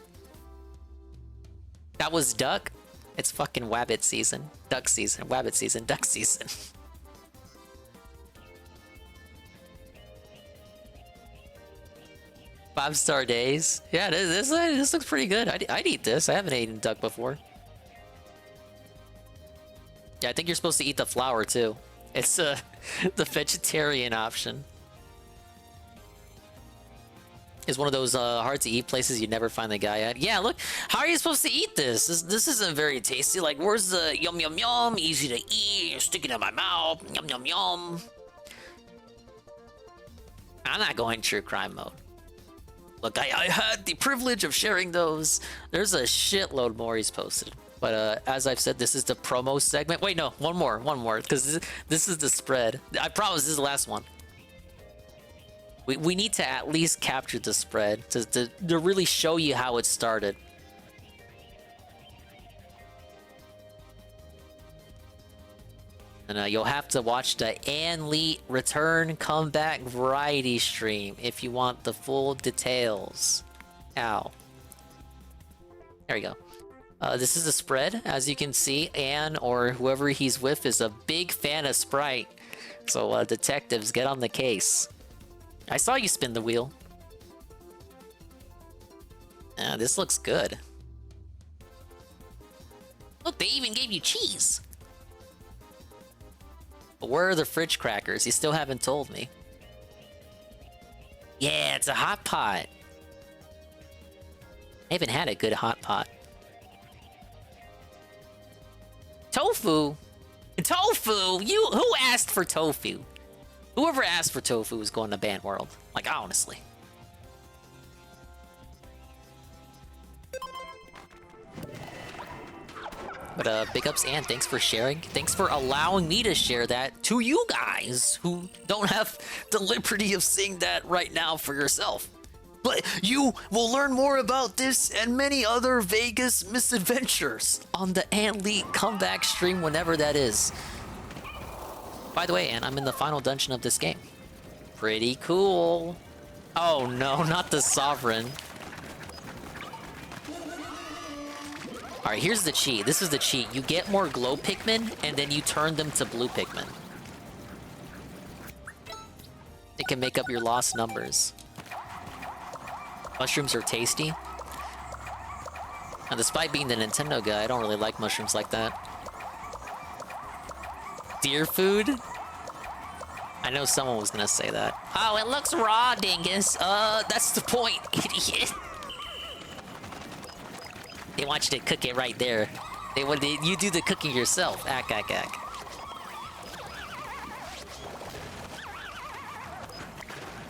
That was duck? It's fucking wabbit season. Duck season. Wabbit season. Duck season. 5-star days. Yeah, this looks pretty good. I'd eat this. I haven't eaten duck before. Yeah, I think you're supposed to eat the flour too. It's the vegetarian option. It's one of those hard to eat places you never find the guy at. Yeah, look, how are you supposed to eat this? This isn't very tasty. Like, where's the yum yum yum? Easy to eat. Stick it in my mouth. Yum yum yum. I'm not going true crime mode. Look, I had the privilege of sharing those. There's a shitload more he's posted. But as I've said, this is the promo segment. Wait, no, one more, because this is the spread. I promise this is the last one. We need to at least capture the spread to really show you how it started. And you'll have to watch the Ann Lee Return Comeback Variety stream if you want the full details. Ow. There we go. This is a spread. As you can see, Ann or whoever he's with is a big fan of Sprite. So detectives, get on the case. I saw you spin the wheel. This looks good. Look, they even gave you cheese. But where are the fridge crackers? You still haven't told me. Yeah, it's a hot pot. I haven't had a good hot pot. Tofu? Tofu? Who asked for tofu? Whoever asked for tofu is going to ban world. Like, honestly. But big ups, Ann. Thanks for sharing. Thanks for allowing me to share that to you guys who don't have the liberty of seeing that right now for yourself. But you will learn more about this and many other Vegas misadventures on the Ann Lee comeback stream whenever that is. By the way, Ann, I'm in the final dungeon of this game. Pretty cool. Oh no, not the Sovereign. Alright, here's the cheat. This is the cheat. You get more glow Pikmin, and then you turn them to blue Pikmin. can make up your lost numbers. Mushrooms are tasty. And despite being the Nintendo guy, I don't really like mushrooms like that. Deer food? I know someone was gonna say that. Oh, it looks raw, dingus. That's the point, idiot. They want you to cook it right there. You do the cooking yourself. Ack.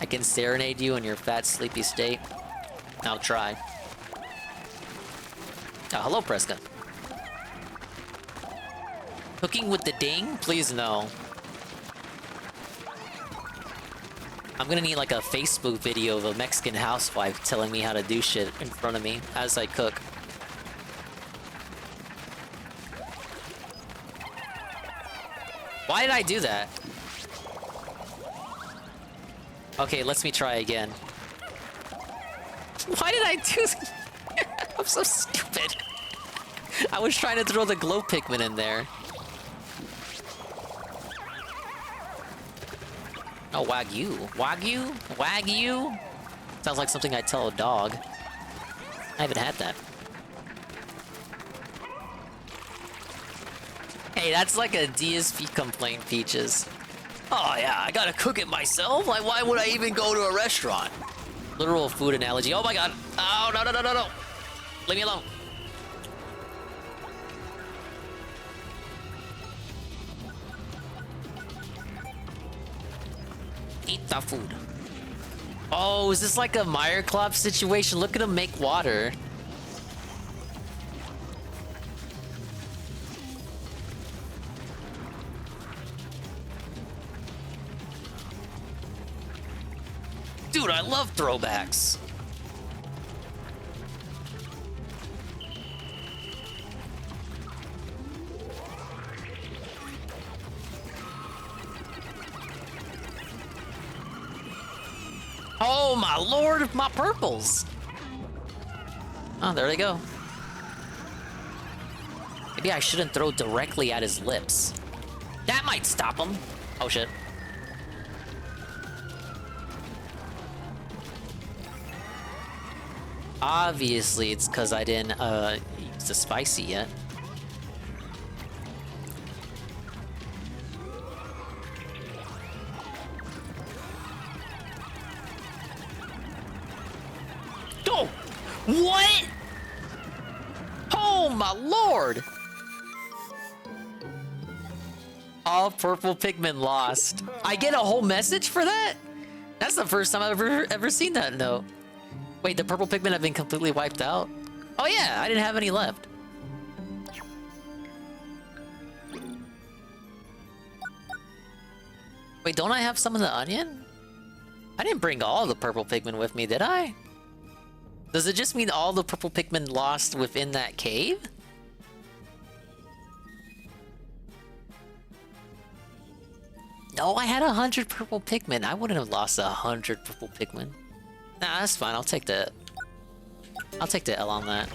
I can serenade you in your fat, sleepy state. I'll try. Oh, hello, Prescott. Cooking with the ding? Please no. I'm gonna need like a Facebook video of a Mexican housewife telling me how to do shit in front of me as I cook. Why did I do that? Okay, let me try again. Why did I do that? I'm so stupid. I was trying to throw the glow Pikmin in there. Oh, Wagyu. Wagyu? Wagyu? Sounds like something I'd tell a dog. I haven't had that. Hey, that's like a DSP complaint, Peaches. Oh yeah, I gotta cook it myself? Like, why would I even go to a restaurant? Literal food analogy. Oh my god. Oh, no. Leave me alone. Eat the food. Oh, is this like a Meyerklop situation? Look at him make water. Dude, I love throwbacks. Oh my lord, my purples. Oh, there they go. Maybe I shouldn't throw directly at his lips. That might stop him. Oh shit. Obviously, it's because I didn't use the spicy yet. Oh! What? Oh my lord! All purple Pikmin lost. I get a whole message for that? That's the first time I've ever seen that note. Wait, the purple Pikmin have been completely wiped out? Oh yeah, I didn't have any left. Wait, don't I have some of the onion? I didn't bring all the purple Pikmin with me, did I? Does it just mean all the purple Pikmin lost within that cave? No, I had 100 purple Pikmin. I wouldn't have lost 100 purple Pikmin. Nah, that's fine. I'll take the L on that.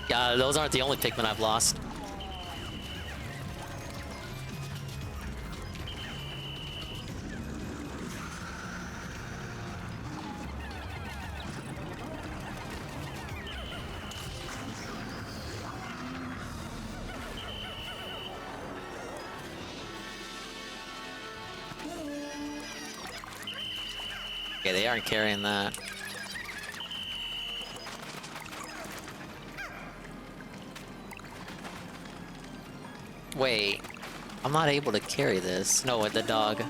Yeah, those aren't the only Pikmin I've lost. Okay, they aren't carrying that. Wait, I'm not able to carry this. No, with the dog.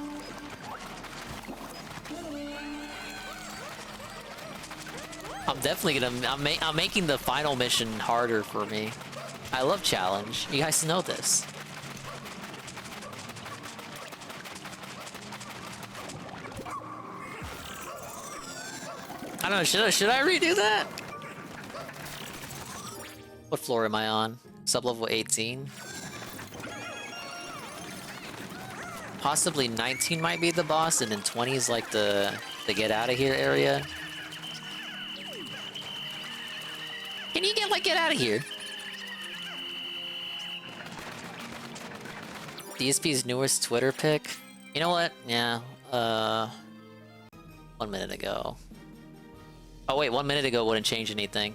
I'm definitely gonna. I'm making the final mission harder for me. I love challenge. You guys know this. I don't know, should I redo that? What floor am I on? Sublevel 18? Possibly 19 might be the boss, and then 20 is like the get out of here area. Can you get out of here? DSP's newest Twitter pic. You know what? Yeah. 1 minute ago. Oh wait, 1 minute ago wouldn't change anything.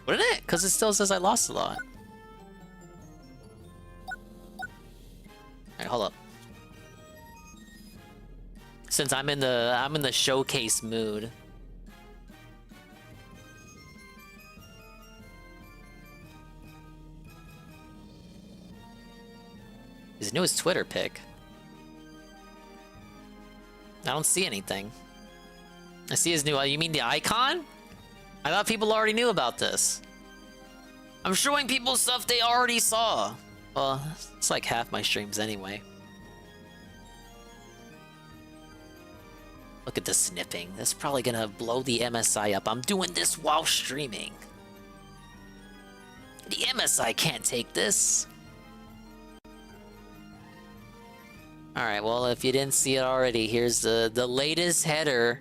Wouldn't it? Because it still says I lost a lot. Alright, hold up. Since I'm in the showcase mood. His newest Twitter pic. I don't see anything. I see his new. You mean the icon? I thought people already knew about this. I'm showing people stuff they already saw. Well, it's like half my streams anyway. Look at the snipping. That's probably gonna blow the MSI up. I'm doing this while streaming. The MSI can't take this. Alright, well, if you didn't see it already, here's the latest header.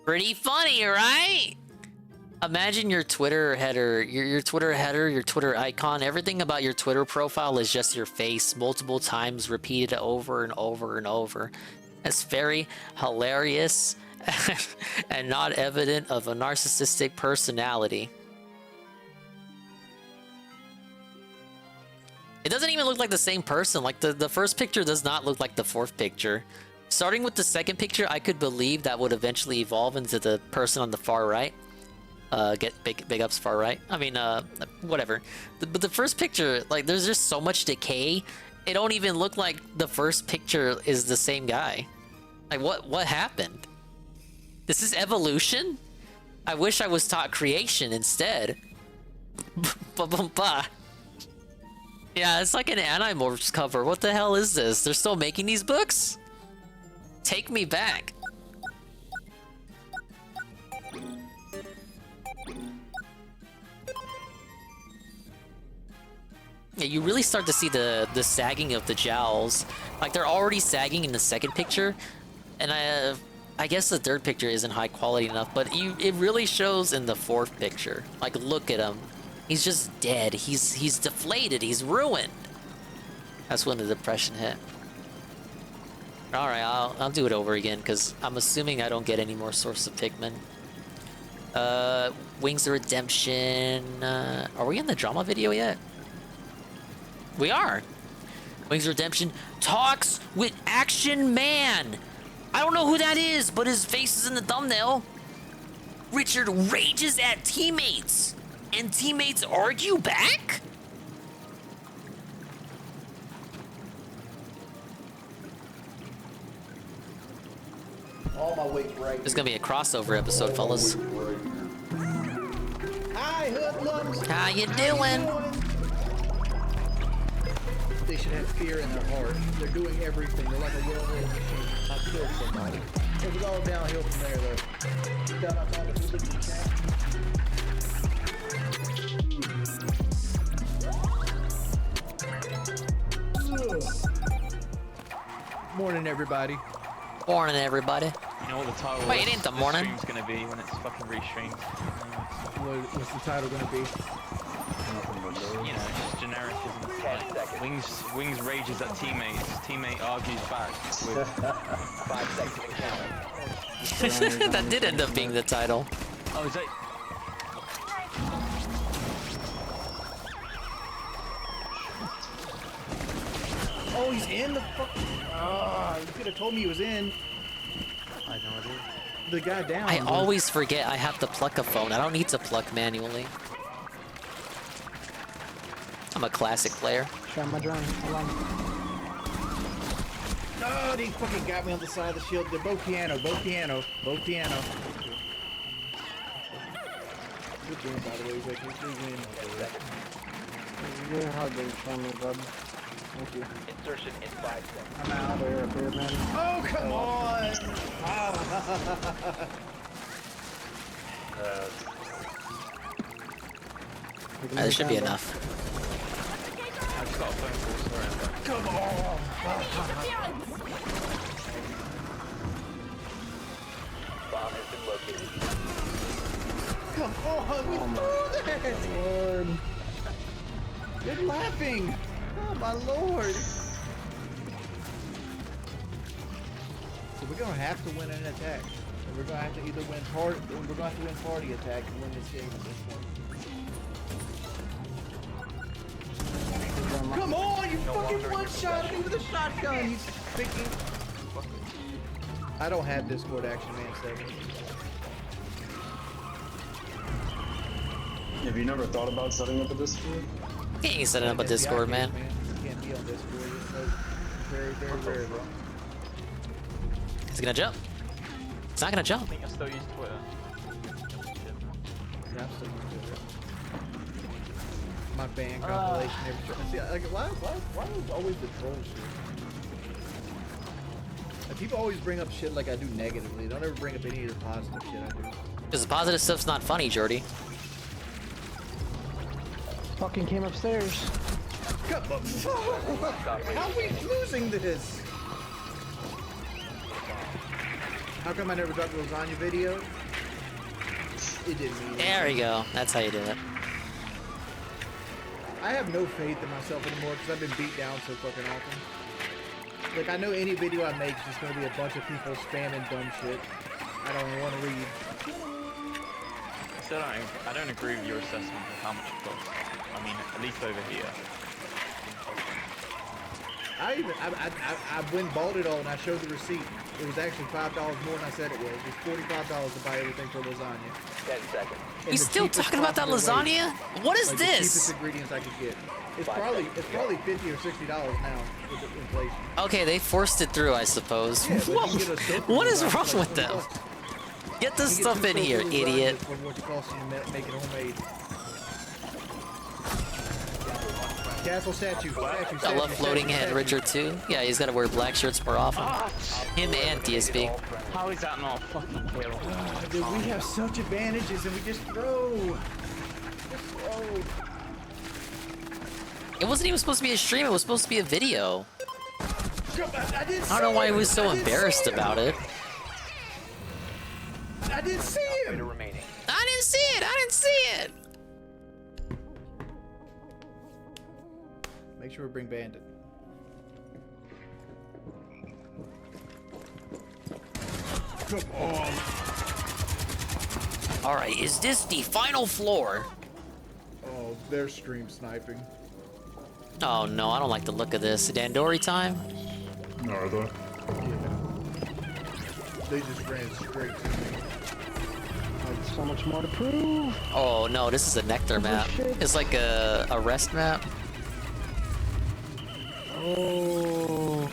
Pretty funny, right? Imagine your Twitter header, your Twitter header, your Twitter icon, everything about your Twitter profile is just your face multiple times repeated over and over and over. It's very hilarious and not evident of a narcissistic personality. It doesn't even look like the same person. Like the first picture does not look like the fourth picture. Starting with the second picture, I could believe that would eventually evolve into the person on the far right. Get big ups far right. I mean, whatever. But the first picture, like, there's just so much decay. It don't even look like the first picture is the same guy. Like, what happened? This is evolution? I wish I was taught creation instead. Yeah, it's like an Animorphs cover. What the hell is this? They're still making these books? Take me back. Yeah, you really start to see the sagging of the jowls. Like, they're already sagging in the second picture, and I guess the third picture isn't high quality enough, but it really shows in the fourth picture. Like, look at him. He's just dead. He's deflated. He's ruined. That's when the depression hit. All right, I'll do it over again because I'm assuming I don't get any more Source of Pikmin. Wings of Redemption. Are we in the drama video yet? We are. Wings of Redemption talks with Action Man. I don't know who that is, but his face is in the thumbnail. Richard rages at teammates, and teammates argue back? All my weight's right. There's gonna be a crossover episode, fellas. Hi, hoodlums. How you doing? They should have fear in their heart. They're doing everything. They're like a well-oiled machine. I killed somebody. It was all downhill from there, though. Shout out to all the hoodlums in the chat. Morning, everybody. Morning, everybody. You know what the title Wait, it ain't the morning. stream's gonna be when it's fucking restreamed. What's the title gonna be? You know, just generic, isn't it? Like, Wings rages at teammates. Teammate argues back with 5 seconds to count. That did end up being the title. Oh, is that? Oh, he's in the fuck. Ah, you could have told me he was in. I had no idea. The guy down. I always forget I have to pluck a phone. I don't need to pluck manually. I'm a classic player. Try my drone. Hold on. No, they fucking got me on the side of the shield. They're both piano, both piano, both piano. Good game, by the way, Vicky. Good game. You're hard to show me, bud. Thank you. Insertion in 5 seconds. I'm out there, up here, man. Oh, come on! There should be enough. I just got a phone call, sorry. Come on! Bomb has been located. Come on! We threw that! Lord. You're laughing! Oh my lord! So we're gonna have to win an attack. And we're gonna have to either win party, we're gonna have to win party attack and win this game at this point. Come on, you fucking one-shot me with a shotgun, you picking. I don't have Discord Action Man 7. Have you never thought about setting up a Discord? You ain't setting up a Discord, man. You can't be on Discord. It's like very, very, very wrong. It's gonna jump. It's not gonna jump. I think I still use Twitter. Yeah, I'm still using Twitter. My band compilation every time. See, like, why is always the troll shit? Like, people always bring up shit like I do negatively. They don't ever bring up any of the positive shit I do. Because the positive stuff's not funny, Jordy. Fucking came upstairs. How are we losing this? How come I never dropped the lasagna video? It didn't mean There we go. That's how you do it. I have no faith in myself anymore because I've been beat down so fucking often. Like, I know any video I make is just gonna be a bunch of people spamming dumb shit I don't want to read. So I don't agree with your assessment of how much it costs. I mean, at least over here. I went and bought it all and I showed the receipt. It was actually $5 more than I said it was. It was $45 to buy everything for lasagna. 10 seconds. You still talking about that lasagna? What is like this? The cheapest ingredients I could get. It's probably $50 or $60 now with the inflation. Okay, they forced it through, I suppose. Yeah, What is wrong with them? Get this stuff in here, idiot. For what it costs you to make it homemade. Castle statue. I love floating head Richard too. Yeah, he's gotta wear black shirts more often. Him and DSB. How is that not a fucking kill? Dude, we have such advantages and we just throw. It wasn't even supposed to be a stream, it was supposed to be a video. I don't know why he was so embarrassed about it. I didn't see him! I didn't see it! I didn't see it! Make sure we bring Bandit. Come on! Alright, is this the final floor? Oh, they're stream sniping. Oh no, I don't like the look of this. Dandori time? Are they? They just ran straight to me. So much more to prove. Oh no, this is a nectar map. It's like a rest map. Oh.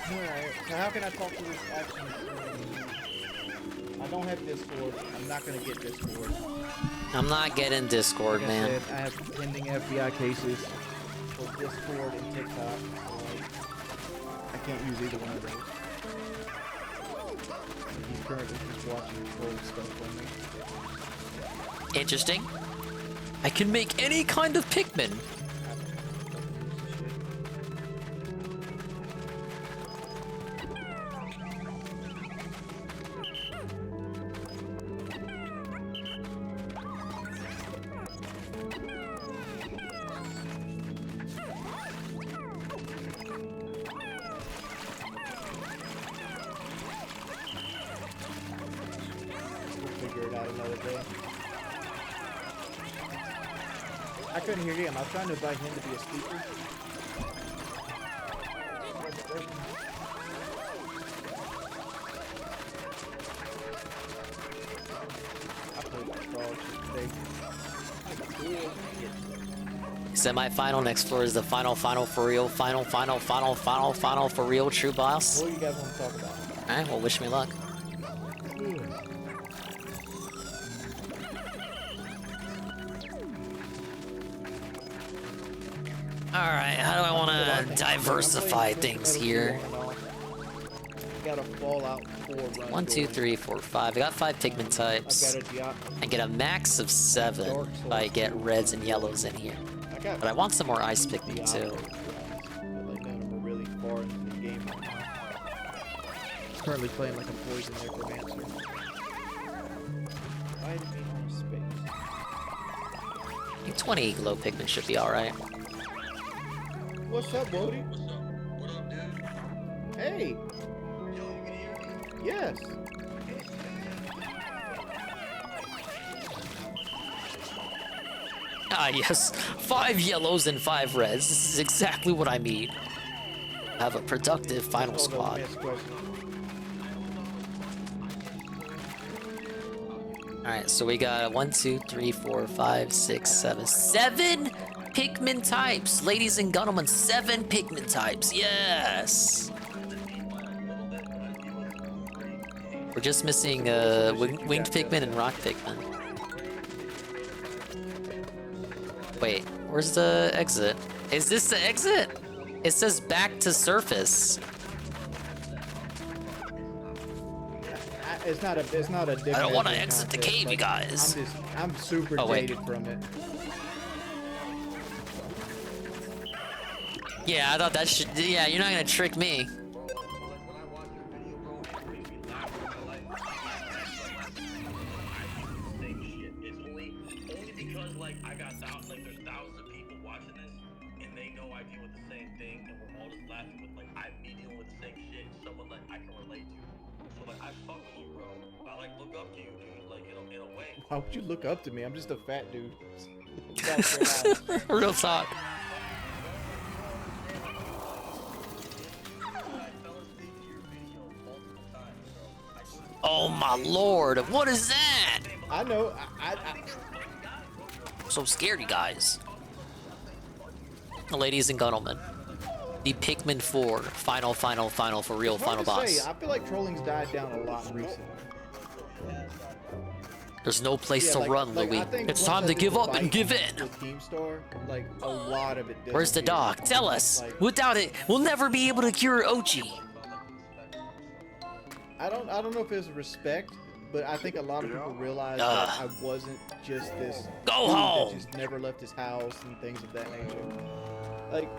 Alright, so how can I talk to this action? I don't have Discord. I'm not gonna get Discord. I'm not getting Discord, Like I man. said, I have pending FBI cases for Discord and TikTok. So I can't use either one of those. He's currently just watching old stuff for me. Interesting. I can make any kind of Pikmin. I couldn't hear him. I was trying to invite him to be a speaker. Semi-final. Next floor is the final for real. Final for real. True boss. What do you guys want to talk about? All right. Well, wish me luck. Alright, how do I want to diversify things here? Got a Fallout 4 run. 1, 2, 3, 4, 5. I got 5 Pikmin types. I get a max of 7 if I get reds and yellows in here. But I want some more ice Pikmin too. Like that, we're really far into the game right now. Currently playing like a poison necromancer. Why did we on space? I think 20 glow Pikmin should be alright. What's up, Bodie? Hey! Yes! Ah, yes. 5 yellows and 5 reds. This is exactly what I need. Have a productive final squad. Alright, so we got 1, 2, 3, 4, 5, 6, 7. 7 Pikmin types! Ladies and gentlemen, 7 Pikmin types. Yes! We're just missing winged Pikmin and rock Pikmin. Wait, where's the exit? Is this the exit? It says back to surface. It's not a I don't want to exit the cave, you guys. I'm super jaded from it. Yeah, I thought that should. Yeah, you're not gonna trick me. Why would you look up to me? I'm just a fat dude. Real talk. Oh my lord, what is that? I know, I'm so scared, you guys. Ladies and gentlemen, the Pikmin 4 final for real final boss. I feel like trolling's died down a lot recently. There's no place to run, Louis. It's time to give up and give in. Keemstar, like a lot of it. Where's the dog? Tell us. Without it, we'll never be able to cure Ochi. I don't know if it's respect, but I think a lot of people realize that I wasn't just this dude that just never left his house and things of that nature. Like,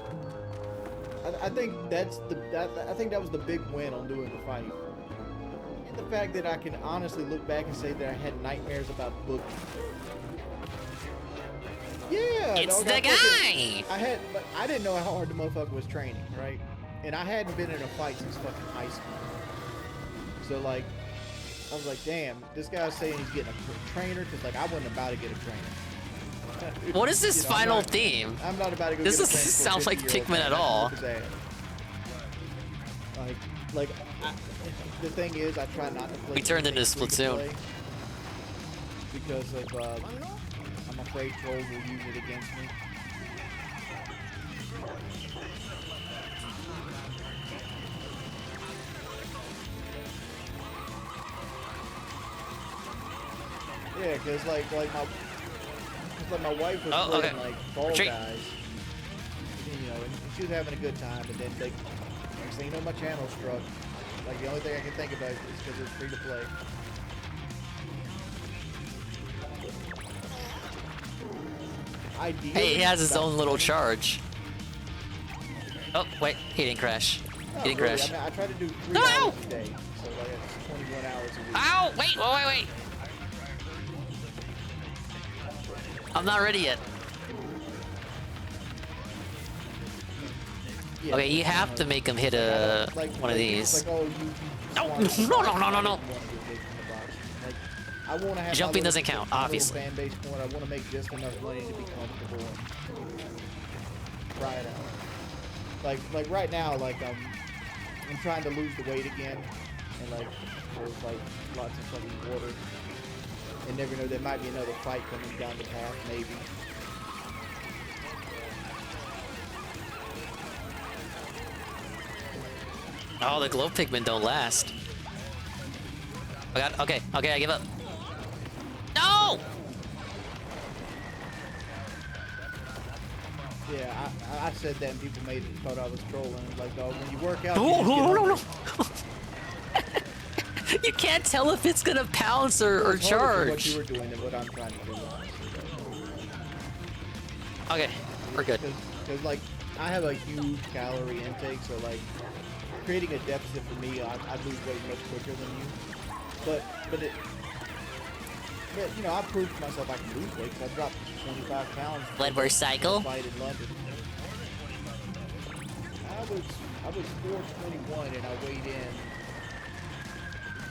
I think that was the big win on doing the fight. And the fact that I can honestly look back and say that I had nightmares about booking. Yeah, it's the guy. But I didn't know how hard the motherfucker was training, right? And I hadn't been in a fight since fucking high school. So like, I was like, damn, this guy's saying he's getting a trainer because like I wasn't about to get a trainer. What is this final theme? I'm not about to go. This doesn't sound like Pikmin at all. Like, the thing is, I try not to play. We turned into Splatoon. Because of, I'm afraid trolls will use it against me. Yeah, because like my wife was playing like Fall Guys, you know, and she was having a good time, and then like, next thing you know, my channel struck. Like the only thing I can think about is because it's free to play. Ideally, hey, he has his own little charge. Oh wait, he didn't crash. He didn't crash. I mean, I try to do 3 hours a day, so like that's 21 hours a week. Ow! Wait! I'm not ready yet. Yeah, okay, you have to make him hit one of these. Like, oh, No. I want to have Jumping doesn't count, obviously. Fan base point. I want to make just enough money to be comfortable and try it out. Like right now, like I'm trying to lose the weight again, and like there's like lots of fucking water. And never know, there might be another fight coming down the path, maybe. Oh, the glow Pikmin don't last. Okay, I give up. No! Yeah, I said that and people thought I was trolling. Like, dog, when you work out, No. You can't tell if it's gonna pounce or charge. What you were doing and what I'm trying to do. Okay, we're good. Because like, I have a huge calorie intake, so like, creating a deficit for me, I lose weight much quicker than you. But you know, I proved to myself I can lose weight because I dropped 25 pounds. Bloodworth cycle. Fight in London. I was 421 and I weighed in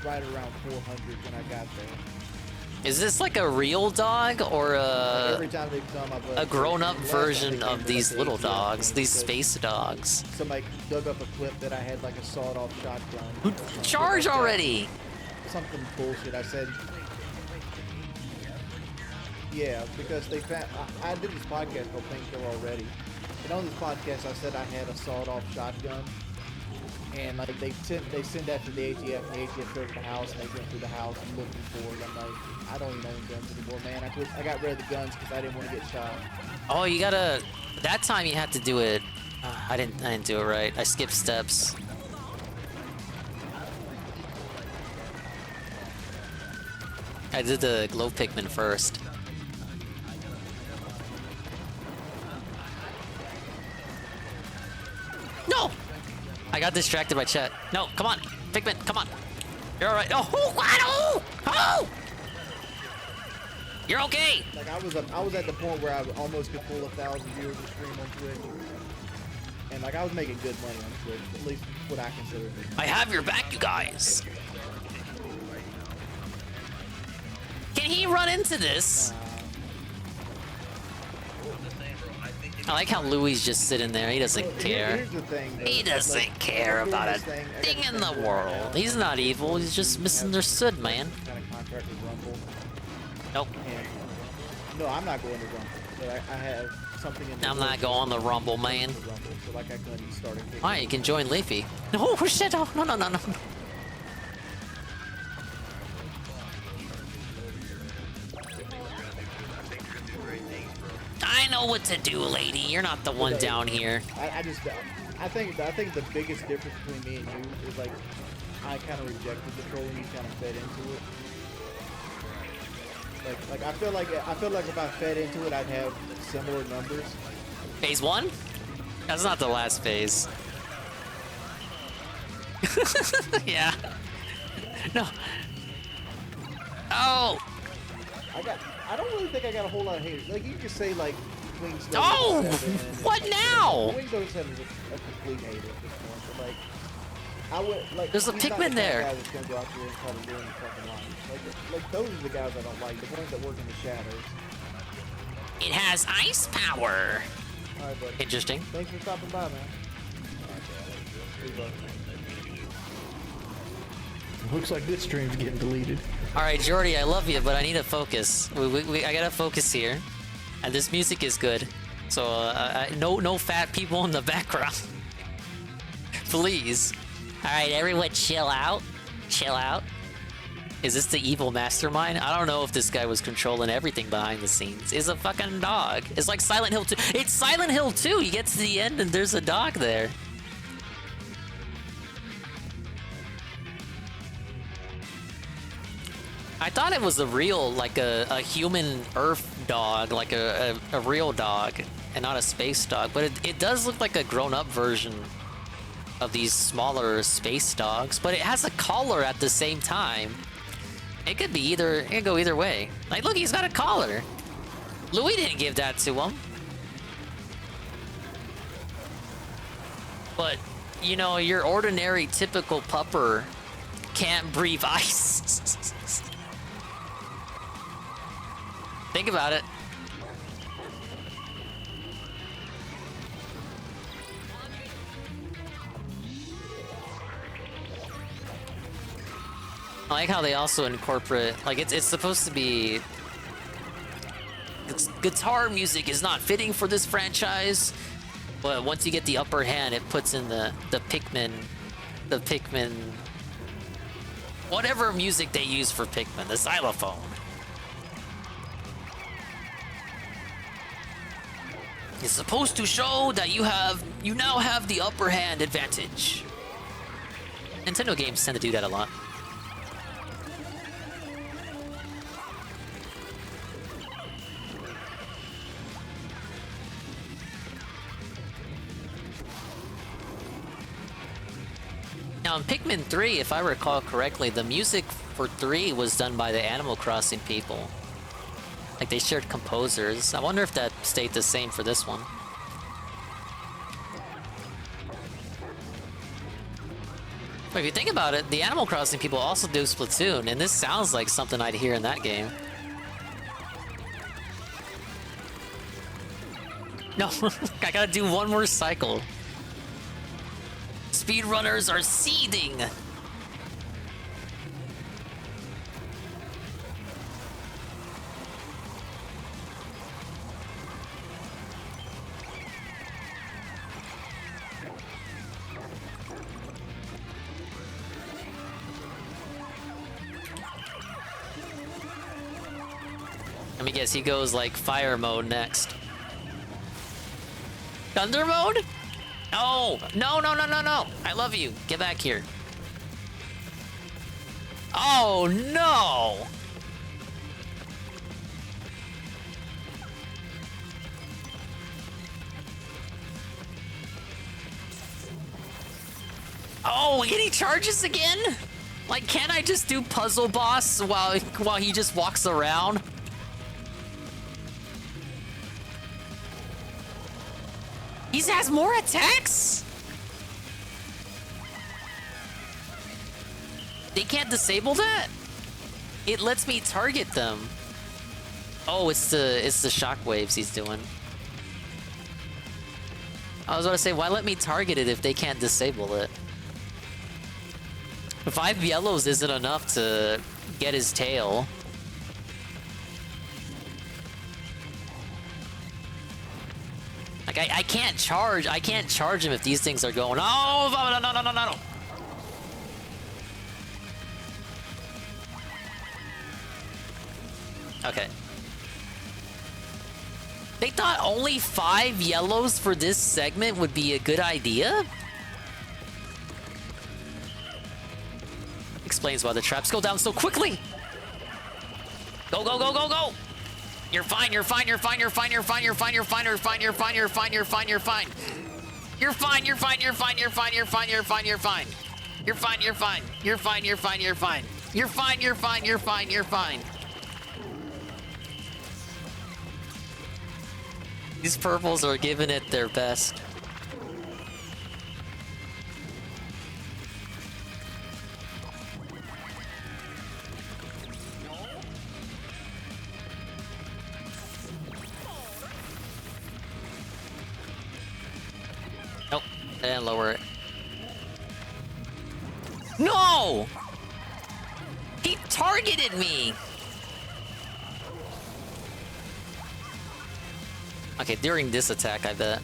right around 400 when I got there. Is this like a real dog or Every time they come, a grown-up version of these little dogs, these space dogs? Somebody dug up a clip that I had like a sawed-off shotgun. Charge already! Something bullshit. I said, yeah, because they found. I did this podcast called Painkiller already, and on this podcast I said I had a sawed-off shotgun. And like they sent that to the ATF, and the ATF showed the house, and they went through the house and looking for it. I'm like, I don't even own guns anymore, man. I got rid of the guns because I didn't want to get shot. Oh, you gotta. That time you had to do it. I didn't do it right. I skipped steps. I did the glow Pikmin first. No! I got distracted by chat. No, come on. Pikmin, come on. You're alright. Oh, oh! You're okay! Like I was at the point where I almost could pull 1,000 viewers a stream on Twitch. And like I was making good money on Twitch, at least what I consider. I have your back, you guys. Can he run into this? I like how Louis just sitting there. He doesn't care. Here's the thing, though. He doesn't care about a thing in the world. He's not evil. He's just misunderstood, man. Kind of contract with Rumble. Nope. And, no, I'm not going to Rumble. But I have something in the I'm not going to Rumble, man. So like I couldn't start a Alright, you can join Leafy. No, shit. Oh, no. I know what to do, lady. You're not the one down here. I think the biggest difference between me and you is like I kind of rejected the troll and you kind of fed into it. Like I feel like if I fed into it, I'd have similar numbers. Phase 1? That's not the last phase. Yeah. No. Oh. I don't really think I got a whole lot of haters. Like, you could say, like, Wings Oh! 07 What now? Wings 07 is a complete hater at this point. But, like, I would, like... There's a he's not Pikmin the there. guy that's gonna go out there and try to ruin the fucking life. Like, those are the guys I don't like. The ones that work in the shadows. It has ice power. Alright, buddy. Interesting. Thanks for stopping by, man. Looks like this stream's getting deleted. All right, Jordy, I love you, but I need to focus. I gotta focus here, and this music is good. So no fat people in the background, please. All right, everyone, chill out. Chill out. Is this the evil mastermind? I don't know if this guy was controlling everything behind the scenes. It's a fucking dog. It's like Silent Hill 2. It's Silent Hill 2. You get to the end and there's a dog there. I thought it was a real, like a human Earth dog, like a real dog, and not a space dog. But it does look like a grown-up version of these smaller space dogs. But it has a collar at the same time. It could be either. It could go either way. Like, look, he's got a collar. Louis didn't give that to him. But you know, your ordinary, typical pupper can't breathe ice. Think about it. I like how they also incorporate, like, it's supposed to be, guitar music is not fitting for this franchise, but once you get the upper hand, it puts in the Pikmin, whatever music they use for Pikmin, the xylophone. It's supposed to show that you now have the upper hand advantage. Nintendo games tend to do that a lot. Now in Pikmin 3, if I recall correctly, the music for 3 was done by the Animal Crossing people. Like, they shared composers. I wonder if that stayed the same for this one. But if you think about it, the Animal Crossing people also do Splatoon, and this sounds like something I'd hear in that game. No, I gotta do one more cycle. Speedrunners are seething! Let me guess, he goes like fire mode next. Thunder mode? No! No, no, no, no, no! I love you. Get back here. Oh, no! Oh, and he charges again? Like, can't I just do puzzle boss while he just walks around? He has more attacks? They can't disable that? It lets me target them. Oh, it's the shockwaves he's doing. I was about to say, why let me target it if they can't disable it? 5 yellows isn't enough to get his tail. Like, I can't charge him if these things are going. Oh, no, no, no, no, no, no. Okay. They thought only 5 yellows for this segment would be a good idea? Explains why the traps go down so quickly. Go, go, go, go, go. You're fine, you're fine, you're fine, you're fine, you're fine, you're fine, you're fine, you're fine, you're fine, you're fine, you're fine, you're fine. You're fine, you're fine, you're fine, you're fine, you're fine, you're fine, you're fine. You're fine, you're fine. You're fine, you're fine, you're fine. You're fine, you're fine, you're fine, you're fine. These purples are giving it their best. Nope, I didn't lower it. No! He targeted me! Okay, during this attack, I bet.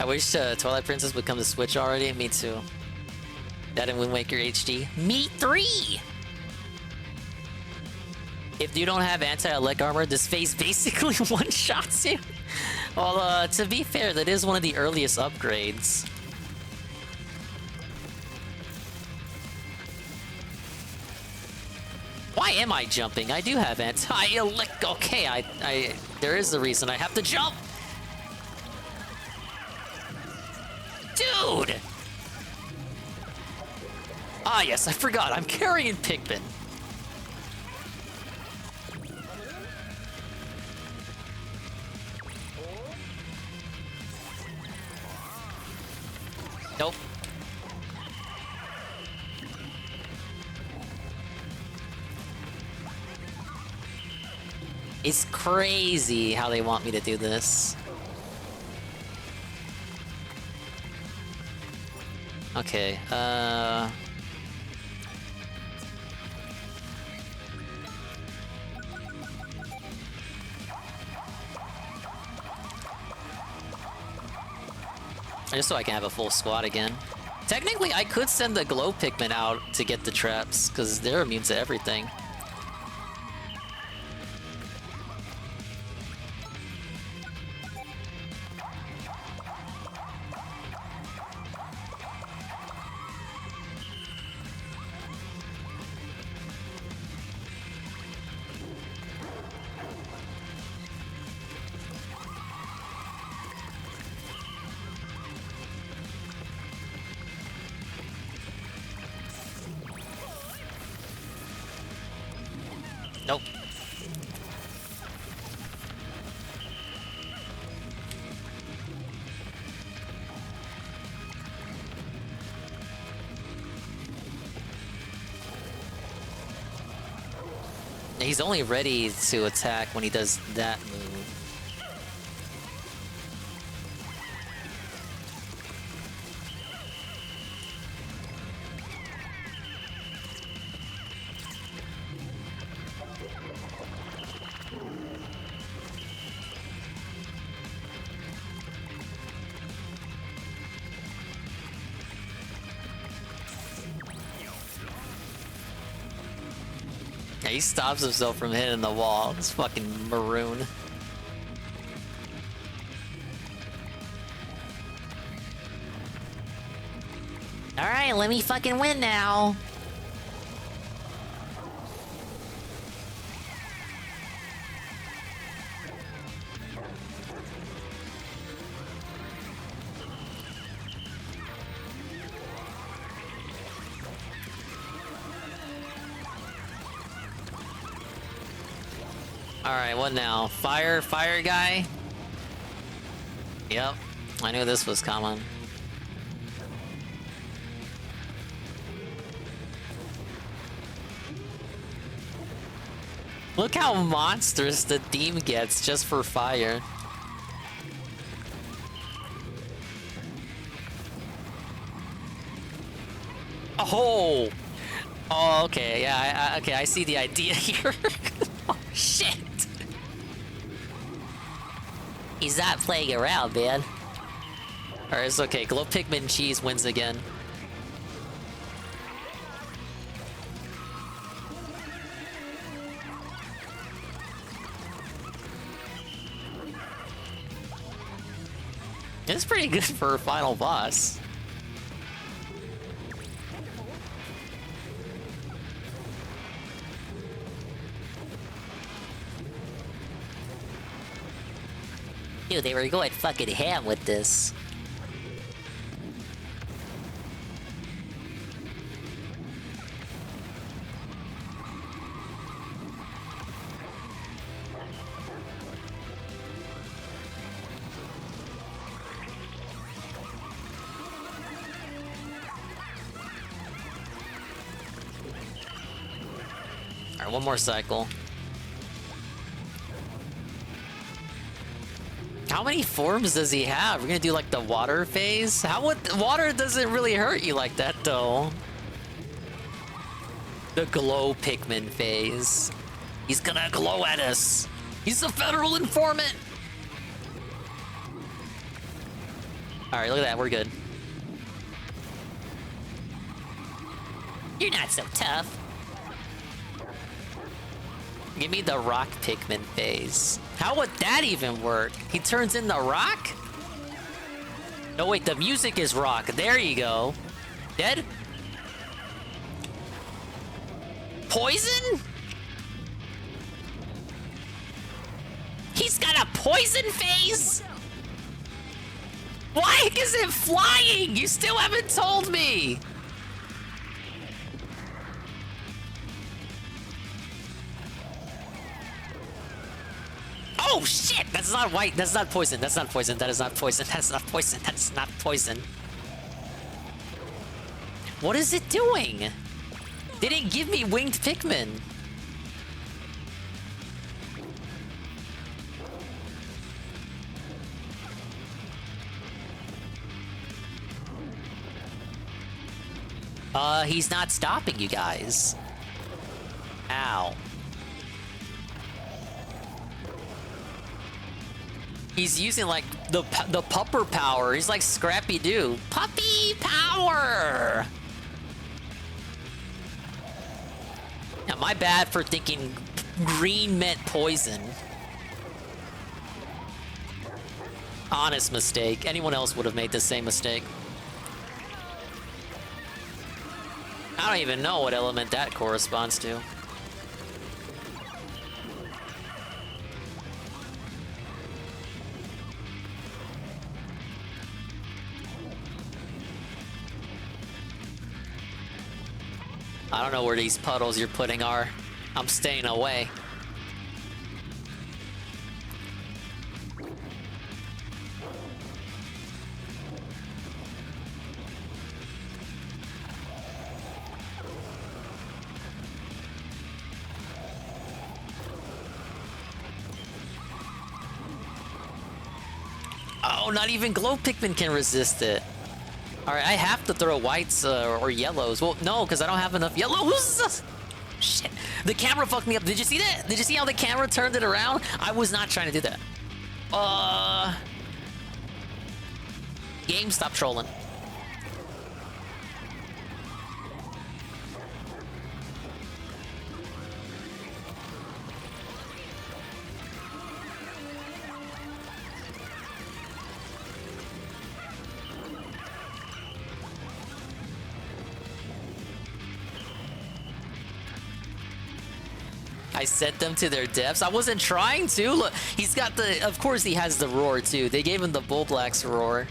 I wish Twilight Princess would come to Switch already. Me too. That and Wind Waker HD. Me 3! If you don't have anti-elect armor, this phase basically one-shots you. Well, to be fair, that is one of the earliest upgrades. Why am I jumping? I do have anti-elect. Okay, there is a reason I have to jump. Dude! Ah, yes, I forgot. I'm carrying Pikmin. Nope. It's crazy how they want me to do this. Okay, Just so I can have a full squad again. Technically, I could send the glow Pikmin out to get the traps, because they're immune to everything. Nope. He's only ready to attack when he does that move. Yeah, he stops himself from hitting the wall. It's fucking maroon. Alright, let me fucking win now. Alright, what now? Fire guy? Yep, I knew this was coming. Look how monstrous the theme gets just for fire. Oh! Oh, okay, yeah, okay, I see the idea here. Oh, shit! He's not playing around, man. Alright, it's okay. Glow Pikmin Cheese wins again. It's pretty good for a final boss. Dude, they were going fucking ham with this. Alright, one more cycle. How many forms does he have? We're gonna do like the water phase? Water doesn't really hurt you like that though. The glow Pikmin phase. He's gonna glow at us. He's a federal informant. Alright, look at that, we're good. You're not so tough. Give me the rock Pikmin phase. How would that even work? He turns into rock? No, wait, the music is rock. There you go. Dead? Poison? He's got a poison phase? Why is it flying? You still haven't told me. Oh shit! That's not white. That's not poison. That's not poison. That is not poison. That's not poison. That's not poison. What is it doing? They didn't give me winged Pikmin. He's not stopping you guys. Ow. He's using like the pupper power. He's like Scrappy Doo. Puppy power. Now, my bad for thinking green meant poison. Honest mistake. Anyone else would have made the same mistake. I don't even know what element that corresponds to. I don't know where these puddles you're putting are. I'm staying away. Oh, not even glow Pikmin can resist it. Alright, I have to throw whites or yellows. Well, no, because I don't have enough yellows. Shit. The camera fucked me up. Did you see that? Did you see how the camera turned it around? I was not trying to do that. Game, stop trolling. I sent them to their deaths. I wasn't trying to. Look, he's got the... Of course he has the roar, too. They gave him the Bull Black's roar.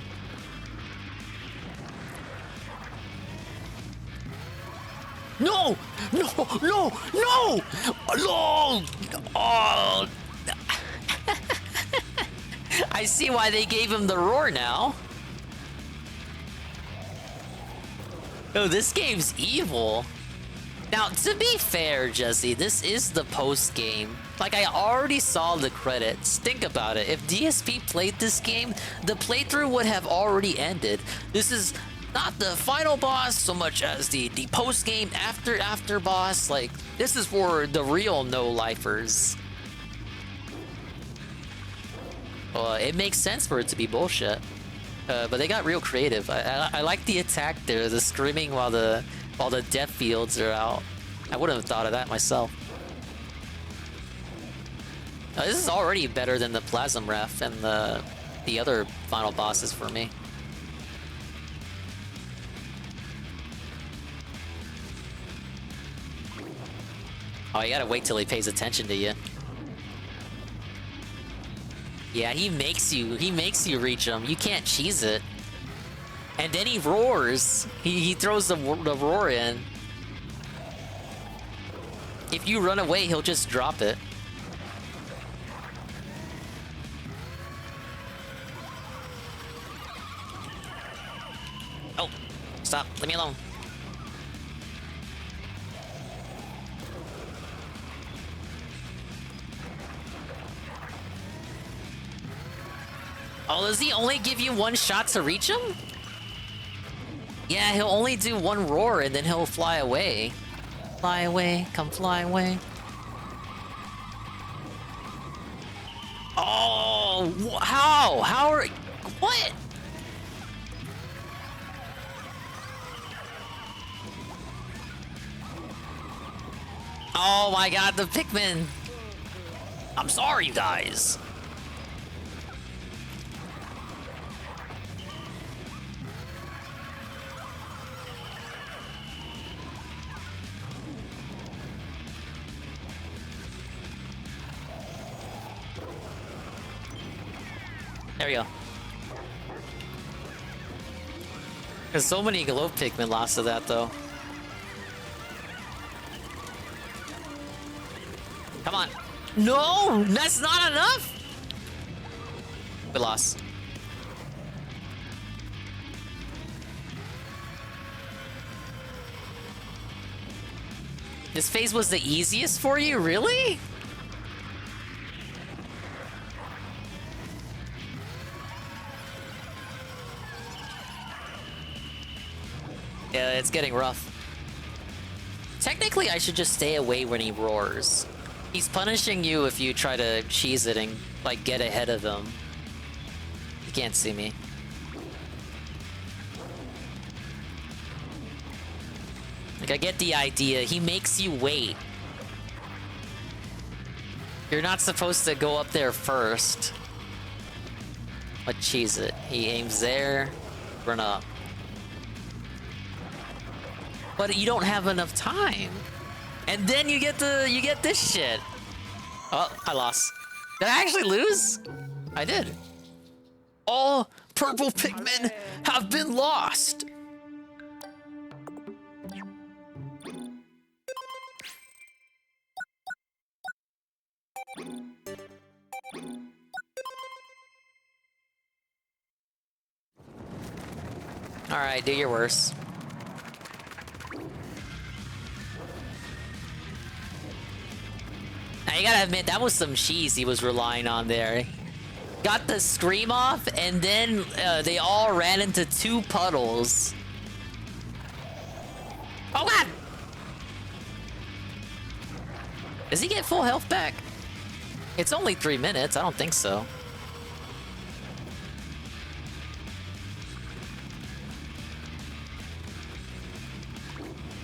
No! No! No! No! No! Oh! I see why they gave him the roar now. Oh, this game's evil. Now, to be fair, Jesse, this is the post-game. Like, I already saw the credits. Think about it. If DSP played this game, the playthrough would have already ended. This is not the final boss so much as the post-game after boss. Like, this is for the real no-lifers. It makes sense for it to be bullshit. But they got real creative. I like the attack there, the screaming while the death fields are out. I wouldn't have thought of that myself. This is already better than the Plasm Ref and the other final bosses for me. Oh, you gotta wait till he pays attention to you. Yeah, he makes you reach him. You can't cheese it. And then he roars. He throws the roar in. If you run away, he'll just drop it. Oh, stop. Leave me alone. Oh, does he only give you one shot to reach him? Yeah, he'll only do one roar and then he'll fly away. Fly away, come fly away. Oh, how? How are... What? Oh my god, the Pikmin. I'm sorry, you guys. There we go. There's so many glow Pikmin lost to that, though. Come on. No! That's not enough! We lost. This phase was the easiest for you? Really? Yeah, it's getting rough. Technically, I should just stay away when he roars. He's punishing you if you try to cheese it and, like, get ahead of him. can't see me. Like, I get the idea. He makes you wait. You're not supposed to go up there first. But cheese it. He aims there. Run up. But you don't have enough time. And then you get this shit. Oh, I lost. Did I actually lose? I did. All purple Pikmin have been lost. Alright, do your worst. Now you gotta admit, that was some cheese he was relying on there. Got the scream off, and then they all ran into 2 puddles. Oh god! Does he get full health back? It's only 3 minutes, I don't think so.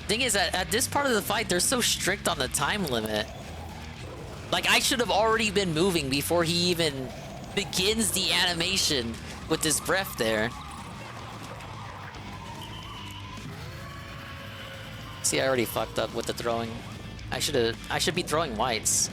Thing is that at this part of the fight, they're so strict on the time limit. Like, I should have already been moving before he even begins the animation with his breath there. See, I already fucked up with the throwing. I should be throwing whites.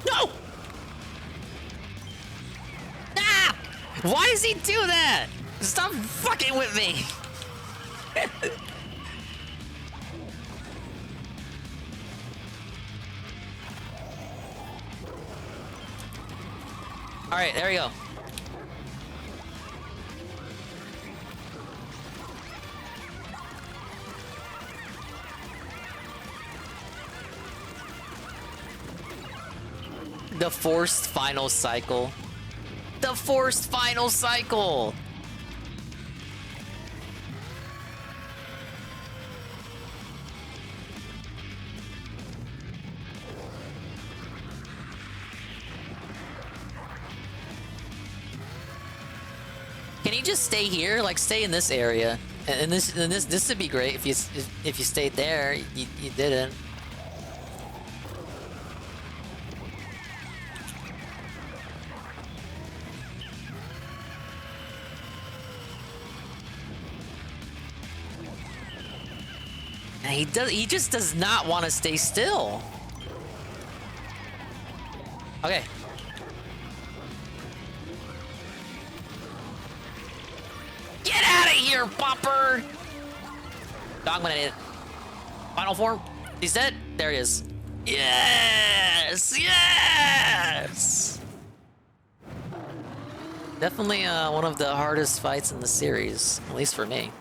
No! Ah! Why does he do that? Stop fucking with me! Alright, there we go. The forced final cycle. The forced final cycle! Can you just stay here? Like, stay in this area. And this would be great if you stayed there. You didn't. He just does not want to stay still. Okay. Get out of here, Popper! Dogminated. Final form. He's dead. There he is. Yes! Yes! Definitely one of the hardest fights in the series, at least for me.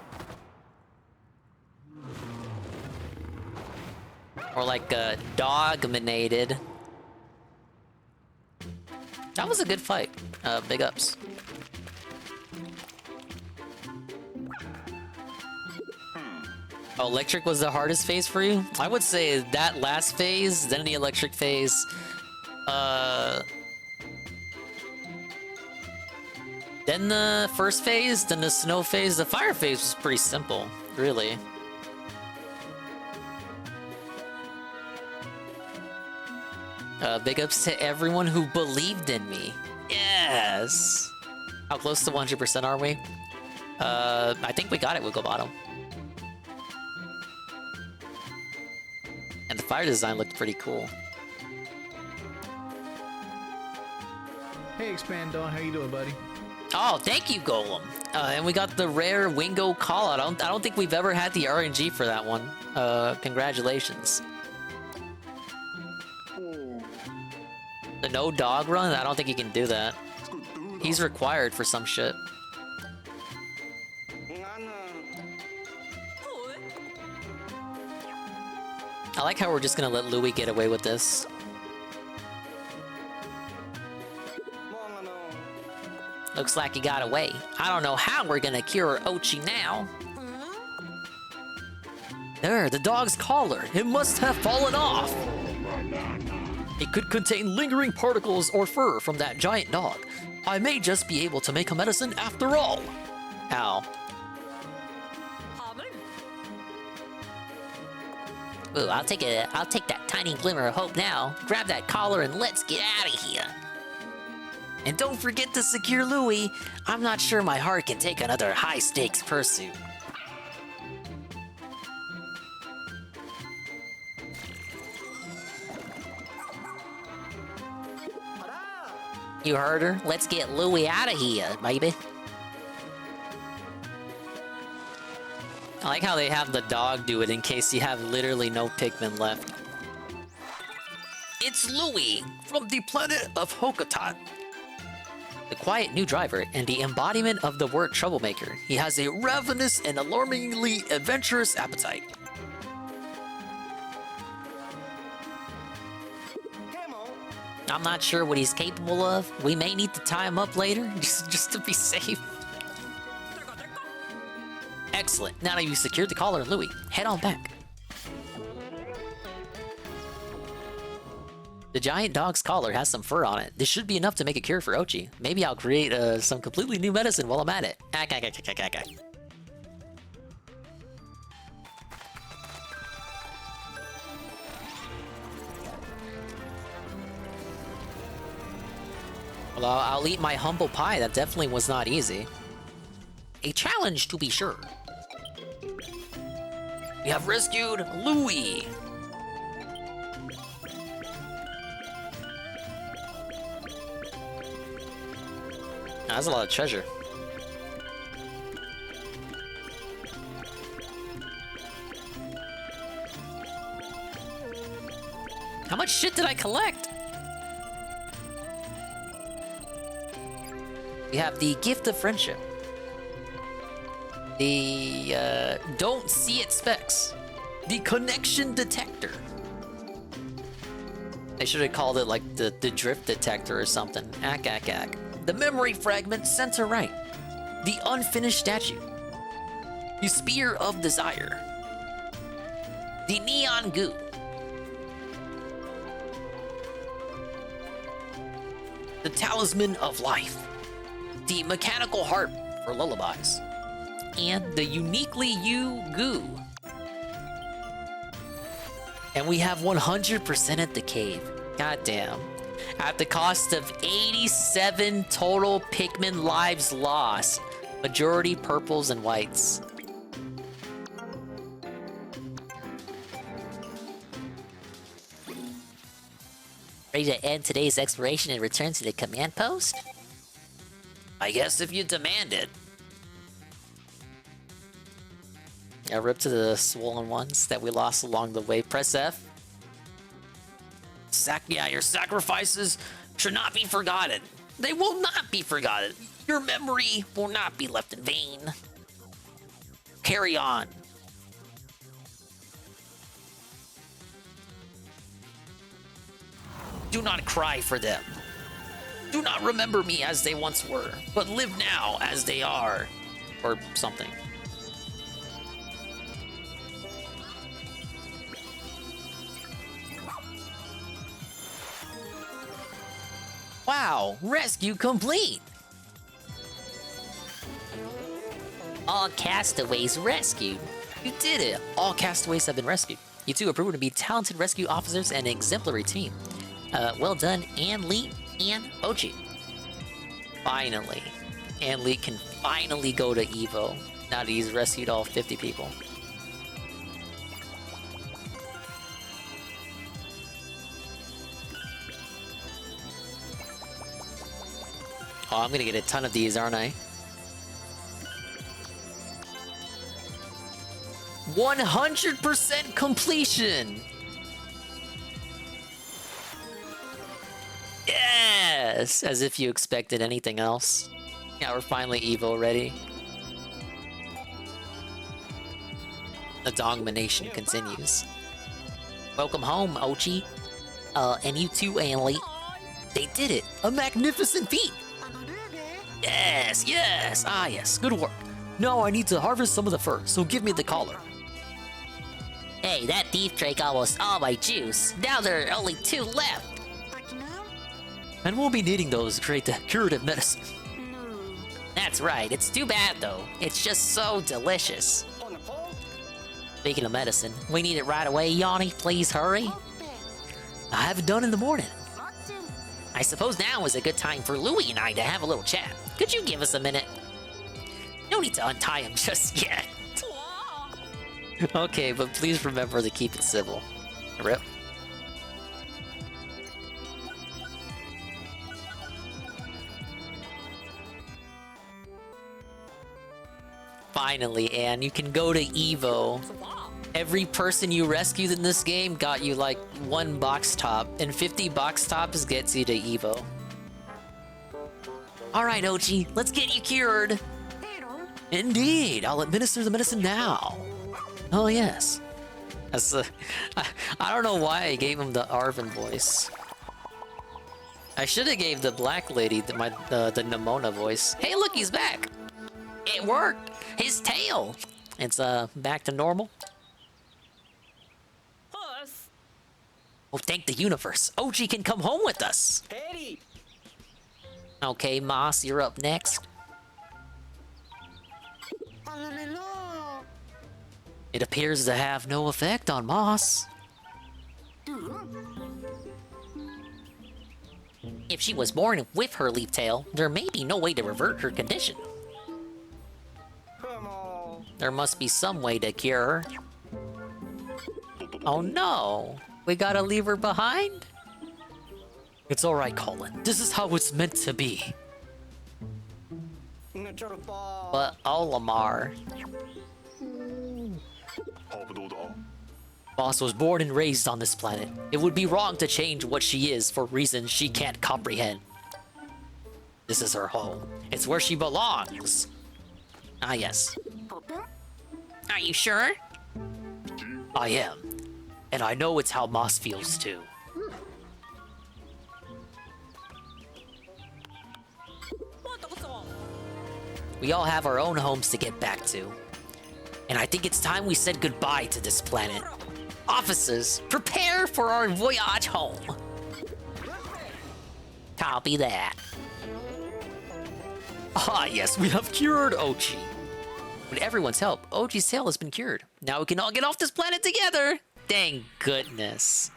Or like dogminated. That was a good fight. Big ups. Oh, electric was the hardest phase for you? I would say that last phase, then the electric phase. Then the first phase, then the snow phase. The fire phase was pretty simple, really. Big ups to everyone who believed in me. Yes! How close to 100% are we? I think we got it, Wiggle Bottom. And the fire design looked pretty cool. Hey, Expand Dawn, how you doing, buddy? Oh, thank you, Golem. And we got the rare Wingo callout. I don't think we've ever had the RNG for that one. Congratulations. The no dog run? I don't think he can do that. He's required for some shit. I like how we're just gonna let Louie get away with this. Looks like he got away. I don't know how we're gonna cure Ochi now. There, the dog's collar. It must have fallen off. It could contain lingering particles or fur from that giant dog. I may just be able to make a medicine after all. Ow. Ooh, I'll take that tiny glimmer of hope now. Grab that collar and let's get out of here. And don't forget to secure Louis. I'm not sure my heart can take another high-stakes pursuit. You heard her? Let's get Louis out of here, baby. I like how they have the dog do it in case you have literally no Pikmin left. It's Louis from the planet of Hokotat. The quiet new driver and the embodiment of the word troublemaker. He has a ravenous and alarmingly adventurous appetite. I'm not sure what he's capable of. We may need to tie him up later, just to be safe. Excellent. Now that you've secured the collar, Louis, head on back. The giant dog's collar has some fur on it. This should be enough to make a cure for Ochi. Maybe I'll create some completely new medicine while I'm at it. Well, I'll eat my humble pie. That definitely was not easy. A challenge, to be sure. We have rescued Louis. That's a lot of treasure. How much shit did I collect? We have the gift of friendship. The don't see it specs. The connection detector. They should have called it like the drift detector or something. The memory fragment center right. The unfinished statue. The spear of desire. The neon goo. The talisman of life. The mechanical harp for lullabies. And the uniquely you goo. And we have 100% at the cave. Goddamn. At the cost of 87 total Pikmin lives lost. Majority purples and whites. Ready to end today's exploration and return to the command post? I guess if you demand it. Yeah, rip to the swollen ones that we lost along the way. Press F. Your sacrifices should not be forgotten. They will not be forgotten. Your memory will not be left in vain. Carry on. Do not cry for them. Do not remember me as they once were, but live now as they are. Or something. Wow, rescue complete! All castaways rescued. You did it! All castaways have been rescued. You two are proven to be talented rescue officers and an exemplary team. Well done, Ann Lee and Ochi. Finally. Ann Lee can finally go to Evo, now that he's rescued all 50 people. Oh, I'm gonna get a ton of these, aren't I? 100% completion! Yes! As if you expected anything else. Yeah, we're finally Evo ready. The domination continues. Welcome home, Ochi. And you too, Anli. They did it! A magnificent feat! Yes, yes. Ah, yes. Good work. Now I need to harvest some of the fur, so give me the collar. Hey, that thief drank almost all my juice. Now there are only 2 left. And we'll be needing those to create the curative medicine. That's right. It's too bad, though. It's just so delicious. Speaking of medicine, we need it right away, Yanni. Please hurry. I have it done in the morning. I suppose now is a good time for Louie and I to have a little chat. Could you give us a minute? No need to untie him just yet. Okay, but please remember to keep it civil. Rip. Finally, Anne, you can go to Evo. Every person you rescued in this game got you like 1 box top, and 50 box tops gets you to Evo. Alright, Ochi, let's get you cured. Indeed, I'll administer the medicine now. Oh yes. That's I don't know why I gave him the Arvin voice. I should have gave the black lady the Nimona voice. Hey, look, he's back. It worked. His tail. It's back to normal. Oh, thank the universe. Ochi can come home with us. Okay, Moss, you're up next. It appears to have no effect on Moss. If she was born with her leaf tail, there may be no way to revert her condition. There must be some way to cure her. Oh no! We gotta leave her behind? It's alright, Colin. This is how it's meant to be. But Olimar... Moss was born and raised on this planet. It would be wrong to change what she is for reasons she can't comprehend. This is her home. It's where she belongs. Ah, yes. Are you sure? I am. And I know it's how Moss feels too. We all have our own homes to get back to. And I think it's time we said goodbye to this planet. Officers, prepare for our voyage home. Copy that. Ah, yes, we have cured Ochi. With everyone's help, Ochi's tail has been cured. Now we can all get off this planet together. Thank goodness.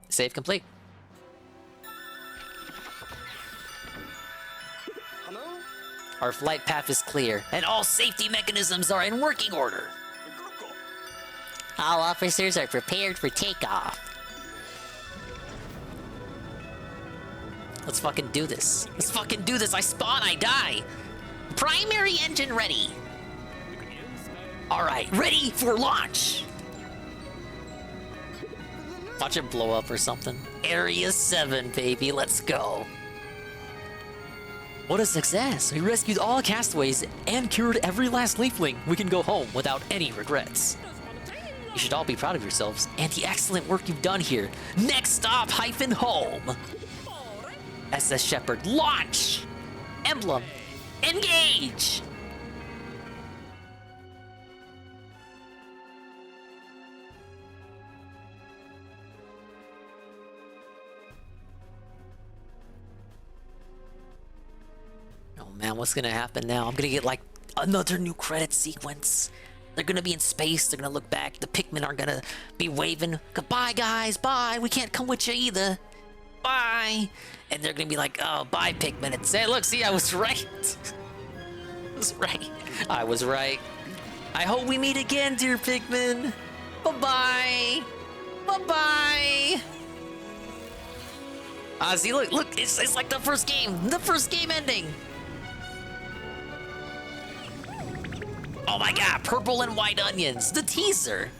Save complete. Our flight path is clear, and all safety mechanisms are in working order. All officers are prepared for takeoff. Let's fucking do this. Let's fucking do this. I spawn, I die. Primary engine ready. Alright, ready for launch. Watch it blow up or something. Area 7, baby. Let's go. What a success! We rescued all castaways and cured every last leafling. We can go home without any regrets. You should all be proud of yourselves and the excellent work you've done here. Next stop, home. SS Shepherd, launch! Emblem, engage! Oh man, what's gonna happen now? I'm gonna get like another new credit sequence. They're gonna be in space, they're gonna look back, the Pikmin are gonna be waving, goodbye guys, bye, we can't come with you either. Bye! And they're gonna be like, oh, bye Pikmin, and say, look, see, I was right. I was right. I was right. I hope we meet again, dear Pikmin. Bye-bye. Bye-bye. Ah, see, look, it's like the first game ending. Oh my god, purple and white onions, the teaser.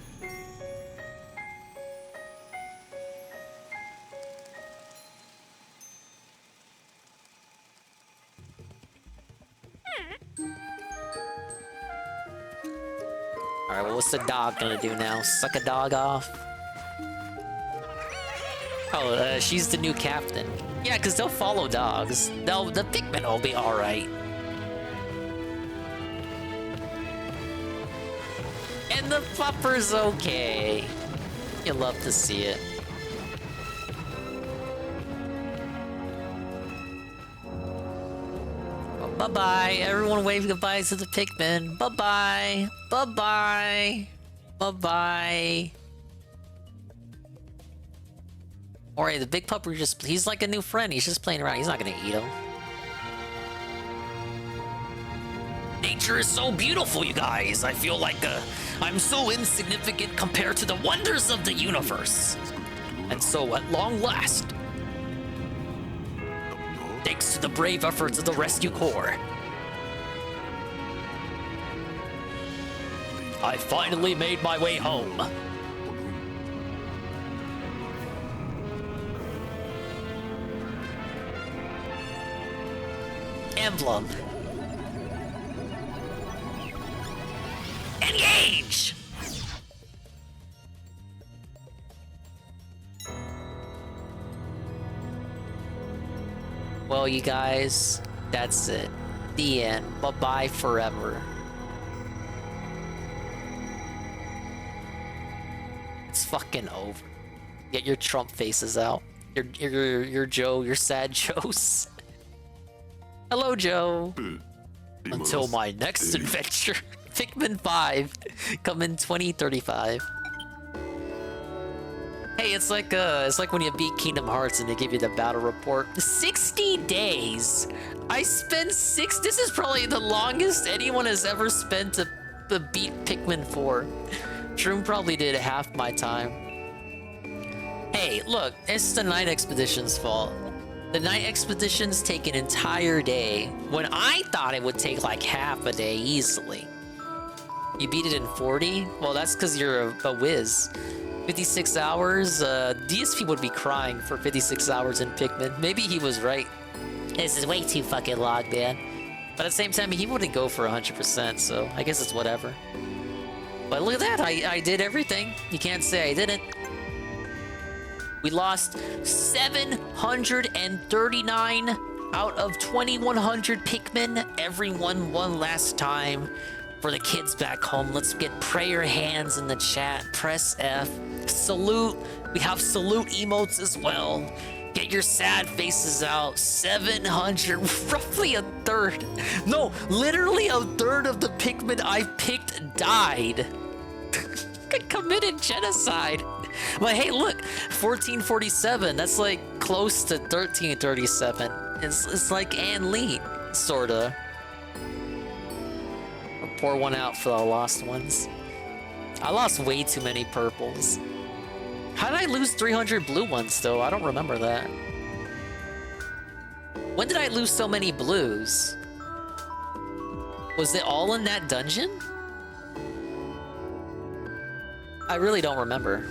Alright, well, what's the dog gonna do now? Suck a dog off? Oh, she's the new captain. Yeah, because they'll follow dogs. The Pikmin will be alright. And the pupper's okay. You love to see it. Bye-bye. Everyone wave goodbye to the Pikmin. Bye-bye. Bye-bye. Bye-bye. Alright, the big pupper he's like a new friend. He's just playing around. He's not gonna eat him. Nature is so beautiful, you guys. I feel like I'm so insignificant compared to the wonders of the universe. And so, at long last, thanks to the brave efforts of the Rescue Corps, I finally made my way home. Emblem. Engage! Well, you guys, that's it. The end. Bye-bye forever. It's fucking over. Get your Trump faces out. Your Joe, your sad Joes. Hello, Joe. Until my next adventure. Pikmin 5 coming 2035. Hey, it's like when you beat Kingdom Hearts and they give you the battle report. 60 days. I spent this is probably the longest anyone has ever spent to beat Pikmin 4. Shroom probably did half my time. Hey, look, it's the Night Expedition's fault. The Night Expeditions take an entire day, when I thought it would take like half a day easily. You beat it in 40? Well, that's because you're a whiz. 56 hours? DSP would be crying for 56 hours in Pikmin. Maybe he was right. This is way too fucking long, man. But at the same time, he wouldn't go for 100%, so I guess it's whatever. But look at that, I did everything. You can't say I didn't. We lost 739 out of 2,100 Pikmin. Everyone one last time. For the kids back home, let's get prayer hands in the chat. Press F. Salute. We have salute emotes as well. Get your sad faces out. 700, roughly a third. No, literally a third of the Pikmin I picked died. Committed genocide. But hey, look, 1447. That's like close to 1337. It's like Ann Lee, sorta. I'll pour one out for the lost ones. I lost way too many purples. How did I lose 300 blue ones though? I don't remember that. When did I lose so many blues? Was it all in that dungeon? I really don't remember.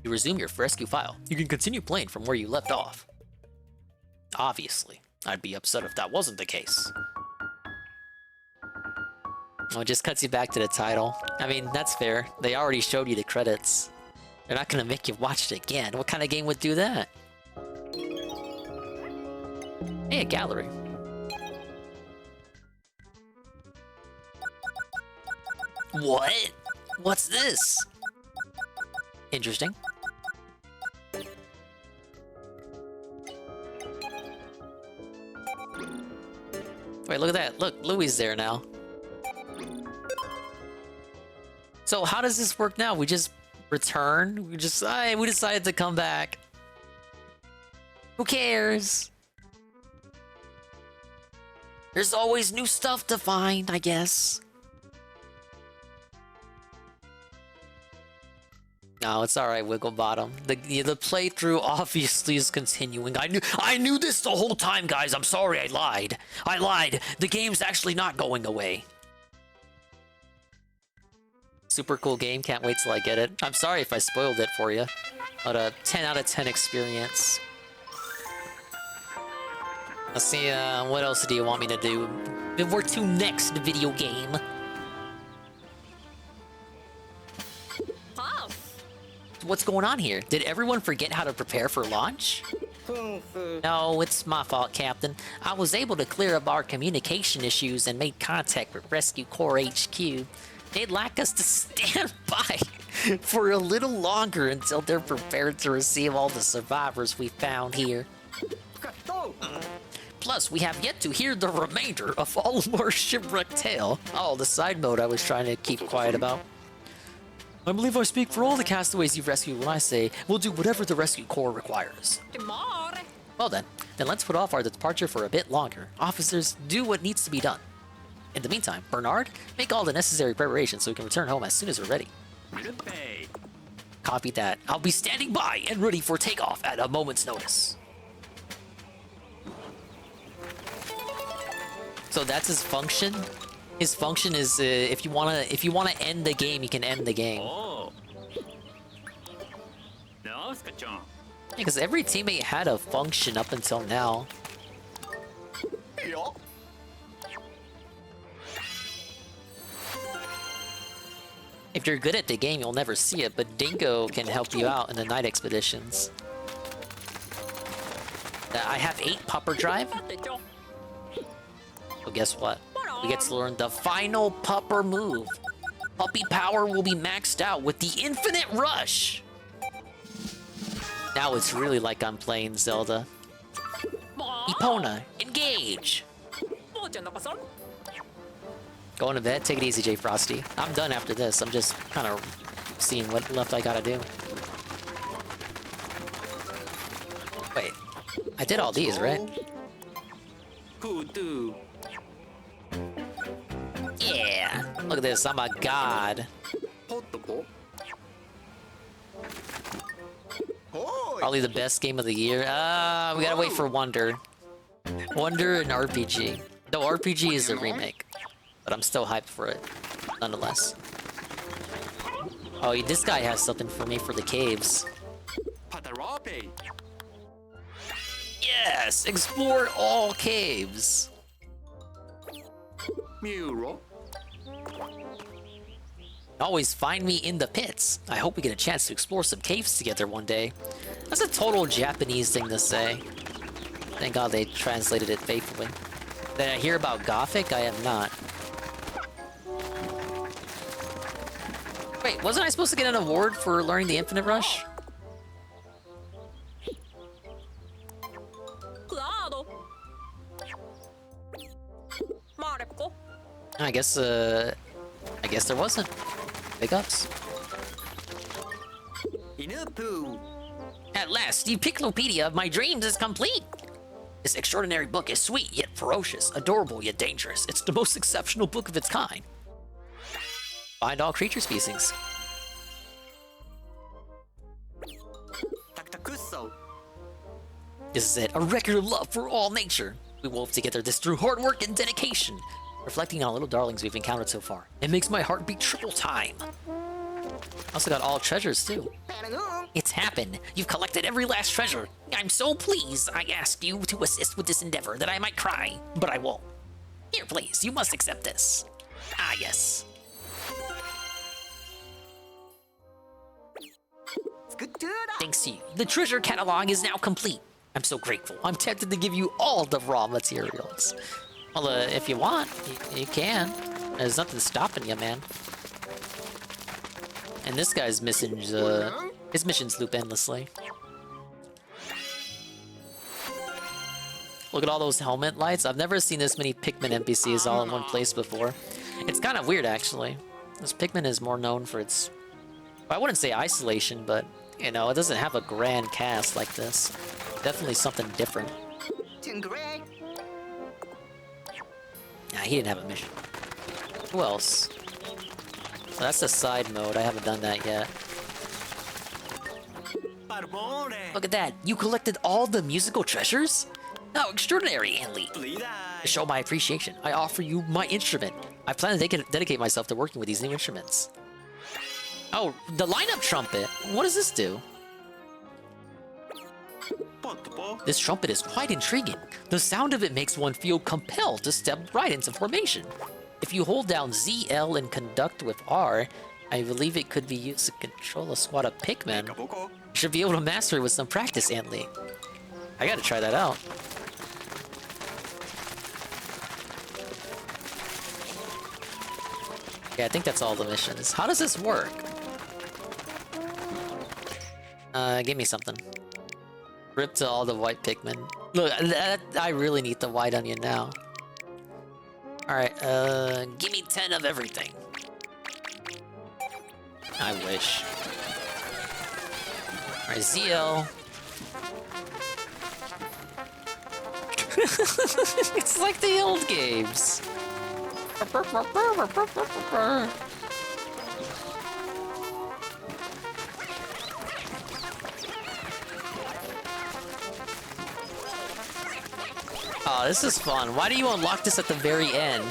You resume your rescue file. You can continue playing from where you left off. Obviously, I'd be upset if that wasn't the case. Well, it just cuts you back to the title. I mean, that's fair. They already showed you the credits. They're not gonna make you watch it again. What kind of game would do that? Hey, a gallery. What? What's this? Interesting. Wait, look at that. Look, Louie's there now. So how does this work now? We just return? We decided to come back. Who cares? There's always new stuff to find, I guess. No, it's alright, Wigglebottom. The playthrough obviously is continuing. I knew this the whole time, guys. I'm sorry, I lied. I lied. The game's actually not going away. Super cool game. Can't wait till I get it. I'm sorry if I spoiled it for you. But a 10 out of 10 experience. Let's see, what else do you want me to do? We're to next video game. what's going on here? Did everyone forget how to prepare for launch? No, it's my fault, Captain. I was able to clear up our communication issues and made contact with Rescue Corps HQ. They'd like us to stand by for a little longer until they're prepared to receive all the survivors we found here. Plus, we have yet to hear the remainder of all of our shipwreck tale. Oh, the side mode I was trying to keep quiet about. I believe I speak for all the castaways you've rescued when I say we'll do whatever the Rescue Corps requires. Well then let's put off our departure for a bit longer. Officers, do what needs to be done. In the meantime, Bernard, make all the necessary preparations so we can return home as soon as we're ready. Copy that. I'll be standing by and ready for takeoff at a moment's notice. So that's his function. His function is if you wanna end the game, you can end the game. Because every teammate had a function up until now. If you're good at the game, you'll never see it, but Dingo can help you out in the night expeditions. I have 8 Pupper Drive. So guess what? We get to learn the final Pupper move. Puppy power will be maxed out with the Infinite Rush. Now it's really like I'm playing Zelda. Epona, engage! Going to bed? Take it easy, J Frosty. I'm done after this. I'm just kind of seeing what left I gotta do. Wait, I did all these, right? Yeah, look at this. I'm a god. Probably the best game of the year. We gotta wait for Wonder. Wonder and RPG. Though RPG is a remake, but I'm still hyped for it, nonetheless. Oh, this guy has something for me for the caves. Yes! Explore all caves! Always find me in the pits. I hope we get a chance to explore some caves together one day. That's a total Japanese thing to say. Thank God they translated it faithfully. Did I hear about Gothic? I have not. Wait, wasn't I supposed to get an award for learning the Infinite Rush? I guess there wasn't. Big ups. At last, the Piclopedia of my dreams is complete. This extraordinary book is sweet yet ferocious, adorable yet dangerous. It's the most exceptional book of its kind. Find all creature species. This is it, a record of love for all nature. We wove together this through hard work and dedication. Reflecting on the little darlings we've encountered so far, it makes my heart beat triple time. Also got all treasures too. It's happened. You've collected every last treasure. I'm so pleased I asked you to assist with this endeavor that I might cry, but I won't. Here, please, you must accept this. Ah, yes. Thanks to you, the treasure catalog is now complete. I'm so grateful. I'm tempted to give you all the raw materials. Well, if you want, you can. There's nothing stopping you, man. And this guy's missions, his missions loop endlessly. Look at all those helmet lights. I've never seen this many Pikmin NPCs all in one place before. It's kind of weird, actually. This Pikmin is more known for its... I wouldn't say isolation, but, you know, it doesn't have a grand cast like this. Definitely something different. Nah, he didn't have a mission. Who else? Well, that's the side mode. I haven't done that yet. Look at that. You collected all the musical treasures? How extraordinary, Anli. To show my appreciation, I offer you my instrument. I plan to dedicate myself to working with these new instruments. Oh, the lineup trumpet. What does this do? This trumpet is quite intriguing. The sound of it makes one feel compelled to step right into formation. If you hold down Z, L, and conduct with R, I believe it could be used to control a squad of Pikmin. You should be able to master it with some practice, Antly. I gotta try that out. Yeah, I think that's all the missions. How does this work? Give me something. Rip to all the white Pikmin. Look, I really need the white onion now. Alright, give me 10 of everything. I wish. Alright, ZL. It's like the old games. Oh, this is fun. Why do you unlock this at the very end?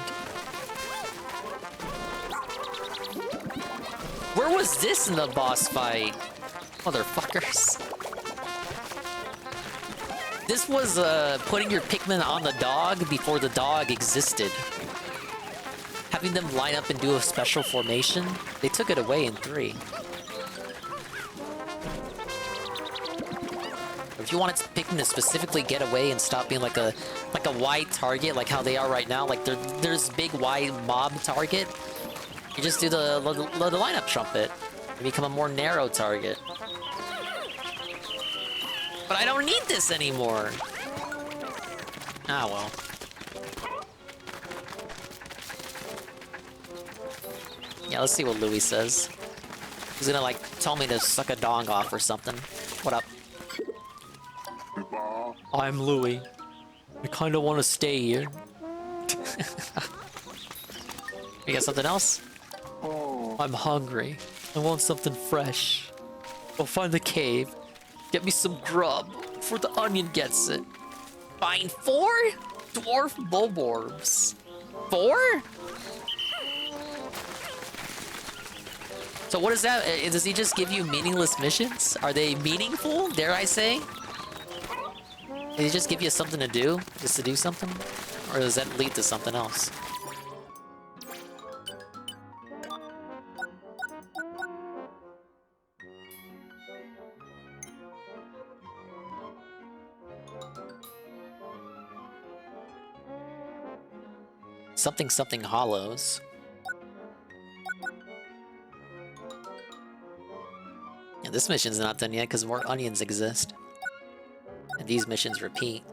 Where was this in the boss fight? Motherfuckers. This was putting your Pikmin on the dog before the dog existed. Having them line up and do a special formation. They took it away in 3. If you wanted Pikmin to specifically get away and stop being like a wide target, like how they are right now, like there's big wide mob target. You just do the lineup trumpet and become a more narrow target. But I don't need this anymore. Ah well. Yeah, let's see what Louis says. He's gonna like tell me to suck a dong off or something. What up? I'm Louis. I kinda wanna stay here. You got something else? I'm hungry. I want something fresh. Go find the cave. Get me some grub before the onion gets it. Find 4 dwarf bulborbs. 4? So what is that? Does he just give you meaningless missions? Are they meaningful, dare I say? Did he just give you something to do? Just to do something? Or does that lead to something else? Something hollows. Yeah, this mission's not done yet because more onions exist. And these missions repeat.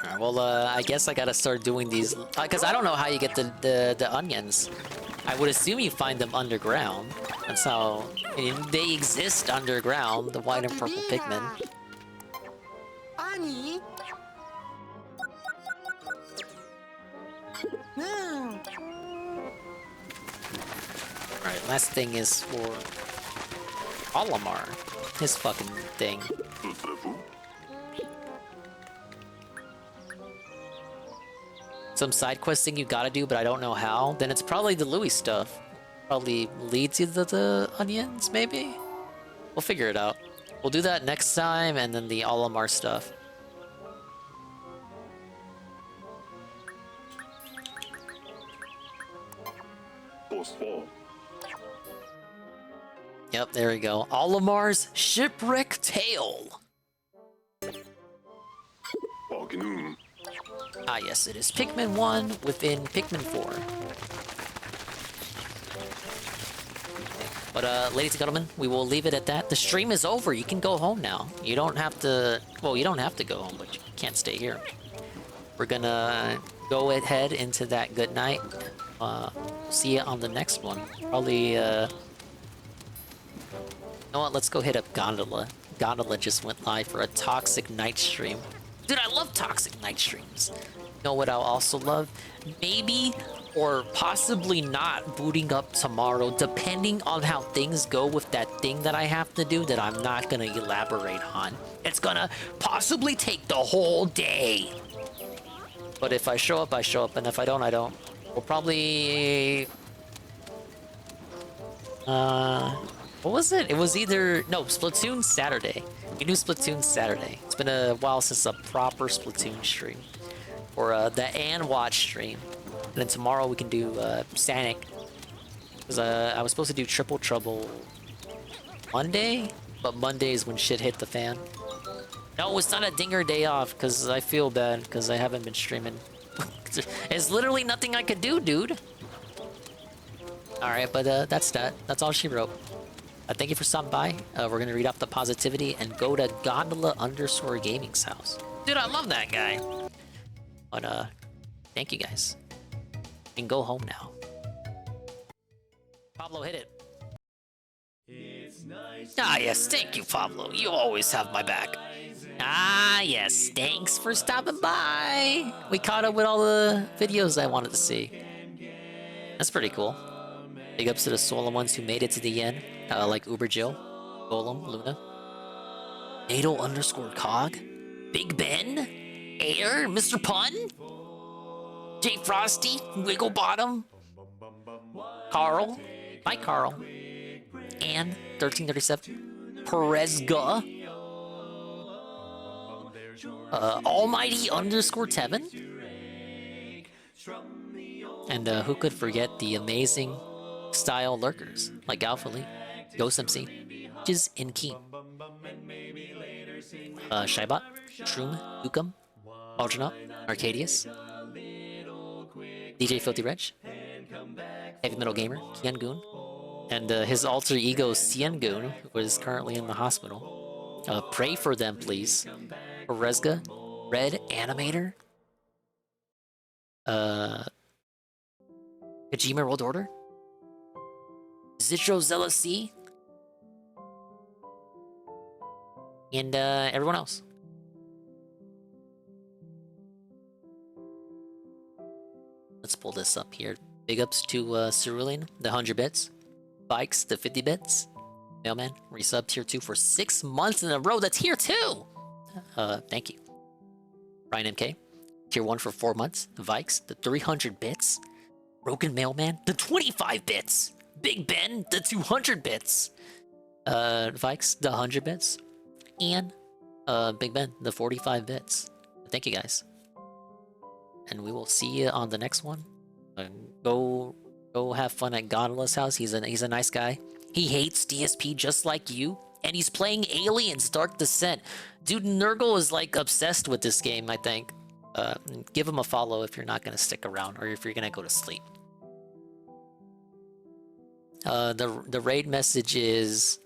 Alright, well, I guess I gotta start doing these, because I don't know how you get the onions. I would assume you find them underground. That's how... I mean, they exist underground, the white and purple Pikmin. Alright, last thing is for... Olimar. His fucking thing. Some side quest thing you gotta do, but I don't know how. Then it's probably the Louis stuff. Probably leads you to the onions, maybe? We'll figure it out. We'll do that next time, and then the Olimar stuff. Yep, there we go. Olimar's Shipwreck Tale. Ah yes, it is Pikmin 1 within Pikmin 4. But ladies and gentlemen, we will leave it at that. The stream is over. You can go home now. You don't have to... Well, you don't have to go home, but you can't stay here. We're gonna go ahead into that good night. See you on the next one. Probably, You know what? Let's go hit up Gondola. Gondola just went live for a Toxic Night stream. Dude, I love Toxic Night streams. You know what I'll also love? Maybe or possibly not booting up tomorrow, depending on how things go with that thing that I have to do that I'm not gonna elaborate on. It's gonna possibly take the whole day. But if I show up, I show up, and if I don't, I don't. We'll probably... What was it? It was either... No, Splatoon Saturday. We do Splatoon Saturday. It's been a while since a proper Splatoon stream. Or the and watch stream. And then tomorrow we can do Sanic. Because I was supposed to do Triple Trouble Monday? But Monday is when shit hit the fan. No, it's not a dinger day off, because I feel bad, because I haven't been streaming. There's literally nothing I could do, dude. Alright, but that's that. That's all she wrote. Thank you for stopping by. We're gonna read off the positivity and go to Gondola_Gaming's house. Dude, I love that guy. But thank you guys. You can go home now. Pablo, hit it. Ah yes, thank you, Pablo. You always have my back. Ah yes, thanks for stopping by. We caught up with all the videos I wanted to see. That's pretty cool. Big ups to the Solemn ones who made it to the end, like Uber Jill, Golem, Luna, NATO_Cog, Big Ben, Air, Mr. Pun, J Frosty, Wiggle Bottom, Carl, bye Carl, and 1337, Perezga, Almighty_Tevin, and who could forget the amazing style lurkers like Alpha Lee, Ghost MC, Jiz and Keen, Shybot, Shroom, Ukam, Algernaut, Arcadius, DJ Filthy Reg, Heavy Metal Gamer, Kian Goon, and his alter ego Cien Goon, who is currently in the hospital. Pray for them, please. Rezga, Red Animator, Kojima World Order, Zitro Zella C, and everyone else. Let's pull this up here. Big ups to Cerulean, the 100 bits, Bikes, the 50 bits, Mailman, resubbed tier 2 for 6 months in a row. That's tier 2! Thank you. Ryan MK, tier 1 for 4 months, Vikes, the 300 bits, Broken Mailman, the 25 bits, Big Ben, the 200 bits, Vikes, the 100 bits, and Big Ben, the 45 bits. Thank you guys. And we will see you on the next one. Go have fun at Gondola's house. He's a nice guy. He hates DSP just like you, and he's playing Aliens Dark Descent. Dude, Nurgle is like obsessed with this game, I think. Give him a follow if you're not gonna stick around, or if you're gonna go to sleep. The raid message is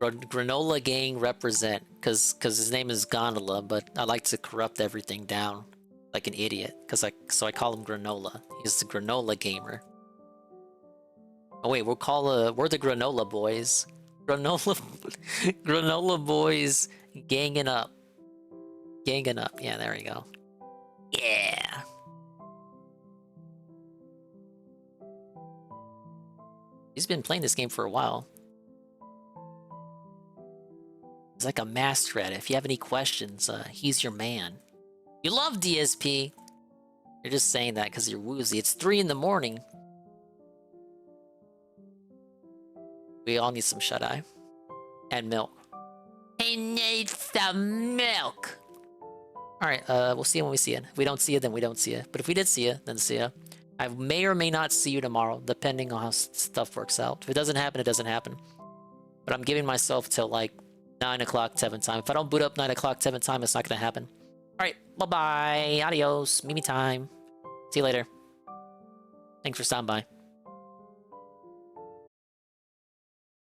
Granola Gang represent, cause his name is Gondola, but I like to corrupt everything down like an idiot, so I call him Granola. He's the Granola Gamer. Oh wait, we're the Granola Boys. Granola Boys ganging up. Ganging up. Yeah, there we go. Yeah. He's been playing this game for a while. He's like a master at it. If you have any questions, he's your man. You love DSP. You're just saying that because you're woozy. It's 3 in the morning. We all need some shut-eye. And milk. He needs some milk! Alright, we'll see you when we see it. If we don't see it, then we don't see it. But if we did see it, then see ya. I may or may not see you tomorrow, depending on how stuff works out. If it doesn't happen, it doesn't happen. But I'm giving myself till like 9 o'clock Tevin time. If I don't boot up 9 o'clock Tevin time, it's not gonna happen. Alright, bye-bye. Adios. Mimi time. See you later. Thanks for stopping by.